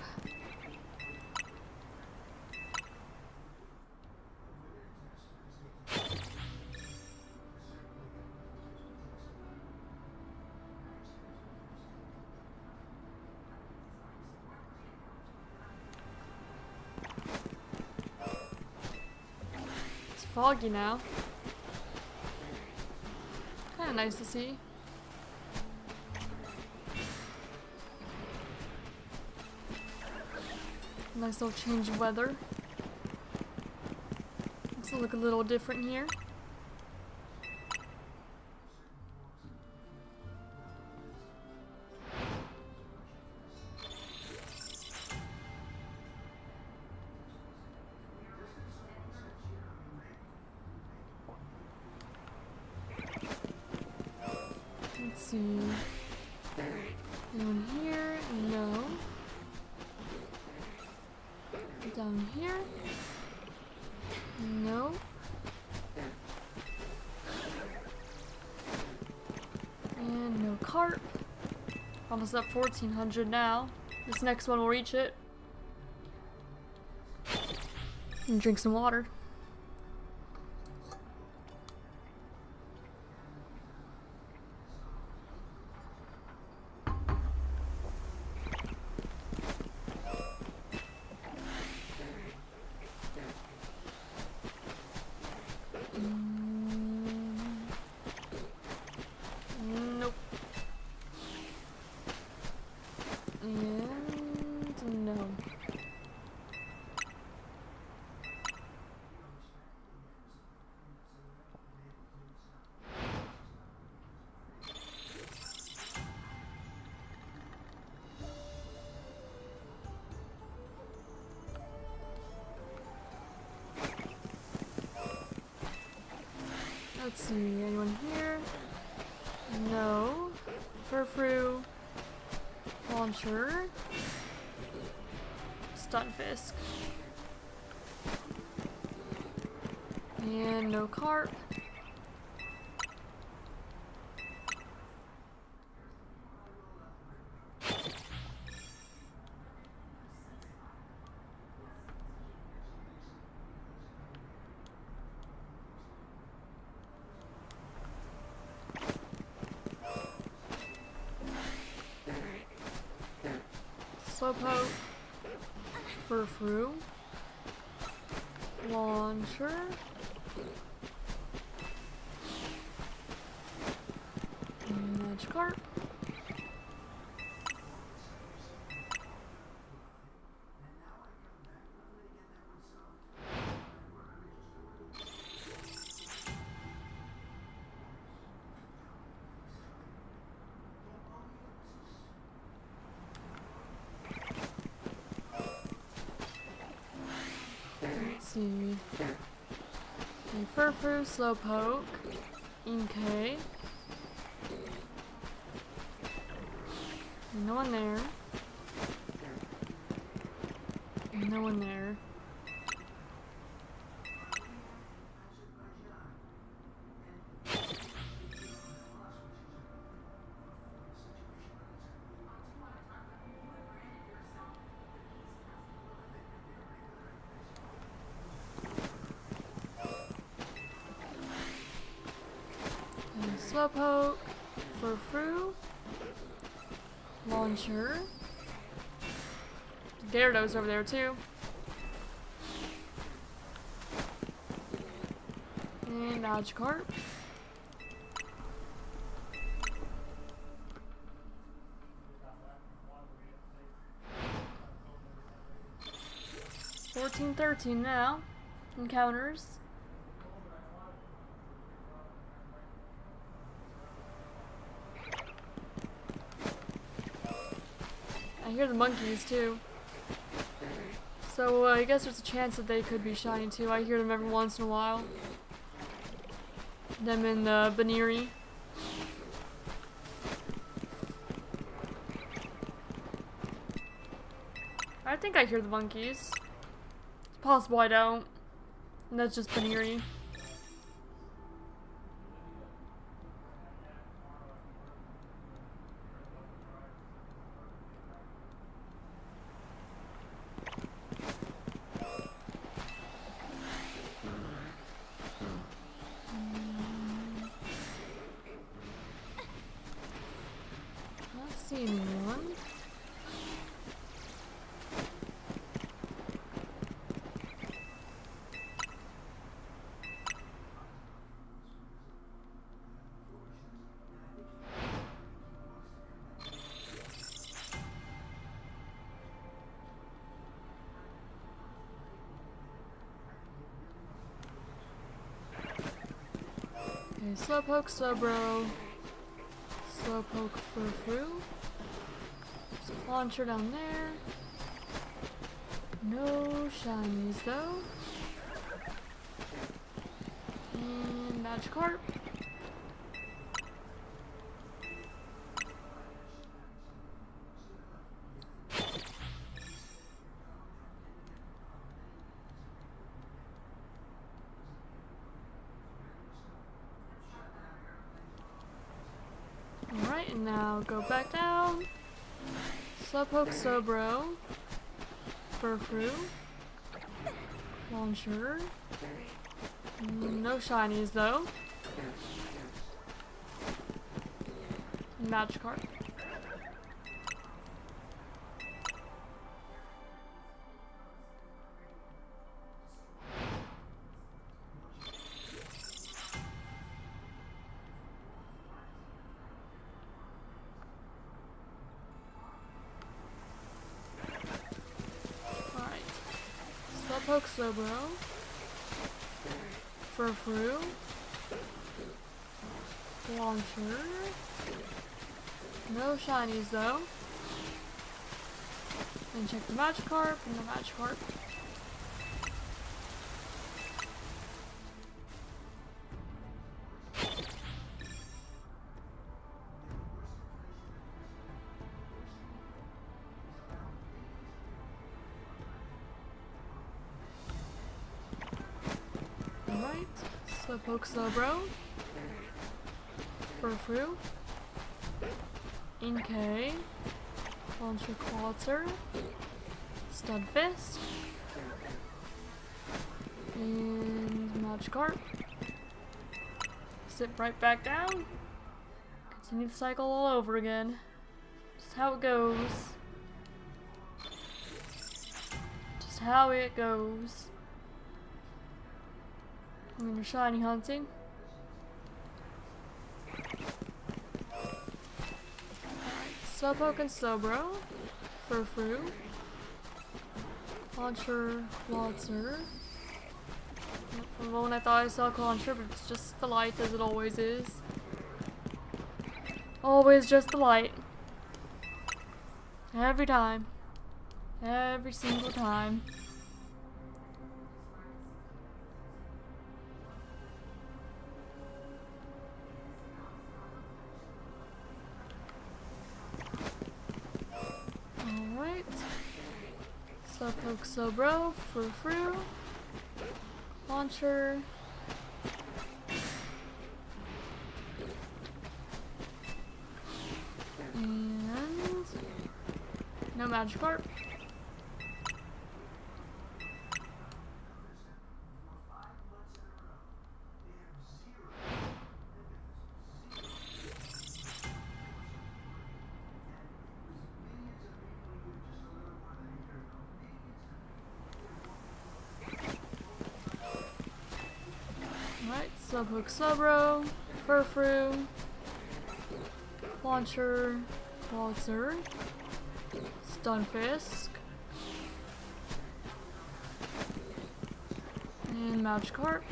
It's foggy now. Kind of nice to see. Nice little change of weather. Makes it look a little different here. Let's see. Anyone here? No. Down here? No. And no carp. Almost up 1400 now. This next one will reach it. And drink some water. Nope. And no. Let's see, anyone here? No. Furfrou. Launcher. Stunfisk. And no carp. Slowpoke, Furfrou, Launcher, Magikarp, see. A Furfrou, Slowpoke, Inkay. No one there. No one there. Slowpoke, Furfrou, Launcher, Gyarados over there too, and Magikarp. $14, $13 now. Encounters. I hear the monkeys too. So I guess there's a chance that they could be shiny too. I hear them every once in a while. Them in the Baneri. I think I hear the monkeys. It's possible I don't. And that's just Baneri. Not see anyone. Okay, Slowpoke, Slowbro, Slowpoke, Furfrou. There's a launcher down there. No shinies though. And Magikarp. Alright, and now go back down. Slowpoke, Slowbro, Furfrou, Launcher. No shinies though. Magikarp. Slowpoke, Slowbro, Furfrou, Launcher. No shinies though. And check the Magikarp and the Magikarp. Alright, Slowpoke, Slowbro, Furfrou, Inkay, Launcher, Qualter, Studfist, and Magikarp. Sit right back down. Continue the cycle all over again. Just how it goes. Just how it goes. I'm gonna shiny hunting. Slowpoke and Slowbro, Furfrou, Launcher, Qualter. For a moment I thought I saw Launcher, but it's just the light as it always is. Always just the light. Every time. Every single time. Alright. Slowpoke, Slowbro, Frou, Launcher. And no Magikarp. Alright, Slowpoke, Slowbro, Frou, Launcher, Waltzer, Stunfisk, and Magikarp.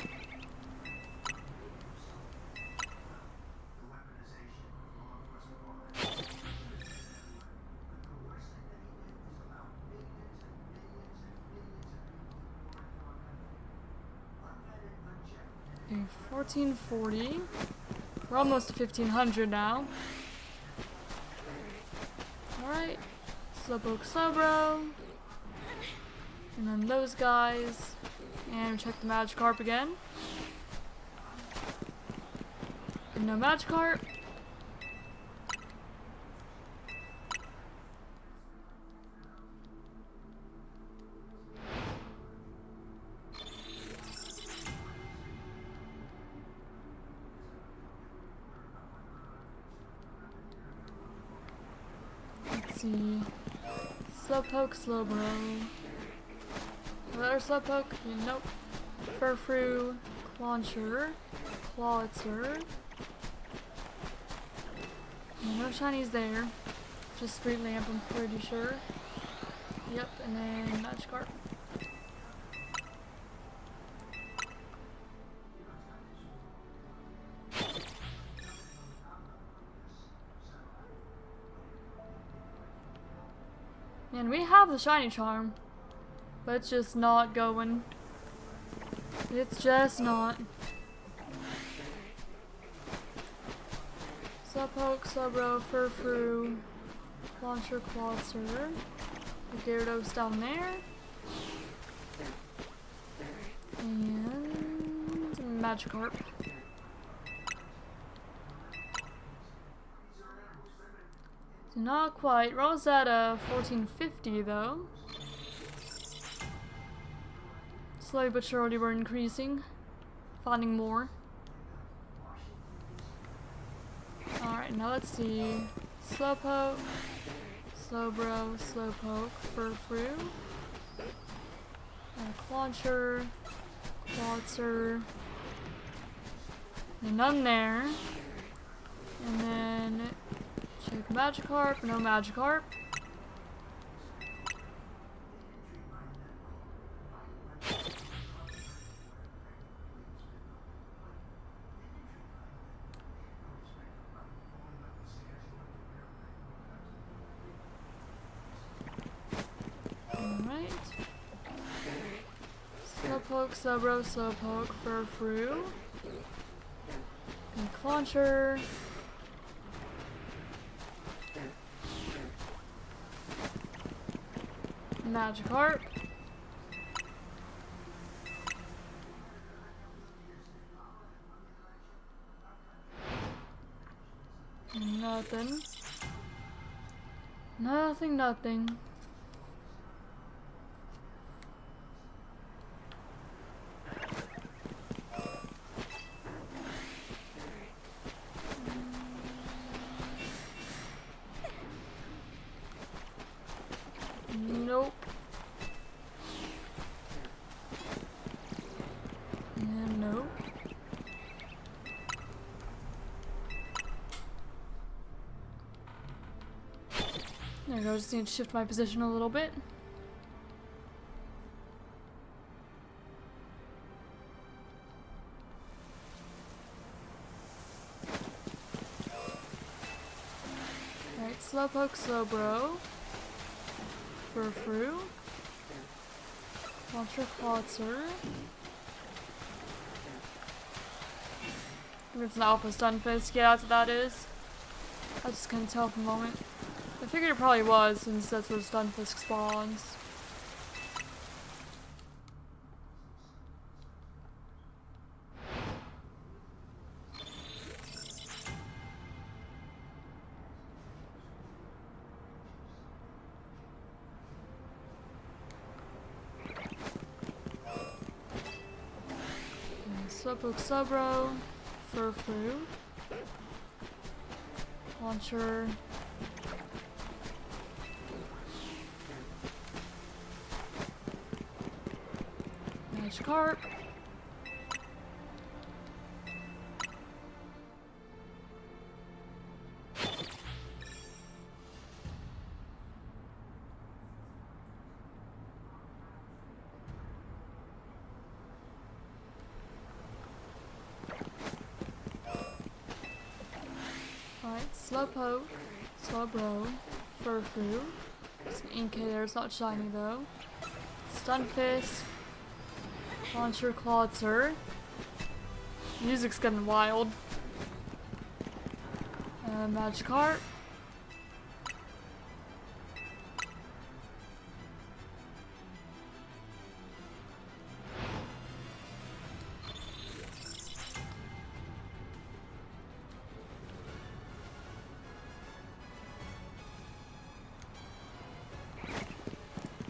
Okay, 1440. We're almost to 1500 now. Alright, Slowpoke, Slowbro, and then those guys, and check the Magikarp again. And no Magikarp. Let's see. Slowpoke, Slowbro. Another Slowpoke? Nope. Frou, Launcher, Clawitzer. No shinies there. Just Street Lamp, I'm pretty sure. Yep, and then Magikarp. And we have the shiny charm, but it's just not going. It's just not. Slowpoke, Slowbro, Frou, Launcher, Clawitzer, Gyarados down there, and Magikarp. Not quite. We're almost at 1450 though. Slowly but surely we're increasing. Finding more. Alright, now let's see. Slowpoke, Slowbro, Slowpoke, Frou, Launcher, Clawitzer, and none there. And then check Magikarp, no Magikarp. Alright. Slowpoke, Slowbro, Slowpoke, Frou, and Launcher. Magikarp. Nothing. Nothing. Nope. And nope. There we go, just need to shift my position a little bit. Alright, Slowpoke, Slowbro. Frou, Launcher, Clawitzer. If it's an Alpha Stunfisk, yeah, that's what that is. I just couldn't tell for a moment. I figured it probably was, since that's where Stunfisk spawns. Slowpoke Slowbro, Furfru, Launcher, Magikarp, alright, Slowpoke, Slowbro, Furfru, there's an Inkay there, it's not shiny though, Stunfisk, Launcher, Clawter. Music's getting wild. Magikarp.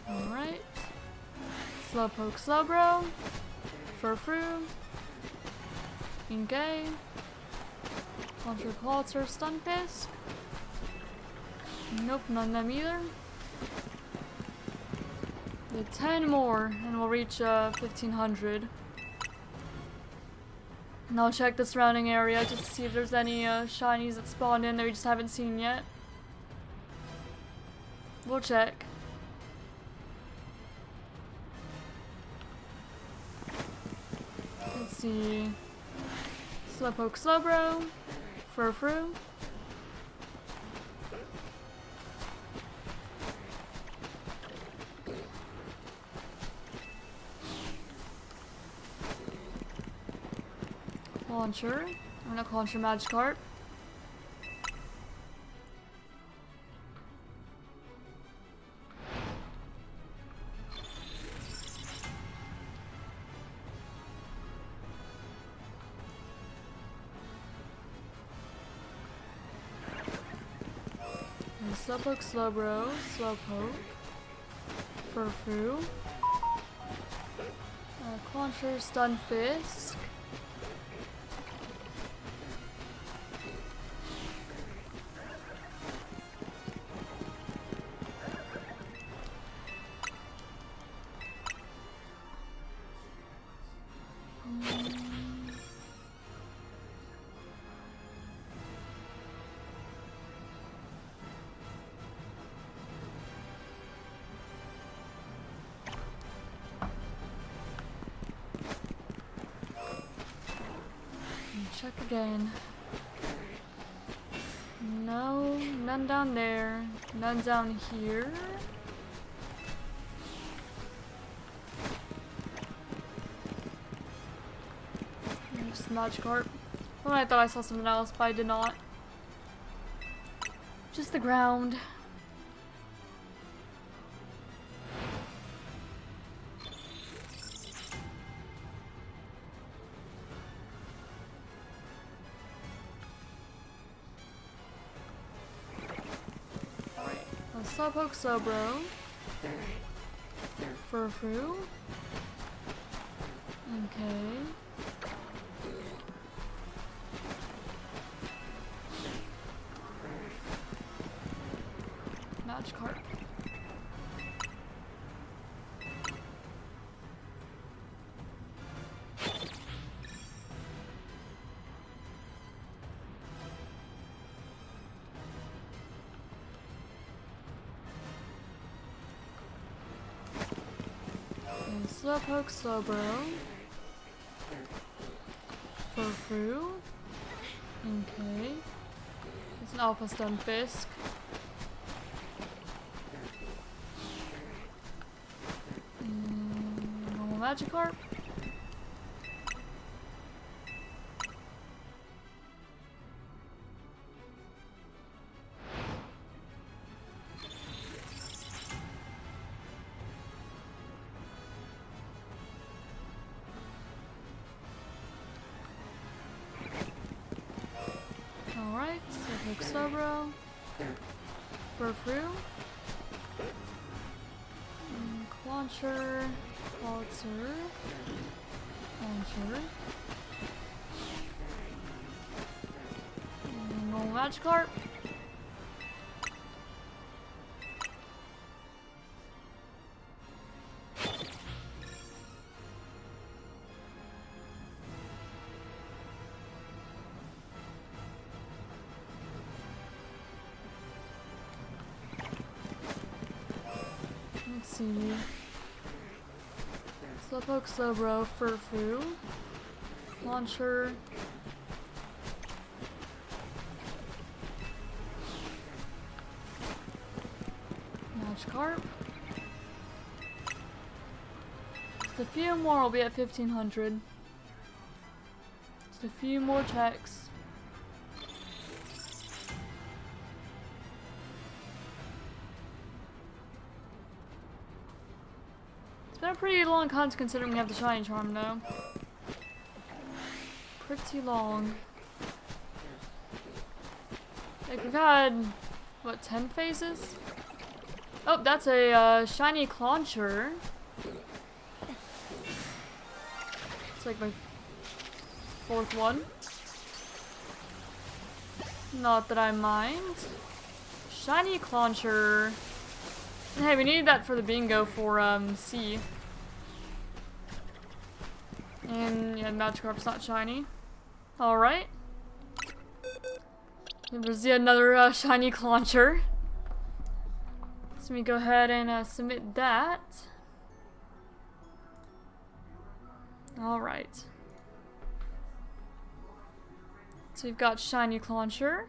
Alright. Slowpoke Slowbro. Furfru, Inkay, Launcher, Clawter, Stunfisk. Nope, none of them either. Get 10 more and we'll reach 1500. And I'll check the surrounding area just to see if there's any shinies that spawned in that we just haven't seen yet. We'll check. Let's see. Slowpoke Slowbro, Furfru. Launcher. I'm gonna launcher Magikarp. Slowpoke Slowbro, Slowpoke, Furfru, Launcher, Stunfisk, check again. No, none down there. None down here. Just Magikarp. Well, I thought I saw something else, but I did not. Just the ground. Slowpoke Slowbro, Furfru, okay, Magikarp. Slowpoke Slowbro, Furfru, okay, it's an Alpha Stunfisk, normal Magikarp, Alright, so Sobro. Furfru. Launcher. Waltzer. Launcher. Normal Magikarp. Let's see. Slowpoke, Slowbro, Furfru, Launcher, Magikarp. Just a few more, we'll be at 1500. Just a few more checks. It's been a pretty long hunt considering we have the Shiny Charm though. Pretty long. Like we've had, what, 10 phases? Oh, that's a Shiny Clauncher. It's like my 4th one. Not that I mind. Shiny Clauncher. Hey, we need that for the bingo for C. And yeah, Magikarp's not shiny. Alright. There's yet another shiny Clauncher. So let me go ahead and submit that. Alright. So we've got shiny Clauncher.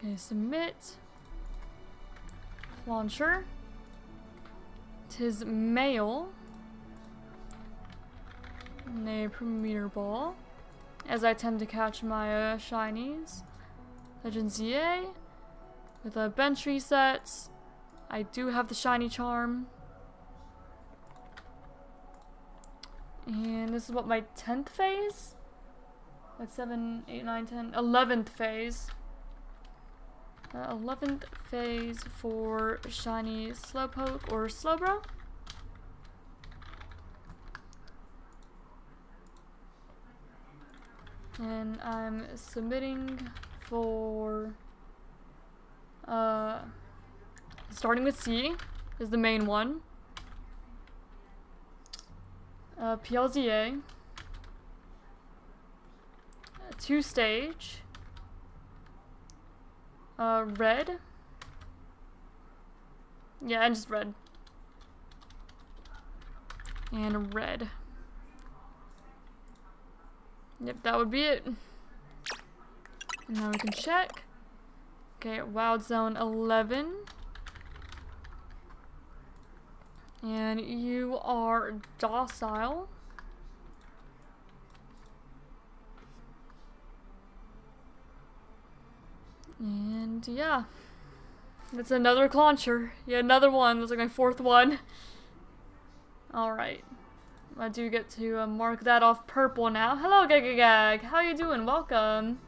Okay, submit. Launcher. Tis male. And a Premier Ball. As I tend to catch my shinies. Legend ZA. With a bench resets. I do have the shiny charm. And this is what, my 10th phase? That's 7, 8, 9, 10. 11th phase. 11th phase for shiny Slowpoke or Slowbro. And I'm submitting for starting with C is the main one. PLZA. 2-stage. Red. Yeah, and just red. And red. Yep, that would be it. And now we can check. Okay, Wild Zone 11. And you are docile. And yeah, that's another Clauncher. Yeah, another one. That's like my 4th one. Alright. I do get to mark that off purple now. Hello, Gagagag. How you doing? Welcome.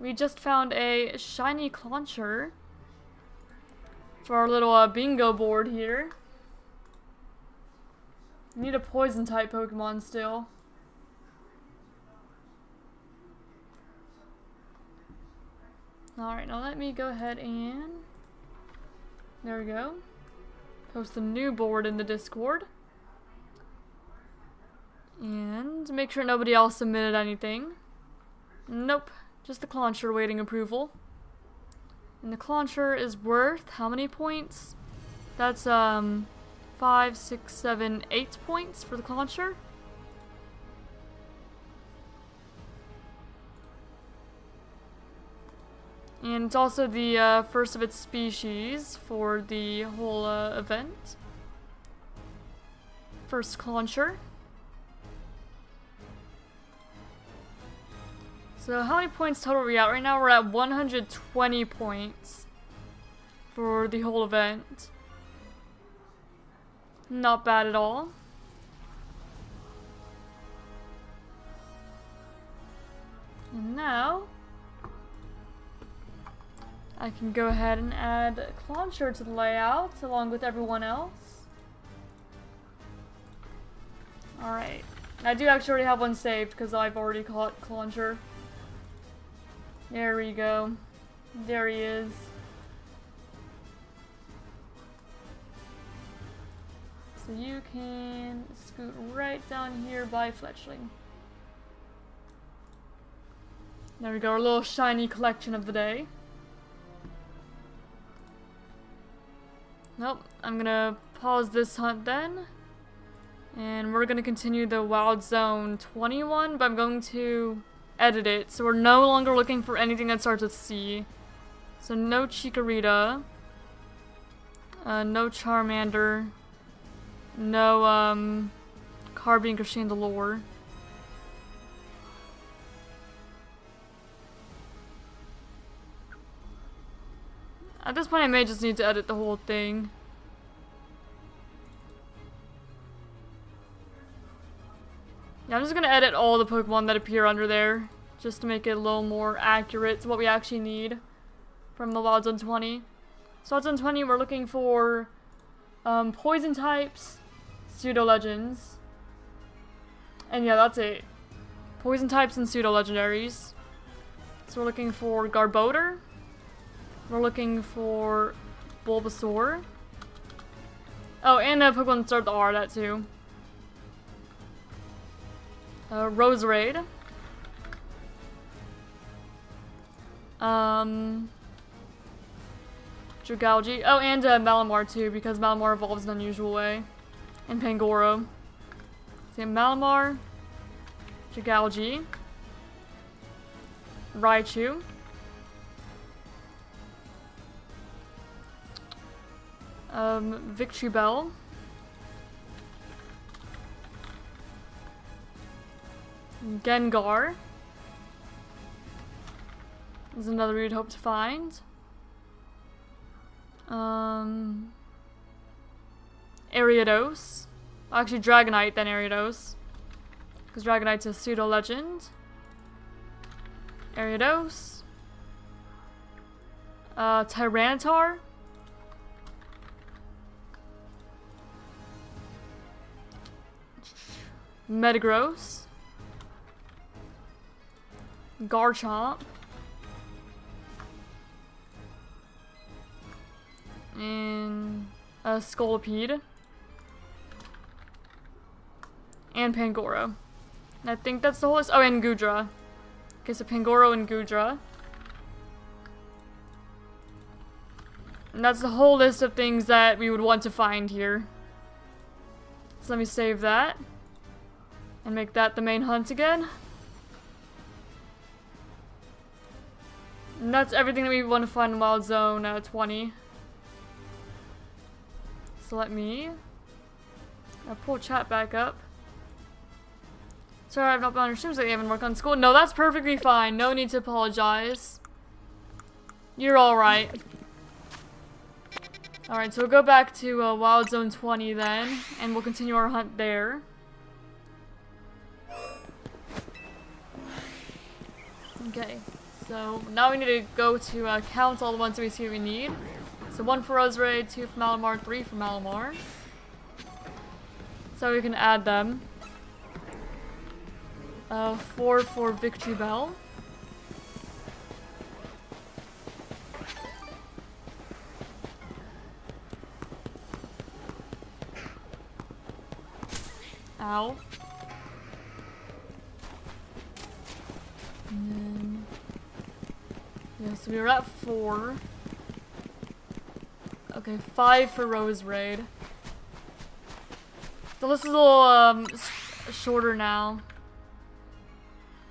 We just found a shiny Clauncher for our little bingo board here. Need a poison type Pokemon still. Alright, now let me go ahead and... There we go. Post the new board in the Discord. And make sure nobody else submitted anything. Nope. Just the Clauncher waiting approval. And the Clauncher is worth how many points? That's 5, 6, 7, 8 points for the Clauncher. And it's also the first of its species for the whole event. First Clauncher. So how many points total are we at? Right now we're at 120 points for the whole event. Not bad at all. now I can go ahead and add Clauncher to the layout along with everyone else. Alright. I do actually already have one saved because I've already caught Clauncher. There we go. There he is. So you can scoot right down here by Fletchling. There we go, our little shiny collection of the day. Nope, I'm gonna pause this hunt then. And we're gonna continue the Wild Zone 21, but I'm going to edit it. So we're no longer looking for anything that starts with C. So no Chikorita. No Charmander. No, Carbine or Chandelure. At this point I may just need to edit the whole thing. Yeah, I'm just gonna edit all the Pokemon that appear under there, just to make it a little more accurate to what we actually need from the Wild Zone 20. So Wild Zone 20, we're looking for poison types, pseudo legends, and yeah, that's it. Poison types and pseudo legendaries. So we're looking for Garbodor. We're looking for Bulbasaur. Oh, and a Pokemon that starts with R, that too. Roserade. Dragalge. Oh, and Malamar too, because Malamar evolves in an unusual way. And Pangoro. So Malamar, Dragalge, Raichu, Victory Bell, Gengar is another we'd hope to find. Ariados. Actually, Dragonite, then Ariados. Because Dragonite's a pseudo legend. Ariados. Tyranitar. Metagross. Garchomp. And Scolipede. And Pangoro. And I think that's the whole list. Oh, and Goodra. Okay, so Pangoro and Goodra. And that's the whole list of things that we would want to find here. So let me save that. And make that the main hunt again. And that's everything that we want to find in Wild Zone 20. So let me pull chat back up. Sorry, I've not been on your streams lately. I haven't worked on school. No, that's perfectly fine. No need to apologize. You're alright. Alright, so we'll go back to Wild Zone 20 then, and we'll continue our hunt there. Okay, so now we need to go to count all the ones that we see we need. So 1 for Roserade, 2 for Malamar, 3 for Malamar. So we can add them. 4 for Victory Bell. Ow. And then, yeah, so we were at 4. Okay, 5 for Roserade. The list is a little shorter now.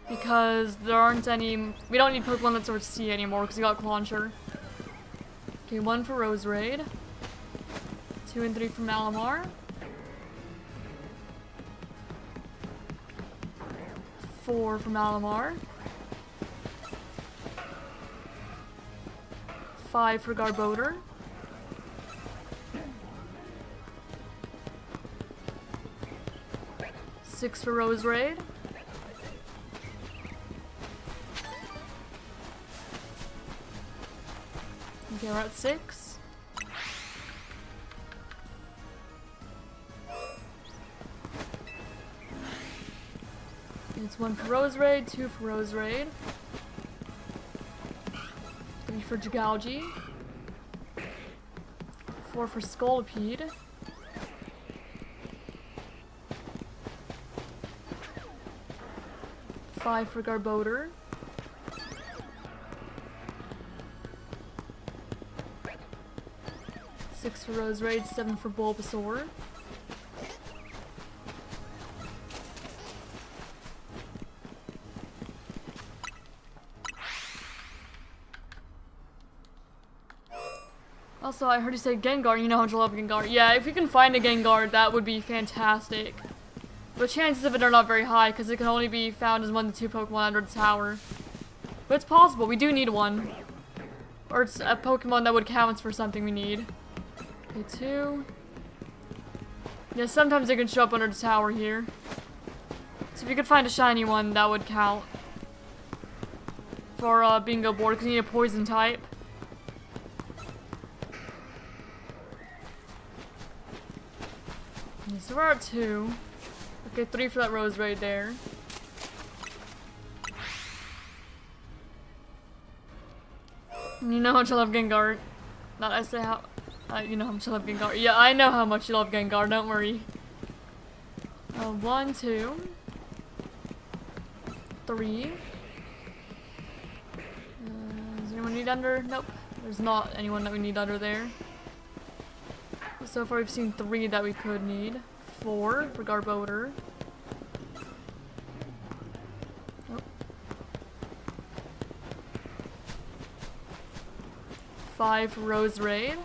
Because there aren't any... We don't need Pokemon that starts C anymore because we got Clauncher. Okay, 1 for Roserade. 2 and 3 for Malamar. 4 for Malamar. 5 for Garbodor. 6 for Roserade. Okay, we're at 6. It's 1 for Rose Raid, 2 for Rose Raid, 3 for Jagalgi, 4 for Scolipede, 5 for Garbodor, 6 for Rose Raid, 7 for Bulbasaur, also, I heard you say Gengar. You know how much I love Gengar. Yeah, if you can find a Gengar, that would be fantastic. But chances of it are not very high, because it can only be found as 1 to 2 Pokemon under the tower. But it's possible. We do need one. Or it's a Pokemon that would count for something we need. Okay, 2. Yeah, sometimes they can show up under the tower here. So if you could find a shiny one, that would count. For bingo board, because you need a poison type. Okay, so we're at 2. Okay, 3 for that Rose Raid there. You know how much I love Gengar. Not I say how. You know how much I love Gengar. Yeah, I know how much you love Gengar. Don't worry. 1, 2, 3. Does anyone need under? Nope. There's not anyone that we need under there. So far we've seen 3 that we could need. 4 for Garbodor. Oh. 5 for Rose Raid.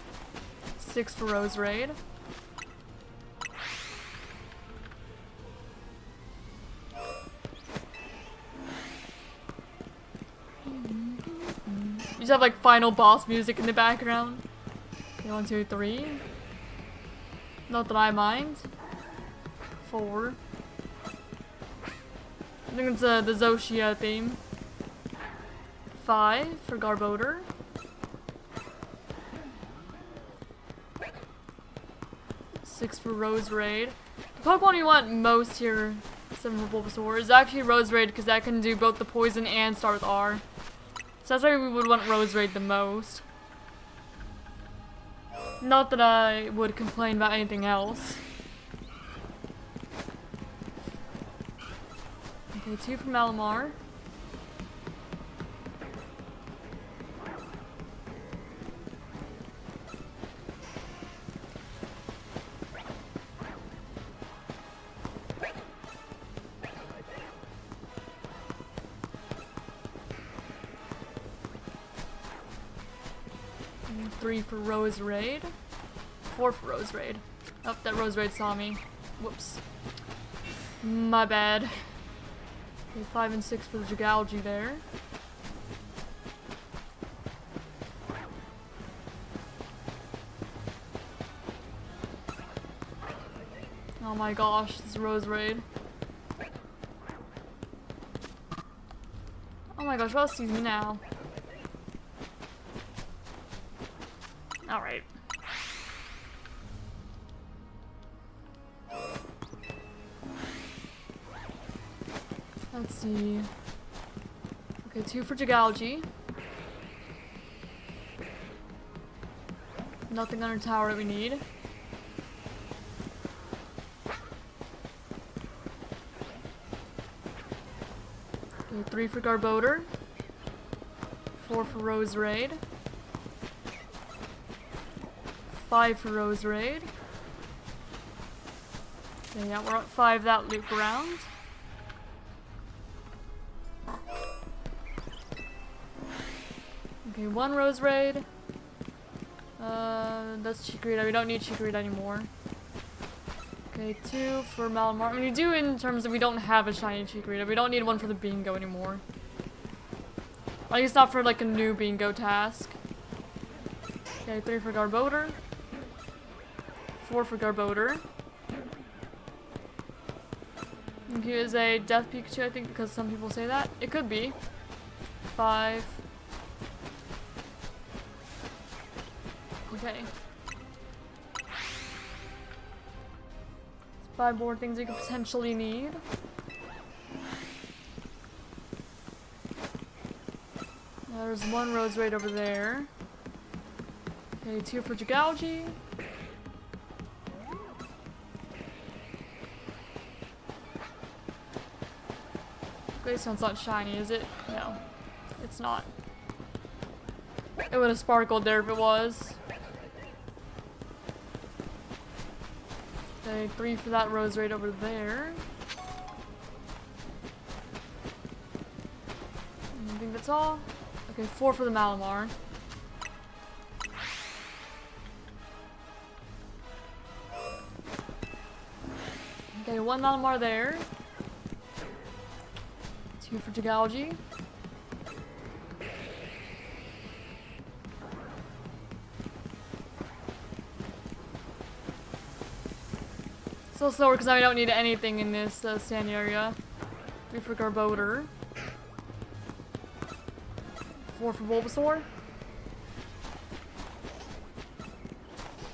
6 for Rose Raid. You just have like final boss music in the background. Okay, 1, 2, 3. Not that I mind. 4. I think it's the Zoshia theme. 5 for Garbodor. 6 for Rose Raid. The Pokemon you want most here, 7 for Bulbasaur, is actually Rose Raid because that can do both the poison and start with R. So that's why we would want Rose Raid the most. Not that I would complain about anything else. Okay, 2 from Malamar. And 3 for Rose Raid. 4 for Rose Raid. Oh, that Rose Raid saw me. Whoops. My bad. Okay, 5 and 6 for the Jagalgi there. Oh my gosh, this Rose Raid. Oh my gosh, what else sees me now? Alright. Let's see. Okay, 2 for Jagalgi. Nothing under tower that we need. Okay, 3 for Garbodor. 4 for Rose Raid. 5 for Rose Raid. Okay, yeah, we're at 5 that loop around. Okay, 1 Rose Raid. That's Chikorita. We don't need Chikorita anymore. Okay, 2 for Malamar. I mean, we do in terms of we don't have a shiny Chikorita. We don't need one for the bingo anymore. At least not for like a new bingo task. Okay, 3 for Garbodor. 4 for Garbodor. He is a Death Pikachu, I think, because some people say that. It could be. 5. Okay. Let's buy more things we could potentially need. There's one rose right over there. Okay, 2 for Jagalgi. Greystone's not shiny, is it? No, it's not. It would have sparkled there if it was. Okay, 3 for that rose right over there. I think that's all. Okay, 4 for the Malamar. Okay, 1 Malamar there. 2 for Jagalgi. Still slower because I don't need anything in this sand area. 3 for Garbodor. 4 for Bulbasaur.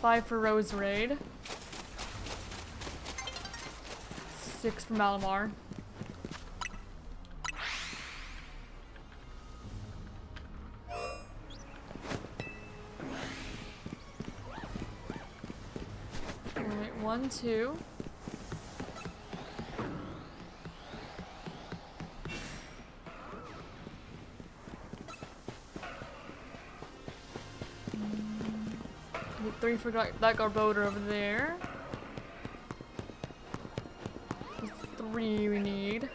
5 for Roserade. 6 for Malamar. Alright, 1, 2. Get 3 for that Garbodor over there. 3 we need.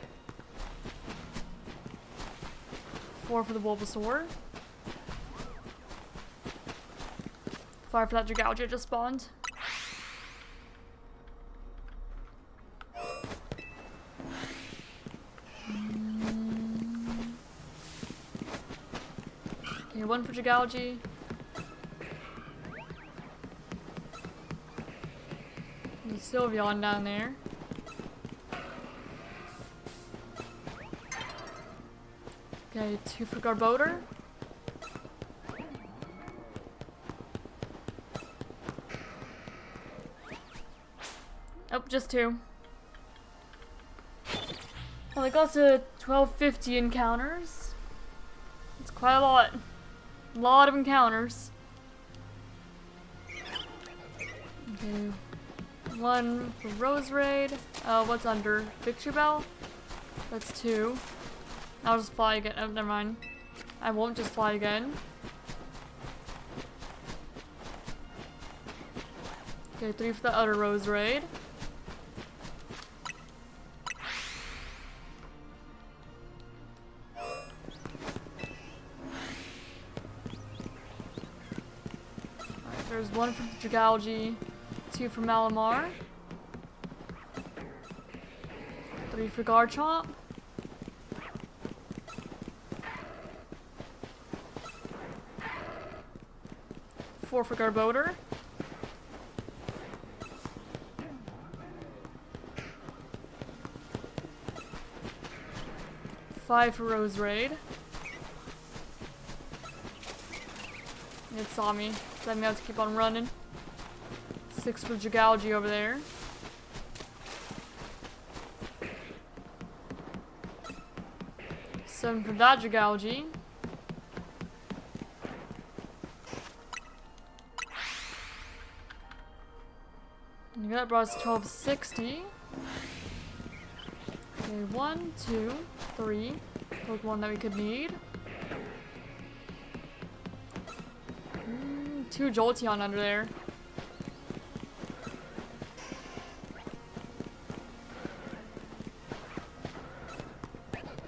4 for the Bulbasaur. 5 for that Jagalgi just spawned. Okay, 1 for Jagalgi. There's Sylveon down there. Okay, 2 for Garbodor. Oh, just 2. Well, I got to 1250 encounters. It's quite a lot. A lot of encounters. Okay. 1 for Roserade. What's under? Victory Bell? That's 2. I'll just fly again. Oh, never mind. I won't just fly again. Okay, 3 for the other Roserade. Alright, there's 1 for Jagalgi, 2 for Malamar, 3 for Garchomp. 4 for Garbodor. 5 for Roserade. It saw me, so I'm gonna have to keep on running. 6 for Jagalgi over there. Seven for that Jagalgi. And that brought us 1260. Okay, 1, 2, 3. Pokemon that we could need. 2 Jolteon under there.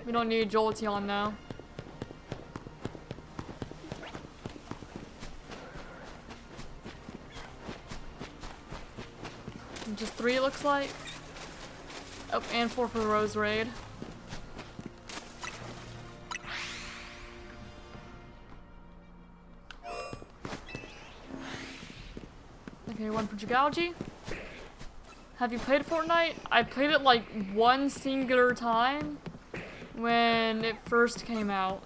We don't need Jolteon now. Just 3 it looks like. Oh, and 4 for the Roserade. Okay, 1 for Jagalgi. Have you played Fortnite? I played it like one singular time when it first came out.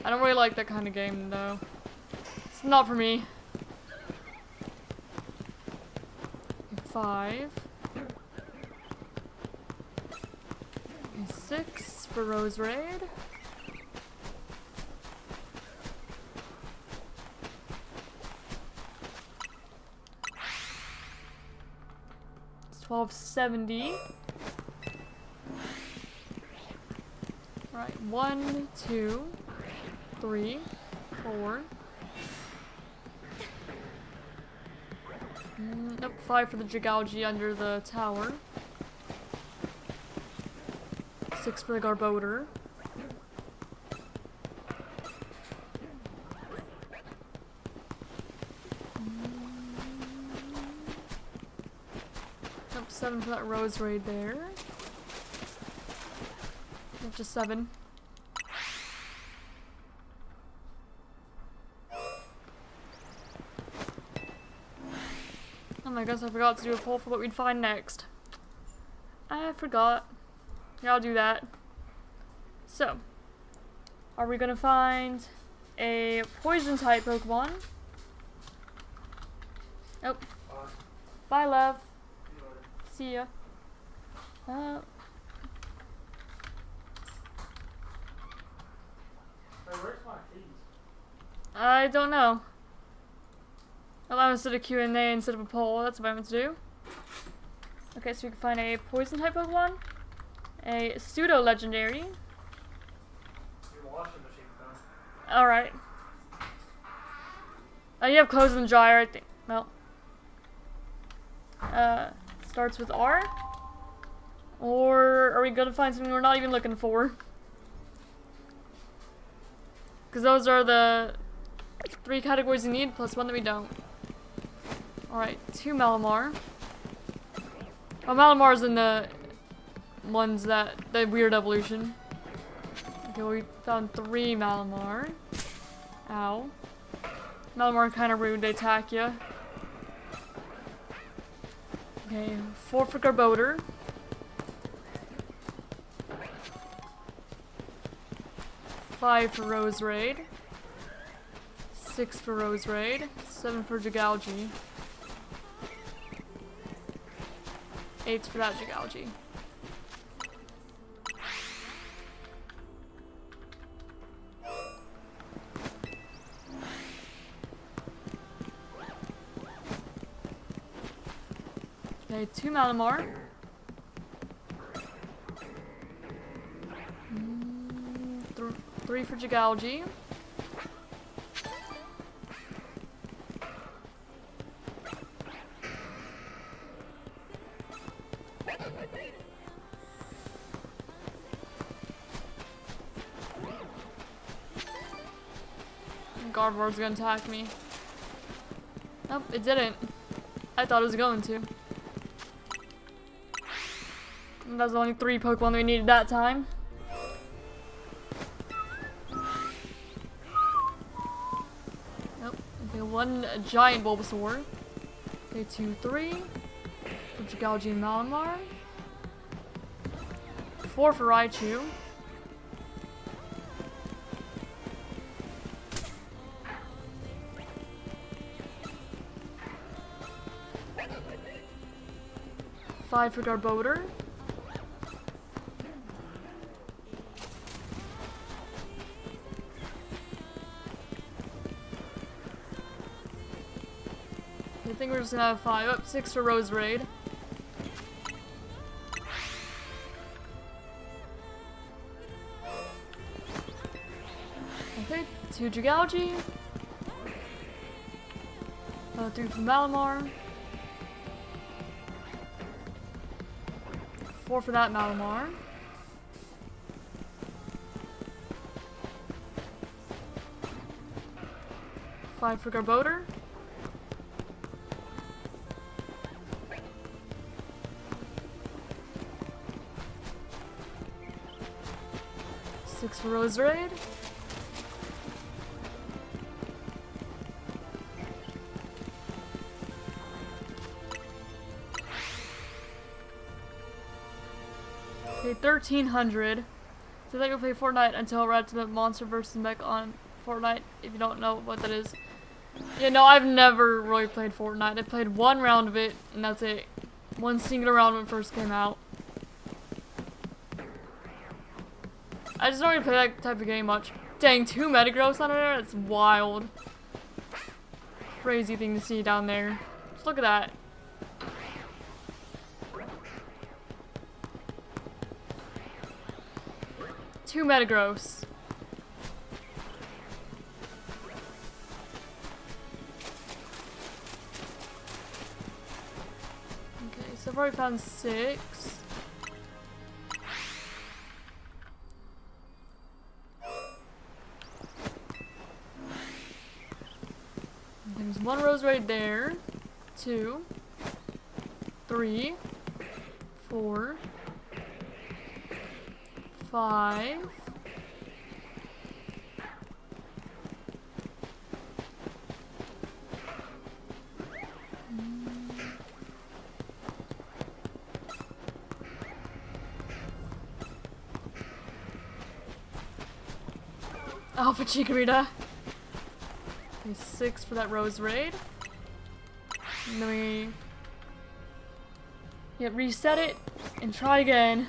I don't really like that kind of game though. It's It's not for me. 5. 6 for Rose Raid. It's 1270. Alright, 1, 2, 3, 4. Nope, 5 for the Jigalgi under the tower. 6 for the Garboder. Nope, 7 for that Rose Raid there. Nope, just 7. I guess I forgot to do a poll for what we'd find next. I forgot. Yeah, I'll do that. So, are we gonna find a poison type Pokemon? Oh. Bye, love. See ya. Hey, where's my keys? I don't know. Allow us to do a Q&A instead of a poll. That's what I meant to do. Okay, so we can find a poison type Pokemon, a pseudo legendary. Your washing machine done. Alright. Oh, you have clothes in the dryer, I think. Well. Starts with R. Or are we gonna find something we're not even looking for? Because those are the 3 categories you need, plus 1 that we don't. Alright, 2 Malamar. Oh, Malamar's in the ones that, the weird evolution. Okay, well, we found 3 Malamar. Ow. Malamar kind of rude, they attack you. Okay, 4 for Garboder. 5 for Rose Raid. 6 for Rose Raid. 7 for Jigalgi. 8 for that Jigalgi. Okay, 2 Malamar. 3 for Jigalgi. Gardevoir's gonna attack me. Nope, it didn't. I thought it was going to. And that was only 3 Pokemon we needed that time. Nope. Okay, 1 giant Bulbasaur. Okay, 2, 3. For Jigalgi and Malamar. 4 for Raichu. 5 for Garboder. I think we're just gonna have 5. Up 6 for Rose Raid. Okay, 2 Jigalgi. 3 for Malamar. 4 for that Malamar. Five for Garboder. Six for Rose Raid. Okay, 1300. So that you'll play Fortnite until we're at the Monster vs. Mech on Fortnite, if you don't know what that is. Yeah, no, I've never really played Fortnite. I played one round of it, and that's it. One singular round when it first came out. I just don't really play that type of game much. Dang, 2 Metagross on there? That's wild. Crazy thing to see down there. Just look at that. Two Metagross. Okay, so I've already found 6. There's 1 rose right there. 2, 3, 4, 5. Alpha Chikorita. Okay, 6 for that Rose Raid. And then we reset it and try again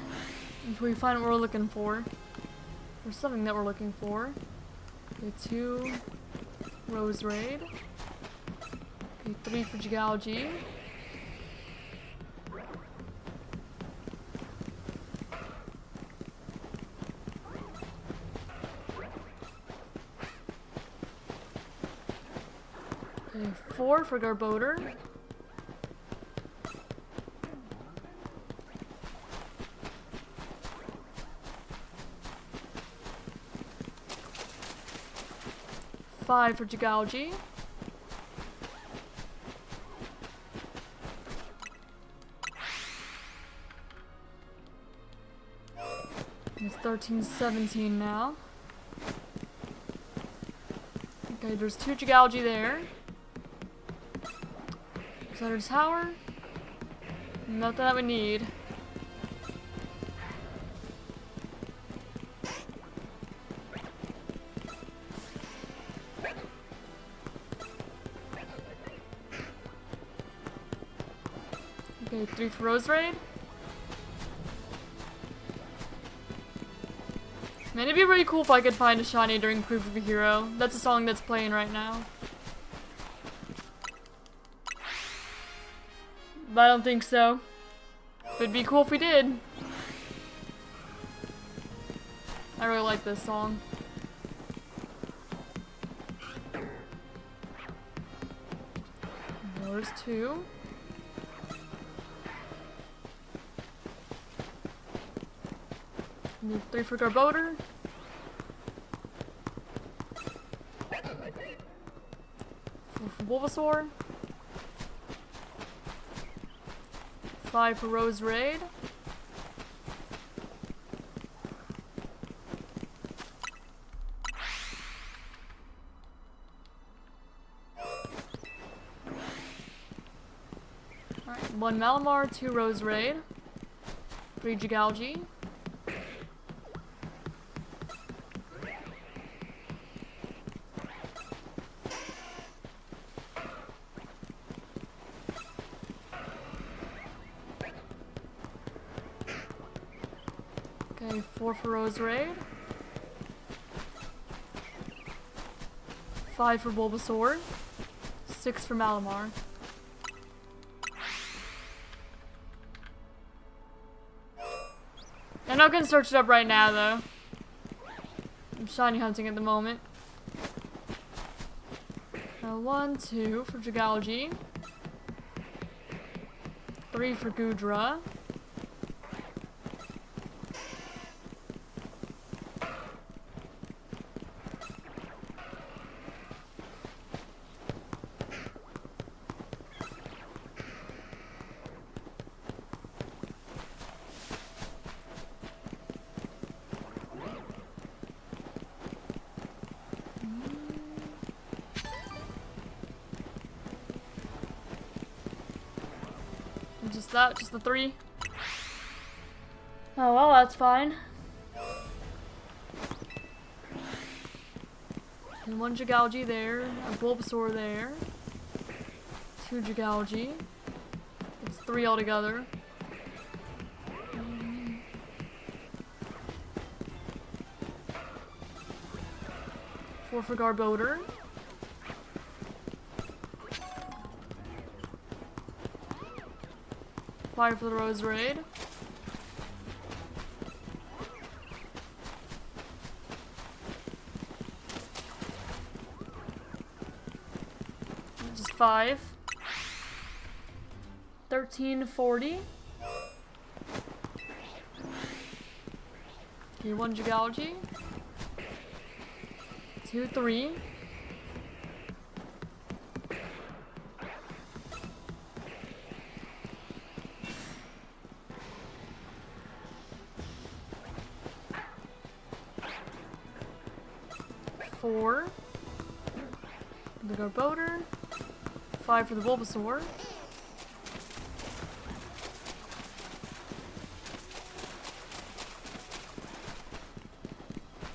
until we find what we're looking for. Or something that we're looking for. Okay, 2 Rose Raid. Okay, 3 for Geology. Okay, 4 for Garbodor. Five for Geology. It's 13-17 now. Okay, there's 2 Geology there. Center Tower. Nothing that we need. Okay, 3 for Rose Raid. Man, it'd be really cool if I could find a shiny during Proof of a Hero. That's a song that's playing right now. But I don't think so. It'd be cool if we did. I really like this song. There's 2. Need 3 for Garbodor. 4 for Bulbasaur. 5 for Rose Raid. Alright, 1 Malamar, 2 Rose Raid. 3 Geology. Okay, 4 for Rose Raid. 5 for Bulbasaur. 6 for Malamar. I'm not gonna search it up right now though. I'm shiny hunting at the moment. 1, 2 for Geology. 3 for Goodra. Just that? Just the 3? Oh well, that's fine. And 1 Jigalgi there, a Bulbasaur there, 2 Jigalgi. It's 3 altogether. 4 for Garbodor. 5 for the Roserade. Just 5. 1340. Okay, 1 Jigalgi. 2, 3. 4. The Garbodor. 5 for the Bulbasaur.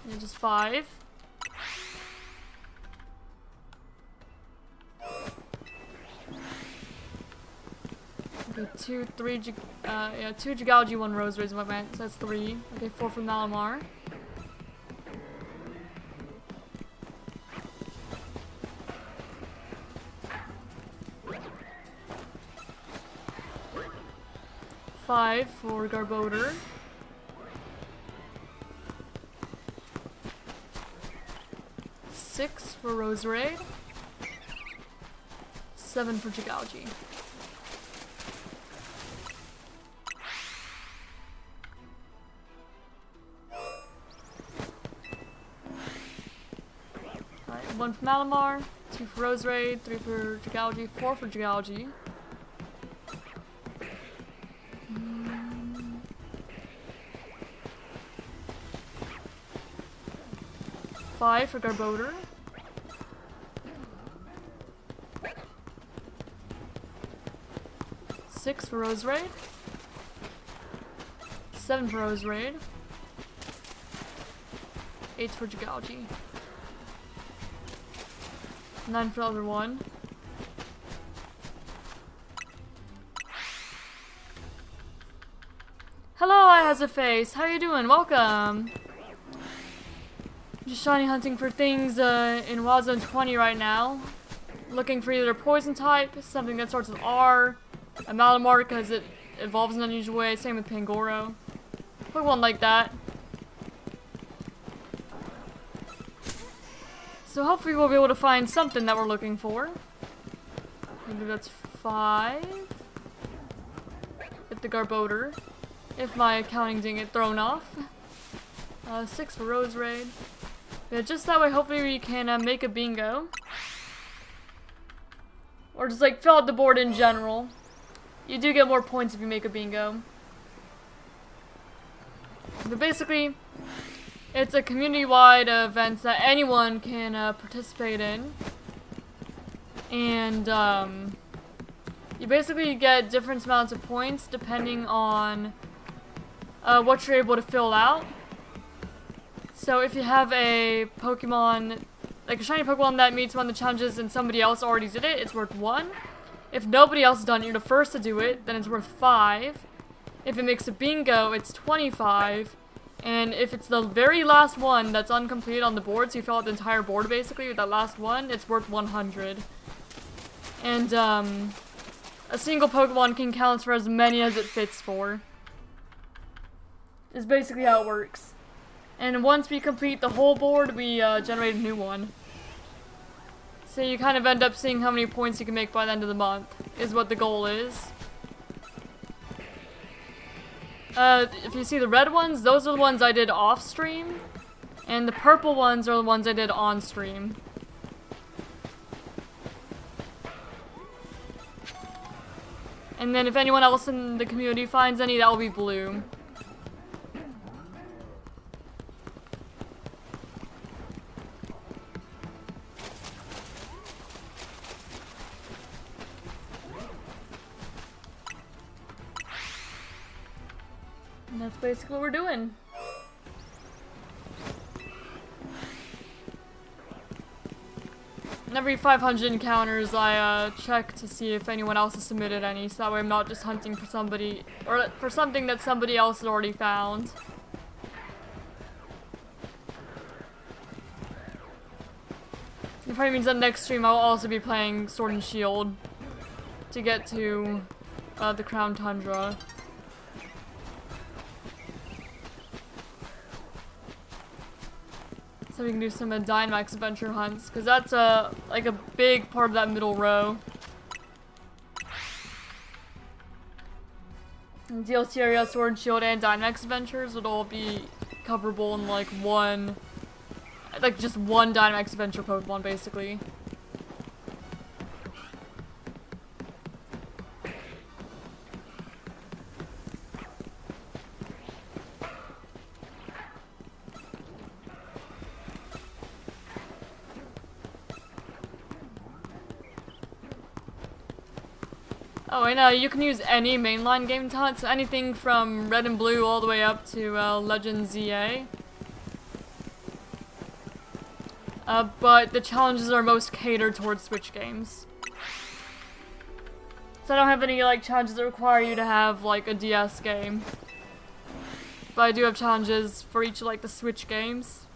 And just 5. Okay, 2 Jigalgi, 1 Roserade, my bad. So that's 3. Okay, 4 for Malamar. Five for Garbodor. 6 for Roserade. 7 for Jigalgi. Alright, 1 for Malamar, 2 for Roserade, 3 for Jigalgi, 4 for Jigalgi. 5 for Garbodor. 6 for Roserade. 7 for Roserade. 8 for Jigalgi. 9 for the other one. Hello, I has a face. How you doing? Welcome. Just shiny hunting for things in Wild Zone 20 right now. Looking for either a poison type, something that starts with R, a Malamar because it evolves in an unusual way, same with Pangoro. Pokemon like that. So hopefully we'll be able to find something that we're looking for. Maybe that's 5. With the Garbodor. If my counting didn't get thrown off. 6 for Roserade. Yeah, just that way hopefully we can make a bingo. Or just like fill out the board in general. You do get more points if you make a bingo. But basically, it's a community-wide event that anyone can participate in. And you basically get different amounts of points depending on what you're able to fill out. So if you have a Pokemon, like a shiny Pokemon that meets one of the challenges and somebody else already did it, it's worth 1. If nobody else has done it, you're the first to do it, then it's worth 5. If it makes a bingo, it's 25. And if it's the very last one that's uncompleted on the board, so you fill out the entire board basically with that last one, it's worth 100. And a single Pokemon can count for as many as it fits for. Is basically how it works. And once we complete the whole board, we generate a new one. So you kind of end up seeing how many points you can make by the end of the month, is what the goal is. If you see the red ones, those are the ones I did off stream. And the purple ones are the ones I did on stream. And then if anyone else in the community finds any, that will be blue. And that's basically what we're doing. And every 500 encounters, I check to see if anyone else has submitted any, so that way I'm not just hunting for somebody, or for something that somebody else has already found. It probably means that next stream I'll also be playing Sword and Shield to get to the Crown Tundra. So we can do some Dynamax adventure hunts, because that's like a big part of that middle row. And DLC area, Sword and Shield, and Dynamax adventures would all be coverable in like one, like just one Dynamax adventure Pokemon basically. Oh, and you can use any mainline game to hunt, so anything from Red and Blue all the way up to Legend ZA. But the challenges are most catered towards Switch games. So I don't have any like challenges that require you to have like a DS game. But I do have challenges for each of like the Switch games.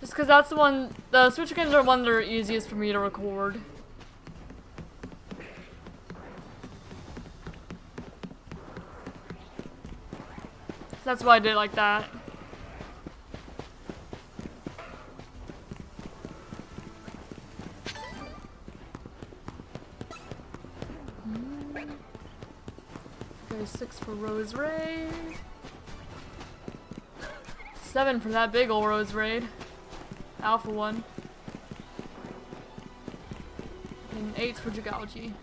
Just because that's the Switch games are one that are easiest for me to record. That's why I did it like that. Okay, 6 for Rose Raid. 7 for that big ol' Rose Raid. Alpha one. And 8 for Jagouji.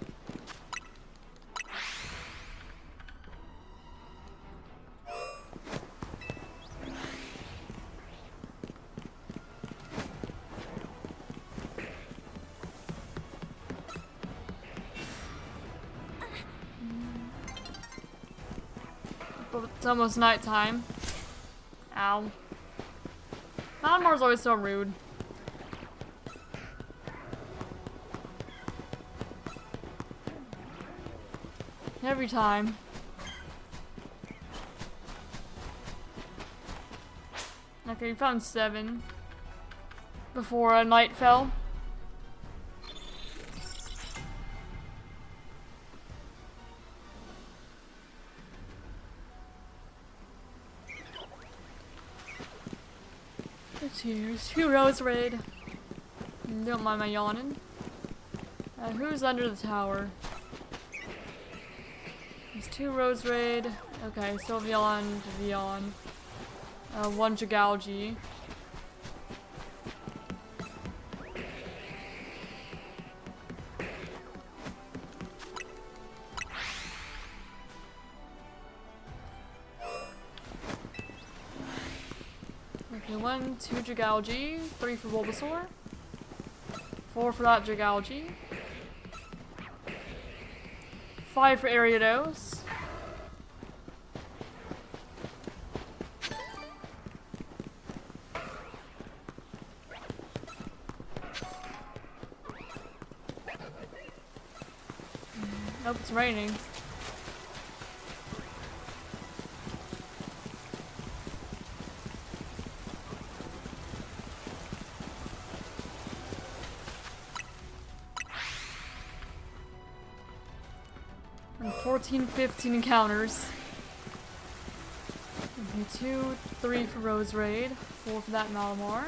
It's almost nighttime. Ow. Malamor's always so rude. Every time. Okay, we found 7 before night fell. Cheers. 2 Rose Raid. Don't mind my yawning. Who's under the tower? There's 2 Rose Raid. Okay, Sylveon, Vion. 1 Jagouji. Okay, 1, 2 Jagouji, 3 for Bulbasaur, 4 for that Jagouji, 5 for Ariados, nope, it's raining. And 14, 15 encounters. Okay, 2, 3 for Rose Raid, 4 for that Malamar.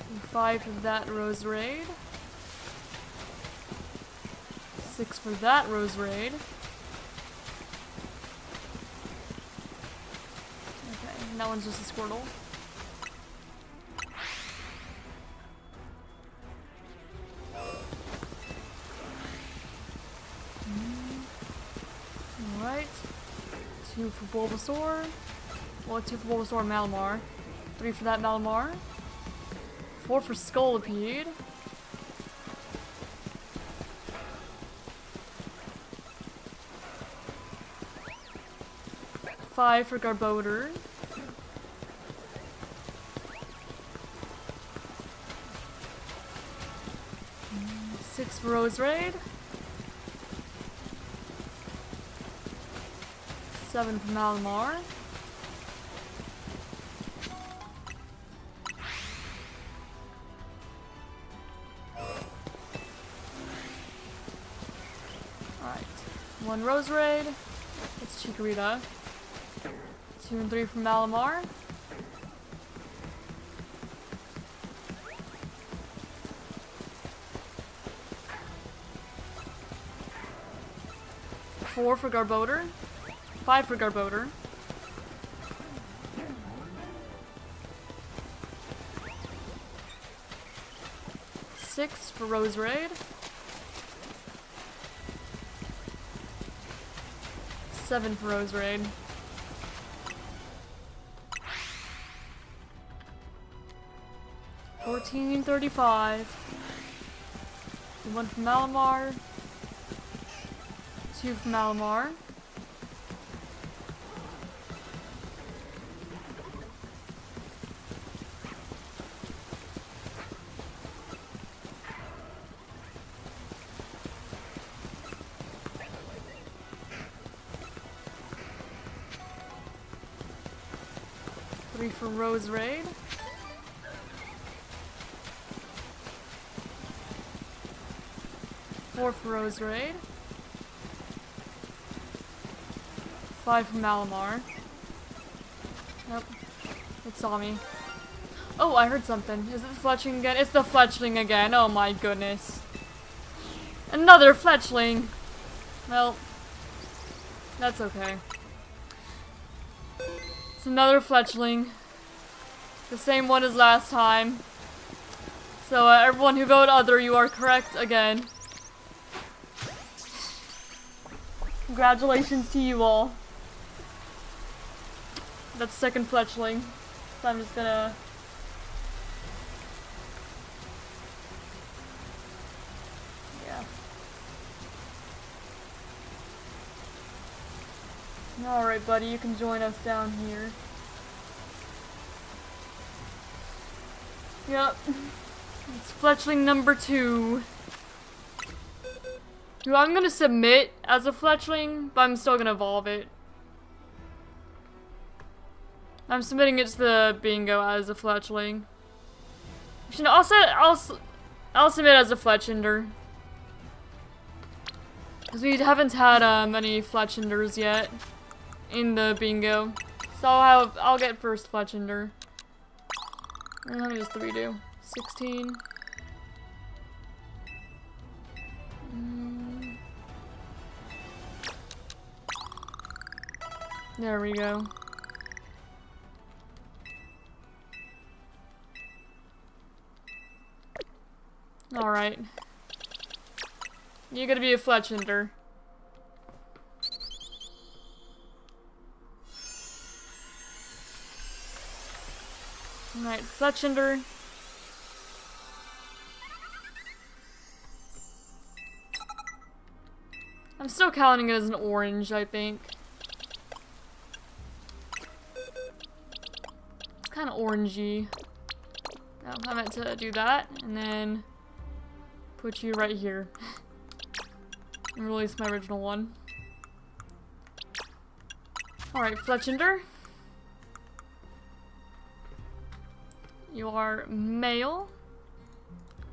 And 5 for that Rose Raid. 6 for that Rose Raid. Okay, and that one's just a Squirtle. Alright. 2 for Bulbasaur. Well, 2 for Bulbasaur and Malamar. 3 for that Malamar. 4 for Scolipede. Five for Garbodor. 6 for Roserade. 7 for Malamar. Alright. 1 Roserade. It's Chikorita. 2 and 3 for Malamar. Four for Garbodor. 5 for Garbodor. 6 for Roserade. 7 for Roserade. 1435. 1 for Malamar. 2 for Malamar. Three for Roserade. 4 for Roserade. 5 for Malamar. Nope. It saw me. Oh, I heard something. Is it the Fletchling again? It's the Fletchling again. Oh my goodness. Another Fletchling! Well, that's okay. It's another Fletchling. The same one as last time. So, everyone who voted other, you are correct again. Congratulations to you all. That's second Fletchling. So I'm just gonna... yeah. Alright, buddy, you can join us down here. Yep. It's Fletchling number 2. Who I'm gonna submit as a Fletchling, but I'm still gonna evolve it. I'm submitting it to the bingo as a Fletchling. Actually, no, I'll submit as a Fletchinder. Because we haven't had any Fletchinders yet in the bingo. So I'll get first Fletchinder. And how many does 3 do? 16. There we go. Alright. You're gonna be a Fletchinder. Alright, Fletchinder. I'm still counting it as an orange, I think. It's kind of orangey. No, I meant to do that, and then put you right here. And release my original one. Alright, Fletchinder. You are male.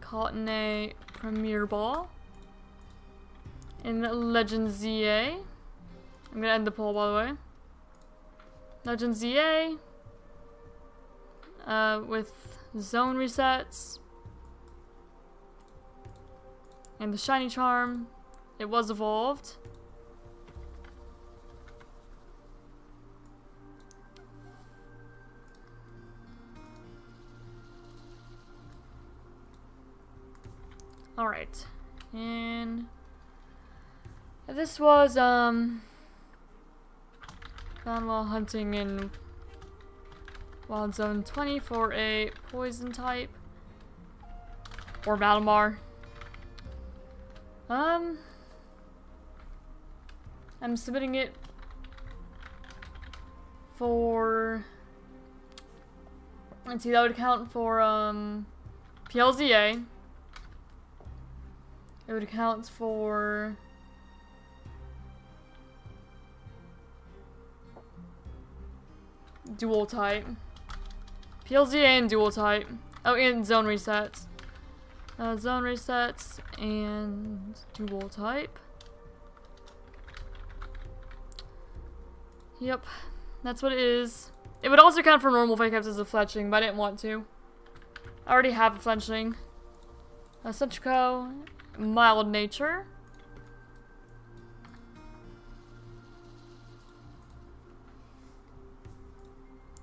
Caught in a Premier Ball. In Legend ZA. I'm gonna end the poll, by the way. Legend ZA. With zone resets. And the shiny charm. It was evolved. Alright. And this was found while hunting in Wild Zone 20 for a poison type. Or Malamar. I'm submitting it for, let's see, that would count for PLZA. It would count for dual type. PLZA and dual type. Oh, and zone resets. Zone resets and dual type. Yep, that's what it is. It would also count for normal if I kept as a fletchling, but I didn't want to. I already have a fletchling. Centrico, mild nature.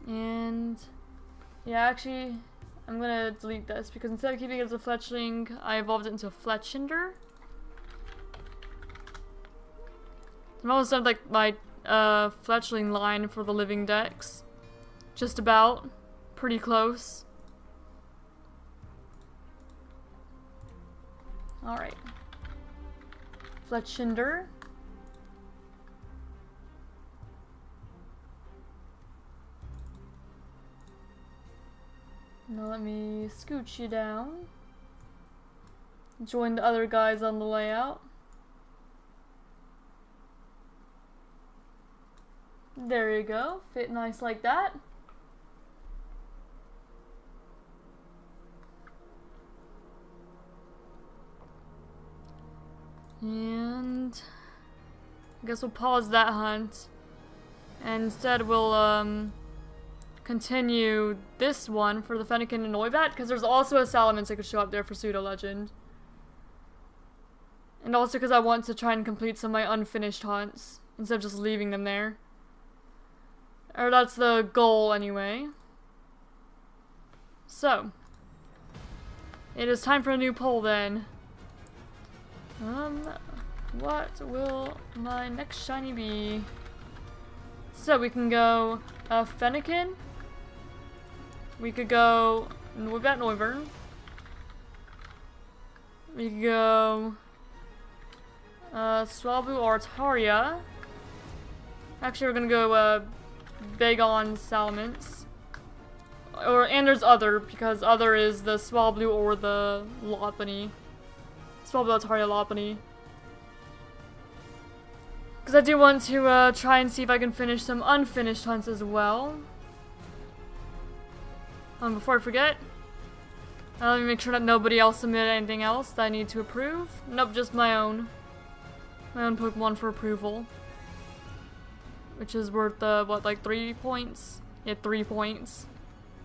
And yeah, actually, I'm gonna delete this because instead of keeping it as a fletchling, I evolved it into a fletchinder. I'm almost done like my fletchling line for the living decks. Just about. Pretty close. Alright. Fletchinder. Now let me scooch you down. Join the other guys on the layout. There you go. Fit nice like that. And I guess we'll pause that hunt. And instead we'll continue this one for the Fennekin and Noibat, because there's also a Salamence that could show up there for Pseudo Legend. And also because I want to try and complete some of my unfinished hunts instead of just leaving them there. Or that's the goal anyway. So, it is time for a new poll then. What will my next shiny be? So we can go Fennekin. We could go Noibat Noivern. We could go Swablu or Taria. Actually, we're gonna go Bagon Salamence. And there's other, because other is the Swablu or the Lopunny. Swablu, Taria, Lopunny. Because I do want to try and see if I can finish some unfinished hunts as well. Before I forget, let me make sure that nobody else submitted anything else that I need to approve. Nope, just my own. My own Pokemon for approval. Which is worth, what, like 3 points? Yeah, 3 points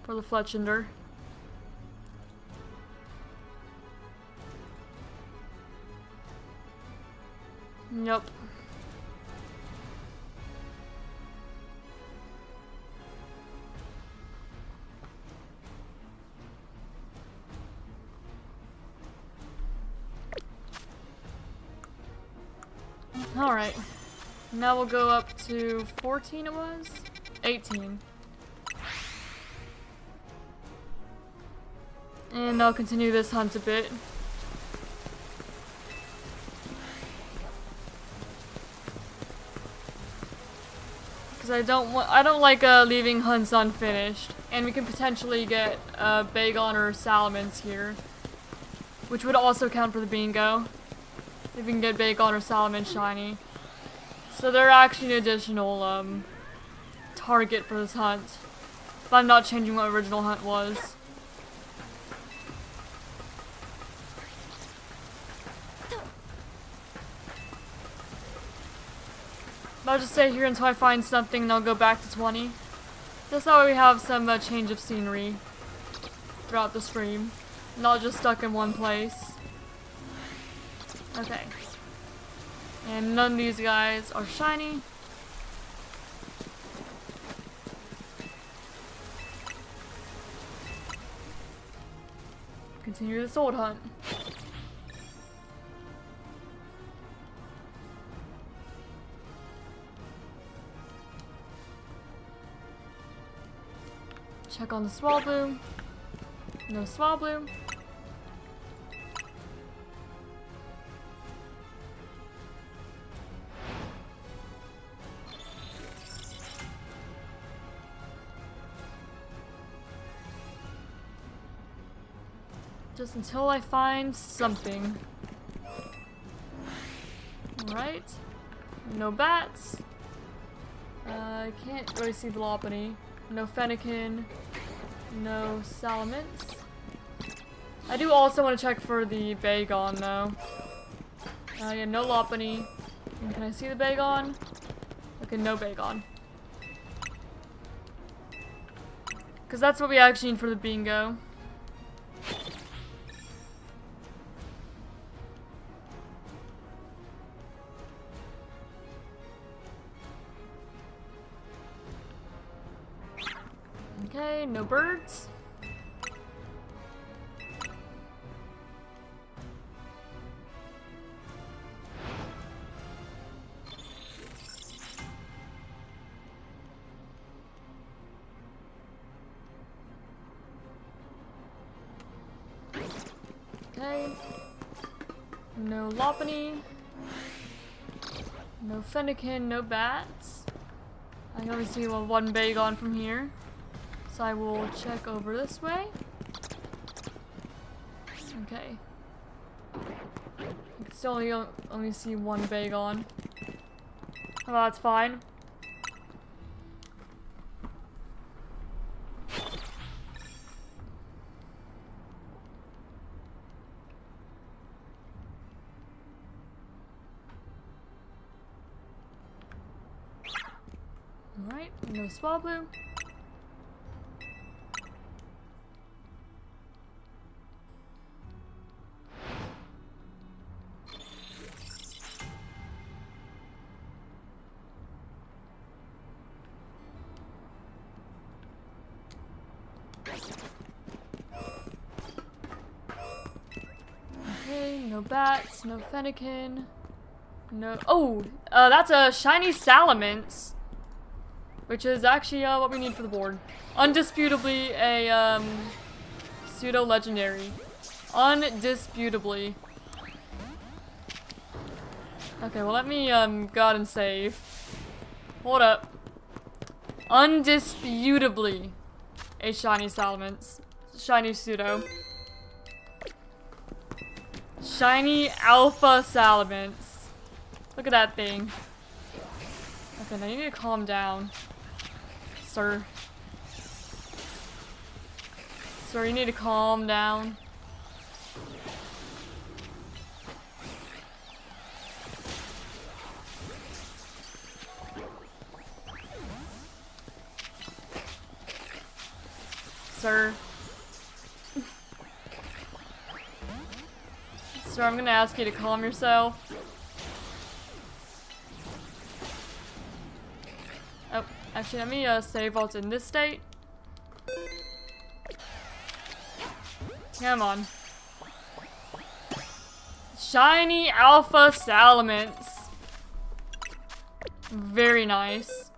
for the Fletchinder. Yep. Alright. Now we'll go up to 14 it was? 18. And I'll continue this hunt a bit. Because I don't like leaving hunts unfinished. And we can potentially get Bagon or Salamence here. Which would also count for the bingo. If we can get Bagon or Salamence shiny. So they're actually an additional target for this hunt. But I'm not changing what original hunt was. But I'll just stay here until I find something and I'll go back to 20. Just that way we have some change of scenery throughout the stream. Not just stuck in one place. Okay. And none of these guys are shiny. Continue the sword hunt. Check on the Swablu. No Swablu. Just until I find something. Alright. No bats. I can't really see the Lopunny. No Fennekin. No Salamence. I do also want to check for the Bagon though. Yeah, no Lopunny. Can I see the Bagon? Okay, no Bagon. Because that's what we actually need for the bingo. Okay, no birds. Okay. No Lopunny. No Fennekin, no bats. I can only see one Bagon from here. So I will check over this way. Okay. I can still only see one Bagon. Oh, that's fine. Alright, no Swablu. Okay, no bats, no Fennekin. No. Oh! That's a shiny Salamence. Which is actually what we need for the board. Undisputably a pseudo legendary. Undisputably. Okay, well let me go out and save. Hold up. Undisputably a shiny Salamence. Shiny pseudo. Shiny alpha Salamence. Look at that thing. Okay, now you need to calm down. Sir. Sir, you need to calm down. Sir. Sir, I'm gonna ask you to calm yourself. Oh, actually, let me save while it's in this state. Come on. Shiny Alpha Salamence. Very nice.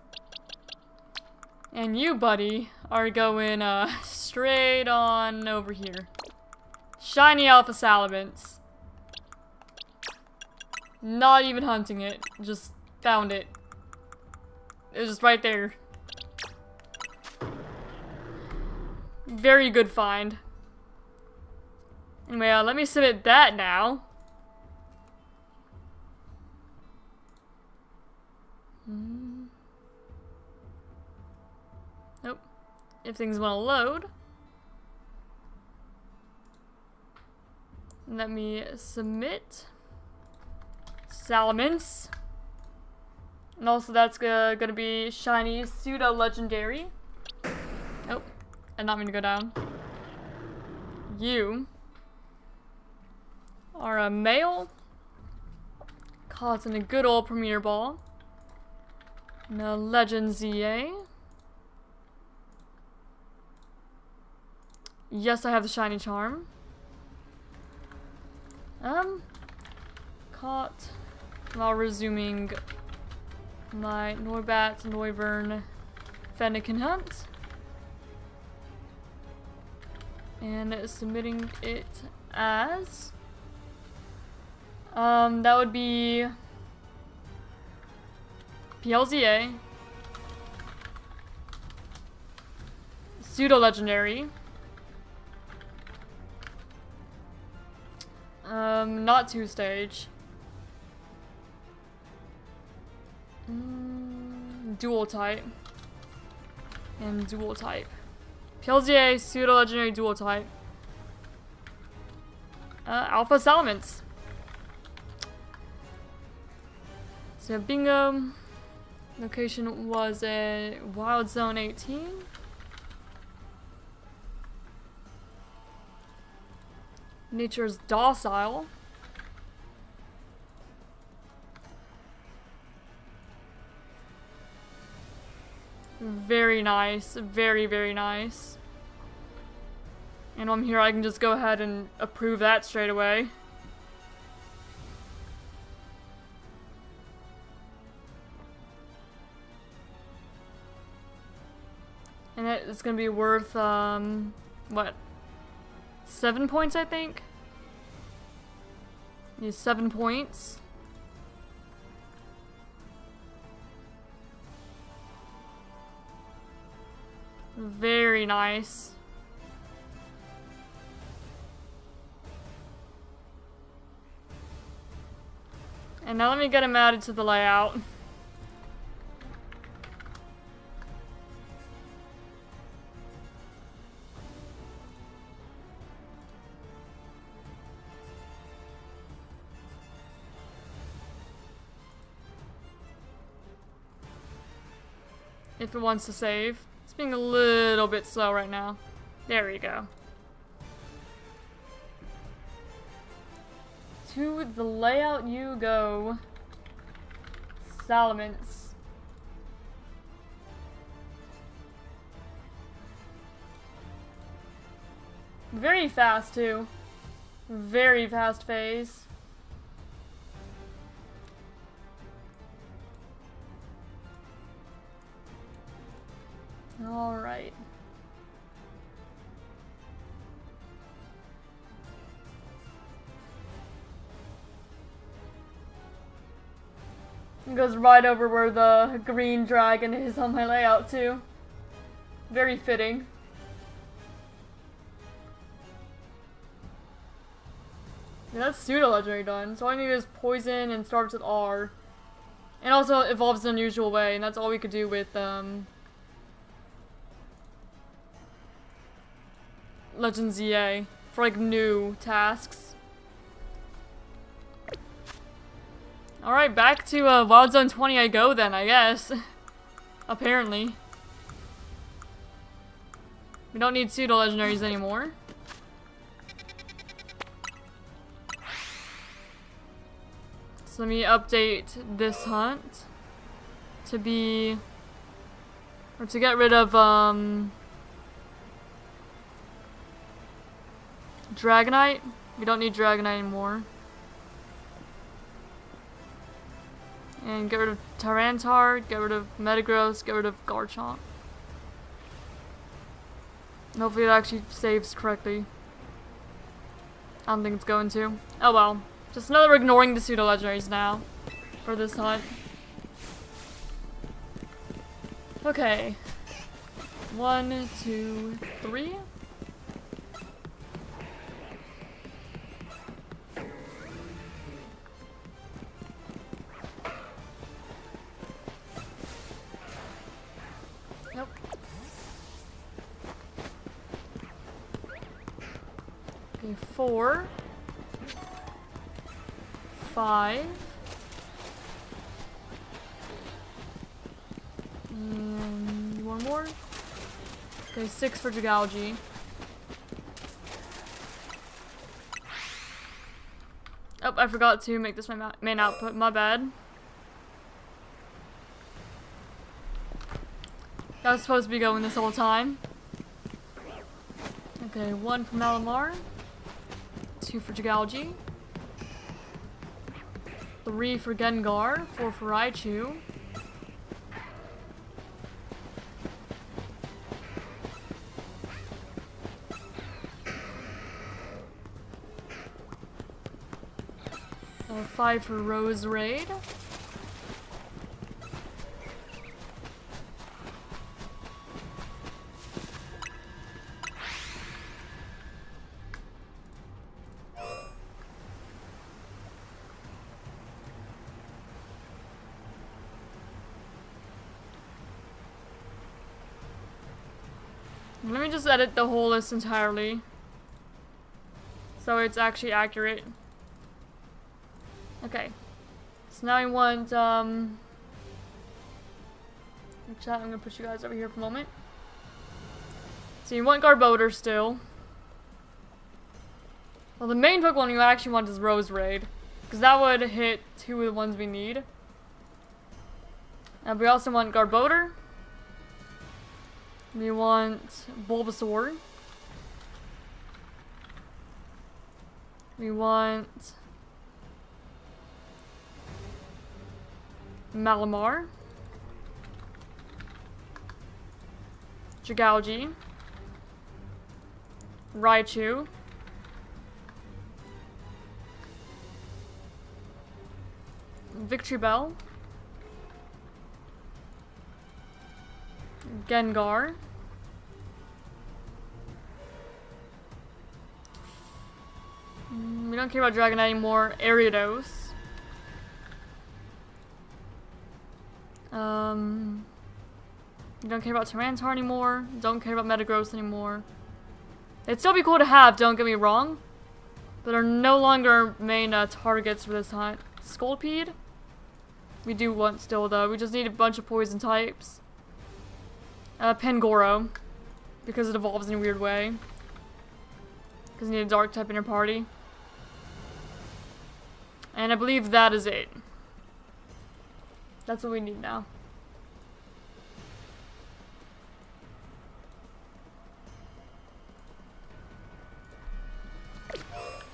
And you, buddy, are going straight on over here. Shiny Alpha Salamence. Not even hunting it. Just found it. It was just right there. Very good find. Anyway, let me submit that now. Nope. If things want to load. Let me submit. Salamence. And also that's gonna be shiny pseudo legendary. Oh, I not mean to go down. You are a male. Caught in a good old Premier Ball. And a Legend ZA. Yes, I have the shiny charm. Caught while resuming my Noibat, Noivern, Fennekin hunt. And submitting it as that would be PLZA, pseudo legendary, Not two-stage. Dual type. And dual type. PLGA, pseudo-legendary dual type. Alpha Salamence. So bingo. Location was a Wild Zone 18. Nature's docile. Very nice. Very, very nice. And while I'm here, I can just go ahead and approve that straight away. And it's gonna be worth, what? 7 points, I think? Yeah, 7 points. Very nice. And now let me get him added to the layout. If it wants to save. It's being a little bit slow right now. There we go. To the layout you go. Salamence. Very fast too. Very fast phase. Alright. It goes right over where the green dragon is on my layout too. Very fitting. Yeah, that's pseudo-legendary done. So all I need is poison and starts with R. And also evolves in an unusual way, and that's all we could do with Legends EA for like new tasks. Alright, back to Wild Zone 20 I go then, I guess. Apparently. We don't need pseudo legendaries anymore. So let me update this hunt to be, or to get rid of Dragonite. We don't need Dragonite anymore. And get rid of Tyranitar, get rid of Metagross, get rid of Garchomp. And hopefully it actually saves correctly. I don't think it's going to. Oh well. Just another ignoring the pseudo legendaries now for this hunt. Okay. 1, 2, 3. Nope. Okay, 4. 5. And one more. Okay, 6 for Dragalge. Oh, I forgot to make this my main output. My bad. That was supposed to be going this whole time. Okay, 1 for Malamar. 2 for Dragalge. 3 for Gengar, 4 for Raichu. Uh, 5 for Roserade. Let me just edit the whole list entirely, so it's actually accurate. Okay. So now we want, chat, I'm gonna put you guys over here for a moment. So you want Garbodor still. Well, the main Pokemon you actually want is Roserade, because that would hit 2 of the ones we need. And we also want Garbodor. We want Bulbasaur. We want Malamar. Jigalgi. Raichu. Victory Bell. Gengar. We don't care about Dragonite anymore. Ariados. We don't care about Tyranitar anymore. Don't care about Metagross anymore. It'd still be cool to have, don't get me wrong, but are no longer main targets for this hunt. Scolipede? We do want still though. We just need a bunch of poison types. Pangoro, because it evolves in a weird way. Because you need a dark type in your party. And I believe that is it. That's what we need now.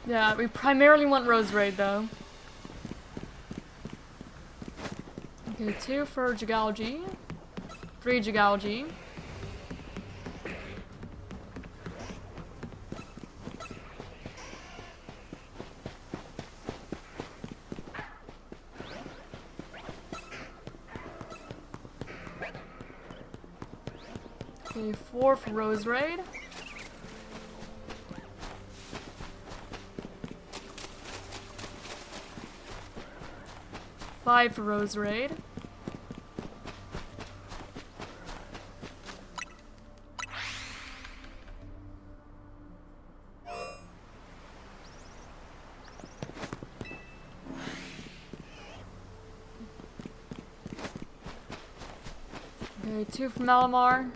Yeah, we primarily want Roserade though. Okay, 2 for Jigalgi. 3 Jigalgi. Okay, 4 for Roserade. Five for Roserade. Okay, 2 for Malamar.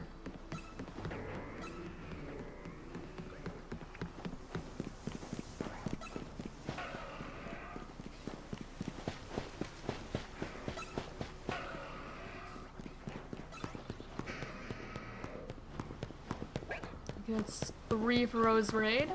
That's 3 for Roserade.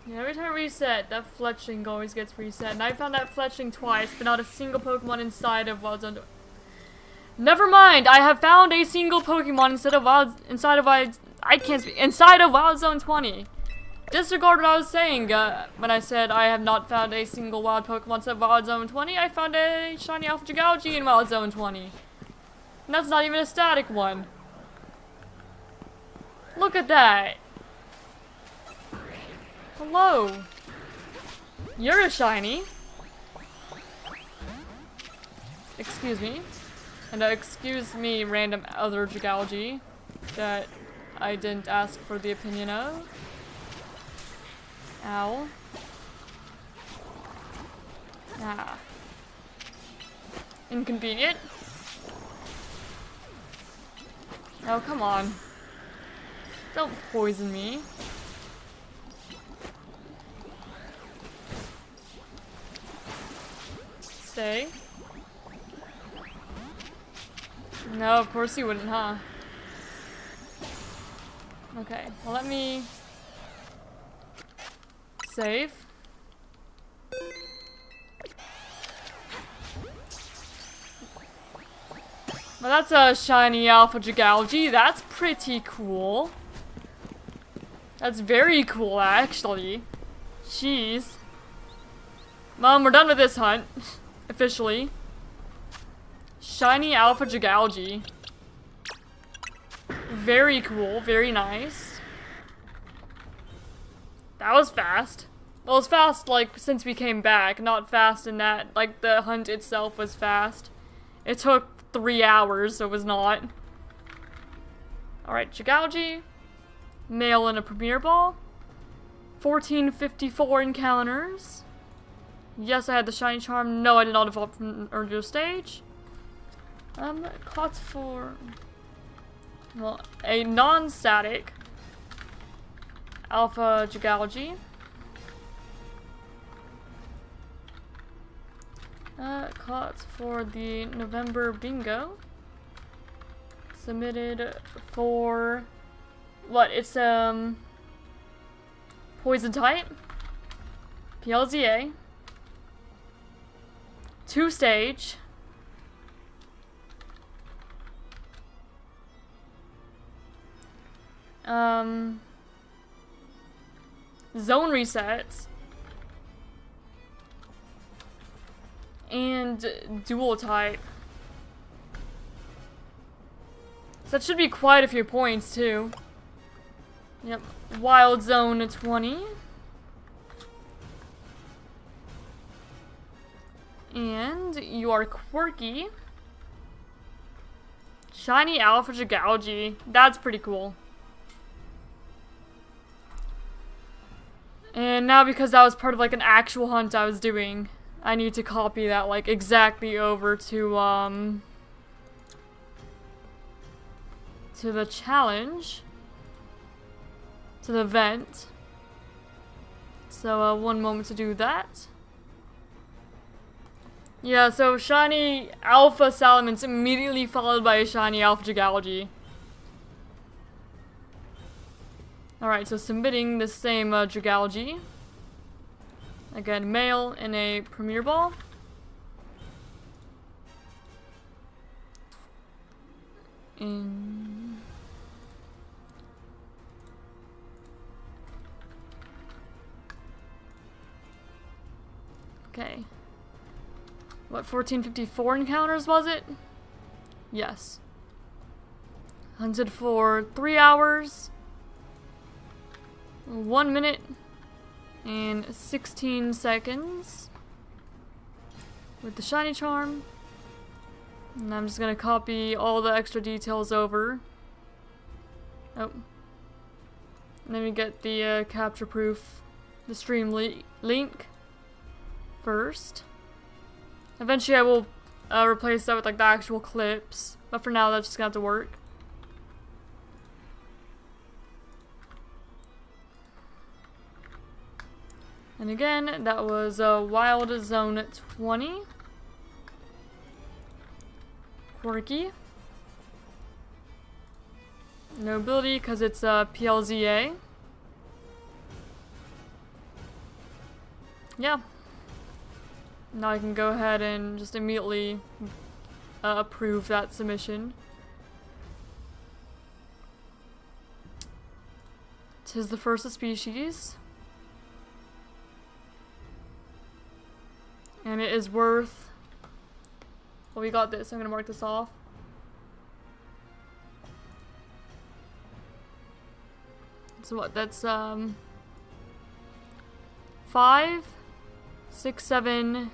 Yeah, every time I reset, that Fletchling always gets reset. And I found that Fletchling twice, but not a single Pokemon inside of Wild Zone. Never mind! I have found a single Pokemon inside of Wild Zone 20. Disregard what I was saying when I said I have not found a single wild Pokemon inside of Wild Zone 20. I found a shiny Alpha Jigalgi in Wild Zone 20. And that's not even a static one. Look at that. Hello. You're a shiny. Excuse me. And excuse me, random other Jigalgi that I didn't ask for the opinion of. Ow. Ah. Inconvenient. Oh, come on. Don't poison me. Stay. No, of course you wouldn't, huh? Okay, well let me save. Well, that's a shiny Alpha Jigalgi. That's pretty cool. That's very cool, actually. Jeez. Mom, we're done with this hunt. Officially. Shiny Alpha Jigalgi. Very cool, very nice. That was fast. Well, it's fast, like, since we came back, not fast in that, like, the hunt itself was fast. It took 3 hours, so it was not. Alright, Chigauji. Male in a Premier Ball. 1454 encounters. Yes, I had the Shiny Charm. No, I did not evolve from an earlier stage. Caught for... well, a non-static Alpha Chigauji. Caught for the November bingo. Submitted for what? It's poison type. PLZA. 2-stage. Zone resets. And dual type. So that should be quite a few points too. Yep. Wild Zone 20. And you are quirky. Shiny Alpha Chigauji. That's pretty cool. And now because that was part of like an actual hunt I was doing, I need to copy that like exactly over to the challenge. To the event. So one moment to do that. Yeah, so Shiny Alpha Salamence immediately followed by a Shiny Alpha Chigauji. Alright, so submitting the same Chigauji. Again, male in a Premier Ball. Okay. What, 1454 encounters was it? Yes. Hunted for 3 hours, 1 minute, and 16 seconds with the Shiny Charm. And I'm just gonna copy all the extra details over. Oh. And then we get the capture proof, the stream link first. Eventually I will replace that with like the actual clips, but for now that's just gonna have to work. And again, that was Wild Zone 20. Quirky. No ability because it's PLZA. Yeah. Now I can go ahead and just immediately approve that submission. 'Tis the first of species. And it is worth... well, we got this. I'm gonna mark this off. So what? That's 5, 6, 7,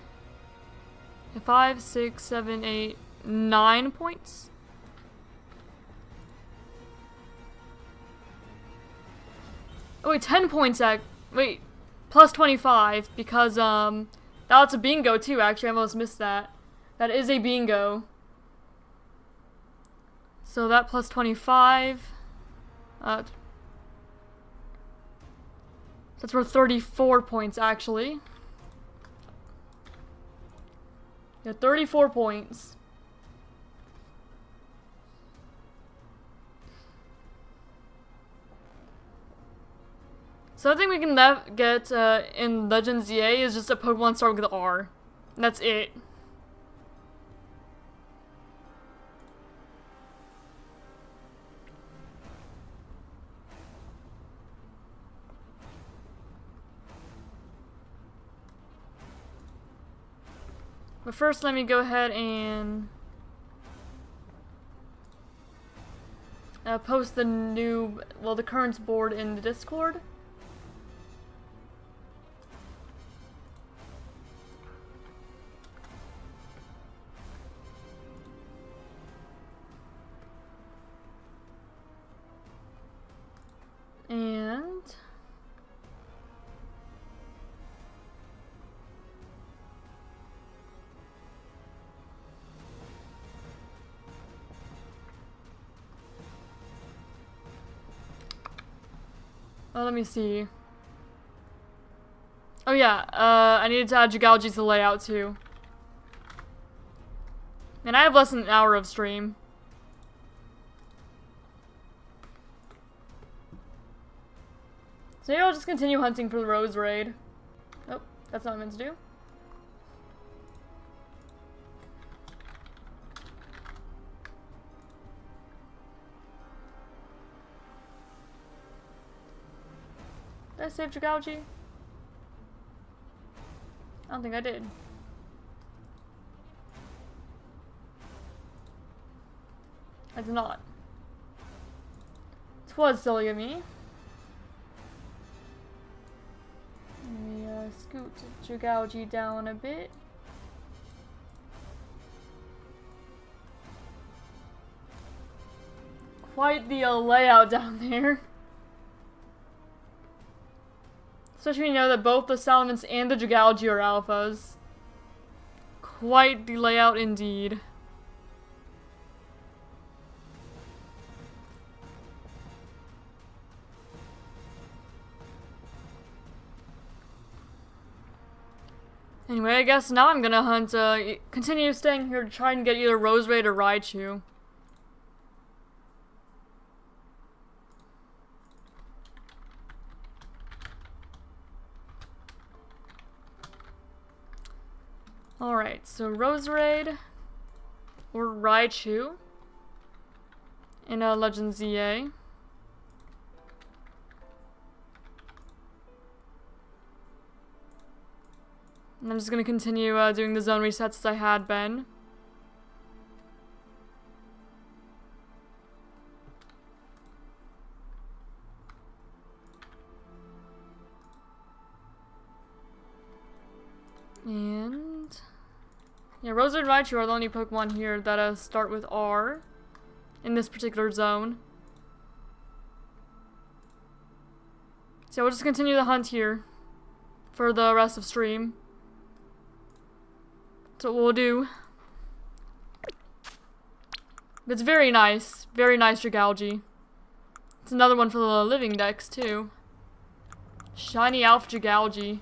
5, 6, 7, 8, 9 points. Oh wait, 10 points. Wait, plus 25 because that's a bingo too. Actually, I almost missed that. That is a bingo. So that plus 25. That's worth 34 points actually. Yeah, 34 points. So I think we can get in Legends EA is just a Pokemon start with R. That's it. But first, let me go ahead and post the new, well, the current board in the Discord. Oh, let me see. Oh yeah, I needed to add Jigalji to the layout too. And I have less than an hour of stream. So maybe I'll just continue hunting for the Rose Raid. Nope, that's not what I meant to do. Did I save Jigalji? I don't think I did. I did not. It was silly of me. Let me scoot Jigalji down a bit. Quite the layout down there. Especially when you know that both the Salamence and the Jigalji are alphas. Quite the layout indeed. Anyway, I guess now I'm gonna hunt, continue staying here to try and get either Rose Raid or Raichu. Alright, so Rose Raid or Raichu in Legend ZA. And I'm just gonna continue doing the zone resets as I had been. And yeah, Rose and Raichu are the only Pokemon here that start with R in this particular zone. So we'll just continue the hunt here for the rest of stream. That's what we'll do. It's very nice Jigalji. It's another one for the living decks too. Shiny Alpha Jigalji.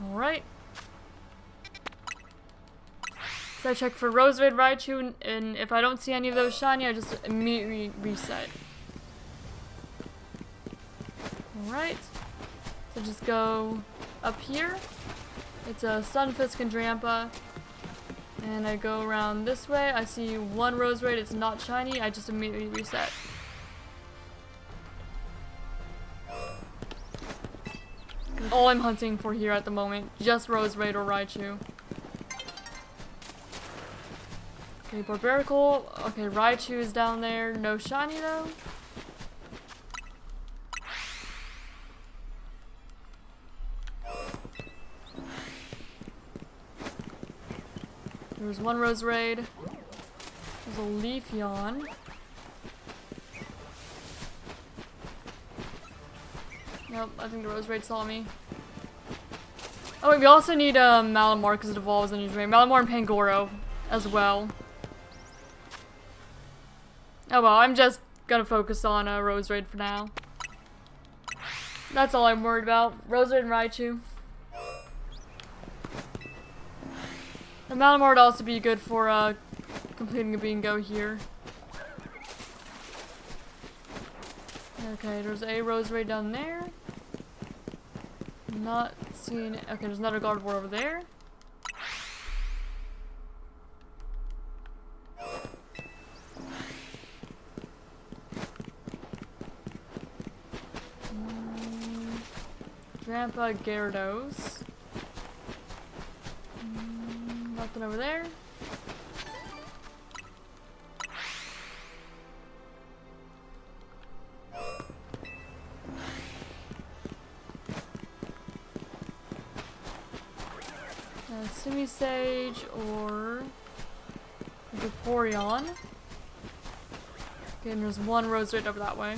Alright. So I check for Rose Raid Raichu, and if I don't see any of those shiny, I just immediately reset. Alright. So just go up here. It's a Sunfisk and Drampa. And I go around this way. I see one Rose Raid, it's not shiny, I just immediately reset. All I'm hunting for here at the moment. Just Rose Raid or Raichu. Okay, Barbarical. Okay, Raichu is down there. No shiny though. There's one Rose Raid. There's a Leafeon. Nope, I think the Rose Raid saw me. Oh wait, we also need Malamar because it evolves in Drain. Malamar and Pangoro as well. Oh well, I'm just gonna focus on Rose Raid for now. That's all I'm worried about. Rose Raid and Raichu. The Malamar would also be good for completing a bingo here. Okay, there's a Rose Raid down there. Not seeing. Okay, there's another Gardevoir over there. Drampa, Gyarados. Nothing over there. Simisage or Vaporeon. Okay, and there's one Rose Raid over that way.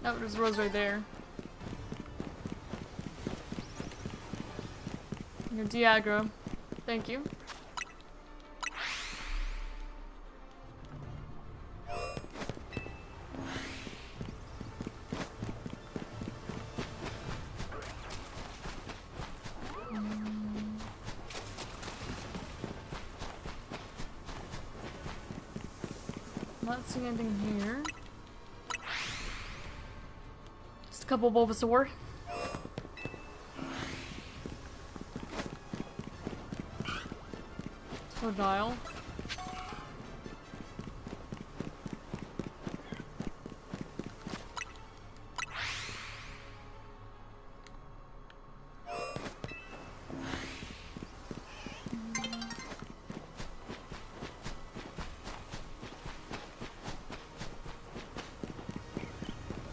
Oh, there's a rose right there. You're de-aggro. Thank you. Not seeing anything here. Just a couple Bulbasaur. Totodile.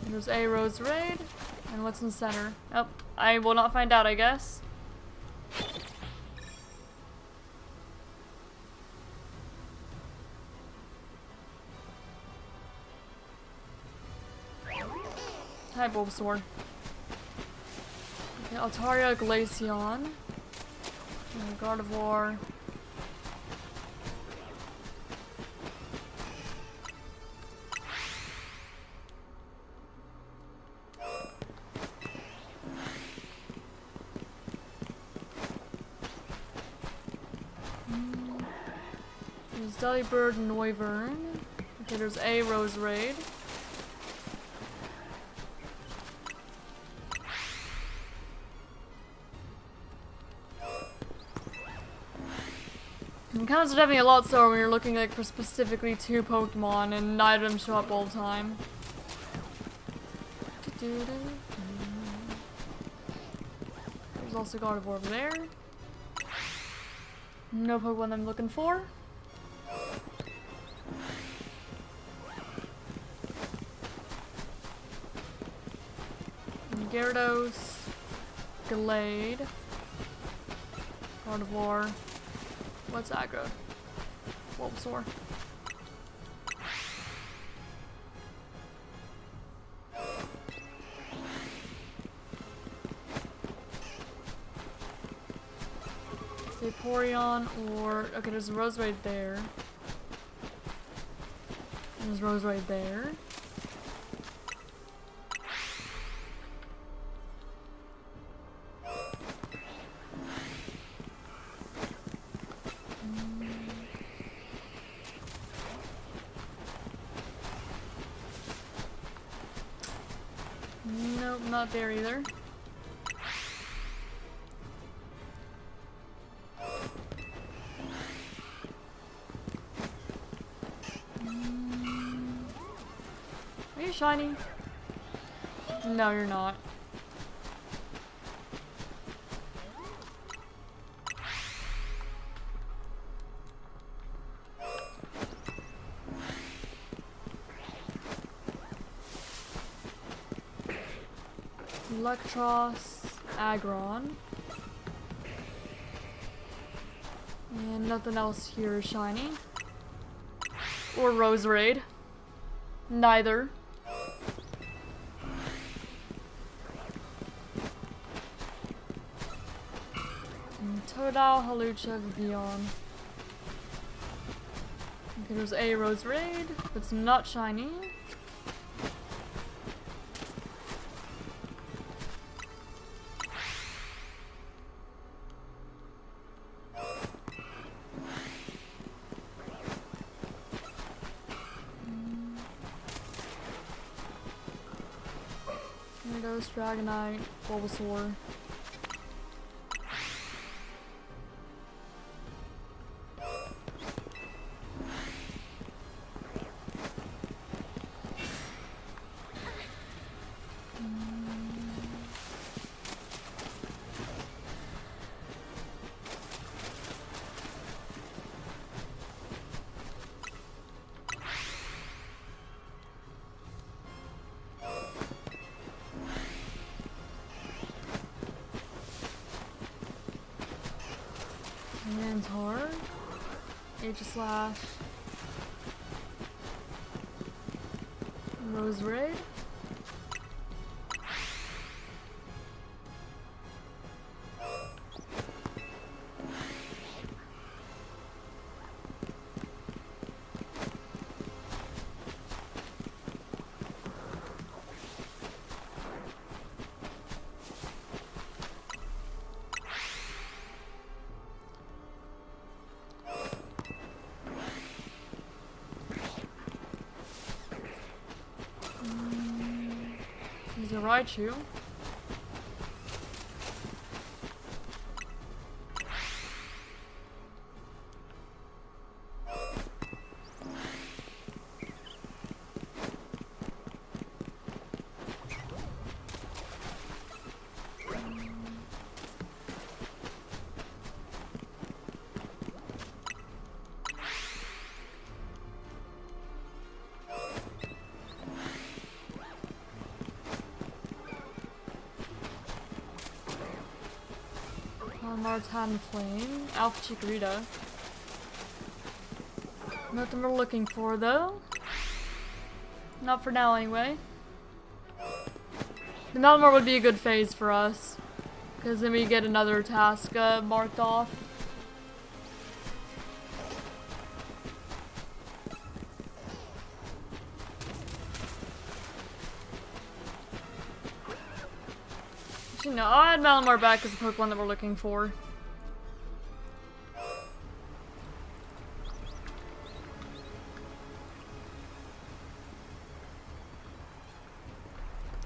There's a Rose Raid. And what's in the center? Oh, I will not find out, I guess. Hi, Bulbasaur. Okay, Altaria, Glaceon. Gardevoir. There's Delibird, Noivern. Okay, there's a Rose Raid. It kind of starts having a lot slower when you're looking like for specifically 2 Pokemon and neither of them show up all the time. There's also Gardevoir over there. No Pokemon I'm looking for. Gyarados, Glade, Gardevoir. What's aggro? Bulbasaur. Vaporeon or... Okay, there's a Rose right there. There's Rose right there. Nope, not there either. Are you shiny? No, you're not. Electros, Aggron. And nothing else here is shiny. Or Rose Raid. Neither. And Totodile, Hawlucha, Vivillon. Okay, there's a Rose Raid, but it's not shiny. Gyarados, Dragonite, Bulbasaur. Mantar, Aegislash, Rose Raid. There's a Raichu. Martan Flame, Alpha Chikorita. Nothing we're looking for though. Not for now anyway. The Malamar would be a good phase for us, because then we get another task marked off. Actually, no, I'll add Malamar back as the Pokemon that we're looking for.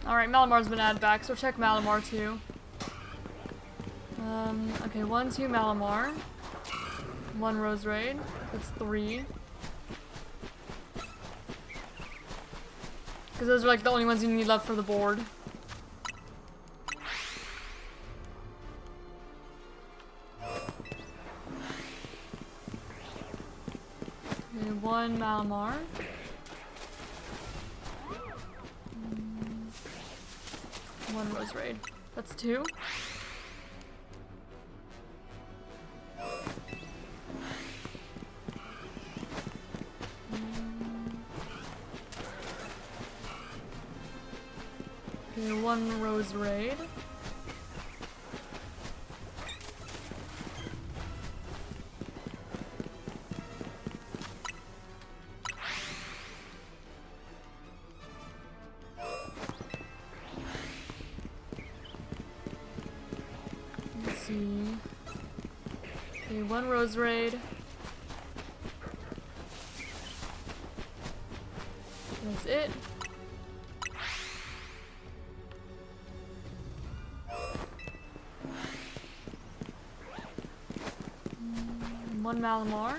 Alright, Malamar's been added back, so check Malamar too. Okay, 1, 2 Malamar. 1 Roserade. That's 3. Because those are like the only ones you need left for the board. Okay, 1 Malamar. 1 Roserade. That's 2. Okay, 1 Roserade. Let's see. Okay, 1 Roserade. That's it. One Malamar.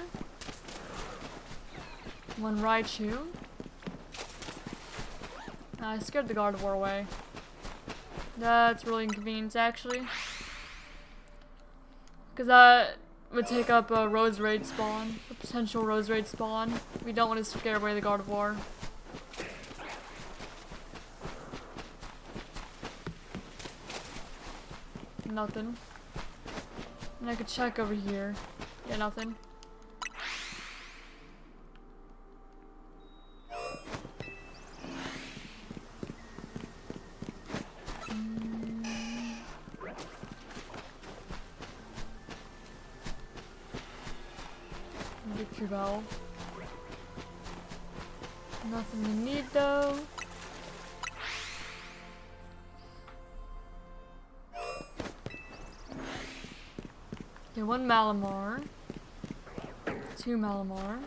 1 Raichu. I scared the Gardevoir away. That's really inconvenient, actually. Because that would take up a Roserade spawn. A potential Roserade spawn. We don't want to scare away the Gardevoir. Nothing. And I could check over here. Yeah, nothing. Victory Bell. Nothing we need though. Okay, 1 Malamar. 2 Malamar.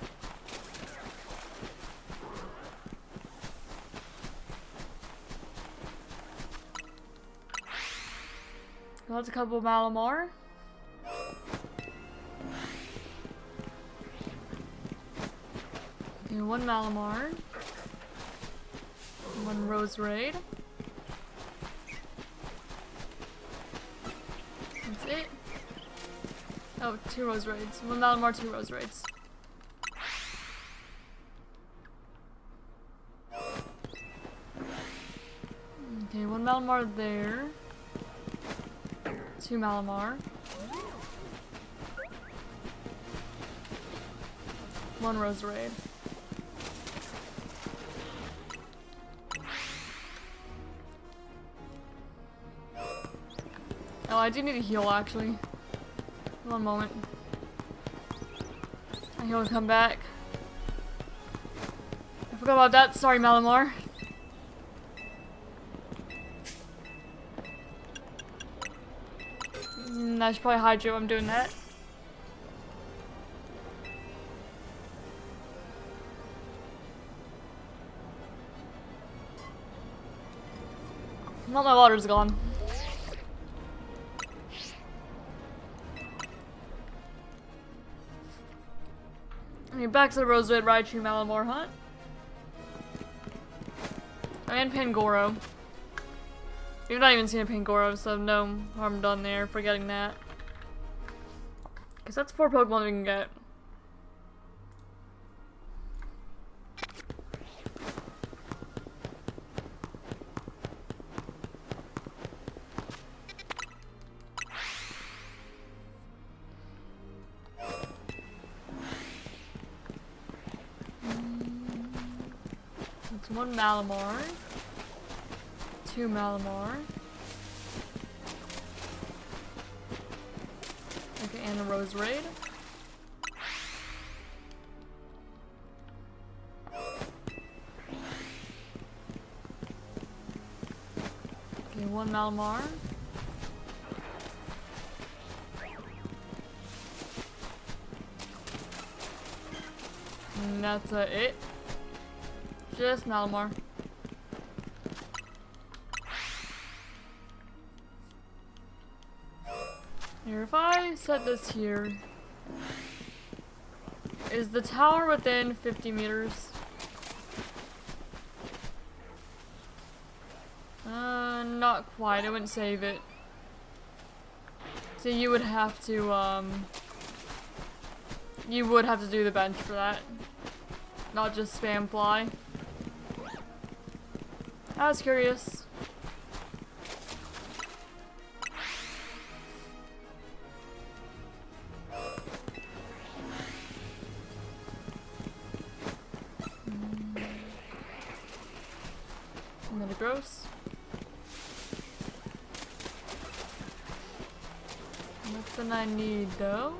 Well, that's a couple of Malamar. Okay, 1 Malamar. 1 Roserade. That's it. Oh, 2 Roserades. 1 Malamar, 2 Roserades. Okay, 1 Malamar there. 2 Malamar. 1 Roserade. Oh, I do need a heal actually. One moment. I he'll come back. I forgot about that. Sorry, Malamar. I should probably hide you. I'm doing that. Well, my water's gone. Okay, back to the Rosewood Raichu Malamore hunt. And Pangoro. We've not even seen a Pangoro, so no harm done there for getting that. Because that's 4 Pokemon we can get. That's 1 Malamar. 2 Malamar. Okay, and a Roserade. Okay, 1 Malamar. And that's it. Just Malamar. Here, if I set this here, is the tower within 50 meters? Not quite. I wouldn't save it. So you would have to do the bench for that. Not just spam fly. I was curious. Another gross. Nothing I need though.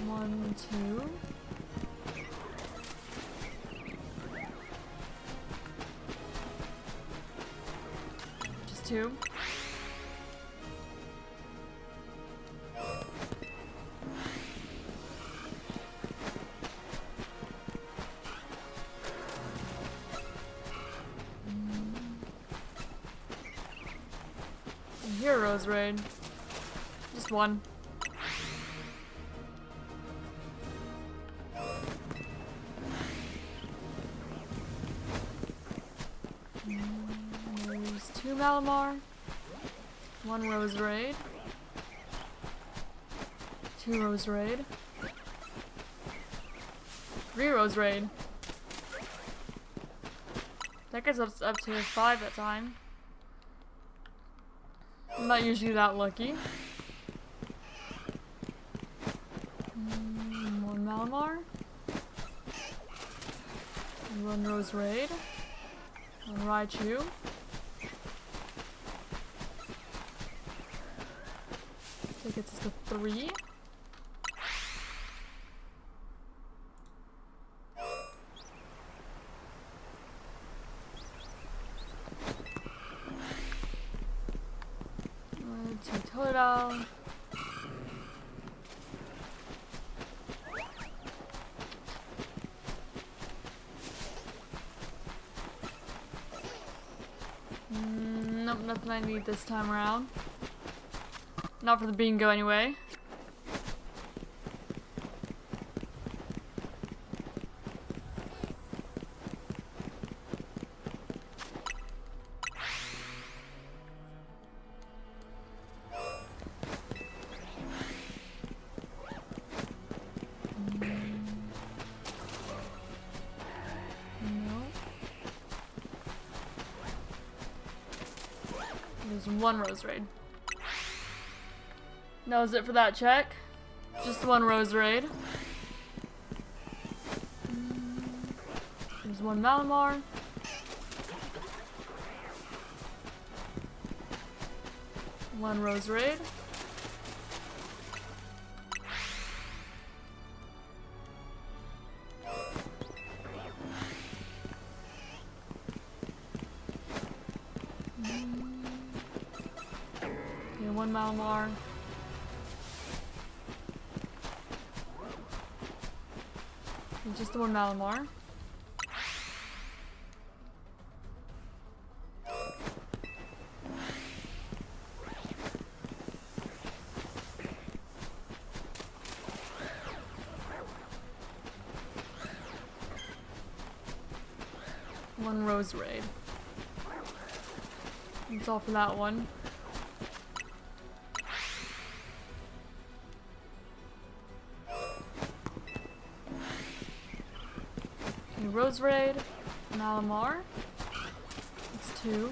One, two. Just 2. Here, Roserade. Just 1. There's 2 Malamar. 1 Roserade. 2 Roserade. 3 Roserade. That gets up to 5 at time. I'm not usually that lucky. 1 Malamar. 1 Roserade. 1 Raichu. That gets us to 3. Totodile. Nope, nothing I need this time around. Not for the bingo anyway. There's 1 Roserade. That was it for that check. Just 1 Roserade. There's 1 Malamar. 1 Roserade. Okay, 1 Malamar. Just the one Malamar. One Rose Raid. That's all for that one. Okay, Rose Raid, Malamar. That's 2.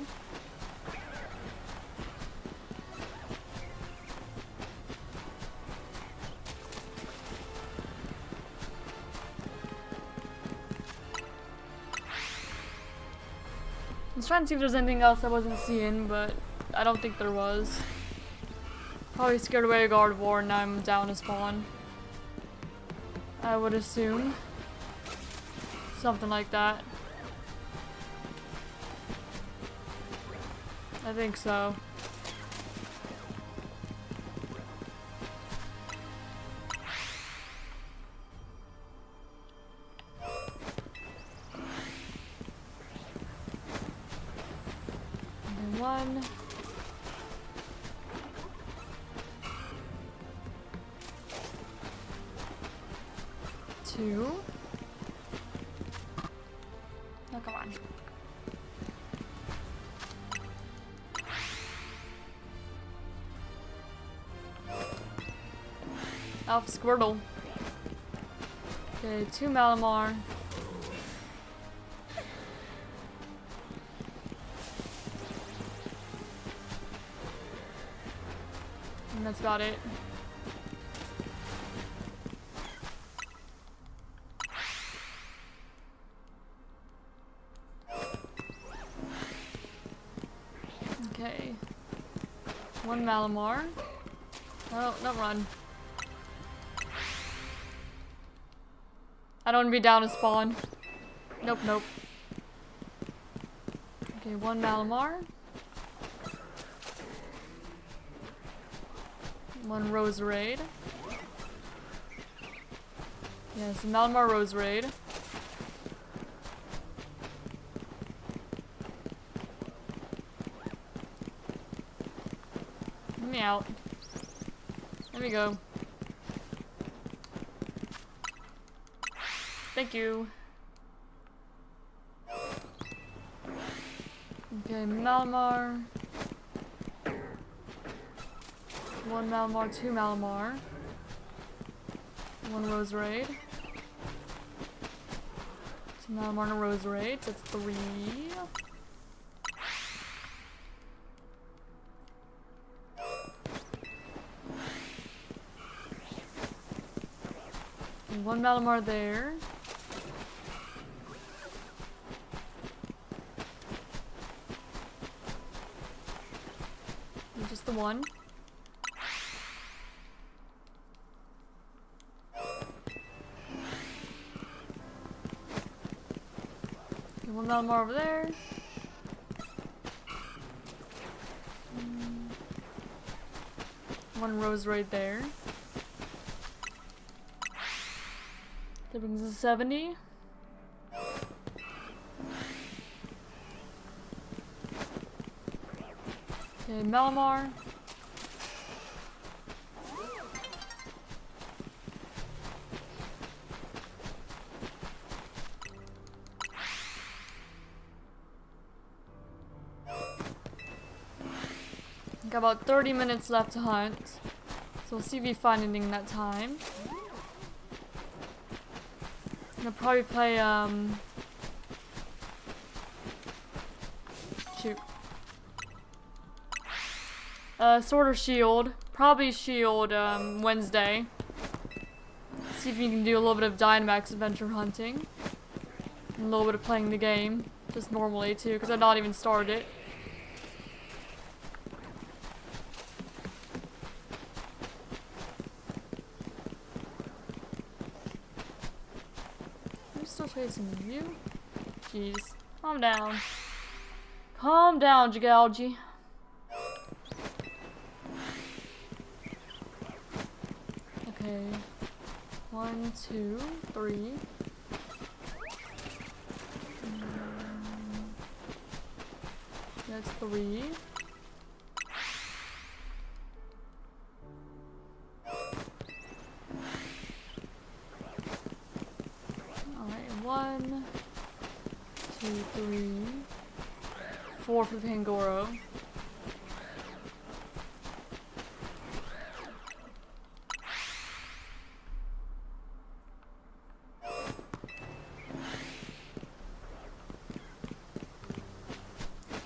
I was trying to see if there's anything else I wasn't seeing, but I don't think there was. Probably scared away a Gardevoir and now I'm down to spawn. I would assume. Something like that. I think so. And 1. 2. Oh, come on. Alpha Squirtle. Okay, 2 Malamar. And that's about it. Okay. 1 Malamar. Oh, no run. I don't want to be down to spawn. Nope, nope. Okay, 1 Malamar. 1 Rose Raid. Yes, Malamar Rose Raid. Let me out. There we go. Thank you. Okay, Malamar. 1 Malamar, 2 Malamar. 1 Rose Raid. 2 Malamar and a Rose Raid. That's 3. And 1 Malamar there. And just the 1. Okay, 1 Malamar over there. One Rose right there. That brings us to 70. Okay, Malamar. Got about 30 minutes left to hunt, so we'll see if we find anything in that time. I'll probably play, shoot. Sword or Shield. Probably Shield, Wednesday. See if you can do a little bit of Dynamax adventure hunting. And a little bit of playing the game. Just normally, too, because I've not even started it. Still chasing you? Jeez. Calm down. Calm down, Jagalgi. Okay. 1, 2, 3. That's 3. Alright, 1, 2, 3, 4 for the Pangoro.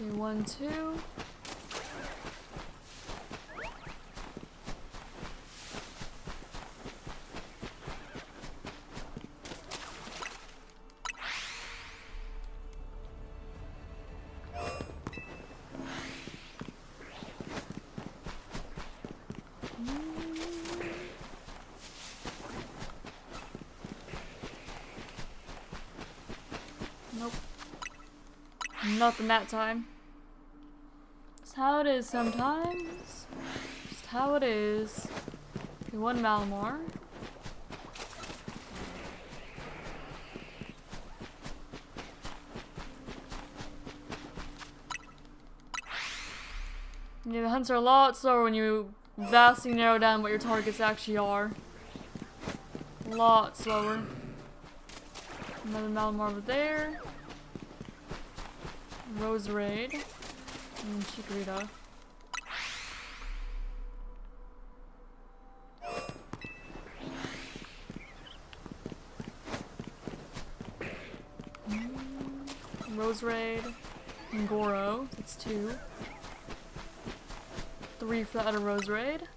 Okay, 1, 2. Nope. Nothing that time. That's how it is sometimes. Just how it is. Okay, 1 Malamar. Yeah, the hunts are a lot slower when you vastly narrow down what your targets actually are. A lot slower. Another Malamar over there. Rose Raid. And Chikorita. Rose Raid. And Goro. That's 2. 3 for the other Rose Raid.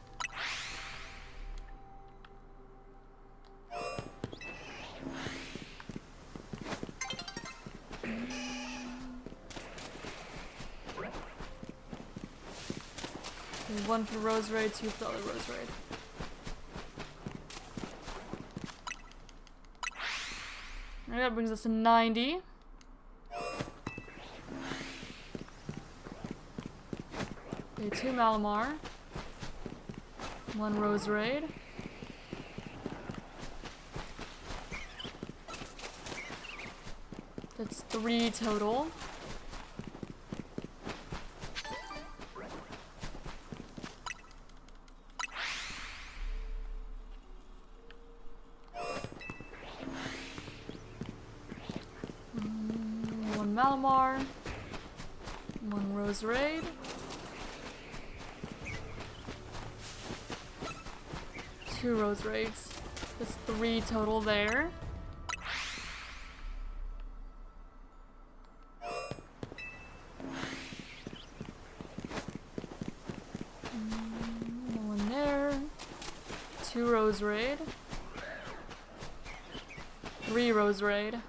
And 1 for the Rose Raid, 2 for the other Rose Raid. Alright, that brings us to 90. Okay, 2 Malamar. 1 Rose Raid. That's 3 total. One Malamar. 1 Rose Raid. 2 Rose Raids. That's 3 total there. One there. 2 Rose Raid. 3 Rose Raid.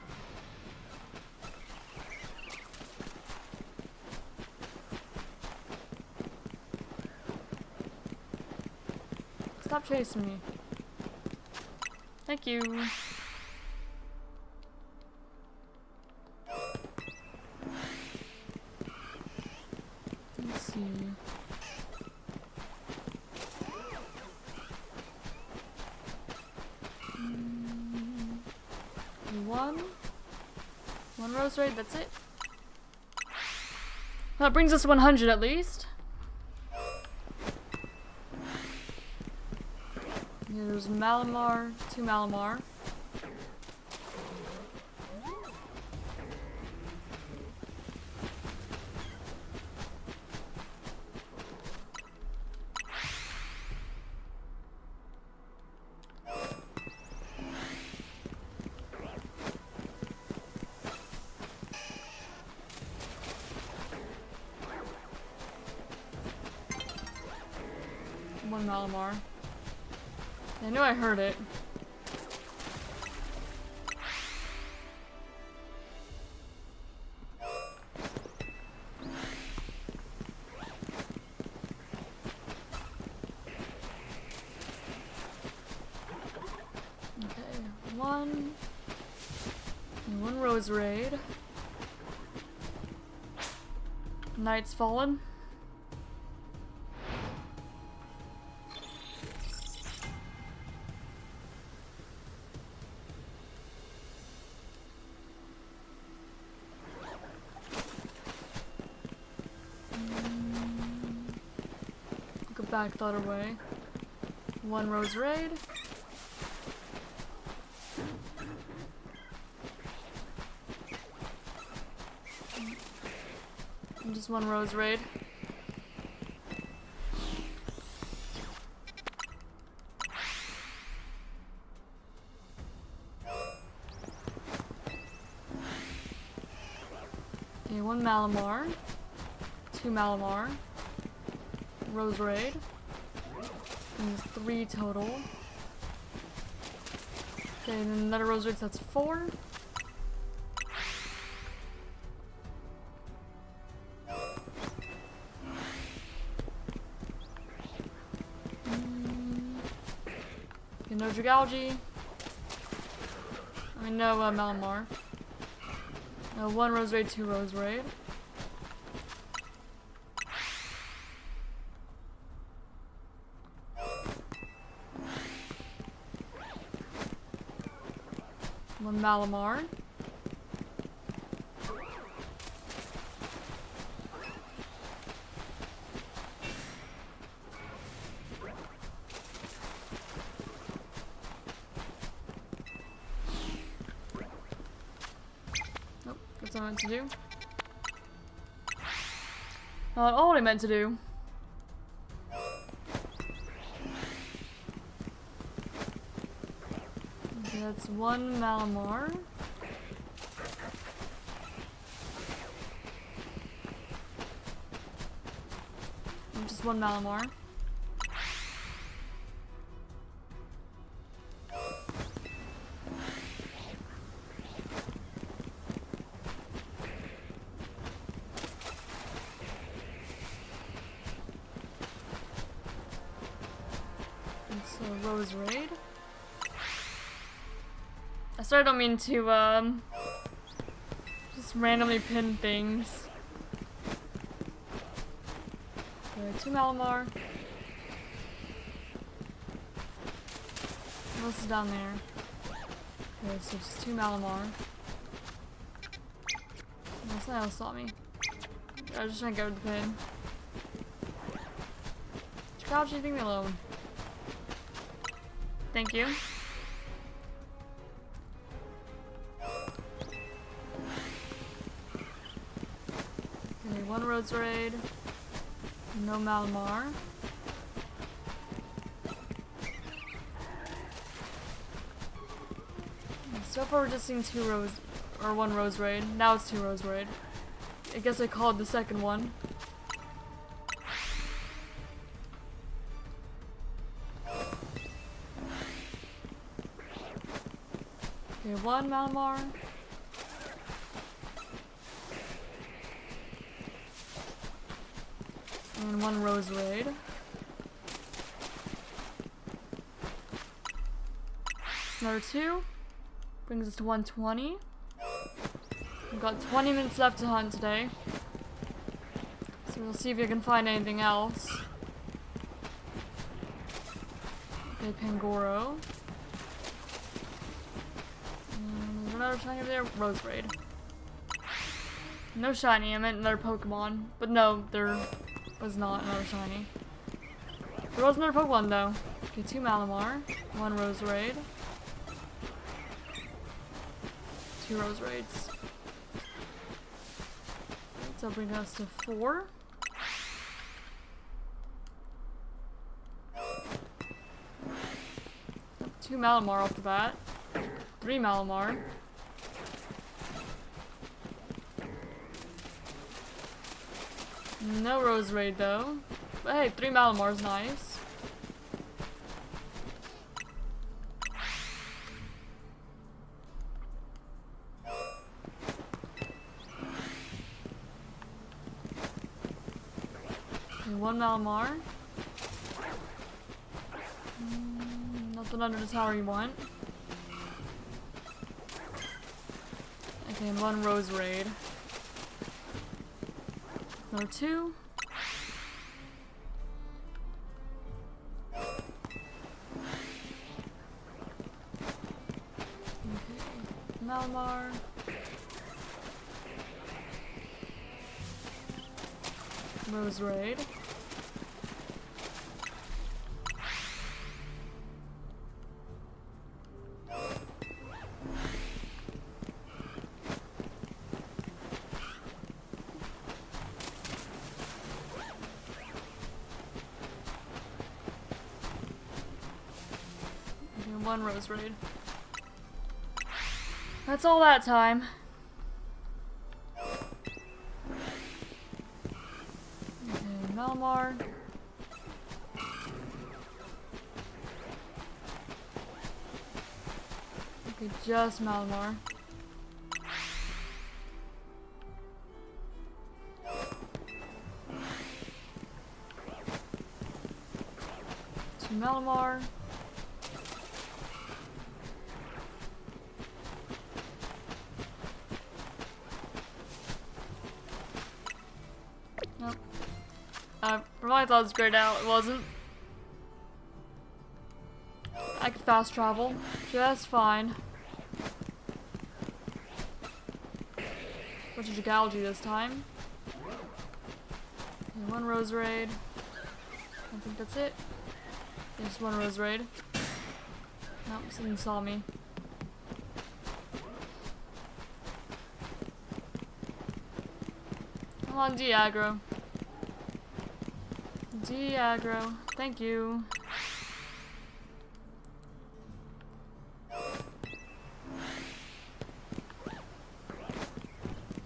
Stop chasing me. Thank you. Let's see. 1 Rose Raid, that's it. That brings us to 100 at least. Yeah, there's Malamar, 2 Malamar. One Malamar. I knew I heard it. Okay, 1 and 1 Rose Raid. Knight's Fallen. back the other way. 1 rose raid. And just 1 rose raid. Okay, 1 Malamar. 2 Malamar. Rose raid. And there's 3 total. Okay, and then another rose raid, so that's 4. Okay, no Dragalge. I mean, no Malamar. No, 1 rose raid, 2 rose raid. One Malamar. Nope, that's what I meant to do. Not all I meant to do. Okay, that's 1 Malamar. And just 1 Malamar. It's a rose raid. I don't mean to, just randomly pin things. Okay, 2 Malamar. What else is down there? Okay, so just 2 Malamar. No, something else saw me. I was just trying to go to the pin. Crouch, leave me alone. Thank you. Okay, 1 Rhodes Raid. No Malamar. So far we're just seeing 2 Rose, or 1 Rose Raid. Now it's 2 Rose Raid. I guess I called the second one. Okay, 1 Malamar. And 1 Rose Raid. Another 2. Brings us to 120. We've got 20 minutes left to hunt today. So we'll see if you can find anything else. Okay, Pangoro. And there's another shiny over there. Rose Raid. No shiny, I meant another Pokemon. But no, there was not another shiny. There was another Pokemon though. Okay, 2 Malamar. 1 Rose Raid. 2 Rose Raids. So bring us to 4. Yep, 2 Malamar off the bat. 3 Malamar. No Rose Raid though. But hey, 3 Malamar's nice. Okay, 1 Malamar. Nothing under the tower you want. Okay, and 1 Rose Raid. Another 2. Okay, Malamar. Rose Raid. and 1 rose raid. That's all that time. Okay, Malamar. Okay, just Malamar. To Malamar. Nope. For my thoughts, grayed out. It wasn't. I could fast travel just fine. Which is a Galgy this time. Okay, 1 rose raid. I think that's it. Yeah, just 1 rose raid. Nope, someone saw me. Come on, de-aggro. De-aggro. Thank you.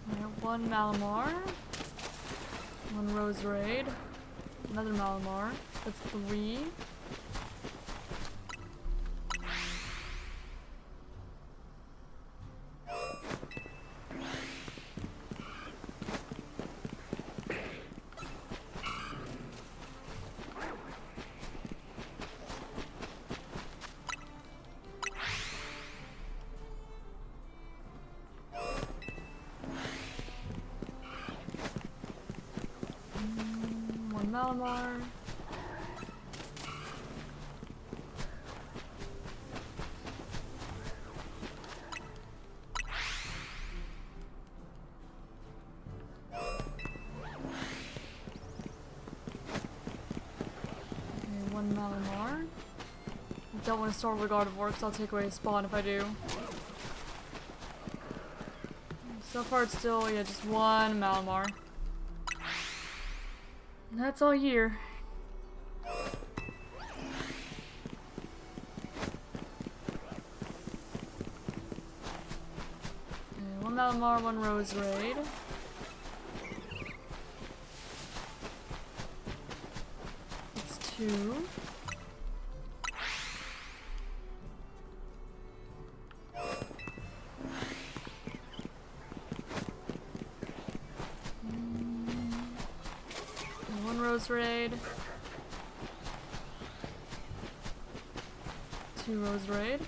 Alright, 1 Malamar. 1 rose raid. Another Malamar. That's 3. Malamar. Okay, 1 Malamar. I don't want to start with God of War because I'll take away his spawn if I do. So far it's still, yeah, just 1 Malamar. That's all year. Okay, 1 Malamar, 1 rose raid. It's 2. Rose raid. 2 rose raid.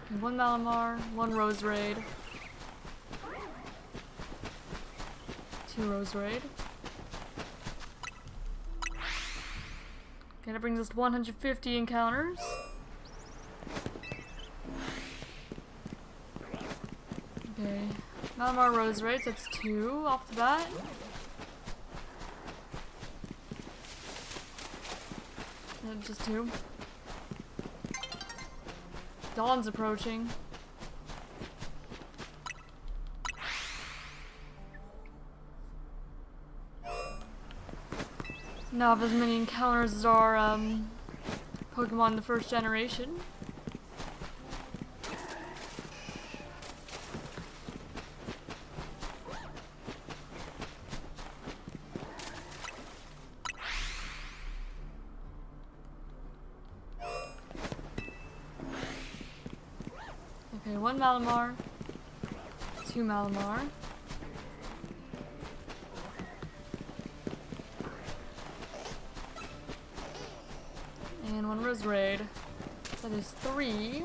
Okay, 1 Malamar, 1 rose raid. 2 rose raid. Okay, that brings us to 150 encounters. Okay, Malamar rose raids, that's 2 off the bat. Just 2. Dawn's approaching. Now have as many encounters as our Pokemon in the first generation. Okay, 1 Malamar, 2 Malamar. And 1 rose raid. That is 3.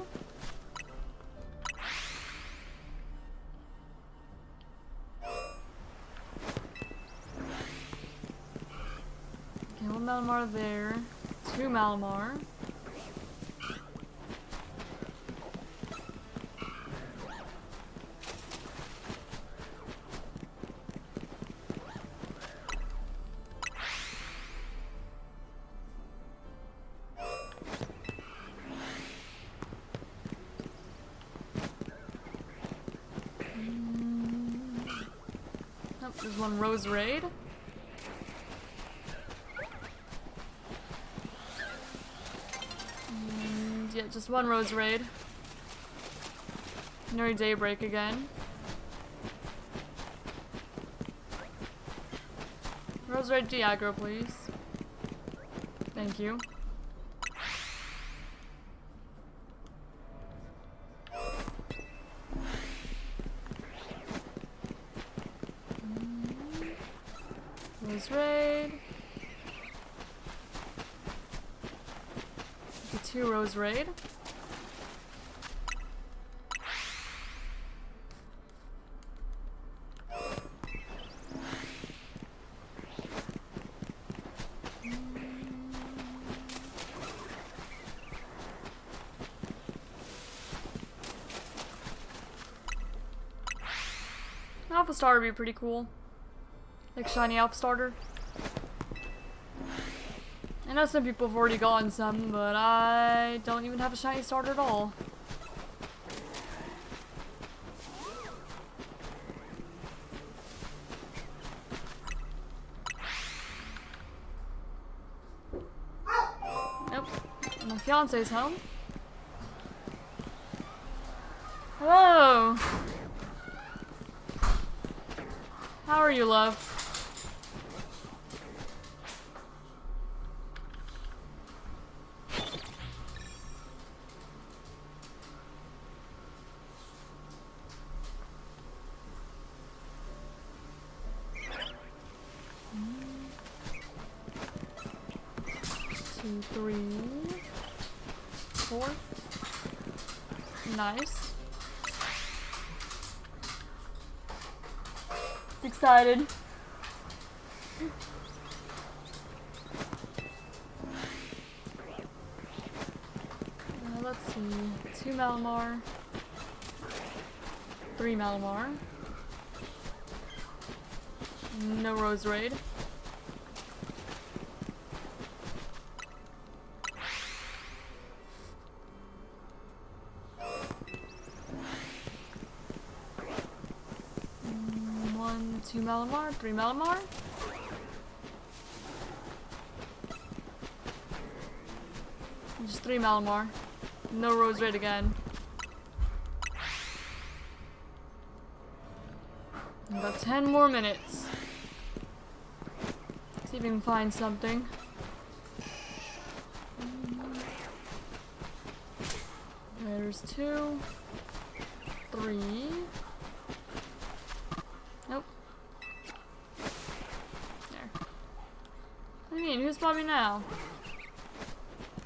Okay, 1 Malamar there, 2 Malamar. There's one Rose Raid. And yeah, just one Rose Raid. Near daybreak again. Rose Raid Diagro, please. Thank you. Rose Raid. The 2 Rose Raid. Alpha Star would be pretty cool. Like shiny Alpha Starter. I know some people have already gotten some, but I don't even have a shiny starter at all. Nope. My fiance's home. Hello! How are you, love? Two, 3, 4. Nice. Excited. Let's see. 2 Malamar. 3 Malamar. No Rose Raid. One, 2 Malamar, 3 Malamar. Just 3 Malamar. No Rose Raid again. About 10 more minutes. See if we can find something. There's 2, 3. Nope. There. What do you mean? Who spawned me now?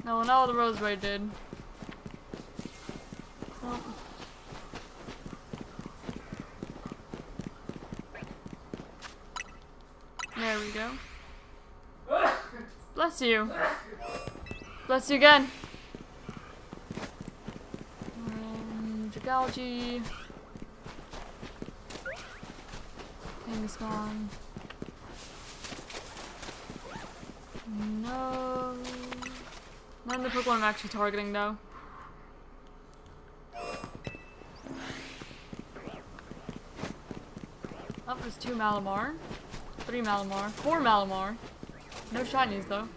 No, not what the Rose Raid did. Nope. There we go. Bless you. Bless you again. Jagalgi. Thing's gone. No. None of the Pokemon I'm actually targeting though. Oh, there's 2 Malamar. 3 Malamar. 4 Malamar. No shinies though.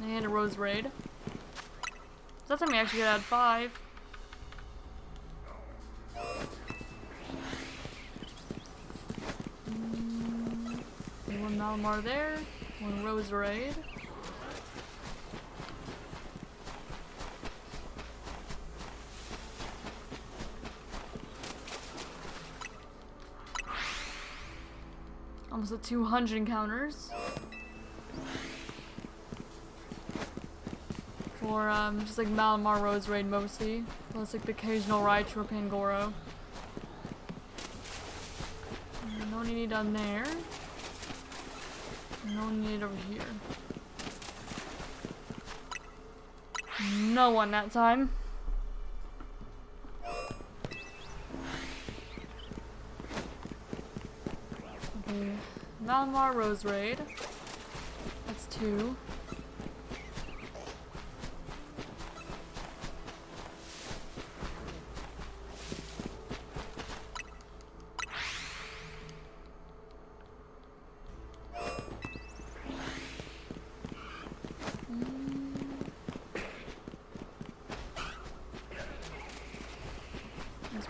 And a Rose Raid. So that's time we actually got 5. One Malamar there. One Rose Raid. Almost at 200 encounters. For just like Malamar Rose Raid mostly. Plus like the occasional Raichu or Pangoro. No need down there. No need over here. No one that time. Okay. Malamar Rose Raid. That's 2.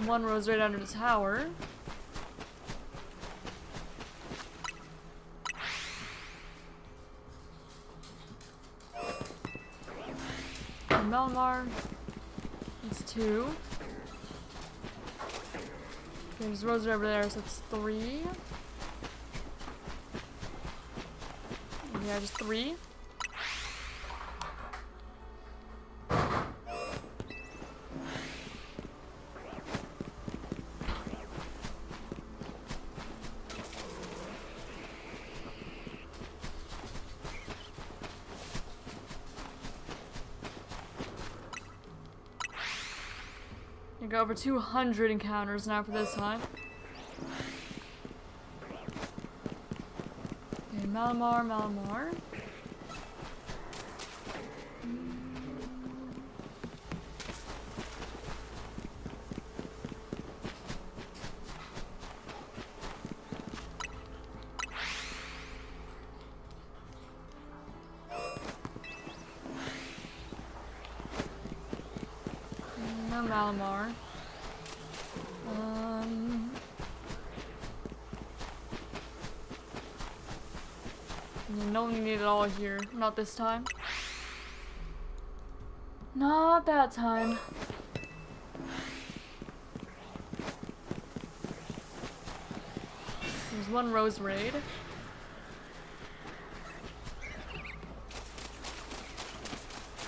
one rose right under the tower. And Malamar. It's 2. Okay, there's rose right over there, so it's 3. Yeah, just 3. You got over 200 encounters now for this hunt. Okay, Malamar, Malamar. No Malamar. No one need it all here. Not this time. Not that time. There's one rose raid.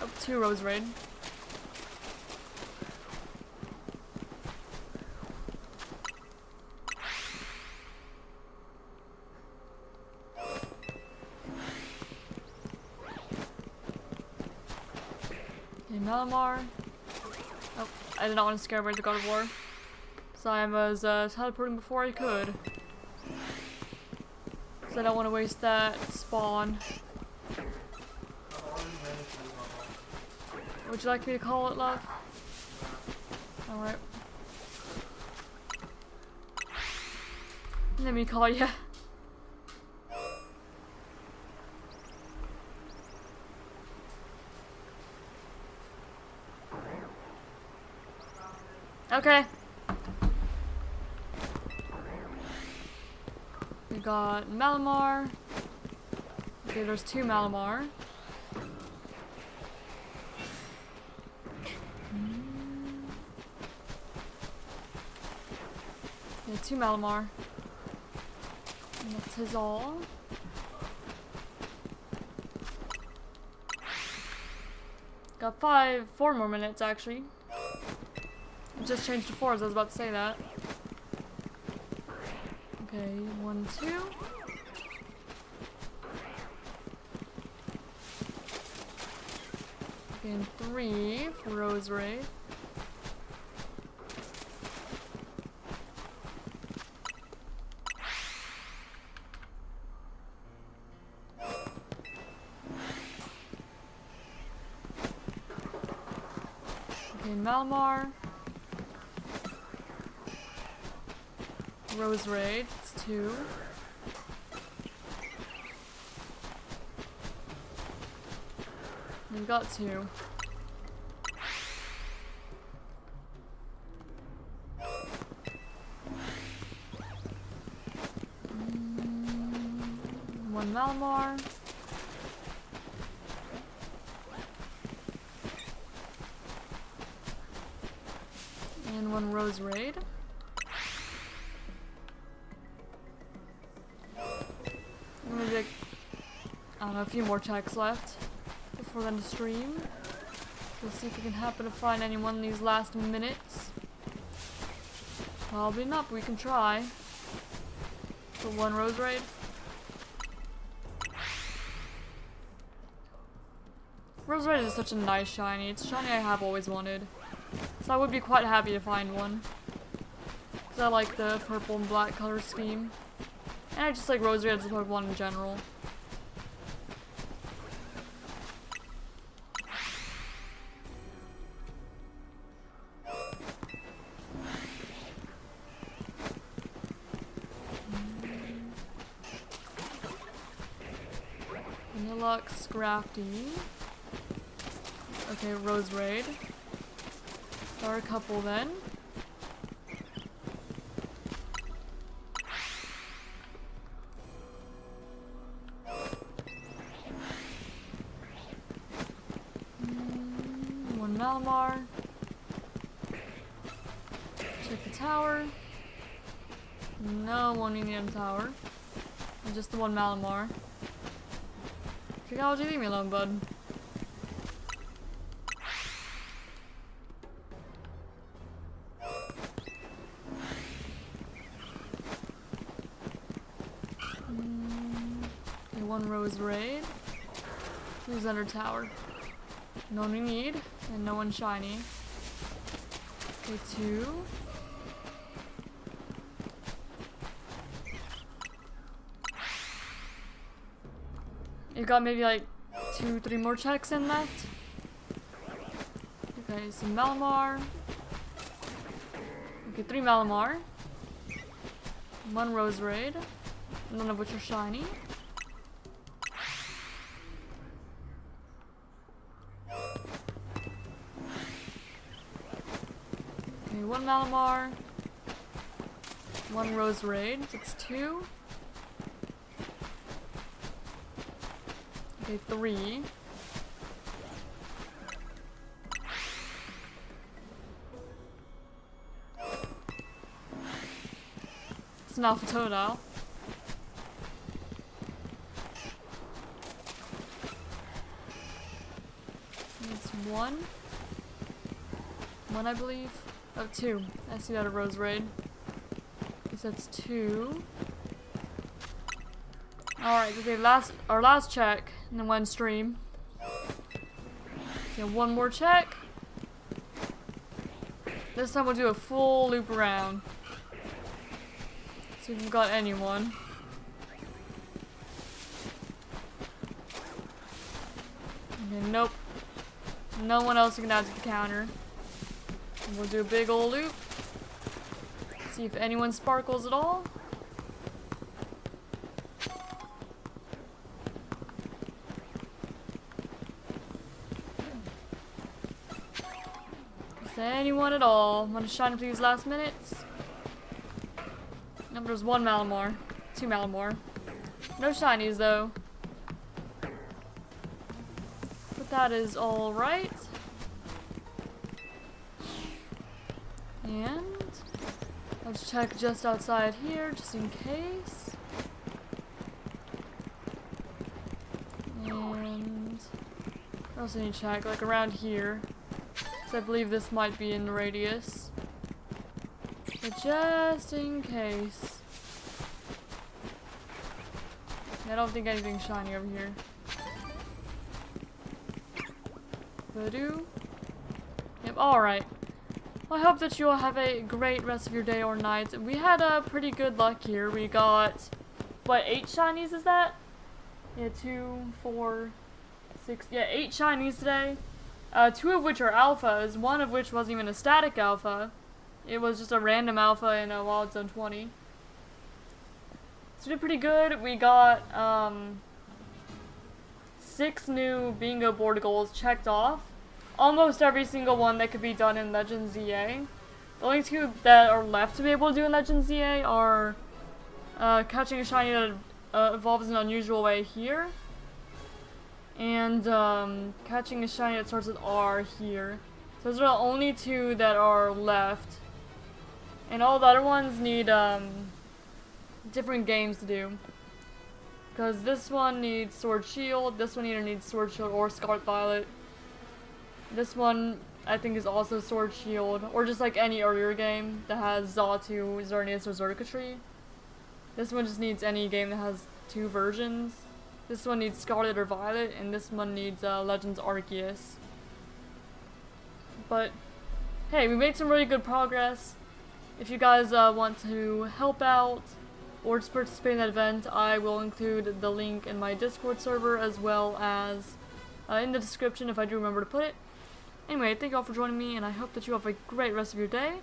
Oh, 2 rose raid. Okay, Malamar. Oh, I did not want to scare away the God of War. So I was teleporting before I could. So I don't want to waste that spawn. Would you like me to call it, love? Alright. Let me call you. Okay. We got Malamar. Okay, there's 2 Malamar. Yeah, 2 Malamar. And that's his all. Got 4 more minutes actually. It just changed to 4 as I was about to say that. Okay, 1, 2. Okay, and 3 for Rose Raid. Okay, Malamar. Rose Raid, it's 2. We've got 2. One Malamar. And 1 Rose Raid. Maybe like, I don't know, a few more checks left before then to stream. We'll see if we can happen to find anyone in these last minutes. Probably not, but we can try. For 1 Rose Raid. Rose Raid is such a nice shiny. It's a shiny I have always wanted. So I would be quite happy to find one. Because I like the purple and black color scheme. And I just like Rose Raid as a Pokemon in general. Vanillux, Scrafty. Okay, Rose Raid. There are a couple then. one Malamar. Check the tower. No one needing a tower. Just the one Malamar. Technology, leave me alone, bud. Okay, one Rose Raid. Who's under tower? No one we need, and no one shiny. Okay, 2. You've got maybe like 2, 3 more checks in left. Okay, some Malamar. Okay, 3 Malamar. 1 Rose Raid. None of which are shiny. Okay, 1 Malamar. 1 Rose Raid. That's 2. Okay, 3. It's an Alpha Totodile. It's 1. 1, I believe. Oh, 2. I see that a Rose Raid. Guess that's 2. Alright, okay, our last check, and then 1 stream. Okay, 1 more check. This time we'll do a full loop around. See if we've got anyone. Okay, nope. No one else can add to the counter. And we'll do a big old loop. See if anyone sparkles at all. Is there anyone at all? I'm gonna shine up these last minutes. Nope, there's 1 Malamar. 2 Malamar. No shinies though. But that is alright. And let's check just outside here, just in case. And I also need to check, like around here. So I believe this might be in the radius. But just in case. I don't think anything's shiny over here. Voodoo. Yep, alright. Well, I hope that you all have a great rest of your day or night. We had pretty good luck here. We got, what, 8 shinies is that? Yeah, 2, 4, 6, yeah, 8 shinies today. 2 of which are alphas, 1 of which wasn't even a static alpha. It was just a random alpha in a Wild Zone 20. So we did pretty good. We got 6 new bingo board goals checked off. Almost every single one that could be done in Legends ZA. The only 2 that are left to be able to do in Legends ZA are catching a shiny that evolves in an unusual way here. And catching a shiny that starts with R here. So those are the only 2 that are left. And all the other ones need different games to do. Because this one needs Sword Shield, this one either needs Sword Shield or Scarlet Violet. This one I think is also Sword Shield, or just like any earlier game that has Xatu, Xerneas, or Zerticatry. This one just needs any game that has 2 versions. This one needs Scarlet or Violet, and this one needs Legends Arceus. But hey, we made some really good progress. If you guys want to help out or just participate in that event, I will include the link in my Discord server as well as in the description if I do remember to put it. Anyway, thank you all for joining me, and I hope that you have a great rest of your day.